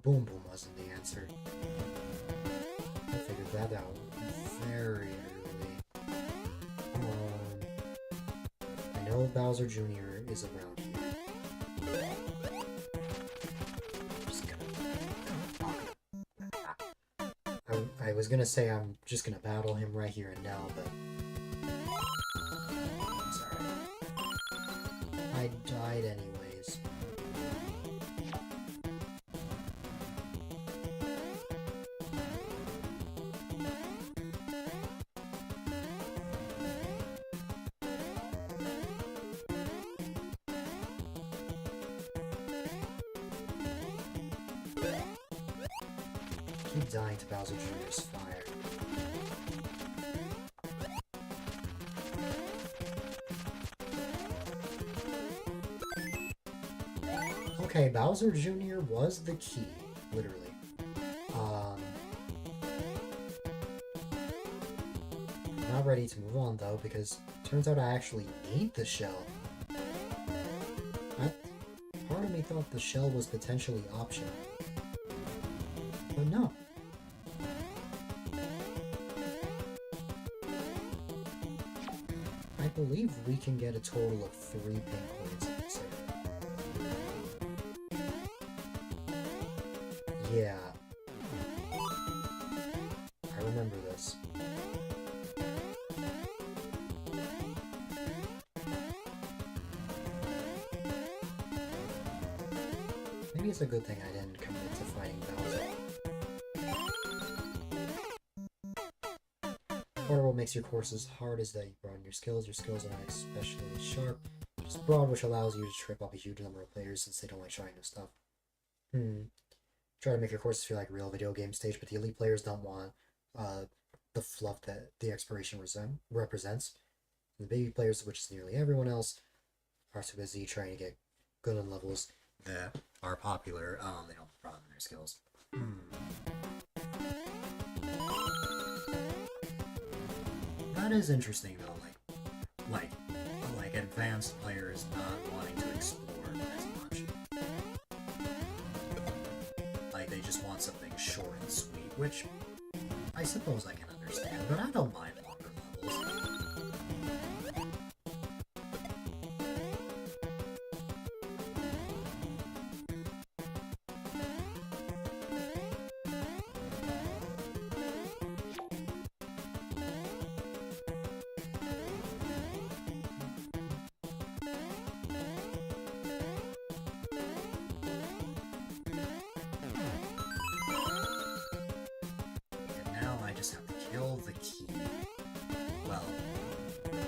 S1: Boom Boom wasn't the answer. I figured that out very early. I know Bowser Jr. is around here. I was gonna say I'm just gonna battle him right here and now, but it's alright. I died anyways. Keep dying to Bowser Jr.'s fire. Okay, Bowser Jr. was the key, literally. I'm not ready to move on though, because it turns out I actually need the shell. Part of me thought the shell was potentially optional. But no. I believe we can get a total of 3 pink coins in this area. Yeah. I remember this. Maybe it's a good thing I didn't commit to fighting Bowser. Part of what makes your courses hard is that you broaden your skills. Your skills are especially sharp, just broad, which allows you to trip up a huge number of players since they don't like trying new stuff. Try to make your courses feel like a real video game stage, but the elite players don't want the fluff that the exploration represents. And the baby players, which is nearly everyone else, are too busy trying to get good on levels that are popular. They don't broaden their skills. That is interesting though, like advanced players not wanting to explore as much. Like they just want something short and sweet, which I suppose I can understand, but I don't mind longer levels. Just have to kill the key. Well,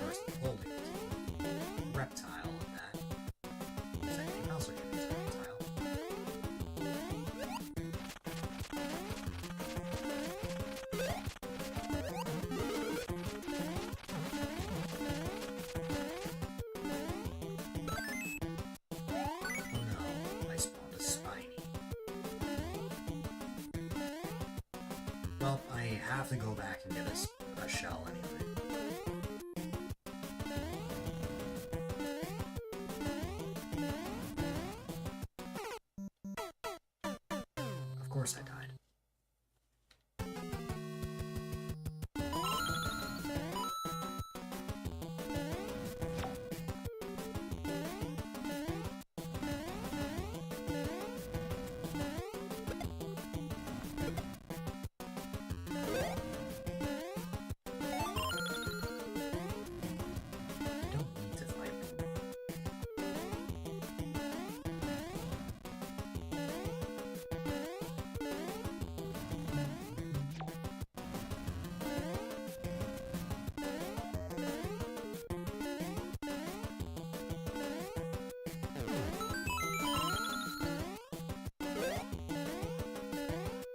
S1: first holding the key. Reptile and that. Is that anything else or can use a reptile? No, I spawned a spiny. Well, I have to go back and get a shell anyway. Of course I died.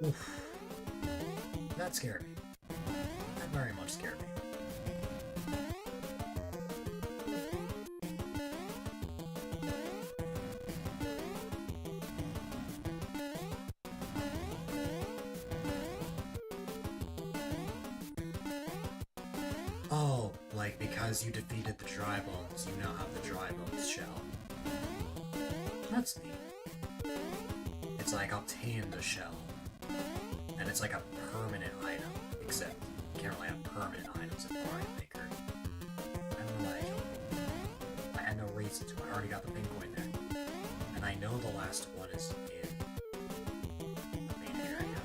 S1: Oof. That scared me. That very much scared me. Oh, like because you defeated the dry bones, you now have the dry bones shell. That's neat. It's like obtained a shell. And it's like a permanent item, except you can't really have permanent items in Mario Maker. I don't know why I killed him. I had no reason to. I already got the pink coin there. And I know the last one is in the main area.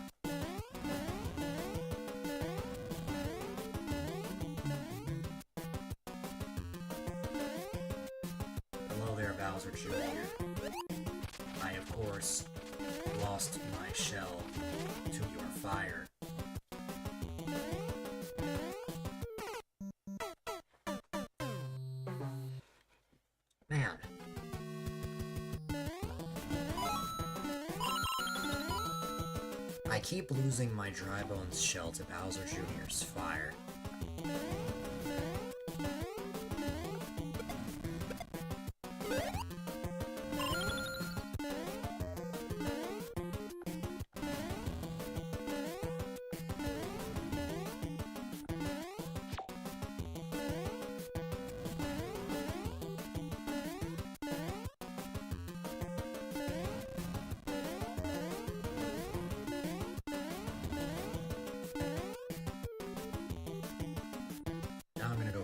S1: Hello there, Bowser Jr. I, of course, lost my shell to your fire. Man. I keep losing my dry bones shell to Bowser Jr.'s fire.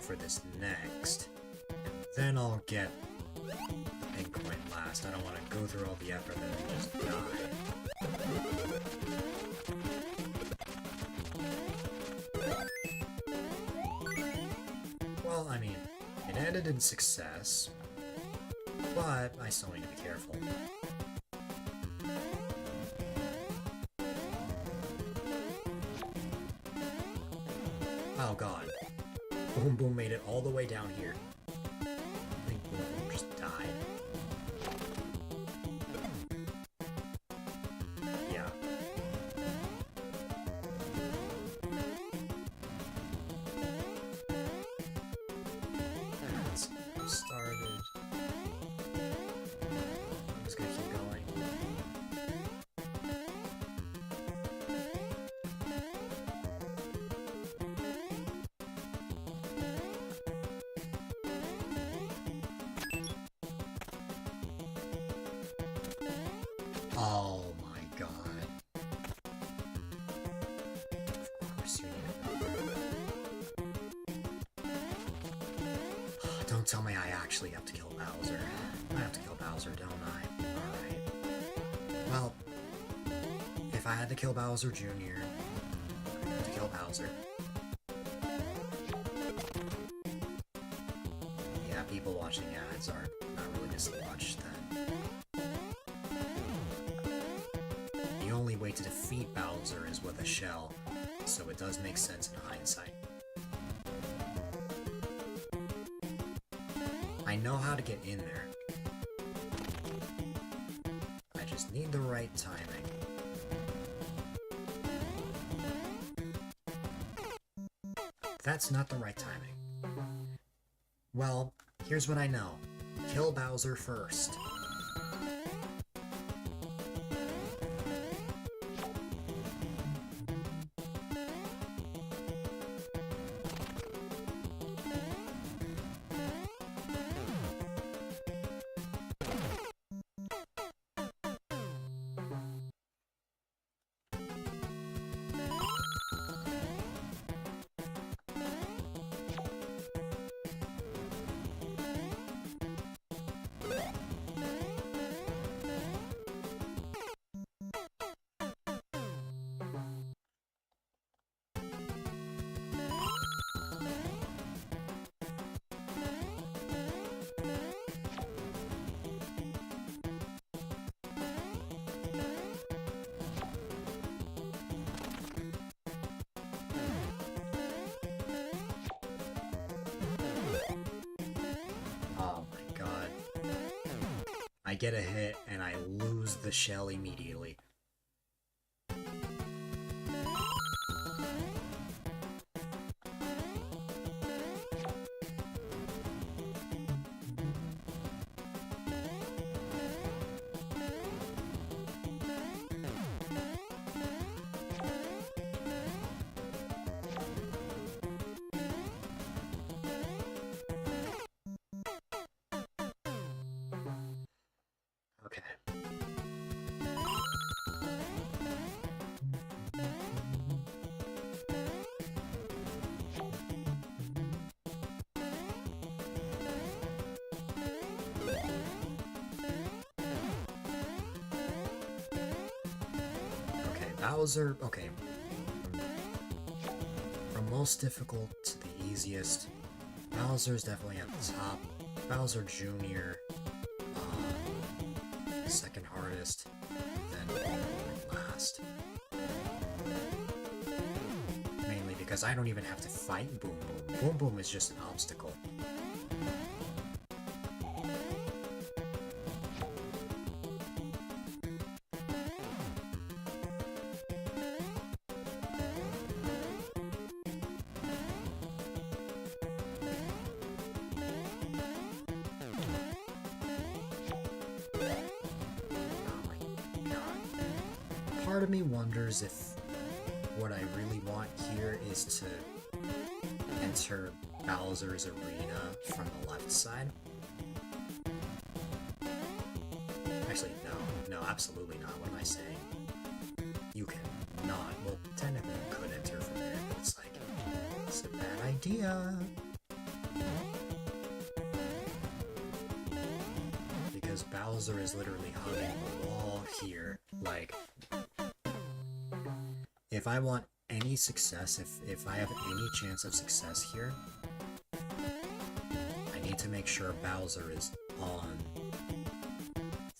S1: For this next, and then I'll get the pink coin last. I don't want to go through all the effort and then just die. Well, I mean, it ended in success, but I still need to be careful. Oh god. Boom Boom made it all the way down here. I think Boom Boom just died. Yeah. That's started. I'm just gonna keep going. Oh my god. Of course you need to know. Don't tell me I actually have to kill Bowser. I have to kill Bowser, don't I? Alright. Well, if I had to kill Bowser Jr., I'd have to kill Bowser. Yeah, people watching ads are not really missing much then. The only way to defeat Bowser is with a shell, so it does make sense in hindsight. I know how to get in there. I just need the right timing. That's not the right timing. Well, here's what I know. Kill Bowser first. Oh my god. I get a hit and I lose the shell immediately. Okay. Okay, Bowser, okay. From most difficult to the easiest, Bowser's definitely at the top. Bowser Jr., second hardest, then last. Mainly because I don't even have to fight Boom Boom. Boom Boom is just an obstacle. Part of me wonders if what I really want here is to enter Bowser's arena from the left side. Actually, no, absolutely not. What am I saying? You can not. Well, technically you could enter from there, but it's like, it's a bad idea. Because Bowser is literally hugging the wall here, like... If I want any success, if I have any chance of success here, I need to make sure Bowser is on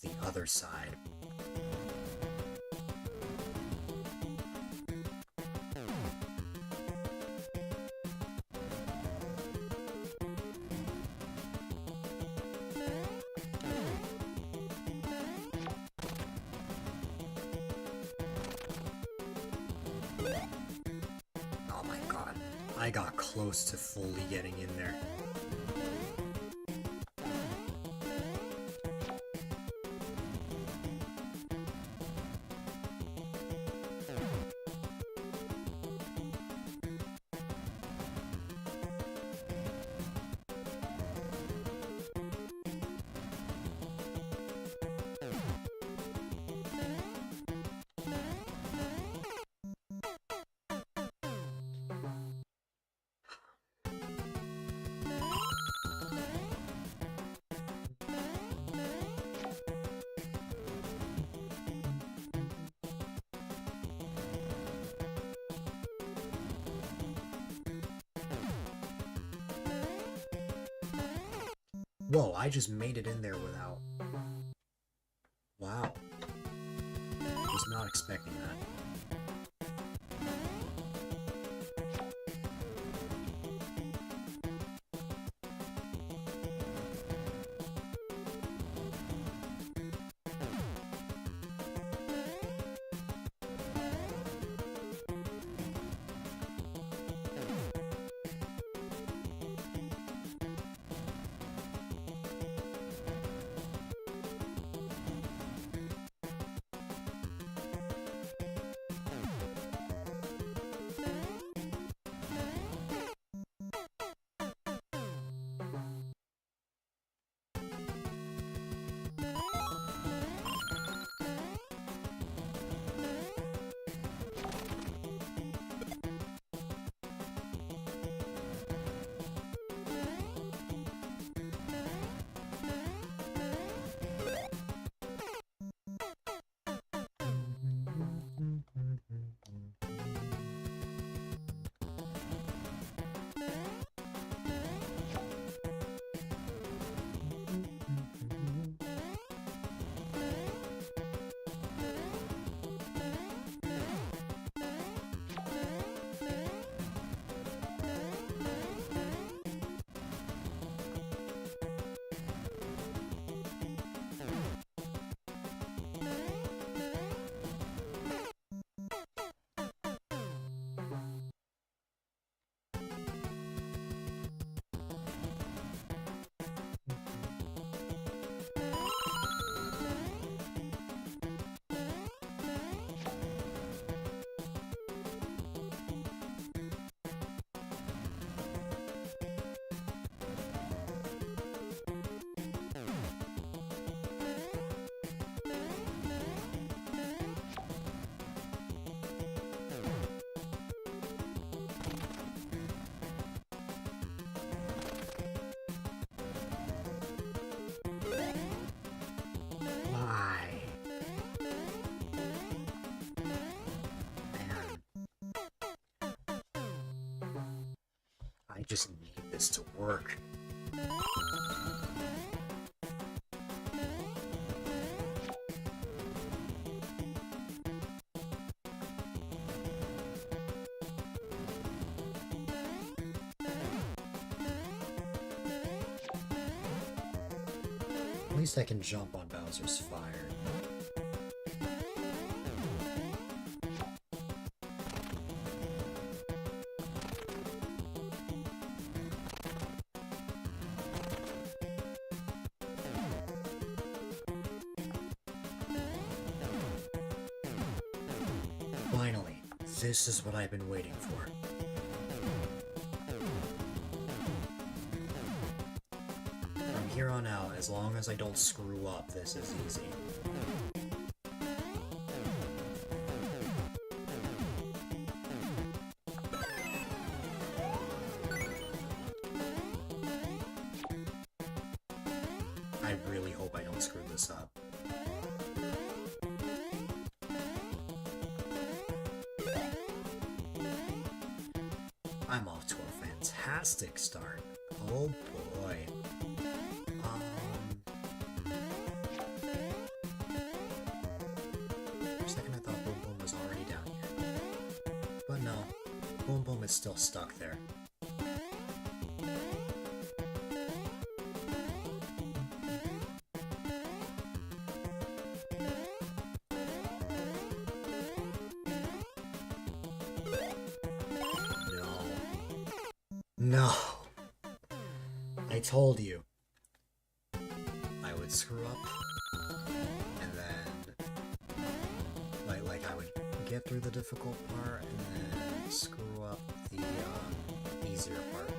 S1: the other side. I got close to fully getting in there. Whoa, I just made it in there without... Wow. Was not expecting that. I just need this to work. At least I can jump on Bowser's fire. Finally, this is what I've been waiting for. From here on out, as long as I don't screw up, this is easy. I really hope I don't screw this up. I'm off to a fantastic start. Oh boy. For a second I thought Boom Boom was already down here. But no, Boom Boom is still stuck there. No! I told you. I would screw up, and then, like I would get through the difficult part, and then screw up the, easier part.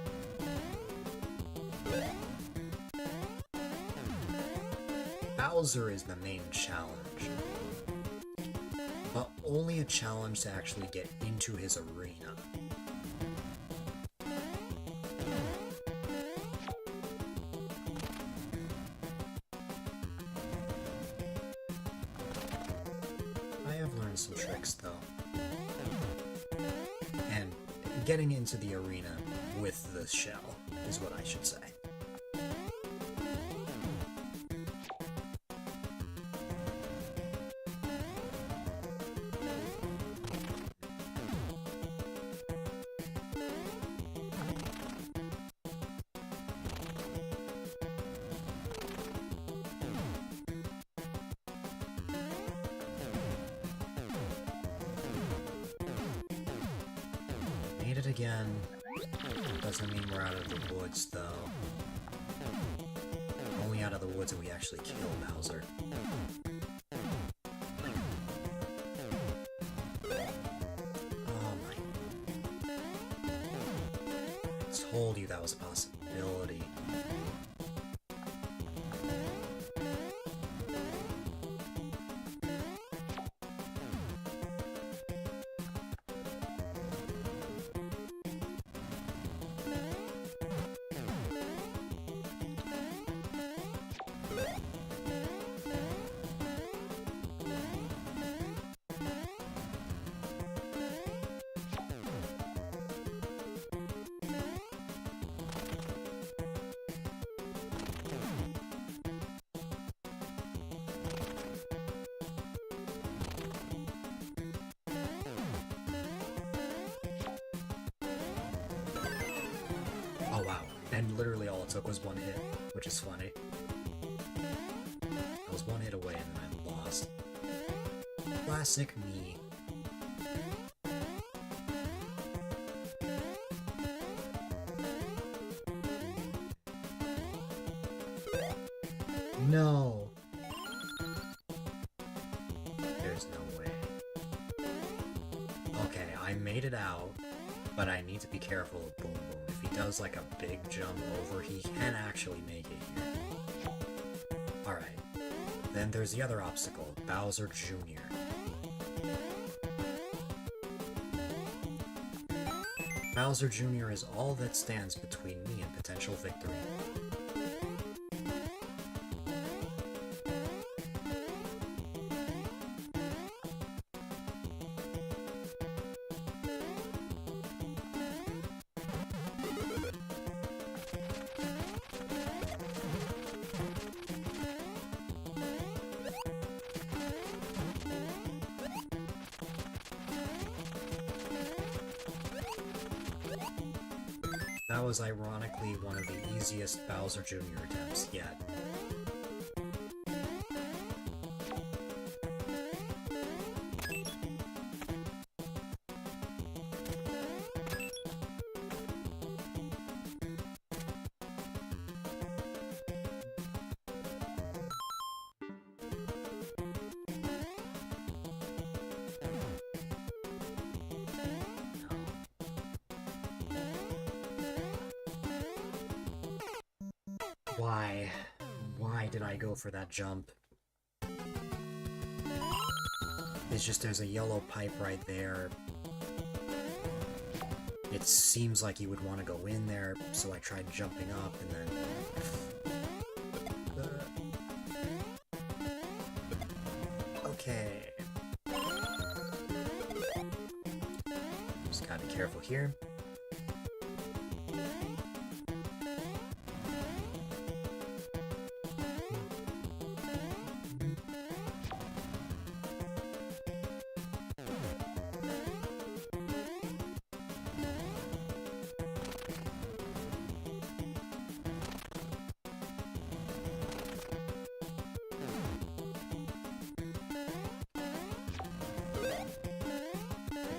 S1: Bowser is the main challenge, but only a challenge to actually get into his arena. I have learned some tricks though, and getting into the arena with the shell is what I should say. Made it again. Doesn't mean we're out of the woods, though. Only out of the woods if we actually kill Bowser. Oh my... I told you that was a possibility. Oh wow, and literally all it took was one hit, which is funny. I was one hit away and then I lost. Classic me. No! There's no way. Okay, I made it out, but I need to be careful of Boom Boom. If he does like a big jump over, he can actually make it here. Alright. Then there's the other obstacle, Bowser Jr. Bowser Jr. is all that stands between me and potential victory. That was ironically one of the easiest Bowser Jr. attempts yet. Why did I go for that jump? It's just there's a yellow pipe right there. It seems like you would want to go in there, so I tried jumping up and then... Okay. Just gotta be careful here.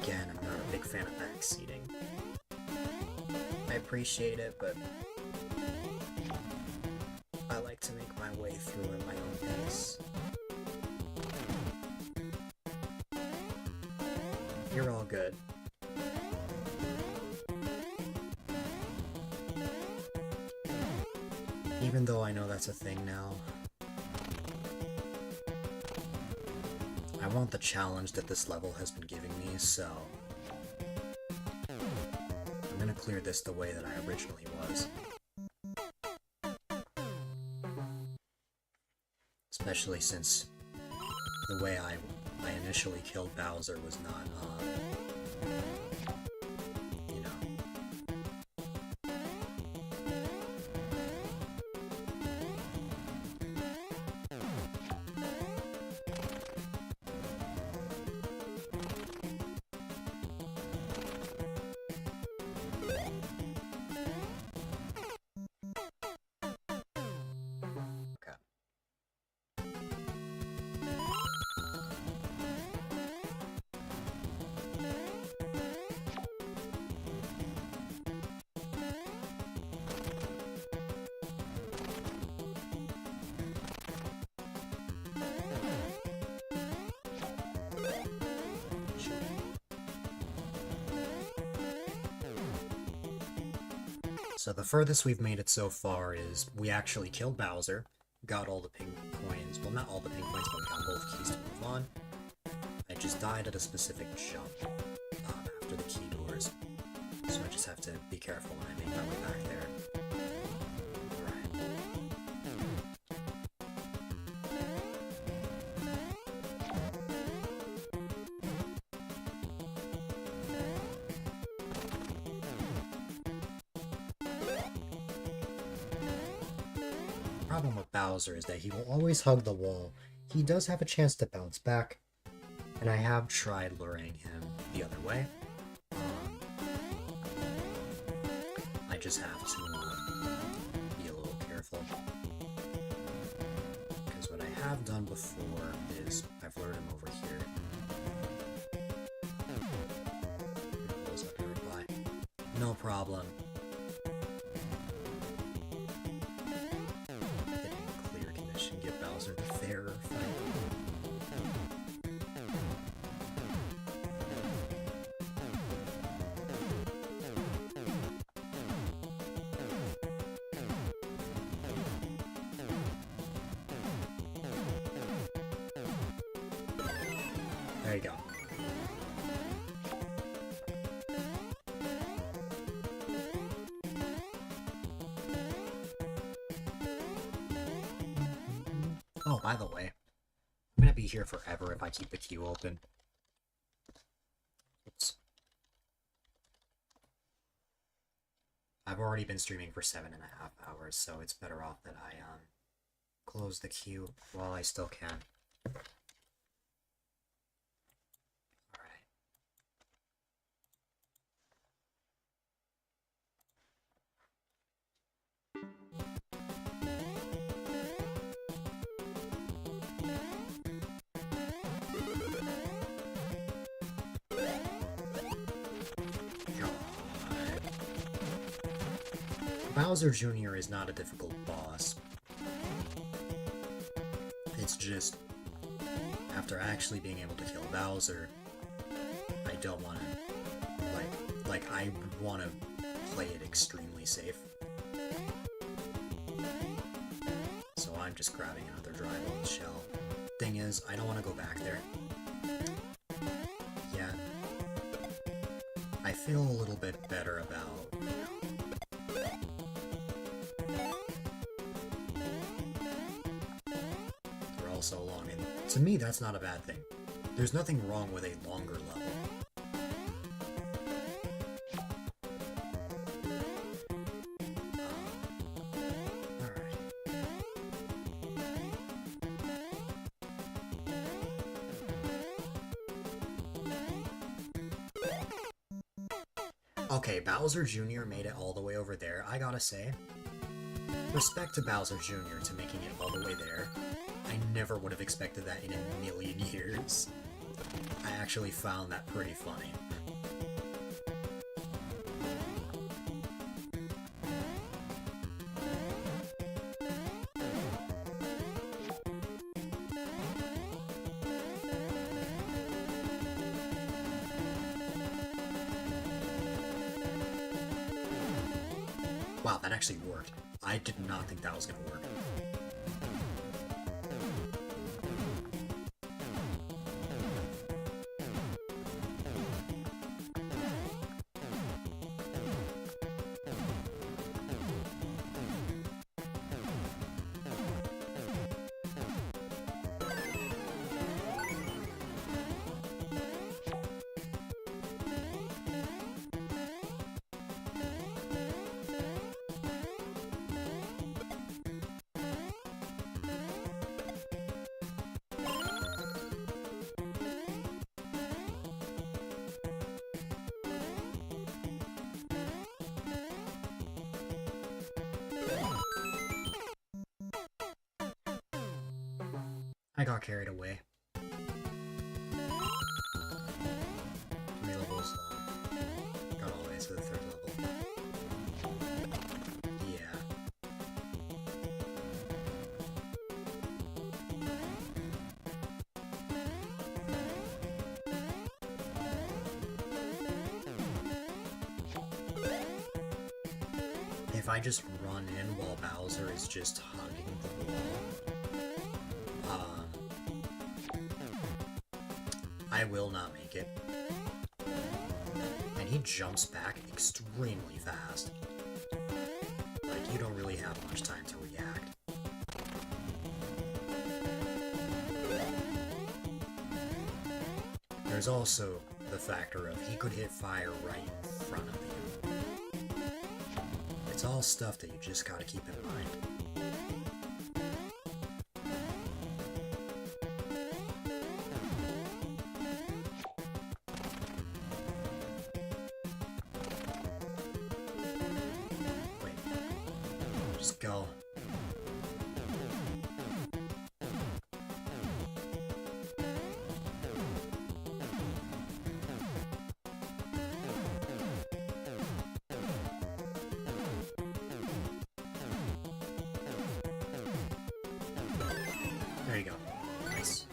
S1: Again, I'm not a big fan of backseating. I appreciate it, but I like to make my way through at my own pace. You're all good. Even though I know that's a thing now, I want the challenge that this level has been giving me, so I'm gonna clear this the way that I originally was. Especially since the way I initially killed Bowser was not, you know. Okay. So the furthest we've made it so far is we actually killed Bowser, got all the pink coins, well not all the pink coins, but we got both keys to move on. I just died at a specific jump after the key doors, so I just have to be careful when I make my way back there. The problem with Bowser is that he will always hug the wall. He does have a chance to bounce back, and I have tried luring him the other way. I just have to be a little careful. Because what I have done before is I've lured him over here. Close up and reply. No problem. Give Bowser the fairer fight. There you go. Oh, by the way, I'm gonna be here forever if I keep the queue open. Oops. I've already been streaming for 7.5 hours, so it's better off that I, close the queue while I still can. Alright. Bowser Jr. is not a difficult boss. It's just, after actually being able to kill Bowser, I don't want to, like, I want to play it extremely safe. So I'm just grabbing another dry bone shell. Thing is, I don't want to go back there. Yeah. I feel a little bit better about, so long, and to me that's not a bad thing. There's nothing wrong with a longer level. Alright. Okay, Bowser Jr. made it all the way over there. I gotta say, respect to Bowser Jr. to making it all the way there. I never would have expected that in a million years. I actually found that pretty funny. Wow, that actually worked. I did not think that was gonna work. I got carried away. 3 levels long. Got all the way to the 3rd level. Yeah. If I just run in while Bowser is just hugging the wall, I will not make it. And he jumps back extremely fast. Like, you don't really have much time to react. There's also the factor of he could hit fire right in front of you. It's all stuff that you just gotta keep in mind. Just go. There you go. Nice.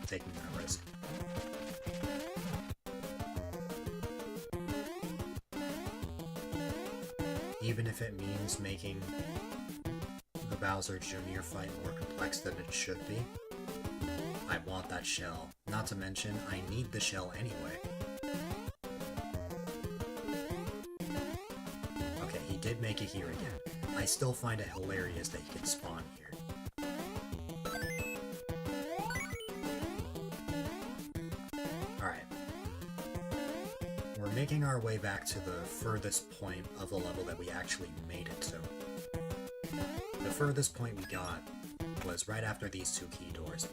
S1: Taking that risk. Even if it means making the Bowser Jr. fight more complex than it should be, I want that shell. Not to mention, I need the shell anyway. Okay, he did make it here again. I still find it hilarious that he can spawn here. Making our way back to the furthest point of the level that we actually made it to. The furthest point we got was right after these 2 key doors.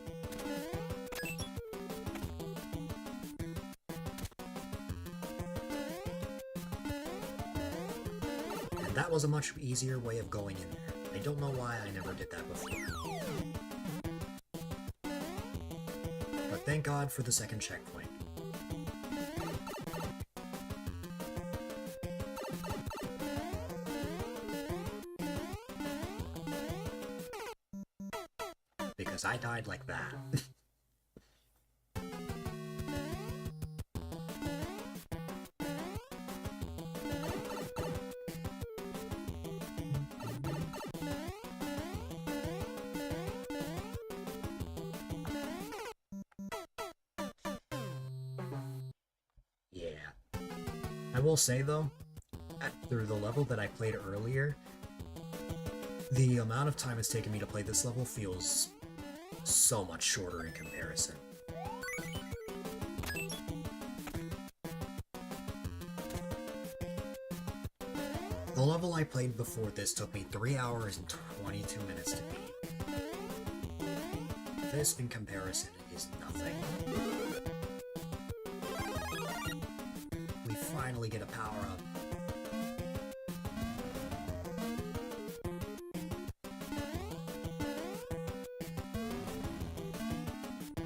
S1: And that was a much easier way of going in there. I don't know why I never did that before. But thank God for the 2nd checkpoint. Because I died like that. Yeah. I will say though, after the level that I played earlier, the amount of time it's taken me to play this level feels so much shorter in comparison. The level I played before this took me 3 hours and 22 minutes to beat. This, in comparison, is nothing. We finally get a power-up.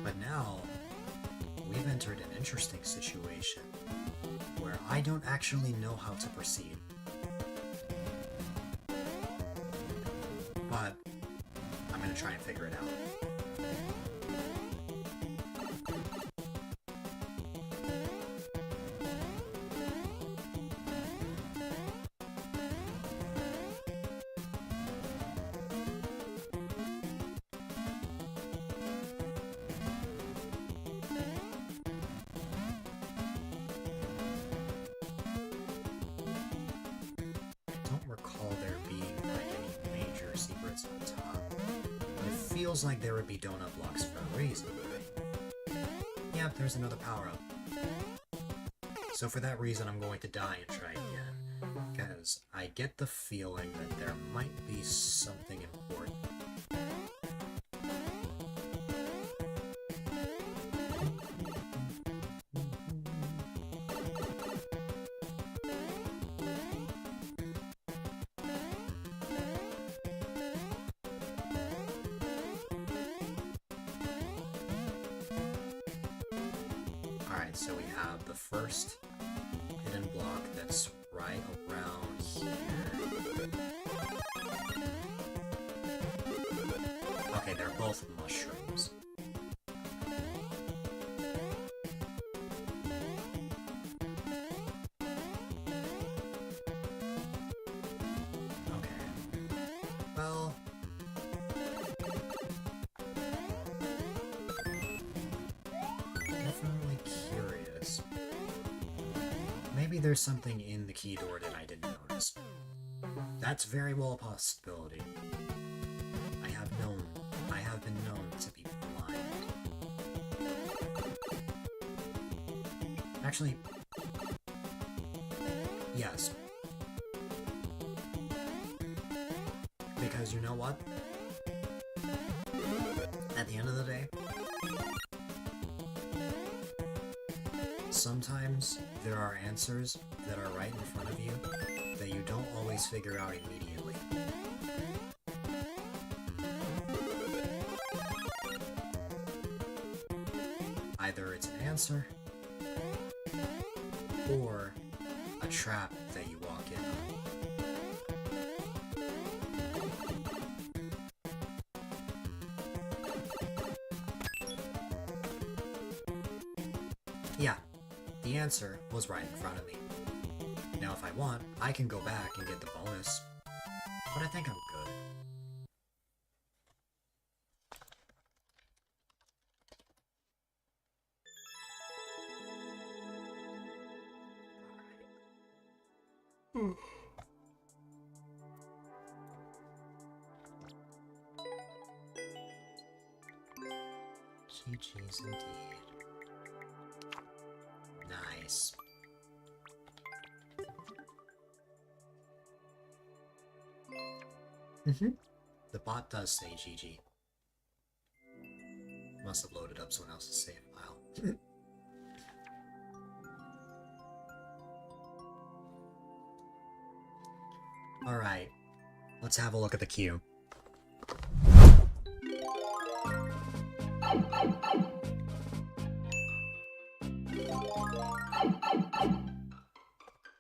S1: But now, we've entered an interesting situation where I don't actually know how to proceed. But I'm gonna try and figure it out. On top. It feels like there would be donut blocks for a reason, right? Yep, there's another power-up. So for that reason, I'm going to die and try again, because I get the feeling that there might be something important. Alright, so we have the first hidden block that's right around here. Okay, they're both mushrooms. Okay. Well... definitely curious. Maybe there's something in the key door that I didn't notice. That's very well a possibility. I have been known to be blind. Actually, yes. Because you know what? At the end of the day, sometimes there are answers that are right in front of you that you don't always figure out immediately. Either it's an answer, or a trap that you walk in on. Yeah. The answer was right in front of me. Now if I want, I can go back and get the bonus, but I think I'm good. Alright. GG's indeed. Nice. The bot does say GG. Must have loaded up someone else's save file. Alright, let's have a look at the queue.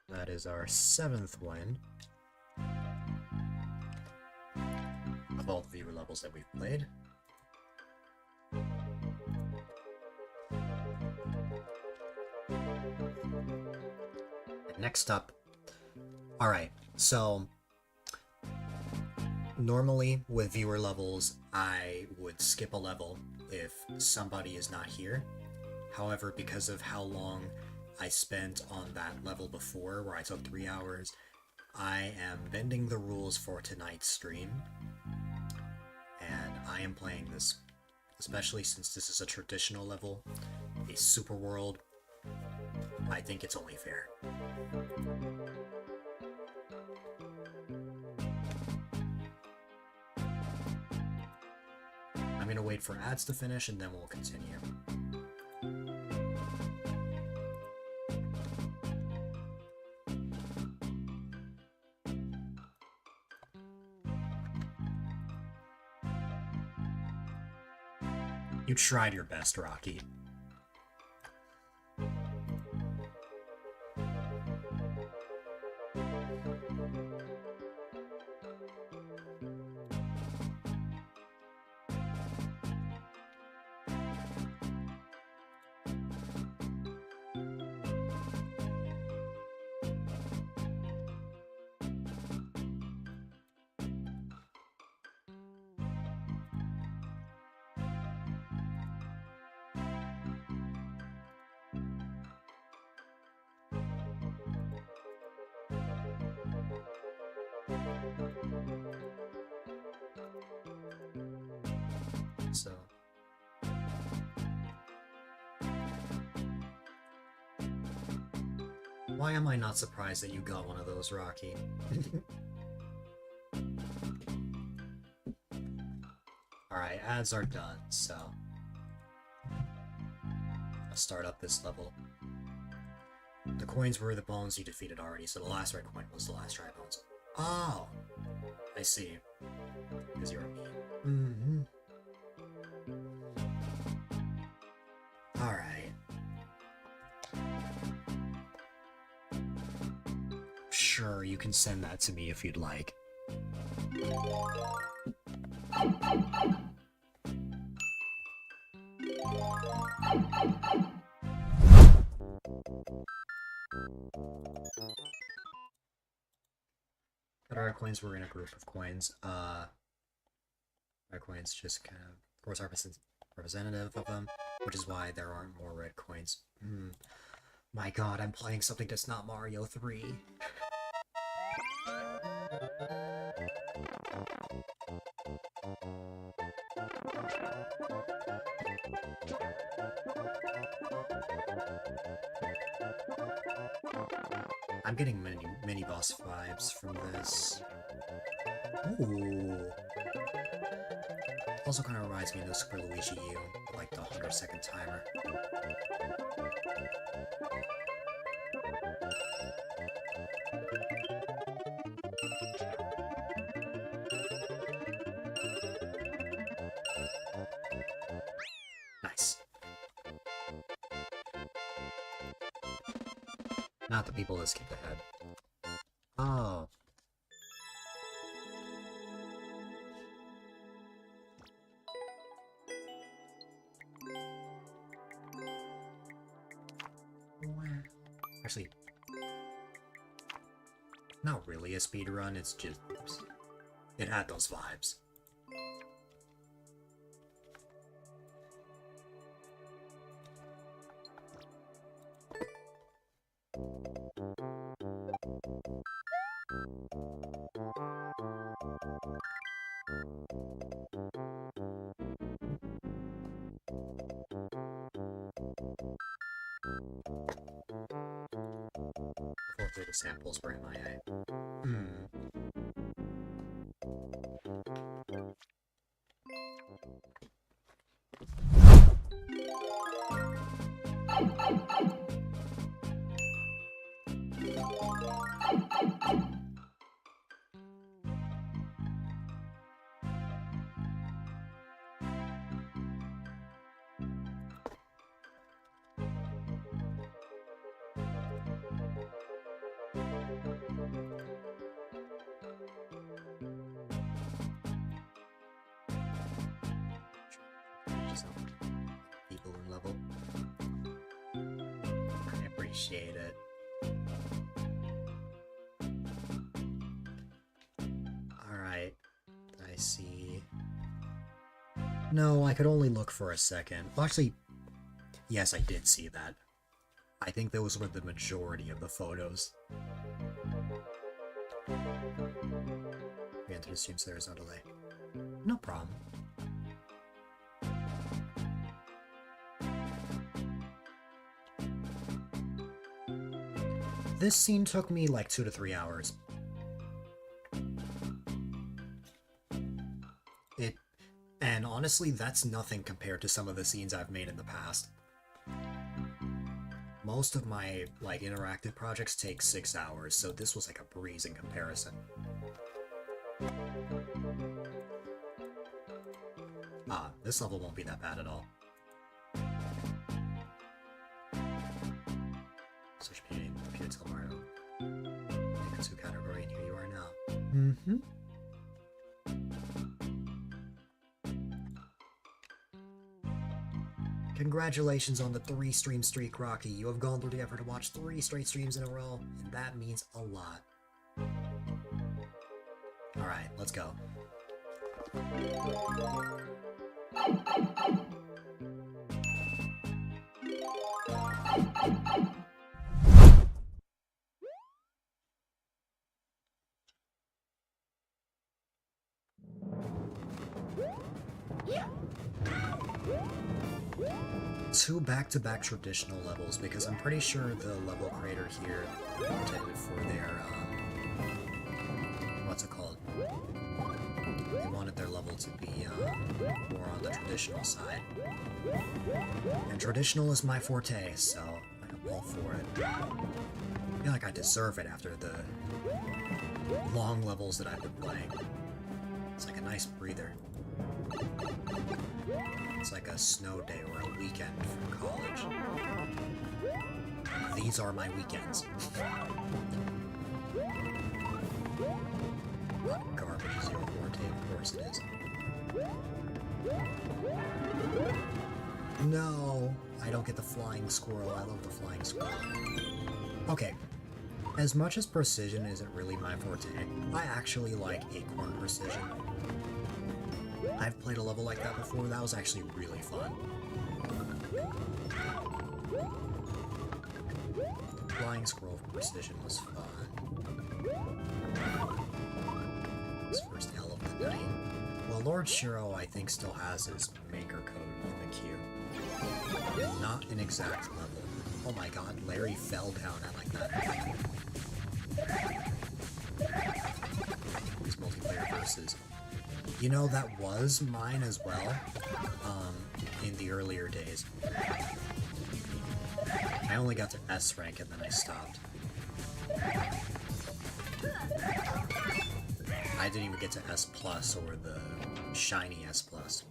S1: That is our 7th win of all the viewer levels that we've played. Next up, alright, so normally with viewer levels I would skip a level if somebody is not here. However, because of how long I spent on that level before, where I took 3 hours, I am bending the rules for tonight's stream, and I am playing this, especially since this is a traditional level, a super world. I think it's only fair. gonna wait for ads to finish and then we'll continue. You tried your best, Rocky. So why am I not surprised that you got one of those, Rocky? Alright, ads are done, so let's start up this level. The coins were the bones you defeated already, so the last red coin was the last dry bones. Oh! I see. Because you're mean. Alright. Sure, you can send that to me if you'd like. But our coins were in a group of coins. Our coins just kind of course are representative of them, which is why there aren't more red coins. My god, I'm playing something that's not Mario 3. I'm getting mini boss vibes from this. Ooh. Also kind of reminds me of the Super Luigi U, like the 100-second timer. Nice. Not the people that skipped ahead. Oh. Actually, not really a speedrun, it's just... it had those vibes. Hopefully the samples were MIA. People in level. I appreciate it. Alright, I see. No, I could only look for a second. Well, actually, yes, I did see that. I think those were the majority of the photos. We entered the stream, so there's no delay. No problem. This scene took me like 2 to 3 hours. And honestly, that's nothing compared to some of the scenes I've made in the past. Most of my, like, interactive projects take 6 hours, so this was like a breeze in comparison. Ah, this level won't be that bad at all. Search media, computer tomorrow. Two category, and here you are now. Mm-hmm. Congratulations on the 3-stream streak, Rocky. You have gone through the effort to watch 3 straight streams in a row, and that means a lot. Alright, let's go. Two back-to-back traditional levels, because I'm pretty sure the level creator here intended for their, what's it called? They wanted their level to be, more on the traditional side. And traditional is my forte, so I'm all for it. I feel like I deserve it after the long levels that I've been playing. It's like a nice breather. It's like a snow day or a weekend from college. These are my weekends. Garbage is your forte, of course it is. No, I don't get the flying squirrel. I love the flying squirrel. Okay, as much as precision isn't really my forte, I actually like acorn precision. I've played a level like that before, that was actually really fun. Flying Squirrel Precision was fun. His first L of the night. Well, Lord Shiro, I think, still has his maker code in the queue. Not an exact level. Oh my god, Larry fell down at like that. These multiplayer versus. You know, that was mine as well, in the earlier days. I only got to S rank and then I stopped. I didn't even get to S plus or the shiny S plus.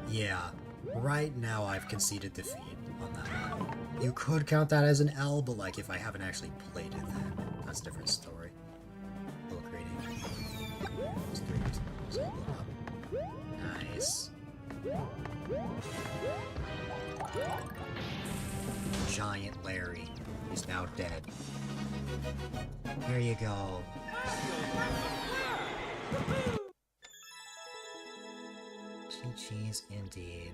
S1: Yeah, right now I've conceded defeat on that one. You could count that as an L, but like if I haven't actually played it, then that's a different story. Look rating. Nice. Giant Larry. He's now dead. Here you go. Cheese indeed.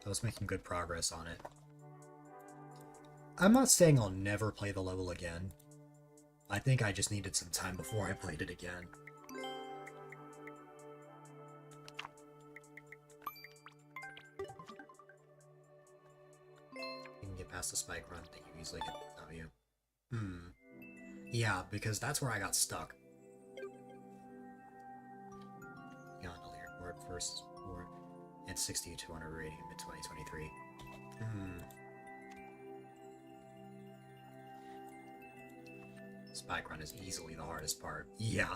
S1: I was making good progress on it. I'm not saying I'll never play the level again. I think I just needed some time before I played it again. You can get past the spike run, then you easily get the W. Yeah, because that's where I got stuck. First board and 60-200 rating in mid-2023. Spike run is easily the hardest part. Yeah.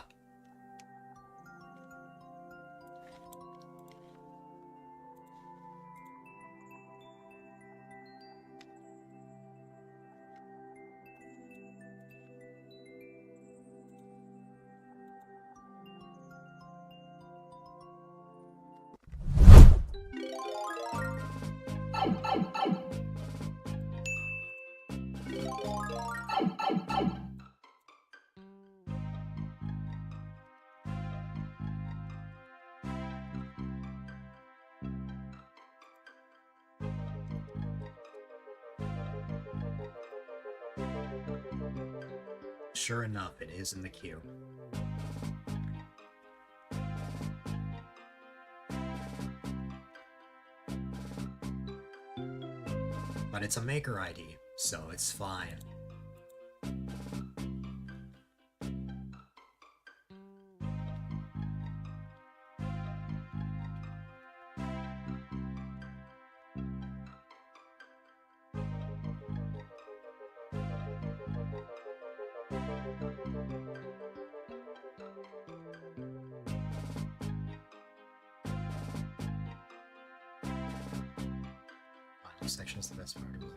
S1: Sure enough, it is in the queue. But it's a maker ID, so it's fine. section is the best part of it.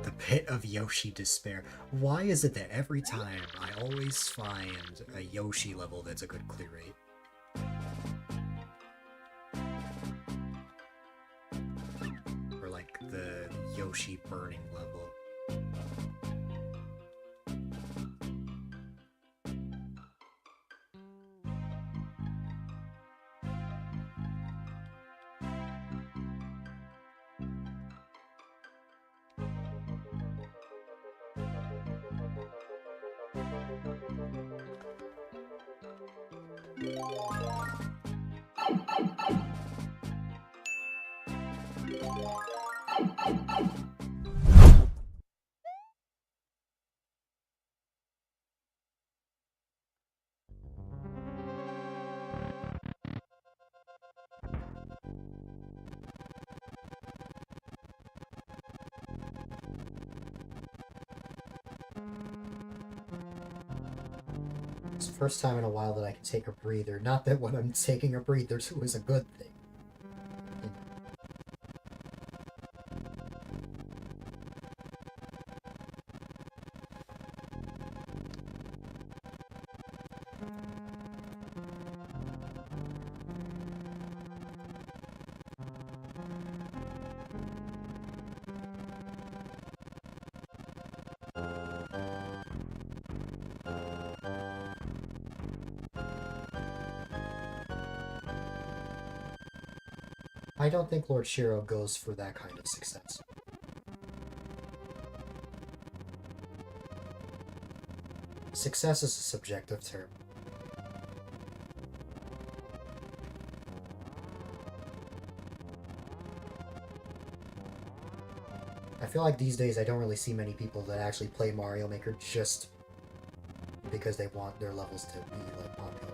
S1: The Pit of Yoshi Despair. Why is it that every time I always find a Yoshi level that's a good clear rate? Or like the Yoshi burning level. It's the first time in a while that I can take a breather. Not that when I'm taking a breather is a good thing. I don't think Lord Shiro goes for that kind of success. Success is a subjective term. I feel like these days I don't really see many people that actually play Mario Maker just because they want their levels to be like popular.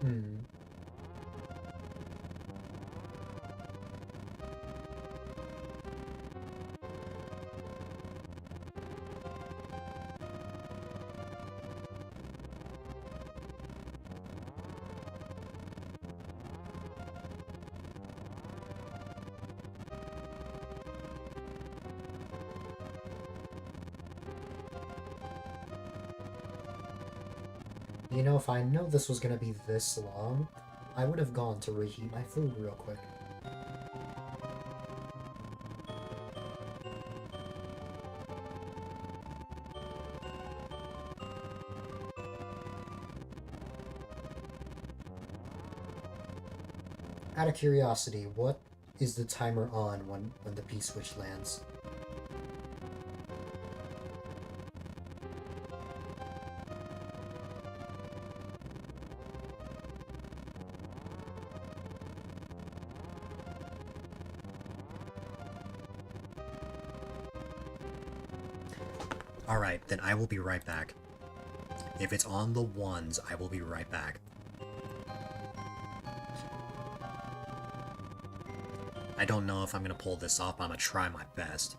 S1: Hmm. You know, if I know this was gonna be this long, I would have gone to reheat my food real quick. Out of curiosity, what is the timer on when the P-switch lands? Alright, then I will be right back. If it's on the ones, I will be right back. I don't know if I'm gonna pull this off, but I'm gonna try my best.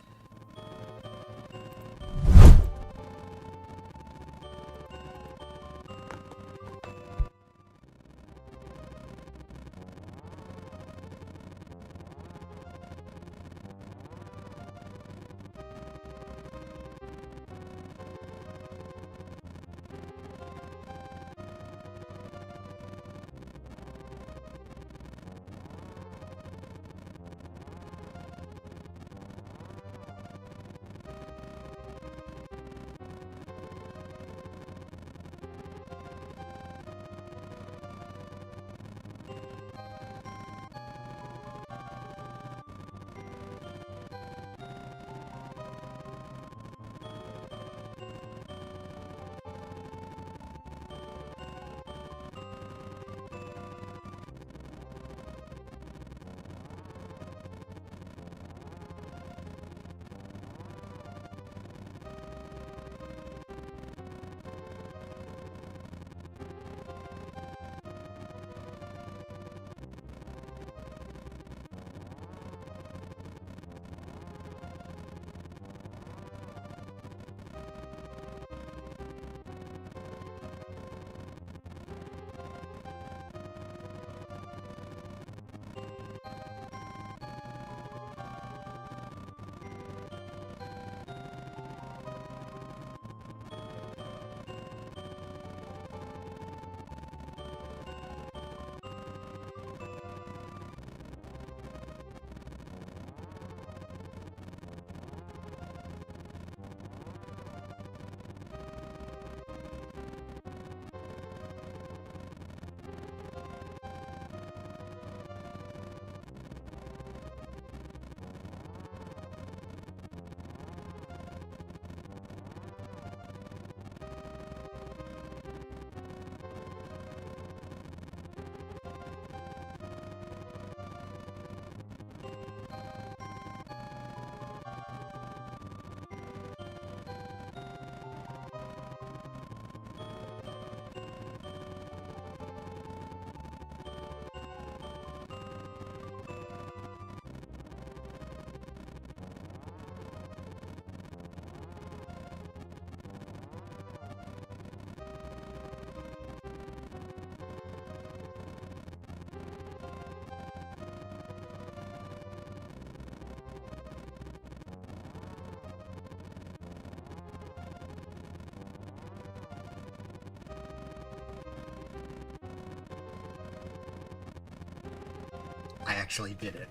S1: I actually did it.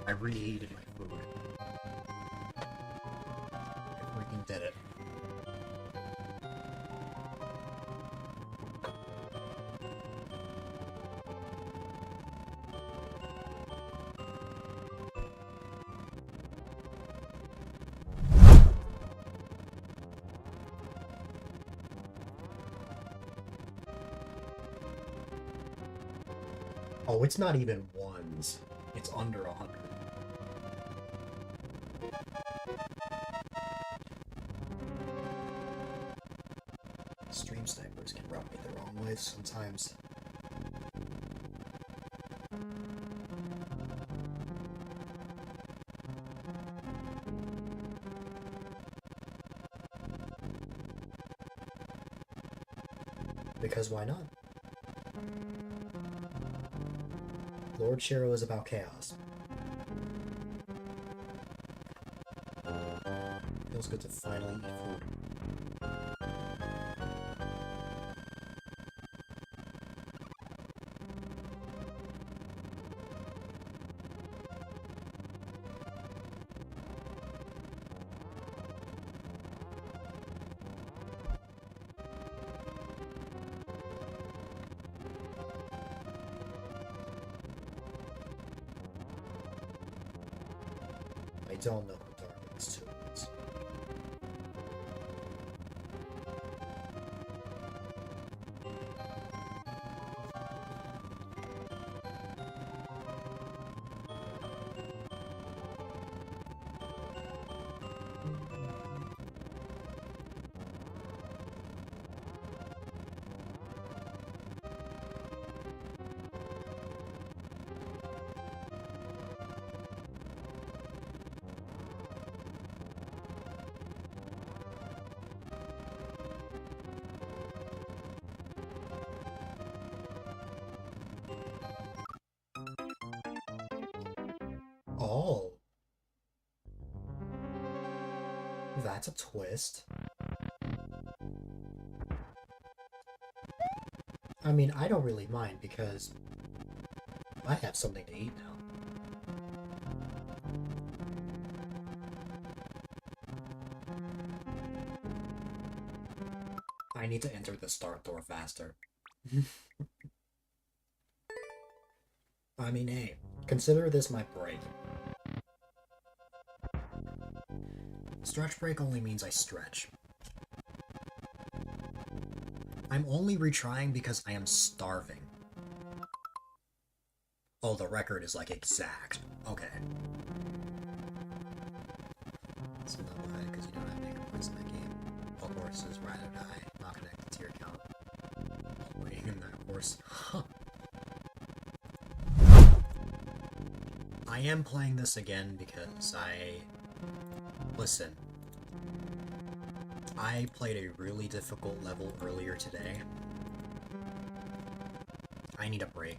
S1: I reheated my food. I freaking did it. Oh, it's not even ones. It's under 100. Stream snipers can rub me the wrong way sometimes. Because why not? Lord Shiro is about chaos. Feels good to finally eat food. I don't know who Darwin's two is. Oh. That's a twist. I mean, I don't really mind because I have something to eat now. I need to enter the start door faster. I mean, hey, consider this my break. Stretch break only means I stretch. I'm only retrying because I am starving. Oh, the record is like exact. Okay. It's not why, because you don't have bigger points in that game. All courses, ride or die, not connected to your account. Oh, wait, in that course. Huh. I am playing this again because Listen. I played a really difficult level earlier today. I need a break.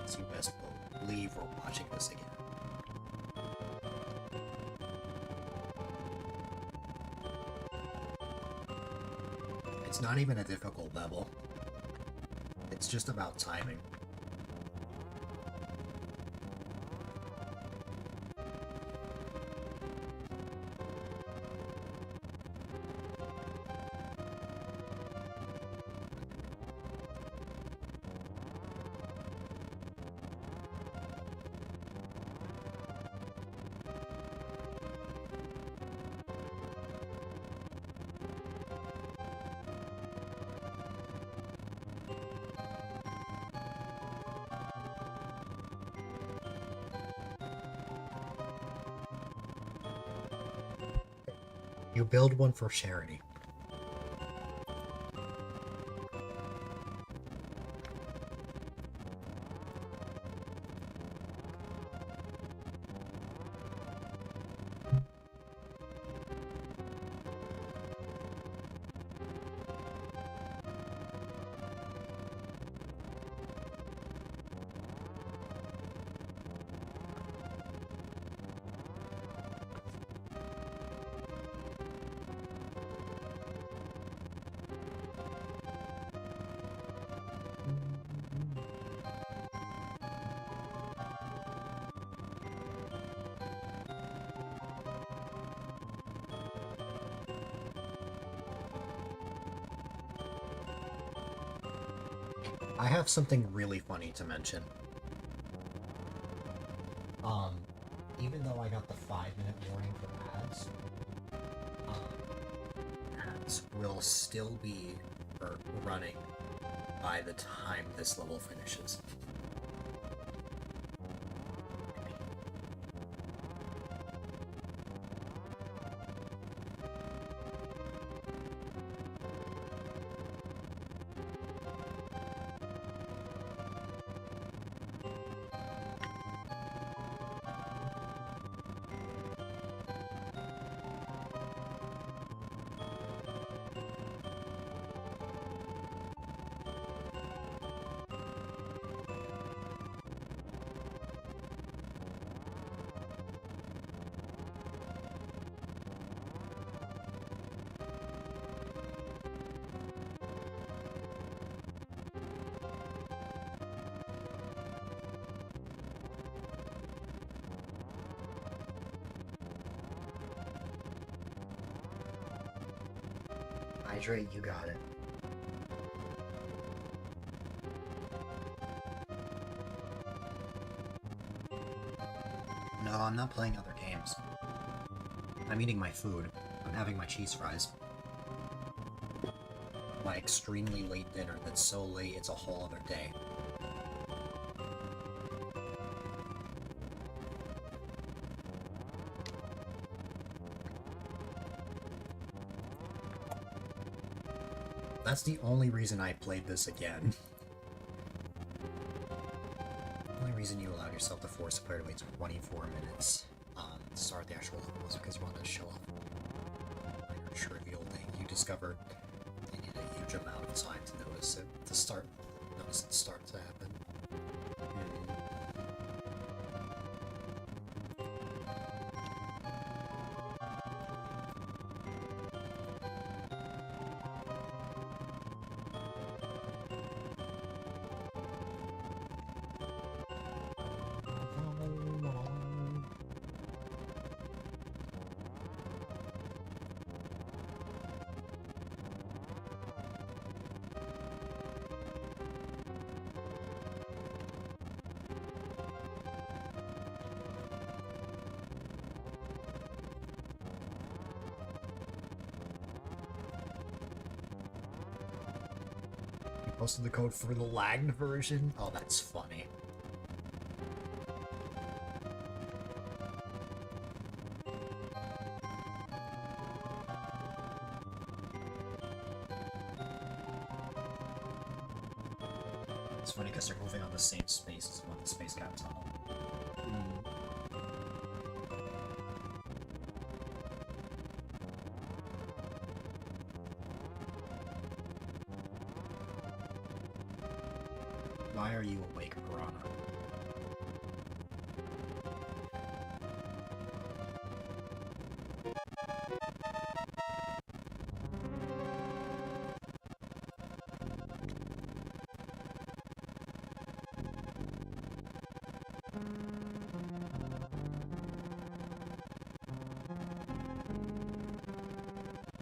S1: So you best believe we're watching this again. It's not even a difficult level. It's just about timing. You build one for charity. I have something really funny to mention. Um, Even though I got the 5-minute warning for ads, ads will still be running by the time this level finishes. Hydrate, you got it. No, I'm not playing other games. I'm eating my food. I'm having my cheese fries. My extremely late dinner that's so late it's a whole other day. That's the only reason I played this again. The only reason you allowed yourself to force a player to wait 24 minutes to start the actual level was because you wanted to show off a minor trivial thing. You discovered you need a huge amount of time to notice it start to happen. Posted the code for the lagged version? Oh, that's funny. It's funny because they're moving on the same space as when the space got tunnel. Why are you awake, Piranha?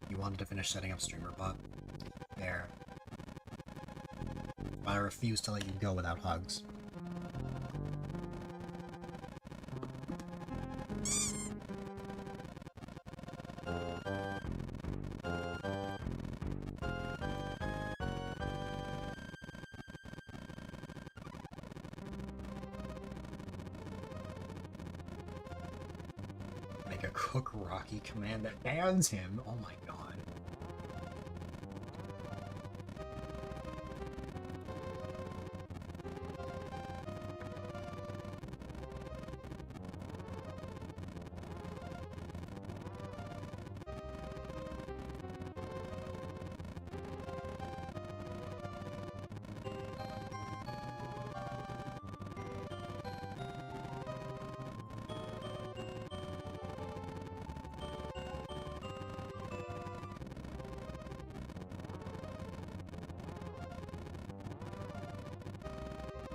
S1: You wanted to finish setting up streamer bot? There. I refuse to let you go without hugs. make a Cook Rocky command that bans him. Oh my god.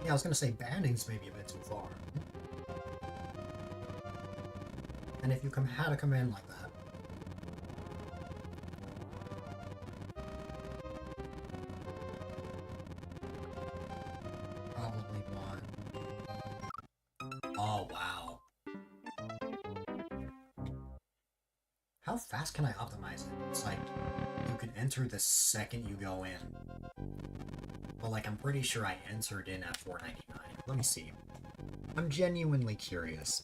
S1: Yeah, I was gonna say banning's maybe a bit too far. And if you had a command like that, probably want. Oh wow. How fast can I optimize it? It's like you can enter the second you go in. Well, like I'm pretty sure I entered in at 499. Let me see. I'm genuinely curious.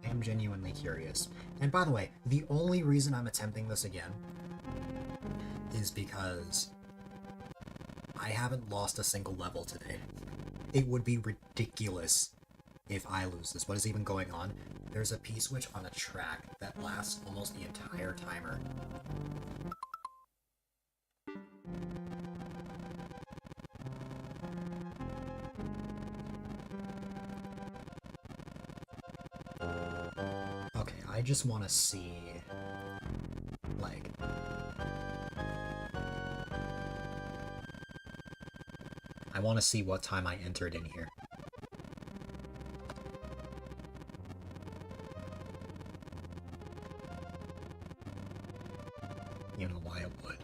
S1: I am genuinely curious. And by the way, the only reason I'm attempting this again is because I haven't lost a single level today. It would be ridiculous if I lose this. What is even going on? There's a P-switch on a track that lasts almost the entire timer. Okay, I just want to see, like, I want to see what time I entered in here. You know why it would.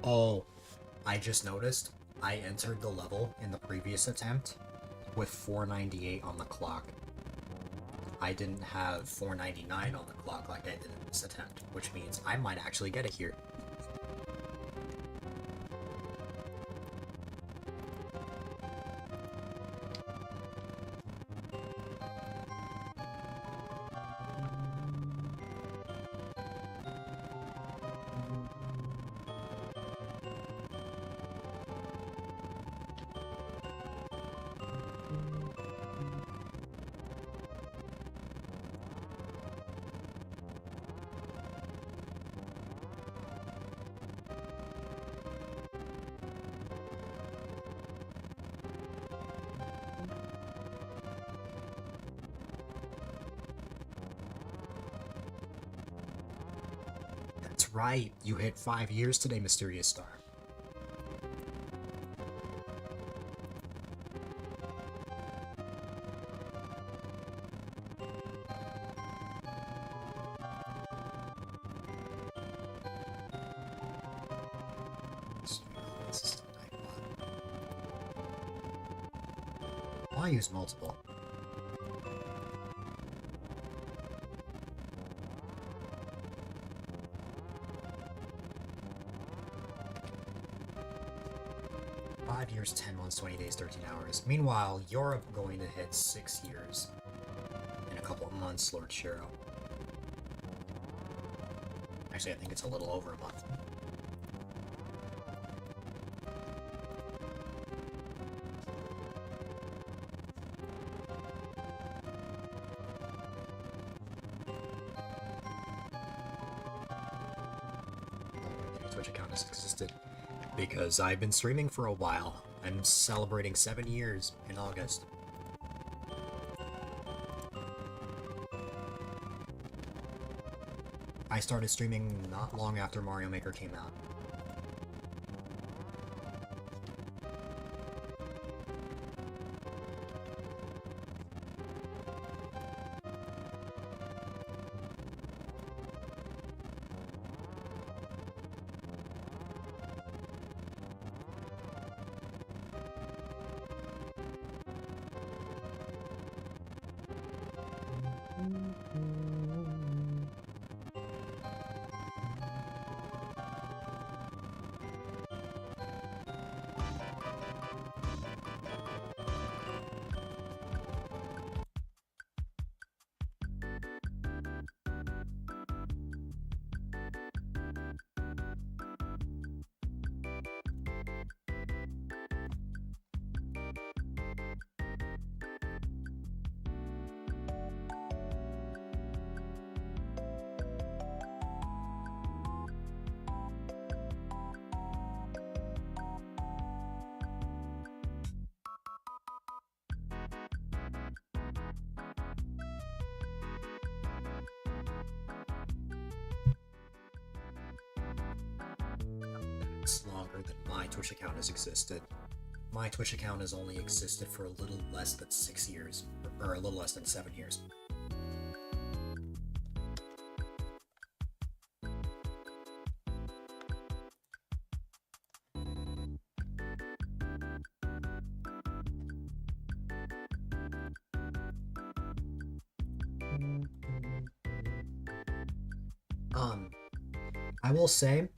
S1: Oh, I just noticed I entered the level in the previous attempt with 498 on the clock. I didn't have 499 on the clock like I did in this attempt, which means I might actually get it here. That's right, you hit 5 years today, Mysterious Star. I'll use multiple. Five years, 10 months, 20 days, 13 hours. Meanwhile, you're going to hit 6 years in a couple of months, Lord Shiro. Actually, I think it's a little over a month. Twitch account has existed because I've been streaming for a while. I'm celebrating 7 years in August. I started streaming not long after Mario Maker came out. weeks longer than my Twitch account has existed. My Twitch account has only existed for a little less than 6 years, or a little less than 7 years. I will say,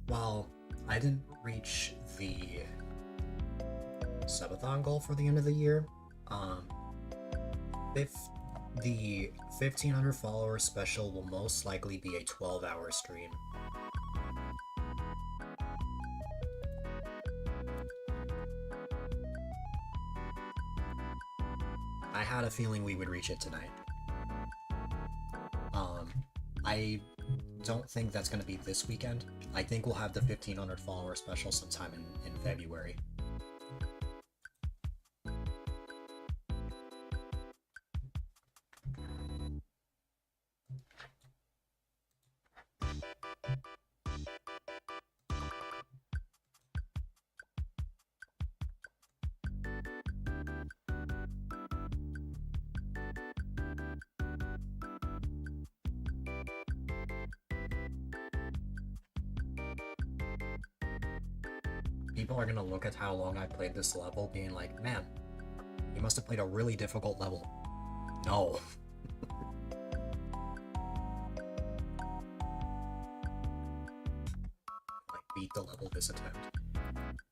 S1: while I didn't reach the subathon goal for the end of the year, if the 1500 follower special will most likely be a 12-hour stream. I had a feeling we would reach it tonight. I don't think that's going to be this weekend. I think we'll have the 1500 follower special sometime in February. People are gonna look at how long I played this level being like, man, you must have played a really difficult level. No. Like, beat the level this attempt.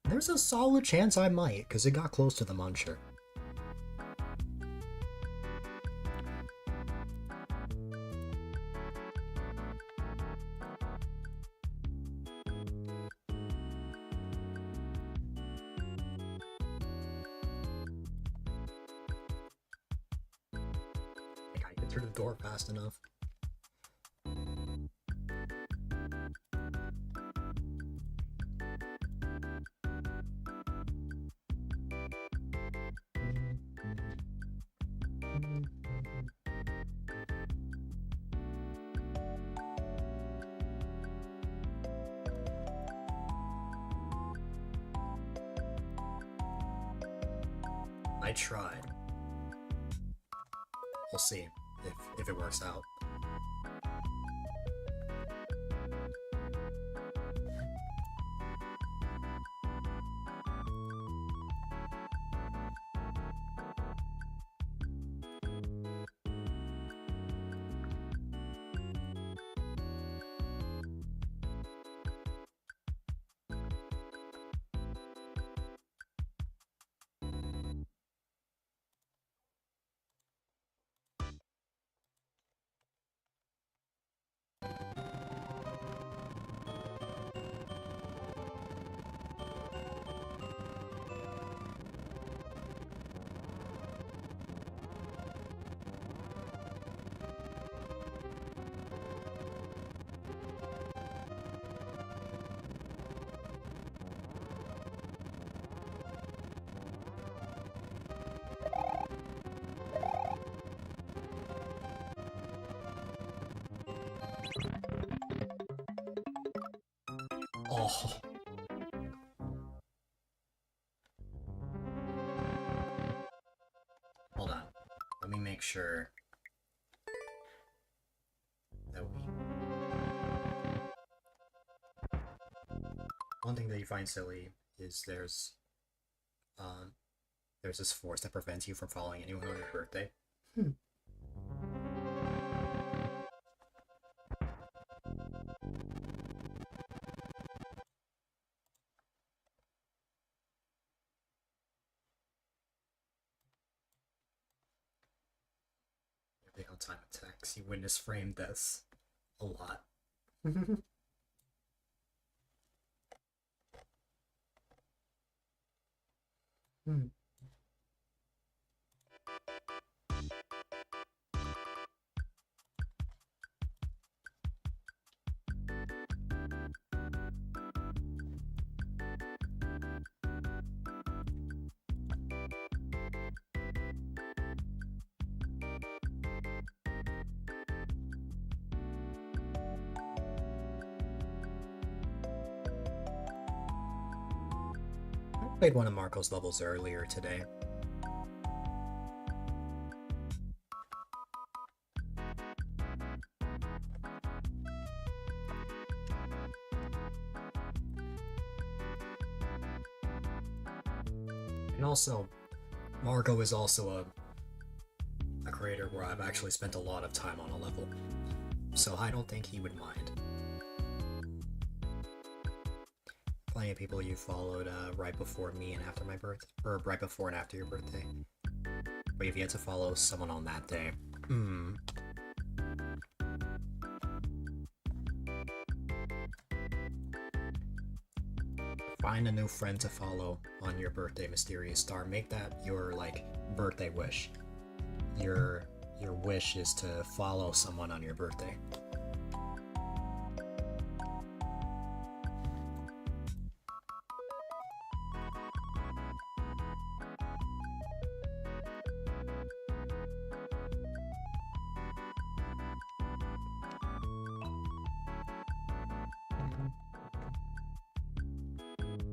S1: There's a solid chance I might, because it got close to the muncher. Through the door fast enough. I tried. We'll see if it works out. Oh. Hold on. Let me make sure that we... One thing that you find silly is there's this force that prevents you from following anyone on your birthday. Big on time attacks. You witness frame deaths a lot. Played one of Marco's levels earlier today. And also, Marco is also a creator where I've actually spent a lot of time on a level, so I don't think he would mind. Plenty of people you followed right before me and after my birth, or right before and after your birthday. But you've yet to follow someone on that day. Find a new friend to follow on your birthday, Mysterious Star. Make that your, like, birthday wish. Your wish is to follow someone on your birthday.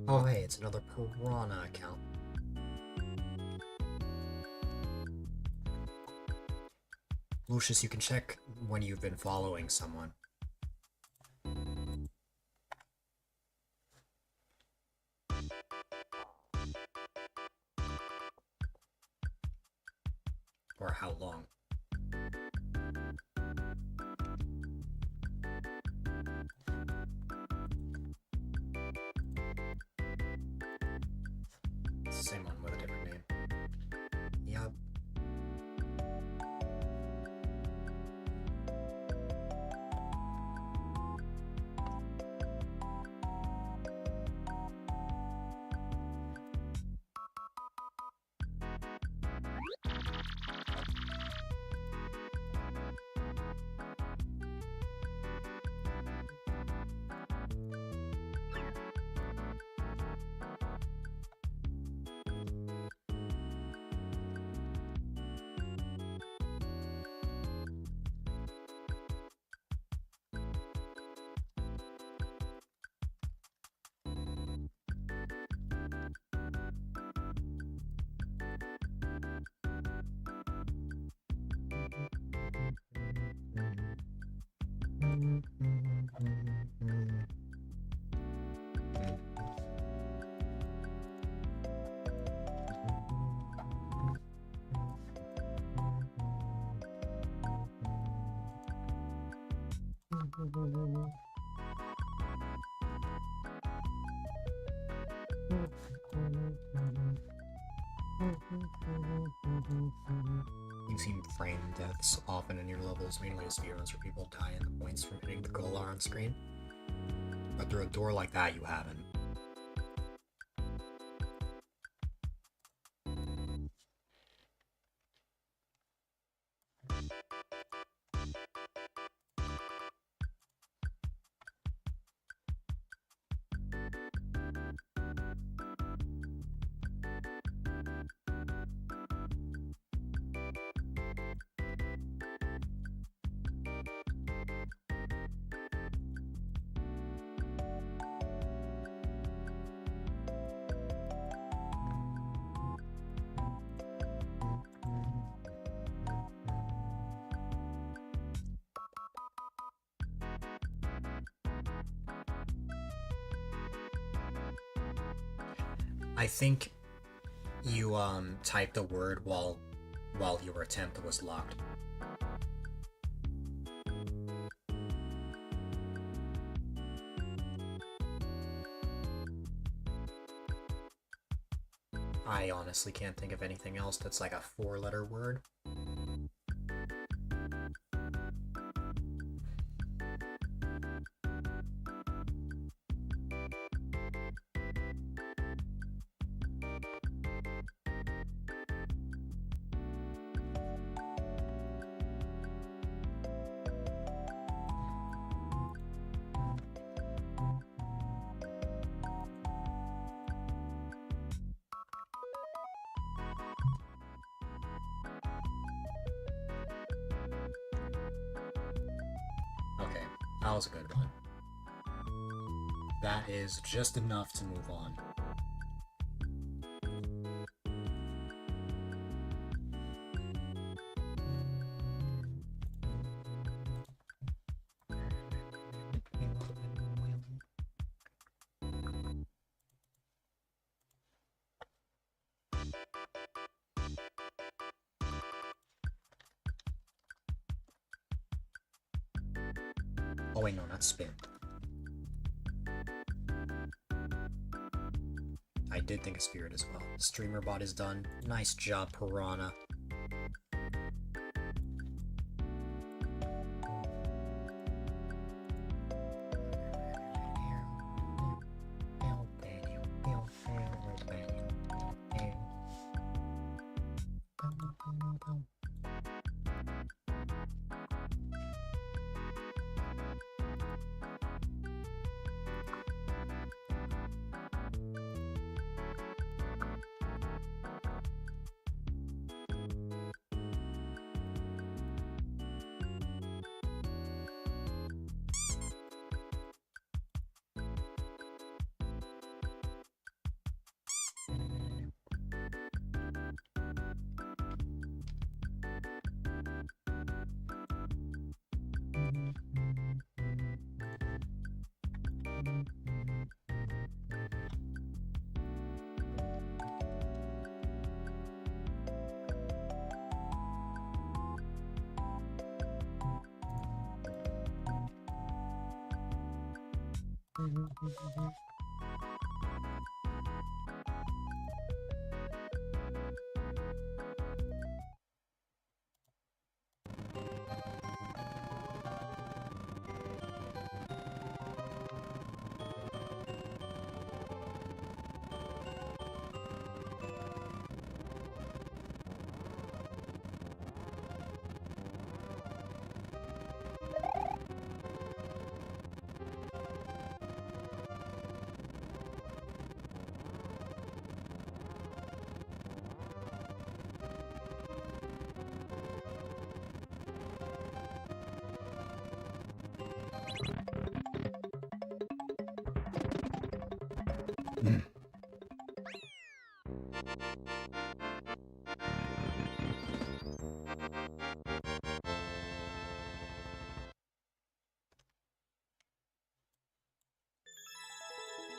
S1: Oh hey, it's another Piranha account. Lucius, you can check when you've been following someone. Or how long. It's the same one with a different name. Yup. You've seen frame deaths often in your levels, mainly as heroes where people die and the points from hitting the goal are on screen. But through a door like that, you haven't. I think you typed a word while your attempt was locked. I honestly can't think of anything else that's like a 4-letter word. Okay, that was a good one. That is just enough to move on. Oh wait, no, not spin. I did think of spirit as well. Streamer bot is done. Nice job, Piranha.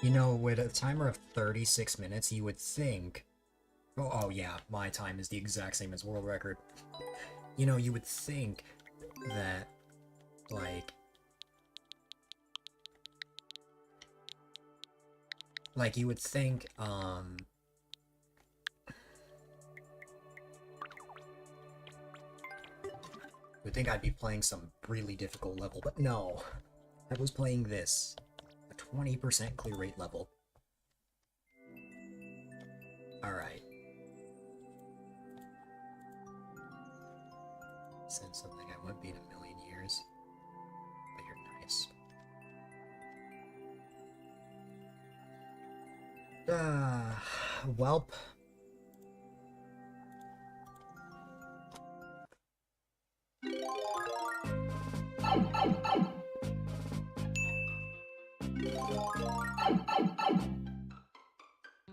S1: You know, with a timer of 36 minutes, you would think... Oh yeah, my time is the exact same as world record. You know, you would think that, like, you would think, you would think I'd be playing some really difficult level, but no. I was playing this. A 20% clear rate level. Alright. Said something I wouldn't be in a million years. But you're nice. Welp.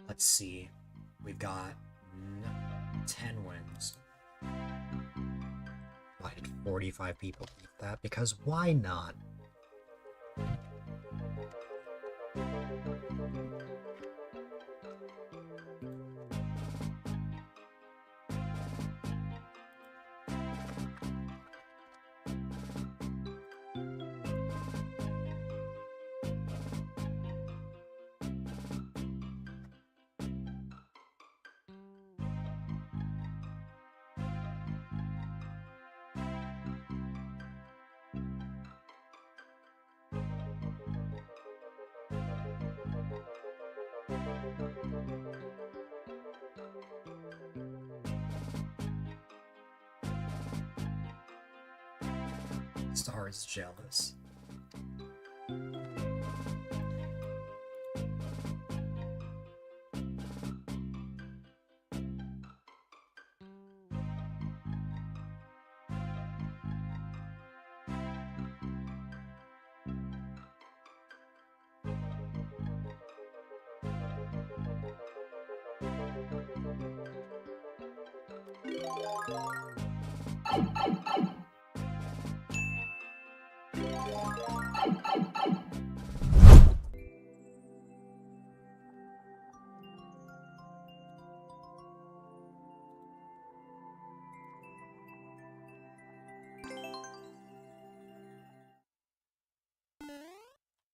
S1: Let's see. We've got 10 wins. Why did 45 people beat that? Because why not? Star is jealous.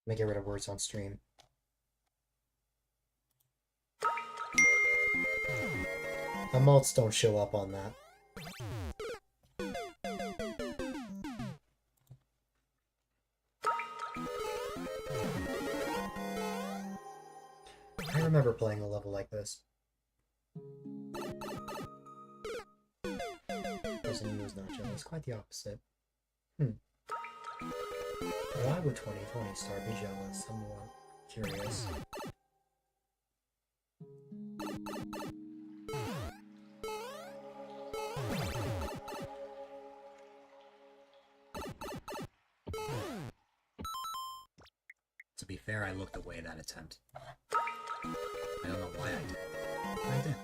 S1: Let me get rid of words on stream. Emotes don't show up on that. I remember playing a level like this. President was not jealous, quite the opposite. Why would 2020 star be jealous? I'm more curious. To be fair, I looked away that attempt. I don't know why I did. But I did.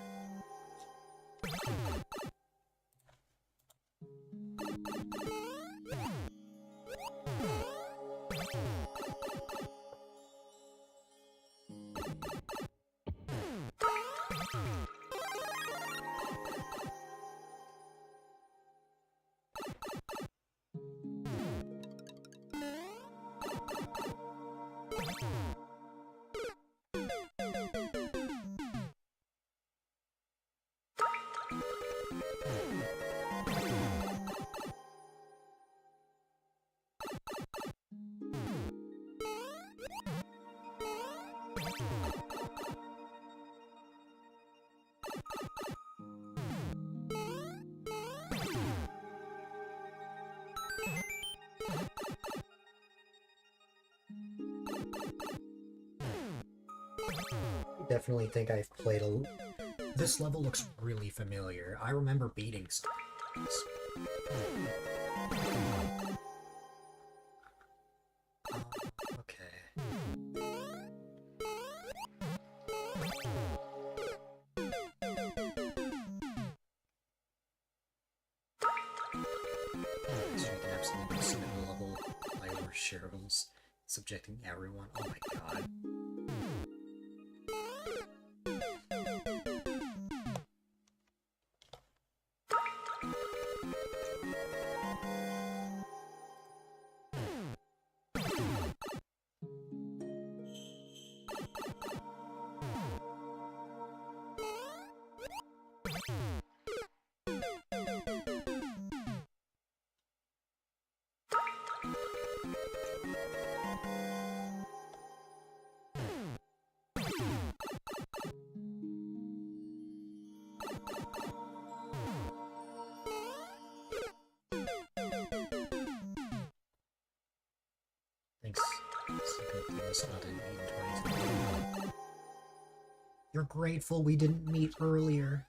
S1: Definitely think I've played a... This level looks really familiar. I remember beating some of these. Okay. So we can absolutely submit the level by our Cheryl's, subjecting everyone. Oh my god. Thanks. You're grateful we didn't meet earlier.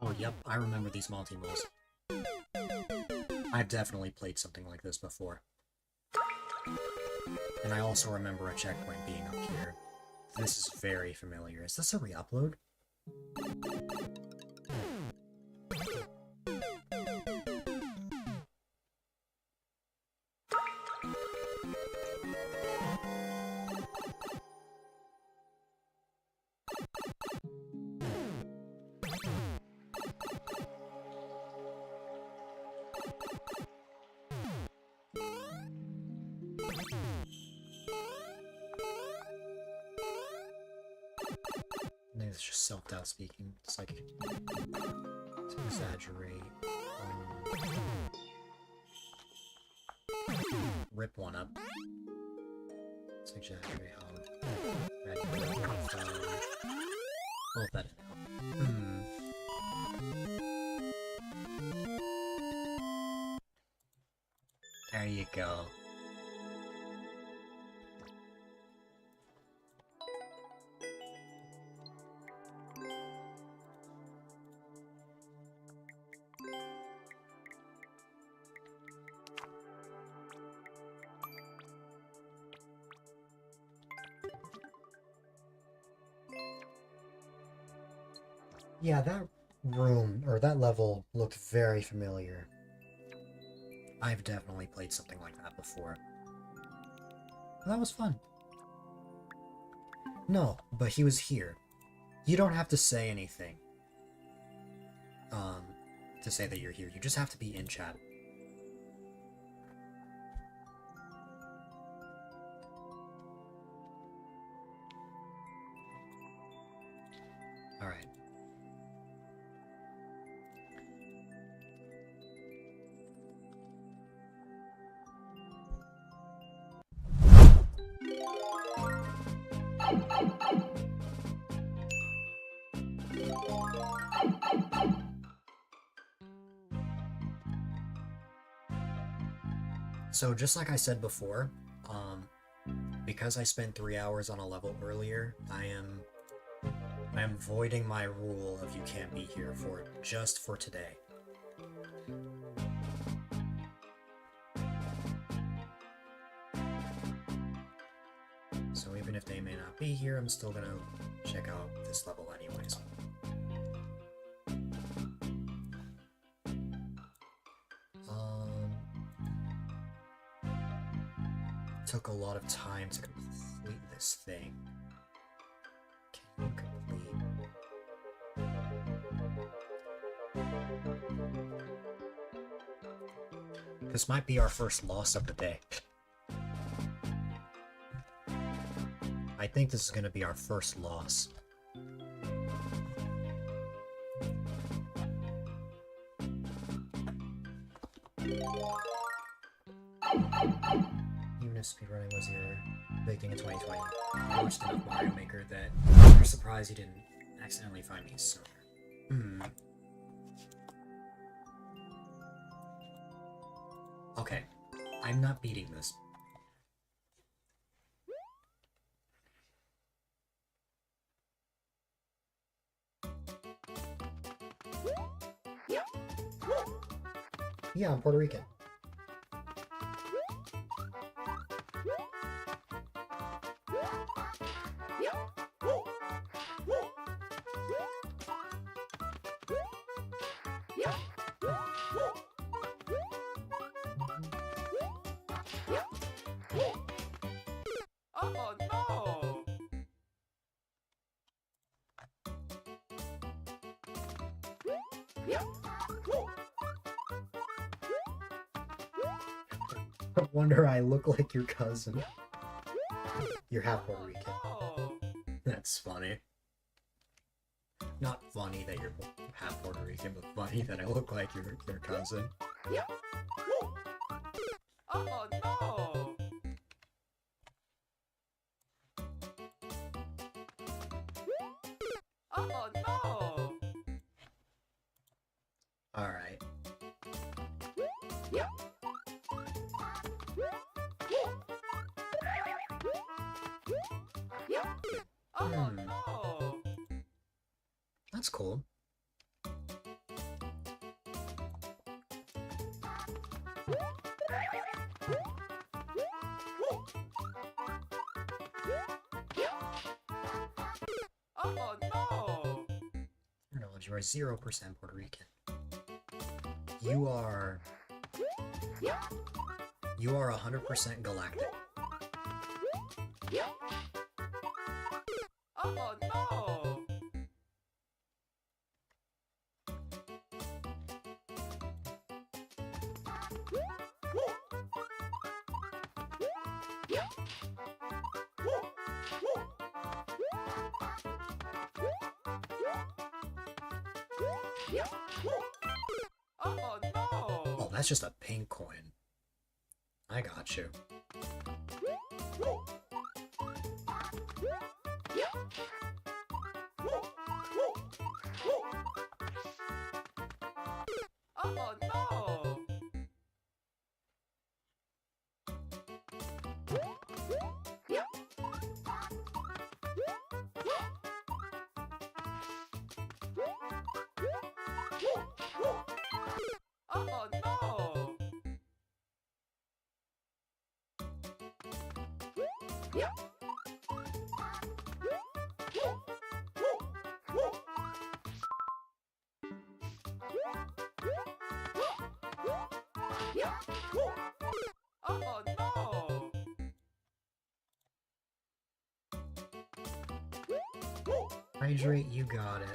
S1: Oh, yep, I remember these multi-moles. I've definitely played something like this before. And I also remember a checkpoint being up here. This is very familiar. Is this a re-upload? Maybe it's just self-doubt speaking. It's like to exaggerate. Rip one up. Let's exaggerate how bad you both that in. There you go. Yeah, that room, or that level, looked very familiar. I've definitely played something like that before. That was fun. No, but he was here. You don't have to say anything. To say that you're here. You just have to be in chat. Alright. So just like I said before, because I spent 3 hours on a level earlier, I am voiding my rule of you can't be here for just for today. So even if they may not be here, I'm still gonna check out this level anyways. Took a lot of time to complete this thing. Can you complete? This might be our first loss of the day. I think this is going to be our first loss. Speedrunning was your big thing in 2020. I watched enough Mario Maker that you're surprised you didn't accidentally find me sooner. Okay, I'm not beating this. Yeah, I'm Puerto Rican.
S2: Oh no!
S1: No wonder I look like your cousin. You're half Puerto Rican.
S2: Oh.
S1: That's funny. Not funny that you're half Puerto Rican, but funny that I look like your cousin.
S2: Oh no! Oh no!
S1: Alright.
S2: Oh no!
S1: That's cool. You are 0% Puerto Rican. You are 100% galactic.
S2: Oh no! Oh no!
S1: Oh, that's just a pink coin. I got you.
S2: Oh no! Oh no! Oh no!
S1: Hydrate, you got it.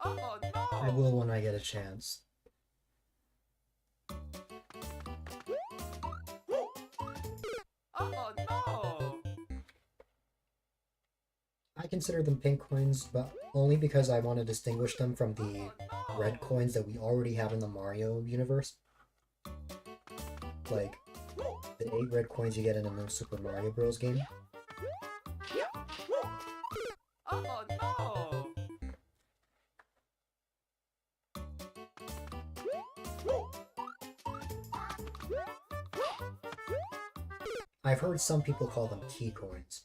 S2: Oh no!
S1: I will when I get a chance.
S2: Oh no!
S1: I consider them pink coins, but only because I want to distinguish them from the red coins that we already have in the Mario universe. Like, the 8 red coins you get in a new Super Mario Bros. Game.
S2: Oh no!
S1: I've heard some people call them key coins.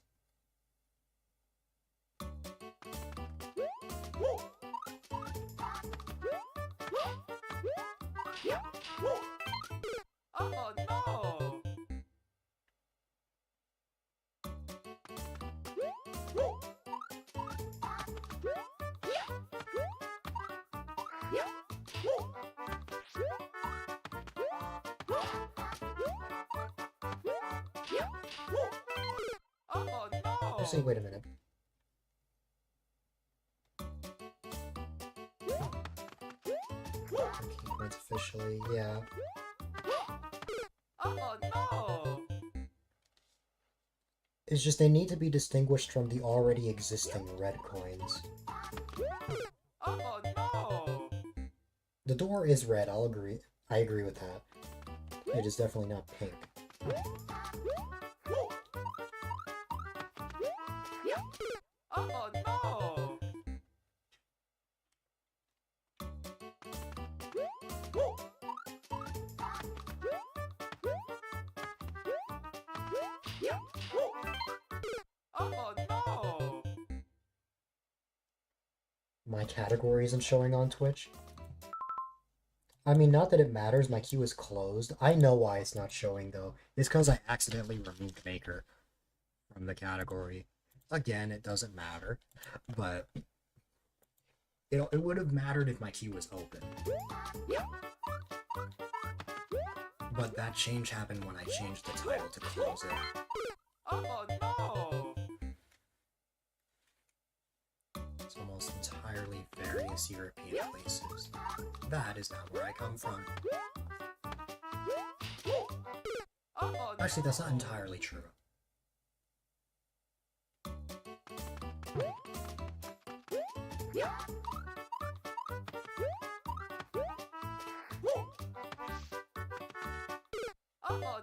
S2: Oh no! Oh no!
S1: Actually, wait a minute. Key coins officially, yeah.
S2: Oh no!
S1: It's just they need to be distinguished from the already existing red coins.
S2: Oh no!
S1: The door is red, I'll agree. I agree with that. It is definitely not pink.
S2: Oh no! Oh no!
S1: My category isn't showing on Twitch. I mean, not that it matters, my queue is closed. I know why it's not showing, though. It's because I accidentally removed Maker from the category. Again, it doesn't matter, but it would have mattered if my queue was open. But that change happened when I changed the title to close it.
S2: Oh no!
S1: It's almost entirely various European places. That is not where I come from.
S2: Oh
S1: Actually, that's not entirely true.
S2: Oh no!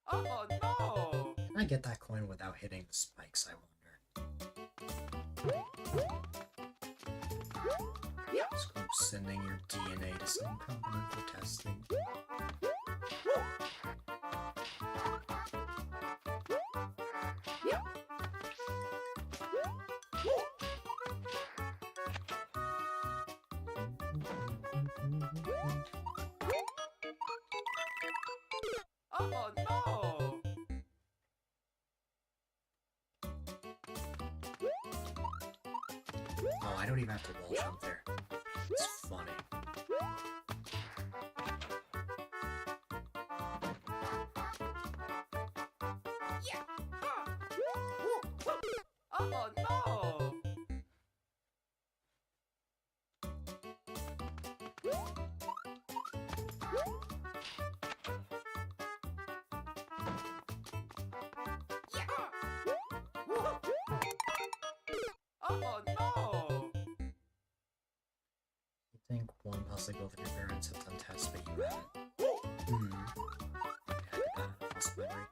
S2: Oh no!
S1: Can I get that coin without hitting the spikes, I wonder? Scoop sending your DNA to some company for testing.
S2: Oh no!
S1: Oh, I don't even have to wall jump there. It's funny.
S2: Oh no! Oh no!
S1: You think one, possibly both of your parents have done tests, but you haven't. Yeah, muscle memory.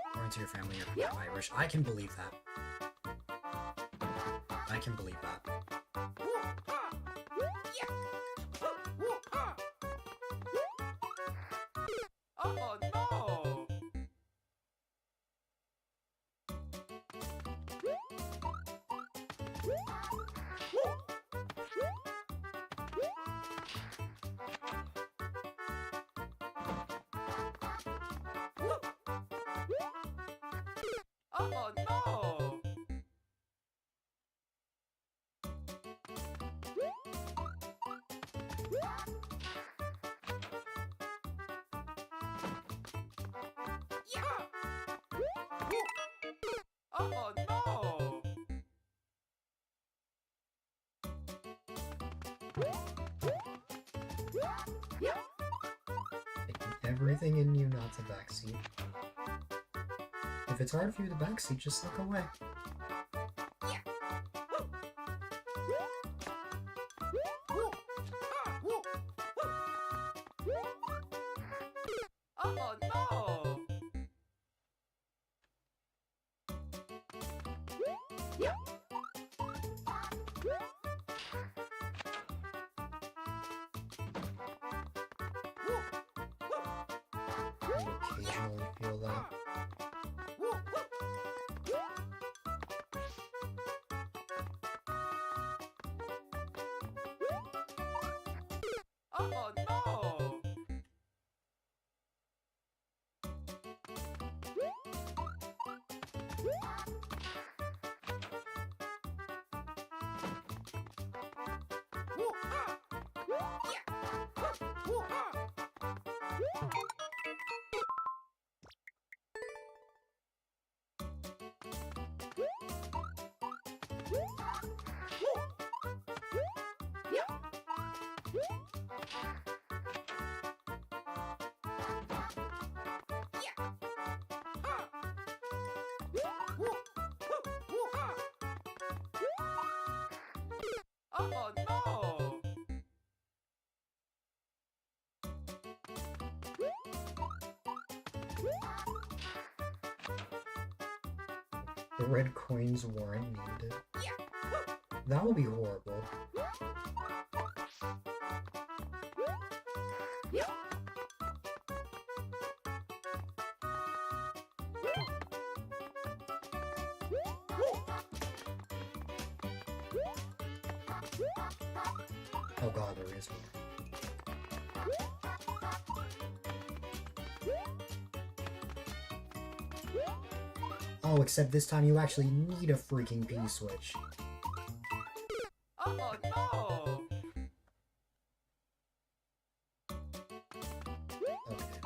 S1: According to your family, you're Irish. I can believe that. I can believe that.
S2: Oh no! Oh no! Oh no!
S1: Taking everything in you not to backseat. If it's hard for you to backseat, just look away.
S2: Oh no!
S1: I occasionally feel that.
S2: Oh no! Oh no!
S1: The red coins weren't needed. That would be horrible. Oh god, there is more. Oh, except this time you actually need a freaking P-switch.
S2: Oh no!
S1: Okay.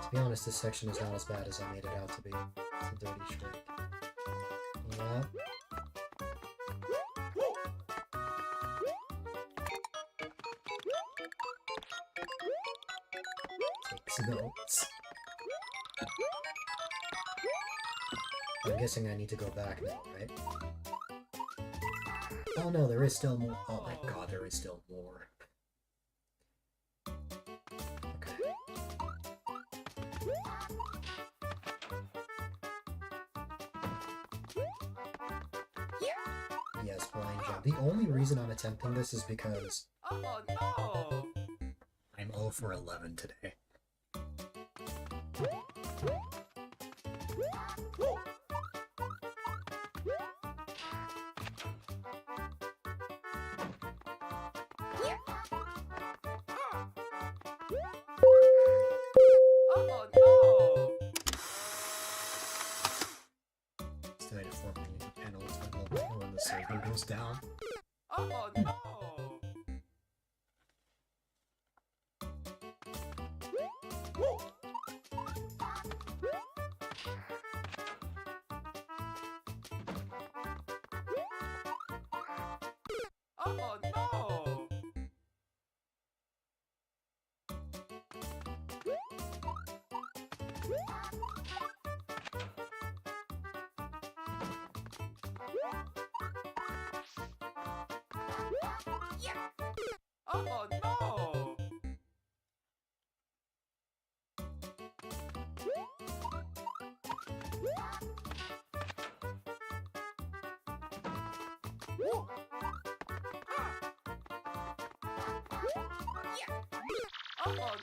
S1: To be honest, this section is not as bad as I made it out to be. It's a dirty trick. Yeah. Takes notes. I'm guessing I need to go back now, right? Oh no, there is still more. Oh my god, there is still more. Okay. Yes, blind jump. The only reason I'm attempting this is because
S2: Oh no!
S1: I'm 0 for 11 today. the server goes down.
S2: Oh no! Oh no! Oh no!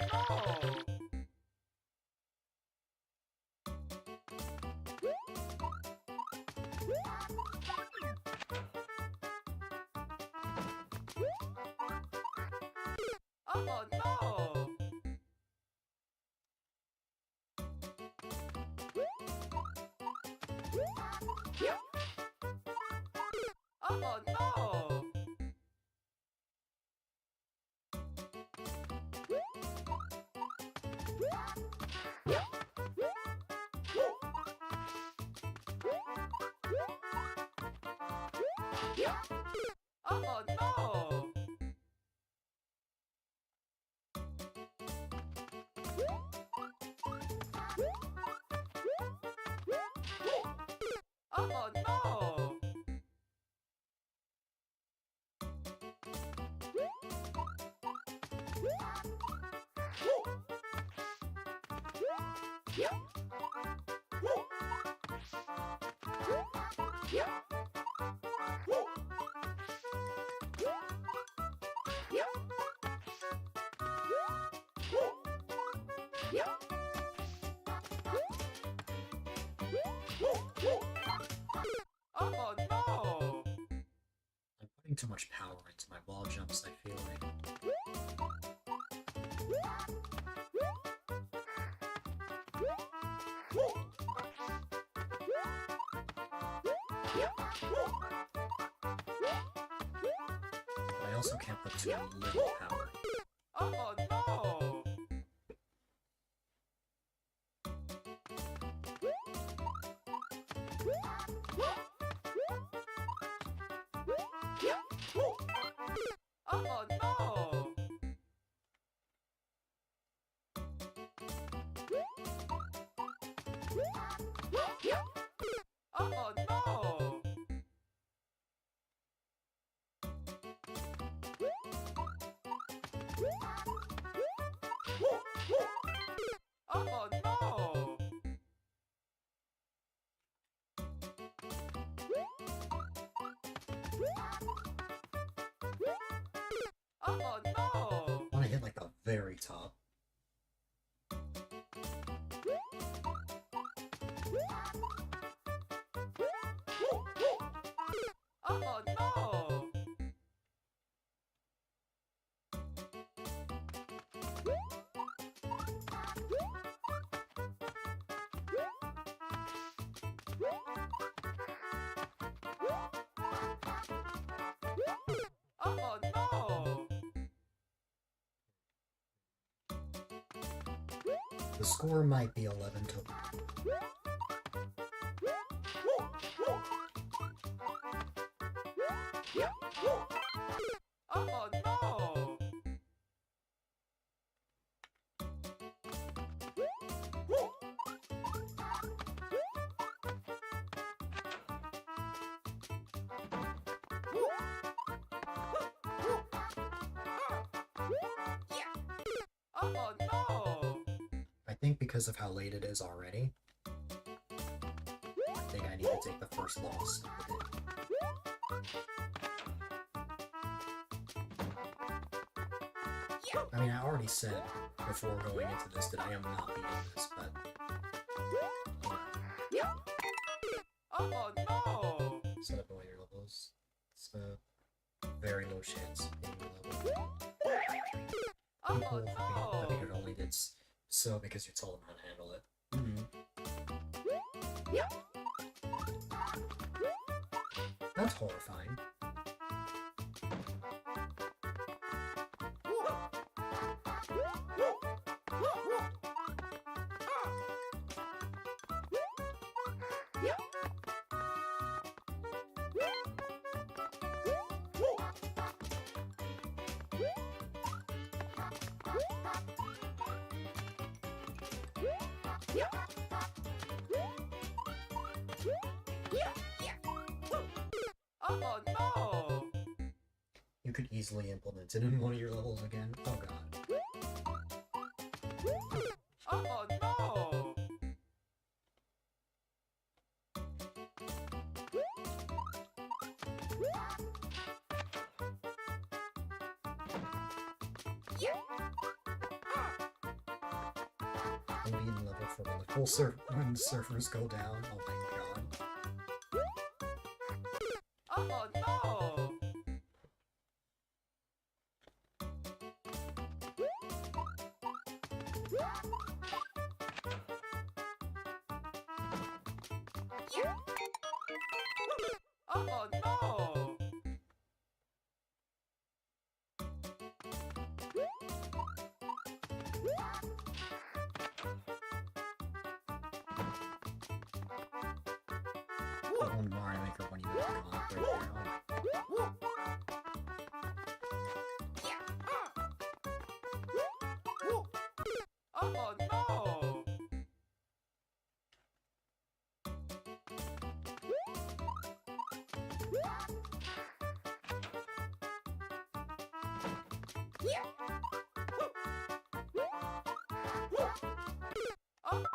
S2: Oh no! Oh no! Oh no! Oh no! Oh no! Oh no!
S1: I'm putting too much power into my wall jumps, I feel like. But I also can't put too little power.
S2: Oh no! Oh no! Oh no! Oh no! Oh no!
S1: I want to hit like the very top.
S2: Oh no! Oh no!
S1: The score might be 11 to...
S2: Oh no! Oh no!
S1: I think because of how late it is already, I think I need to take the first loss of the day. I mean, I already said before going into this that I am not beating this, but...
S2: Oh no!
S1: Set up all your levels. It's a very low chance of being a level.
S2: Oh
S1: People that
S2: no!
S1: it only did so because you told them how to handle it. That's horrifying.
S2: Oh no!
S1: You could easily implement it in one of your levels again. Oh god.
S2: Oh no!
S1: I'll be in level for when the when surfers go down. Oh my god.
S2: Oh no! Oh no!
S1: The one Mario Maker when you make a comp right there. Oh my.
S2: Oh no!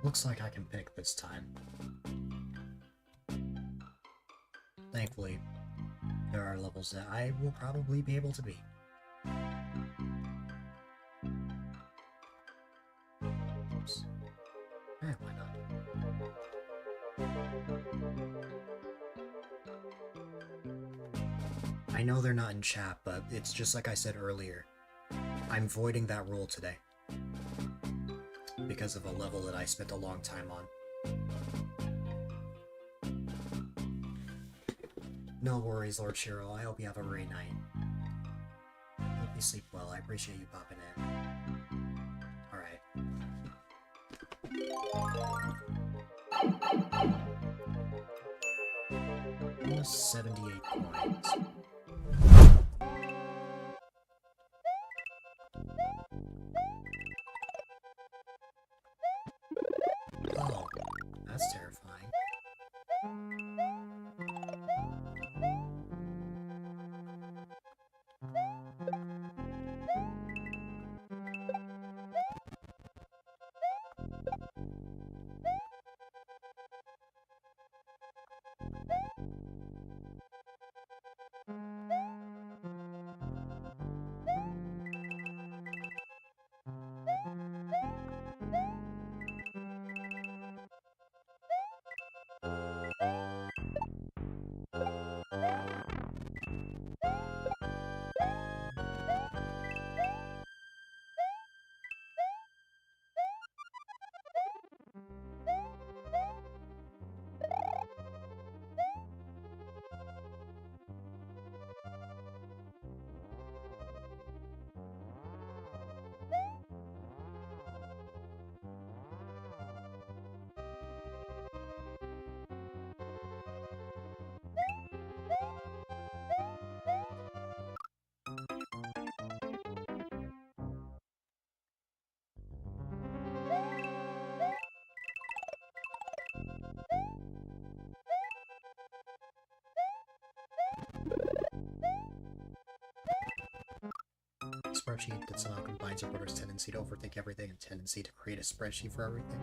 S1: Looks like I can pick this time. Thankfully, there are levels that I will probably be able to beat. Oops. Why not? I know they're not in chat, but it's just like I said earlier. I'm voiding that rule today. Because of a level that I spent a long time on. No worries, Lord Shiro. I hope you have a great night. Hope you sleep well. I appreciate you popping in. Alright. Almost 78 coins. Oh, that's terrifying. spreadsheet that somehow combines your brother's tendency to overthink everything and tendency to create a spreadsheet for everything.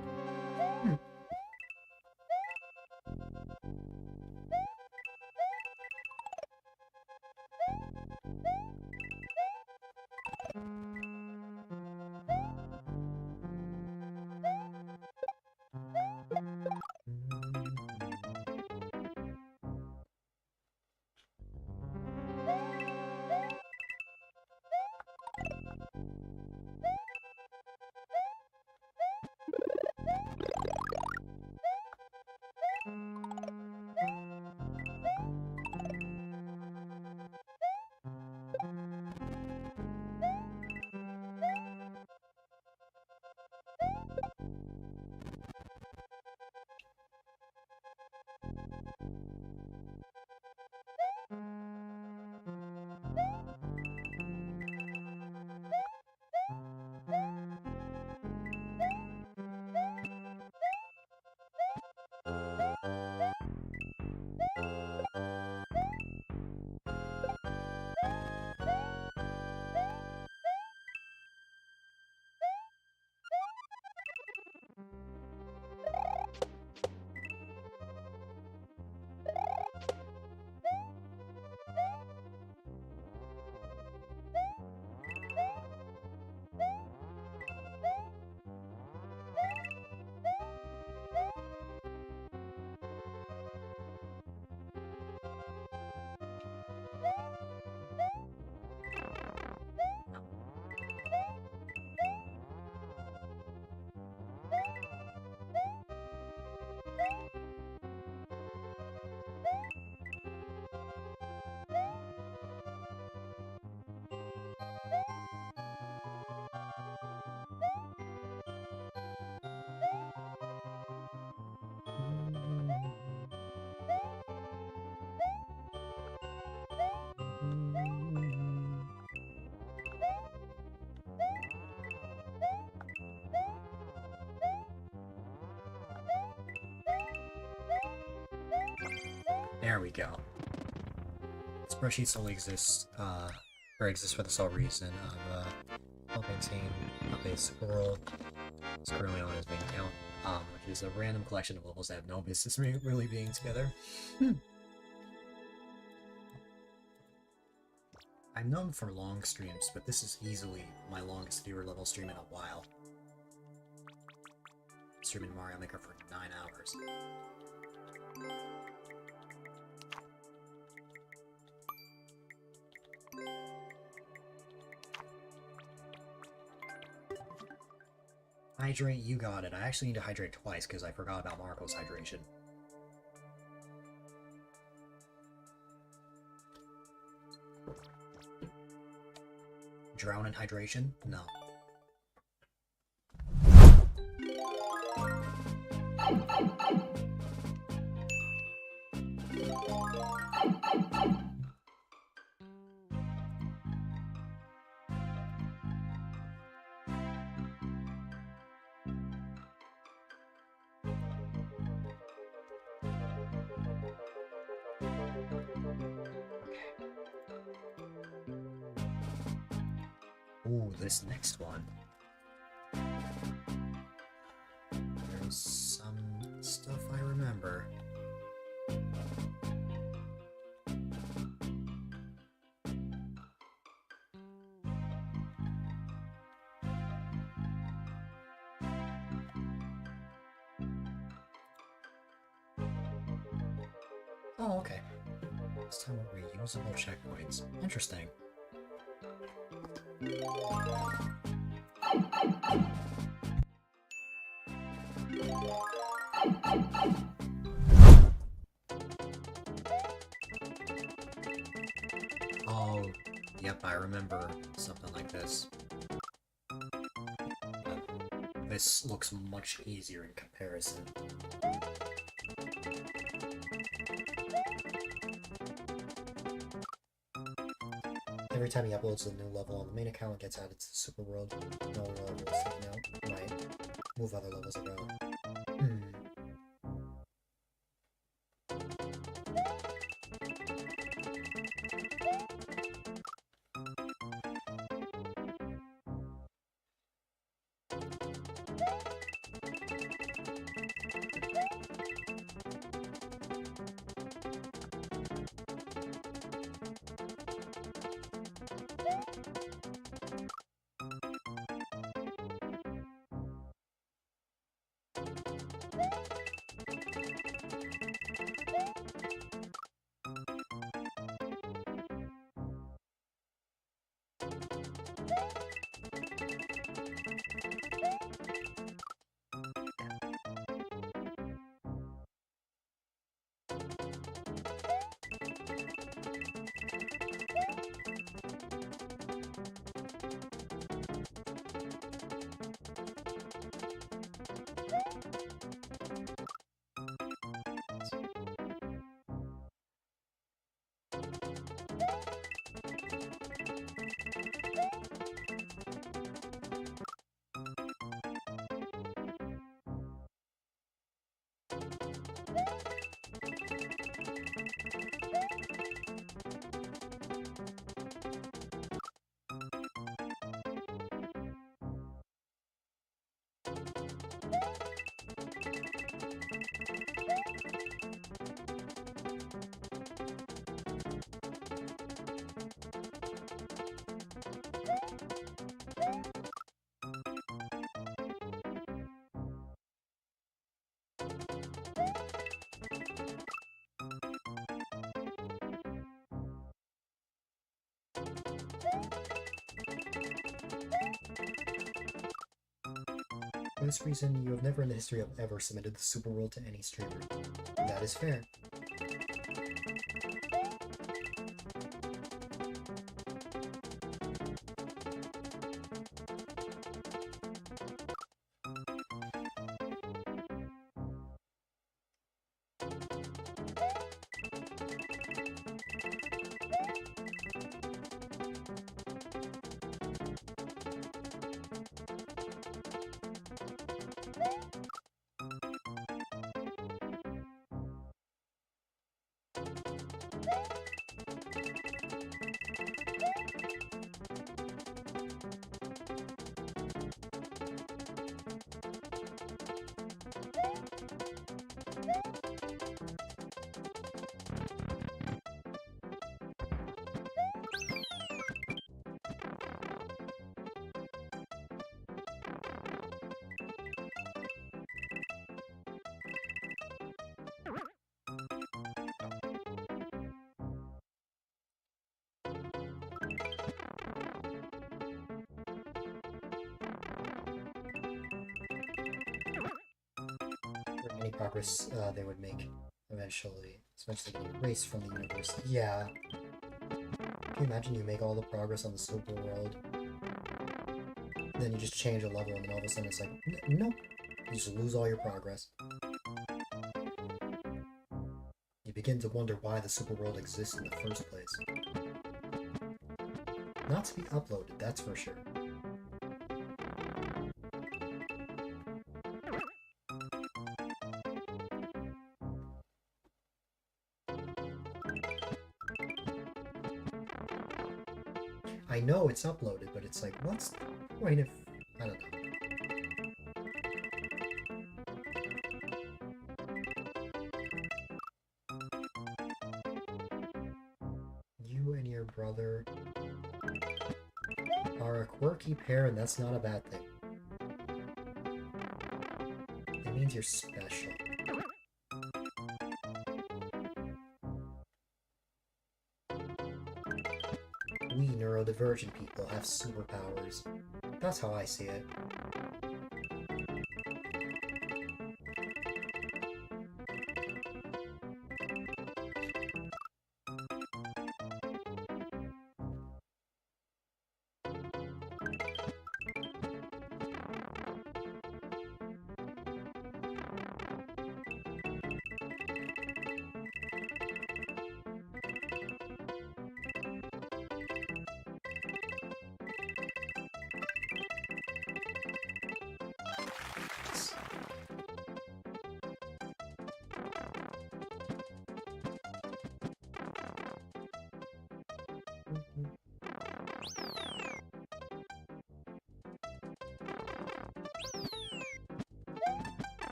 S1: There we go. Spreadsheets only exist, exist for the sole reason of, help maintain a basic world. It's currently known as main account, which is a random collection of levels that have no business really being together. I'm known for long streams, but this is easily my longest viewer level stream in a while. Streaming Mario Maker for 9 hours. Hydrate, you got it. I actually need to hydrate twice because I forgot about Marco's hydration. Drown in hydration? No. Ooh, this next one. There's some stuff I remember. Oh, okay. This time with reusable checkpoints. Interesting. Oh, yep, I remember something like this. This looks much easier in comparison. Every time he uploads a new level on the main account, it gets added to the Super World. No level is taken out. Might move other levels around. For this reason, you have never in the history of ever submitted the Super World to any streamer. That is fair. Any progress they would make eventually getting erased from the universe. Yeah. Can you imagine you make all the progress on the Super World, then you just change a level, and then all of a sudden it's like, nope. You just lose all your progress. You begin to wonder why the Super World exists in the first place. Not to be uploaded, that's for sure. I know it's uploaded, but it's like, what's the point if... I don't know. You and your brother are a quirky pair, and that's not a bad thing. It means you're special. We neurodivergent people have superpowers. That's how I see it.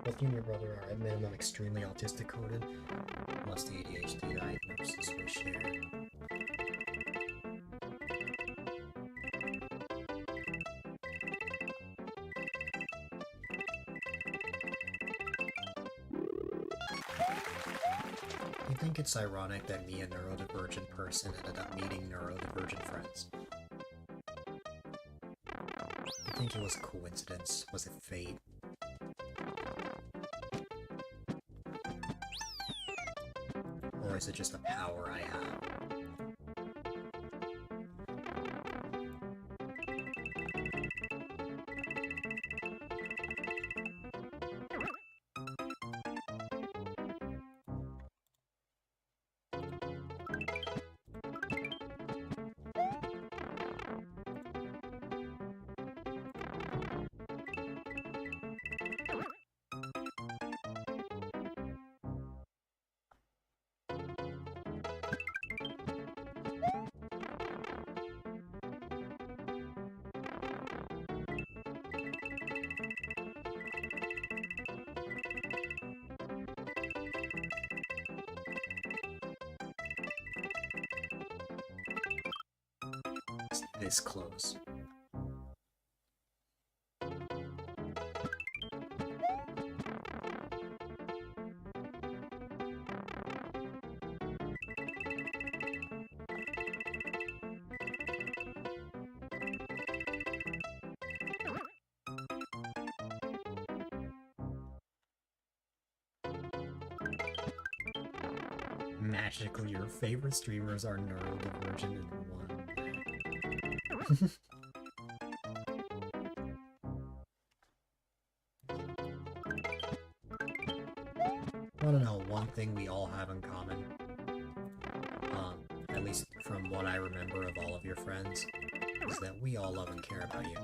S1: Both you and your brother are at minimum extremely autistic coded. Plus the ADHD diagnosis we share. You think it's ironic that me, a neurodivergent person, ended up meeting neurodivergent friends? You think it was a coincidence? Was it fate? Or is it just a power I have? It's this close. Magical, your favorite streamers are neurodivergent in one way. Wanna know one thing we all have in common? At least from what I remember of all of your friends, is that we all love and care about you.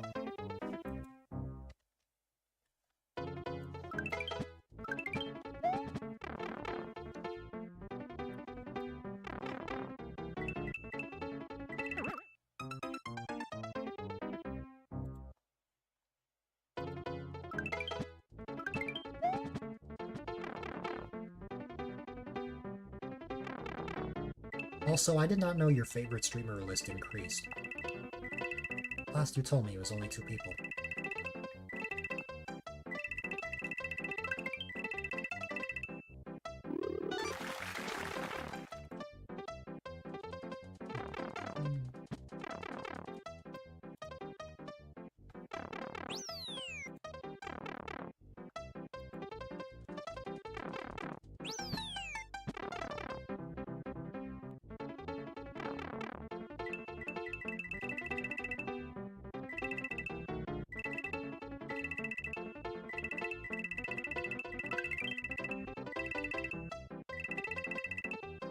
S1: Also, I did not know your favorite streamer list increased. Last you told me it was only 2 people.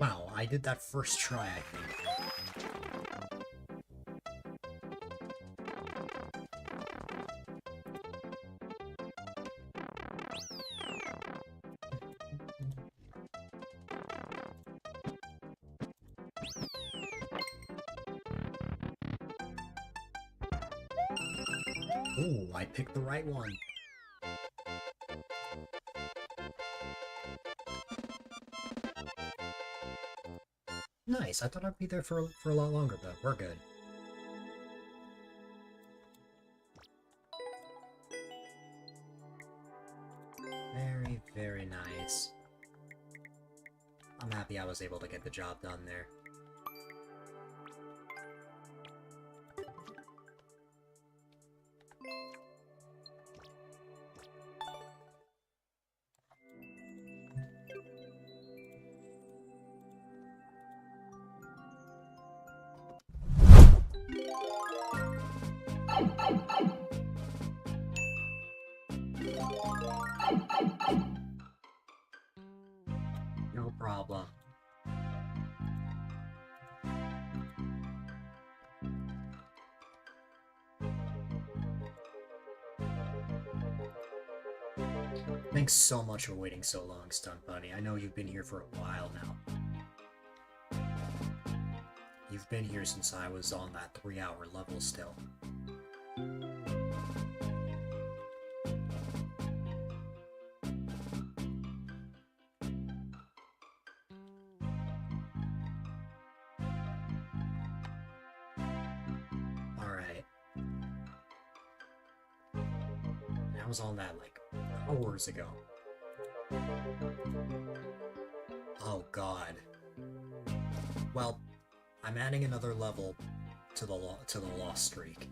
S1: Wow, I did that first try, I think. Ooh, I picked the right one. Nice, I thought I'd be there for a lot longer, but we're good. Very, very nice. I'm happy I was able to get the job done there. No problem. Thanks so much for waiting so long, Stunt Bunny. I know you've been here for a while now. You've been here since I was on that 3-hour level still. I was on that like hours ago. Oh god. Well, I'm adding another level to the lost streak.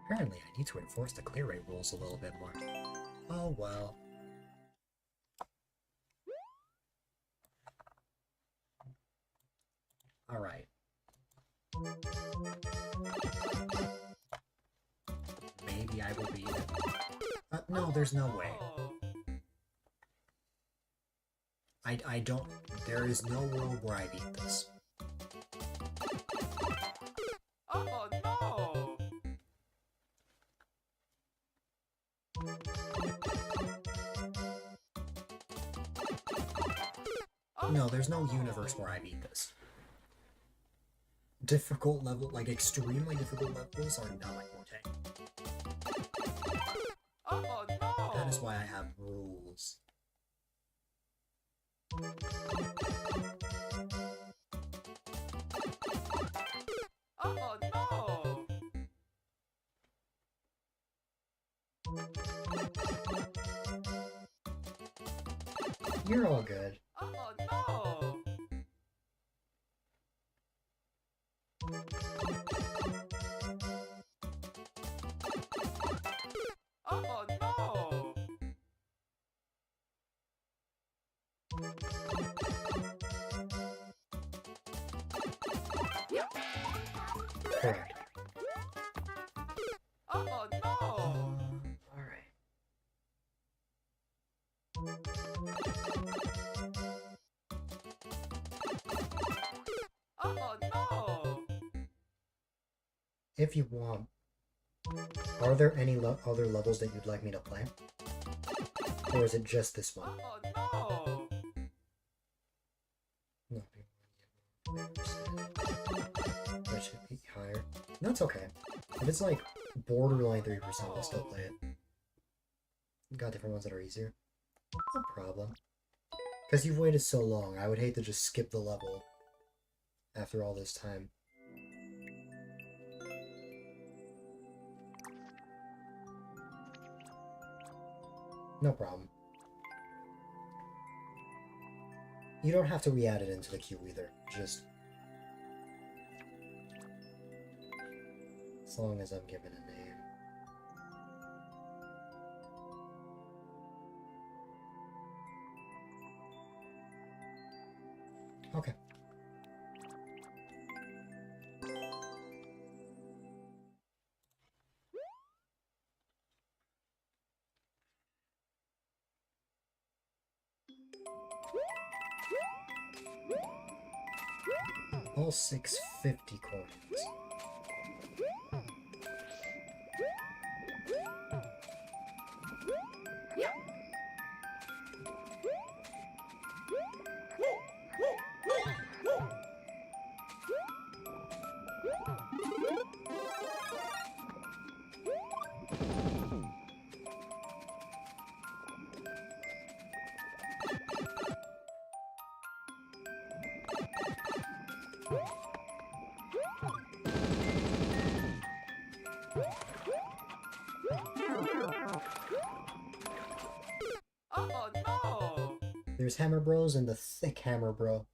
S1: Apparently, I need to enforce the clear rate rules a little bit more. Oh well. Alright. Maybe I will beat it. No, there's no way. I don't... There is no world where I beat this.
S2: Oh no!
S1: No, there's no universe where I beat this. Difficult level, like extremely difficult levels are not my forte.
S2: Oh no!
S1: That is why I have rules.
S2: Oh no!
S1: You're all good.
S2: Oh no! Oh no!
S1: Correct.
S2: Oh no!
S1: Alright.
S2: Oh no!
S1: If you want, are there any other levels that you'd like me to play? Or is it just this one?
S2: Oh no!
S1: No. That should be higher. That's okay. If it's like borderline 3%, I'll still play it. Got different ones that are easier. No problem. Because you've waited so long, I would hate to just skip the level after all this time. No problem. You don't have to re-add it into the queue either. Just... as long as I'm given a name. Okay. All 650 coins.
S2: Oh no!
S1: There's Hammer Bros and the Thick Hammer Bro.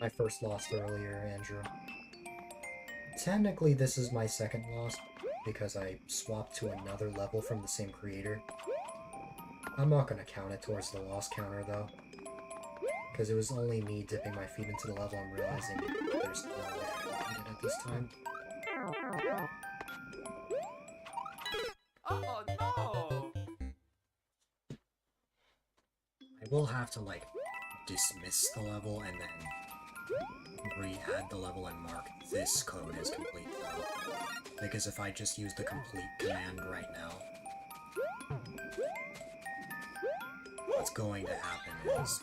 S1: I first lost earlier, Andrew. technically this is my second loss because I swapped to another level from the same creator. I'm not going to count it towards the loss counter though, because it was only me dipping my feet into the level and realizing there's no way I can beat it at this time.
S2: Oh no!
S1: I will have to, like, dismiss the level and then re-add the level and mark this code as complete, though. Because if I just use the complete command right now, what's going to happen is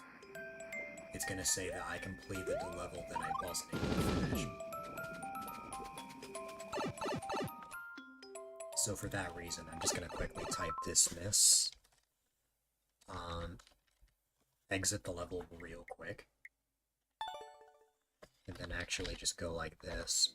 S1: it's going to say that I completed the level that I wasn't able to finish. So for that reason, I'm just going to quickly type dismiss. Exit the level real quick. And then actually just go like this.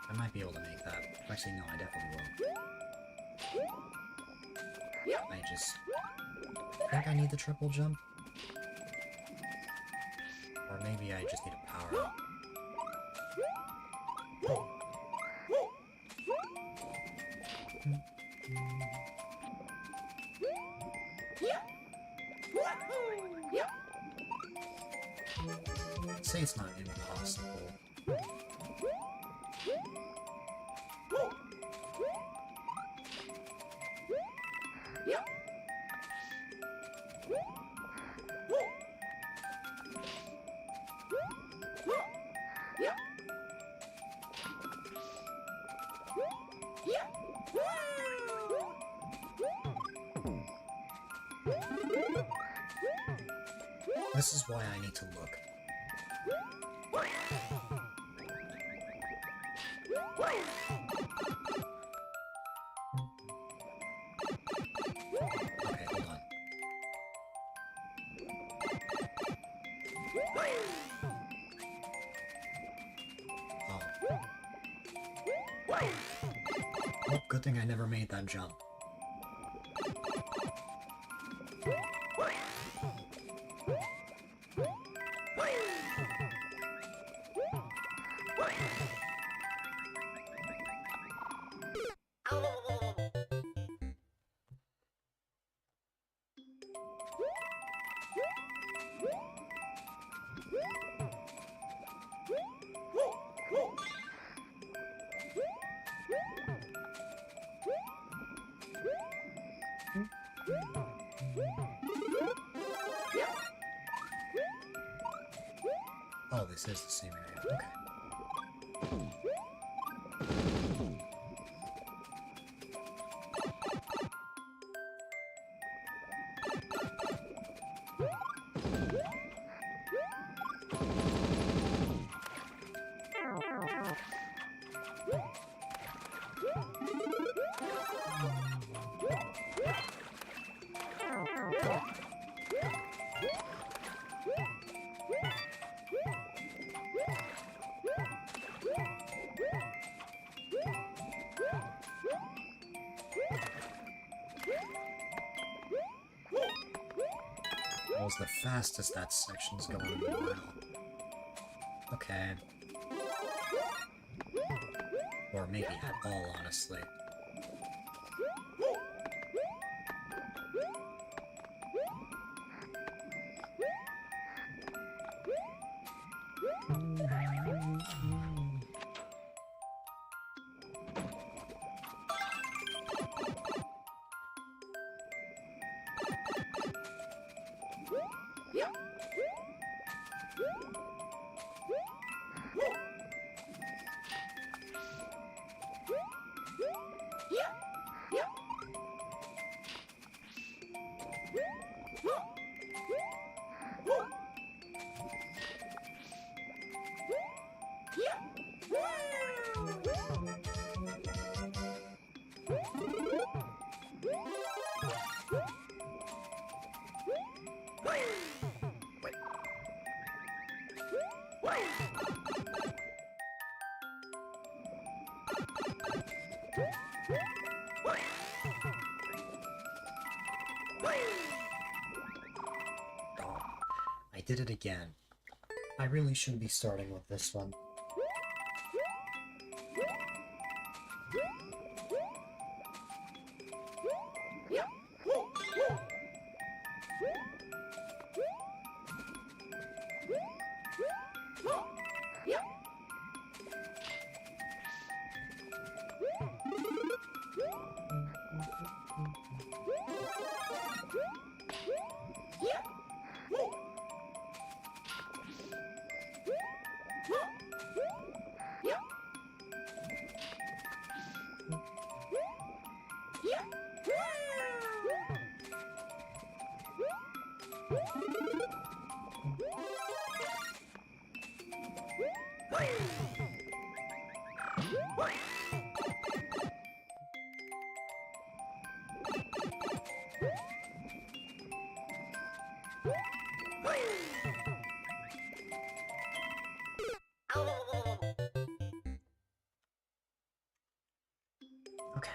S1: I might be able to make that. Actually, no, I definitely will. I just think I need the triple jump. Or maybe I just need a power up. I'd say it's not impossible. This is why I need to look. Okay, hold on. Oh, good thing I never made that jump. Oh, this is the same area. Okay. was the fastest that section's going in a while. Okay. Or maybe at all, honestly. I did it again. I really shouldn't be starting with this one. Okay.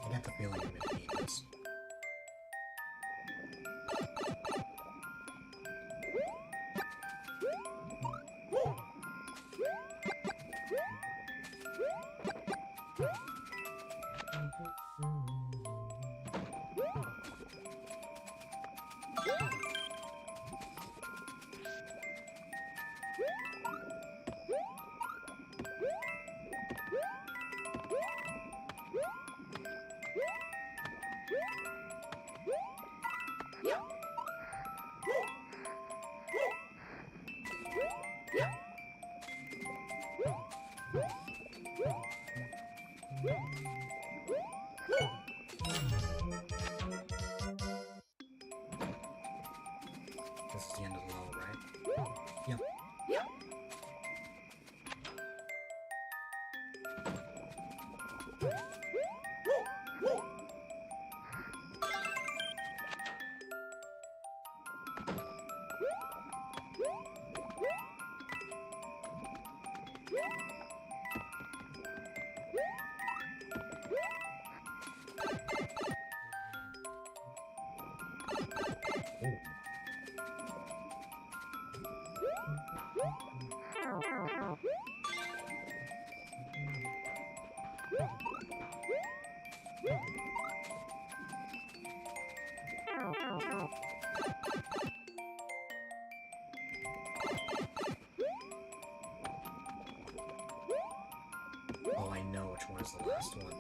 S1: I get the feeling I'm gonna need this. This is the end of the level, right? Yep. Oh, I know which one is the last one.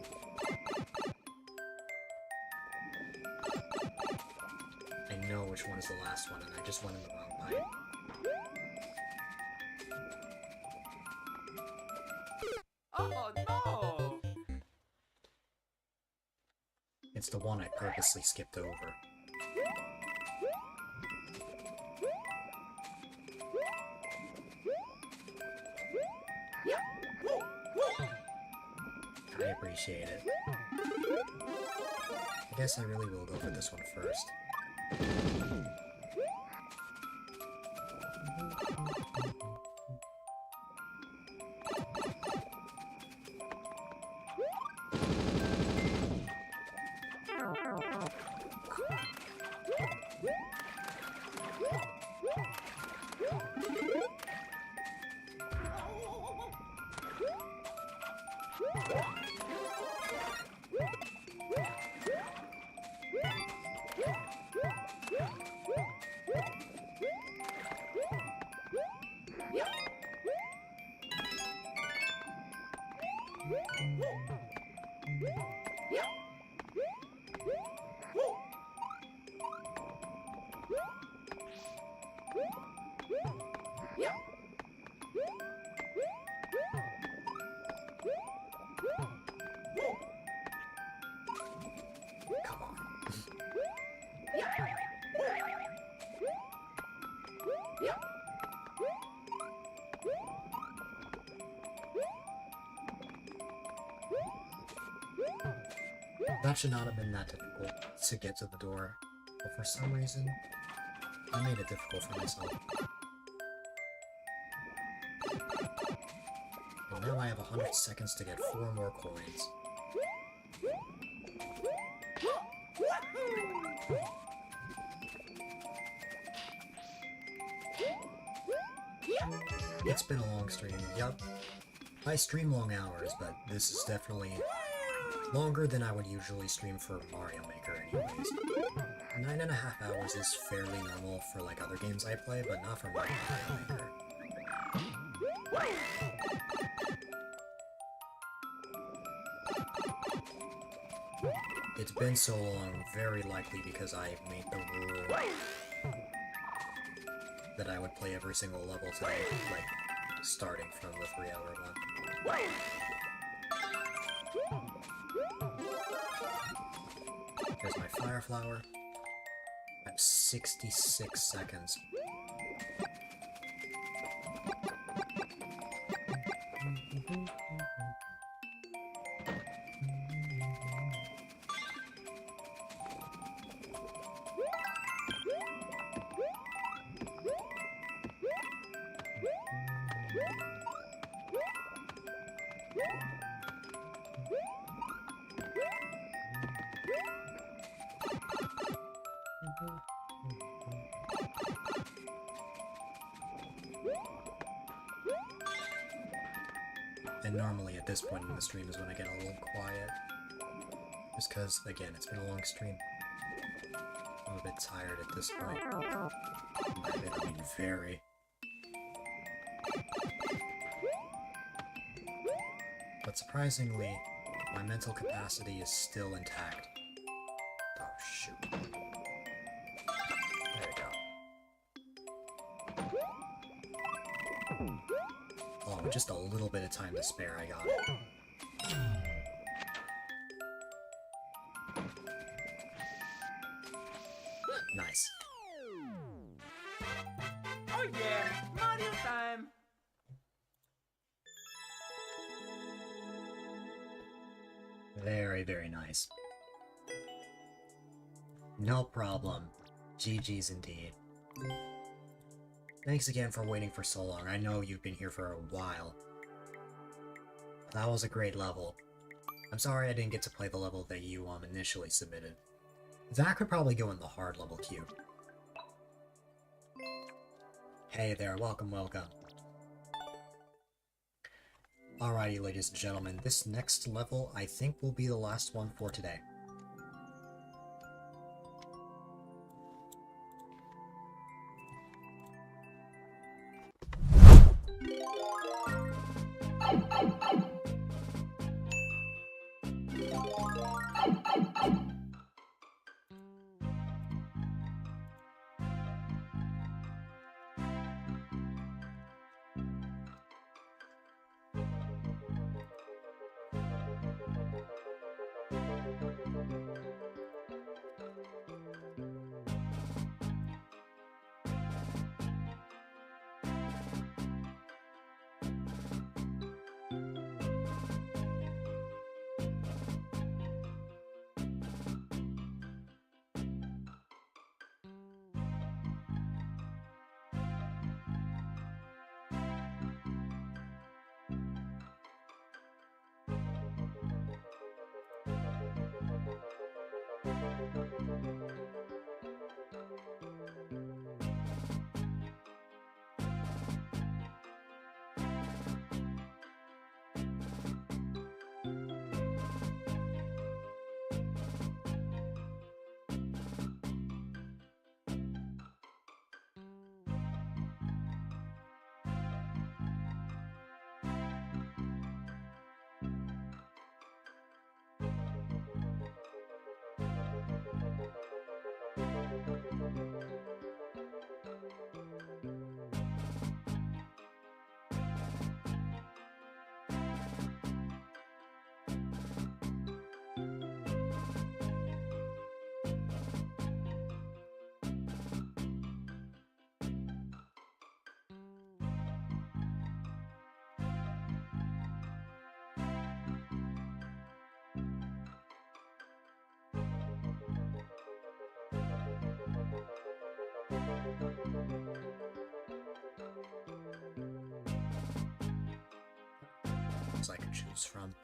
S1: I know which one is the last one, and I just went in the wrong pipe.
S2: Oh no!
S1: It's the one I purposely skipped over. I appreciate it. I guess I really will go for this one first. Come on. That should not have been that difficult to get to the door, but for some reason, I made it difficult for myself. And now I have 100 seconds to get 4 more coins. It's been a long stream, yup. I stream long hours, but this is definitely longer than I would usually stream for Mario Maker anyways. 9.5 hours is fairly normal for like other games I play, but not for Mario Maker. It's been so long, very likely because I made the rule that I would play every single level today, like, starting from the 3-hour one. Here's my Fire Flower. I have 66 seconds. And normally at this point in the stream is when I get a little quiet. Just because, again, it's been a long stream. I'm a bit tired at this point. By a bit, I mean very. But surprisingly, my mental capacity is still intact. Oh, shoot. Oh, just a little bit of time to spare, I got it. Nice.
S2: Oh yeah, Mario time.
S1: Very, very nice. No problem. GG's indeed. Thanks again for waiting for so long. I know you've been here for a while. That was a great level. I'm sorry I didn't get to play the level that you initially submitted. That could probably go in the hard level queue. Hey there, welcome, welcome. Alrighty, ladies and gentlemen, this next level I think will be the last one for today. I can choose from.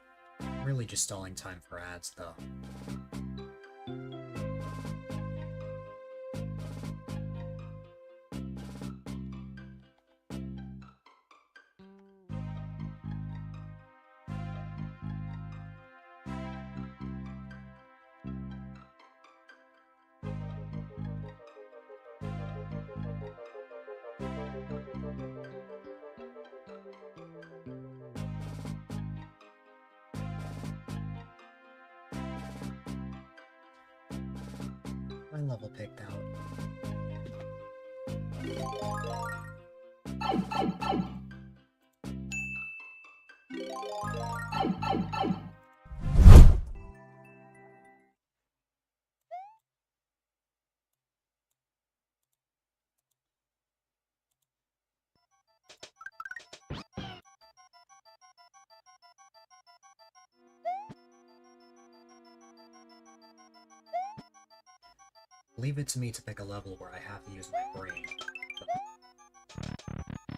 S1: Really just stalling time for ads, though. My level picked out. Leave it to me to pick a level where I have to use my brain. But,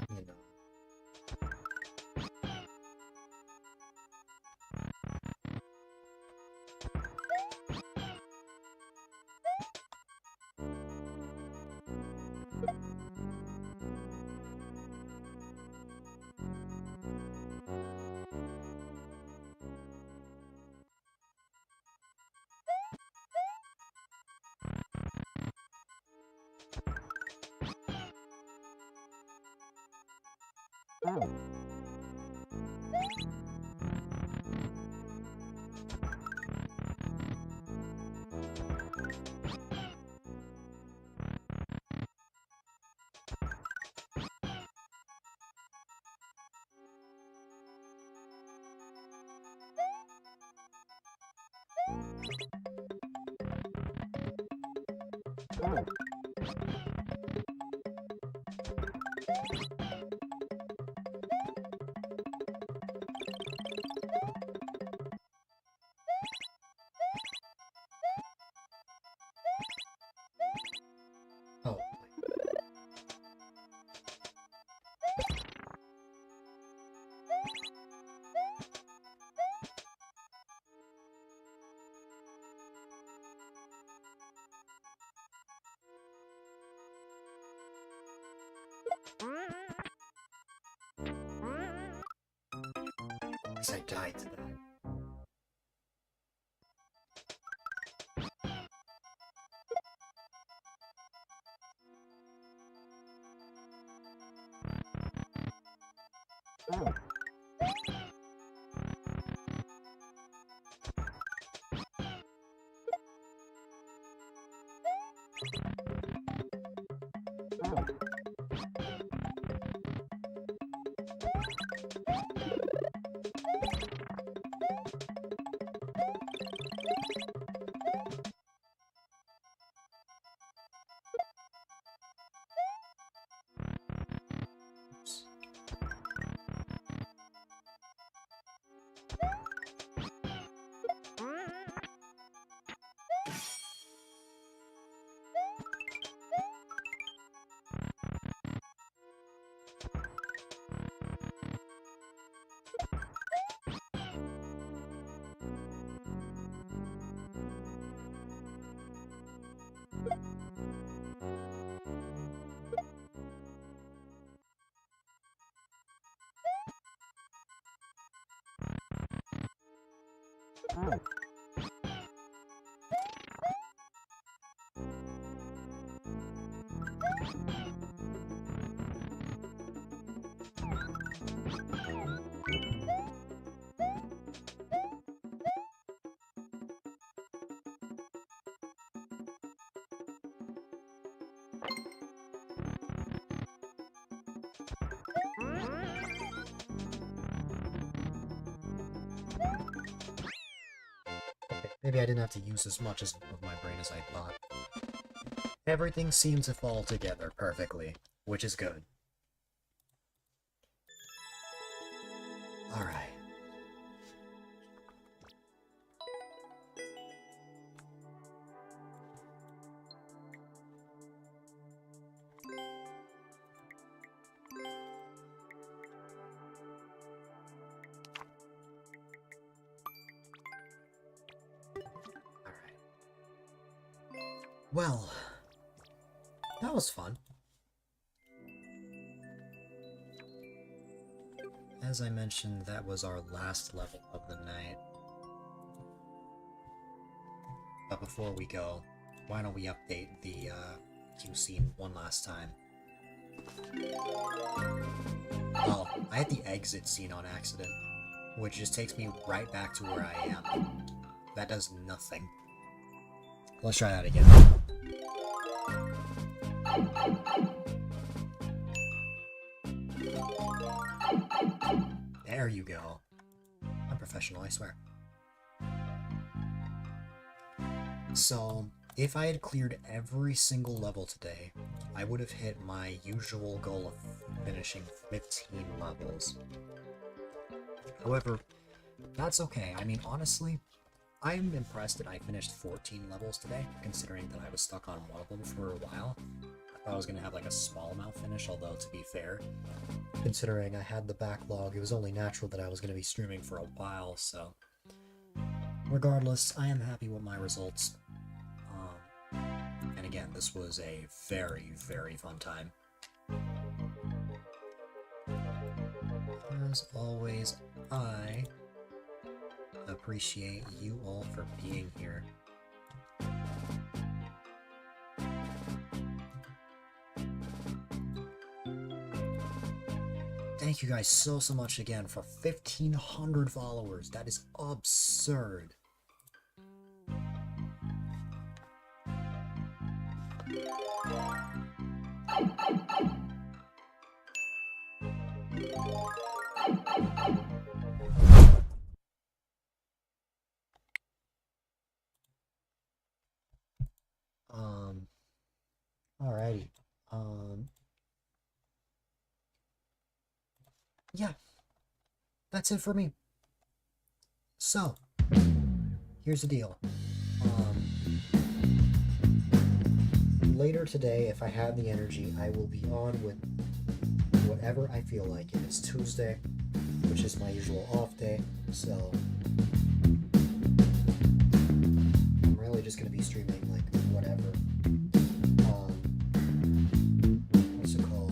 S1: you know. Oh. Guess I died to that. Maybe I didn't have to use as much of my brain as I thought. Everything seemed to fall together perfectly, which is good. Alright. Well, that was fun. As I mentioned, that was our last level of the night. But before we go, why don't we update the queue scene one last time? Well, I had the exit scene on accident, which just takes me right back to where I am. That does nothing. Let's try that again. There you go. I'm professional, I swear. So, if I had cleared every single level today, I would have hit my usual goal of finishing 15 levels. However, that's okay. I mean, honestly, I am impressed that I finished 14 levels today, considering that I was stuck on one of them for a while. I thought I was going to have like a small amount finish, although to be fair, considering I had the backlog, it was only natural that I was going to be streaming for a while, so... Regardless, I am happy with my results. And again, this was a very, very fun time. As always, I appreciate you all for being here. Thank you guys so much again for 1,500 followers. That is absurd. Alrighty. Yeah, that's it for me. So, here's the deal. Later today, if I have the energy, I will be on with whatever I feel like. It is Tuesday, which is my usual off day, so I'm really just gonna be streaming like whatever. What's it called?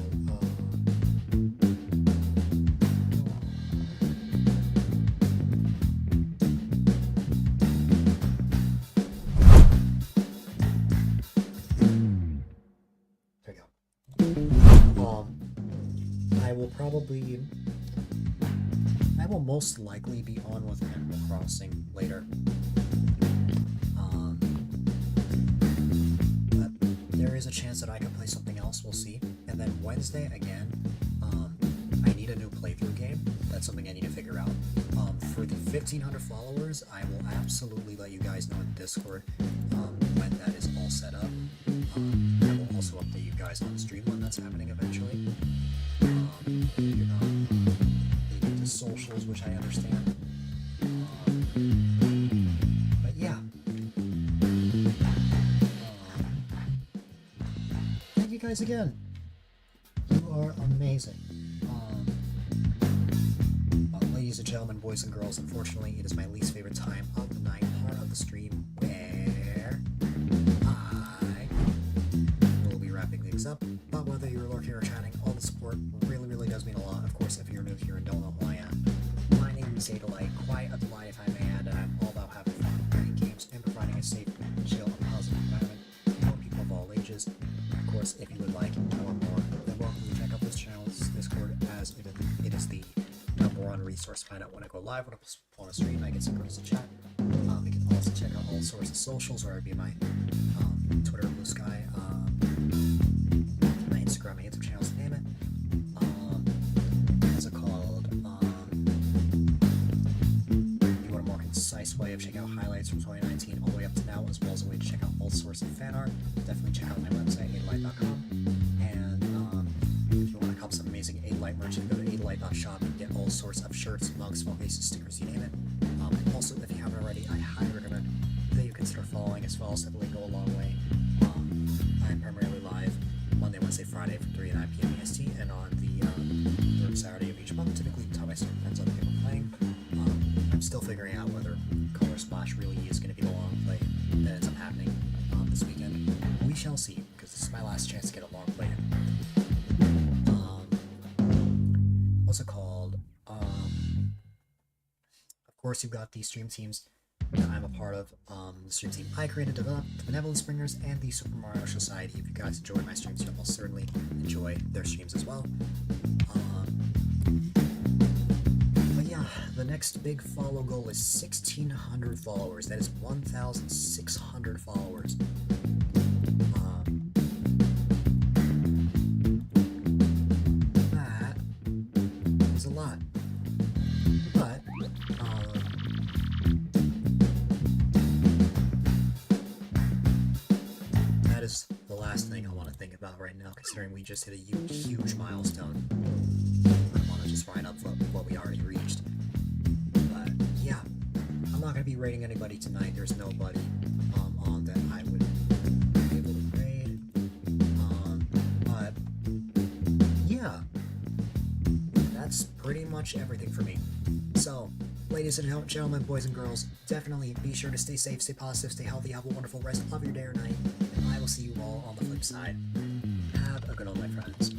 S1: There you go. I will most likely be on with Animal Crossing later. But there is a chance that I can play something else, we'll see. And then Wednesday, again, I need a new playthrough game. That's something I need to figure out. For the 1,500 followers, I will absolutely let you guys know in Discord when that is all set up. I will also update you guys on stream when that's happening eventually. The socials, which I understand. But yeah. Thank you guys again. You are amazing. Ladies and gentlemen, boys and girls, unfortunately, it is my least favorite time of the night, part of the stream, where I will be wrapping things up. But whether you're lurking or chatting, all the support really, really does mean a lot. Of course, if you're new here and don't know who I am, my name is A-Dylite, quite a delight if I may add, and I'm all about having fun, playing games, and providing a safe, chill, and positive environment for people of all ages. Of course, if you would like to know more, then welcome to check out this channel's Discord, as it is the #1 resource to find out when I go live, when I on a stream, I get some groups to chat. You can also check out all sorts of socials, whether it be my Twitter, Blue Sky, my Instagram, my YouTube channels, name it. What's it called? If you want a more concise way of checking out highlights from 2019 all the way up to now, as well as a way to check out all sorts of fan art, definitely check out my website, A-Dylite.com. And if you want to cop some amazing A-Dylite merch, you can go to A-Dylite.shop and get all sorts of shirts, mugs, phone cases, stickers, you name it. And also, if you haven't already, I highly recommend that you consider following, as well as definitely go a long way. I'm primarily live Monday, Wednesday, Friday from 3 to 9 p.m. EST, and on the third Saturday of each month, typically until my stream depends on the people playing. I'm still figuring out whether Color Splash really is going to be the long play that ends up happening this weekend. We shall see, because this is my last chance to get a long play in. What's it called? Of course, you've got the stream teams that I'm a part of. The stream team I created, developed, the Benevolent Springers, and the Super Mario Society. If you guys enjoy my streams, you'll most certainly enjoy their streams as well. But yeah, the next big follow goal is 1,600 followers. That is 1,600 followers. That is a lot. But, that is the last thing I want to think about right now, considering we just hit a huge milestone. I want to just write up what we already reached. But yeah, I'm not going to be raiding anybody tonight. There's nobody on that I would be able to raid. But yeah, that's pretty much everything for me. So, ladies and gentlemen, boys and girls, definitely be sure to stay safe, stay positive, stay healthy, have a wonderful rest of your day or night, and I will see you all on the flip side. Have a good one, my friends.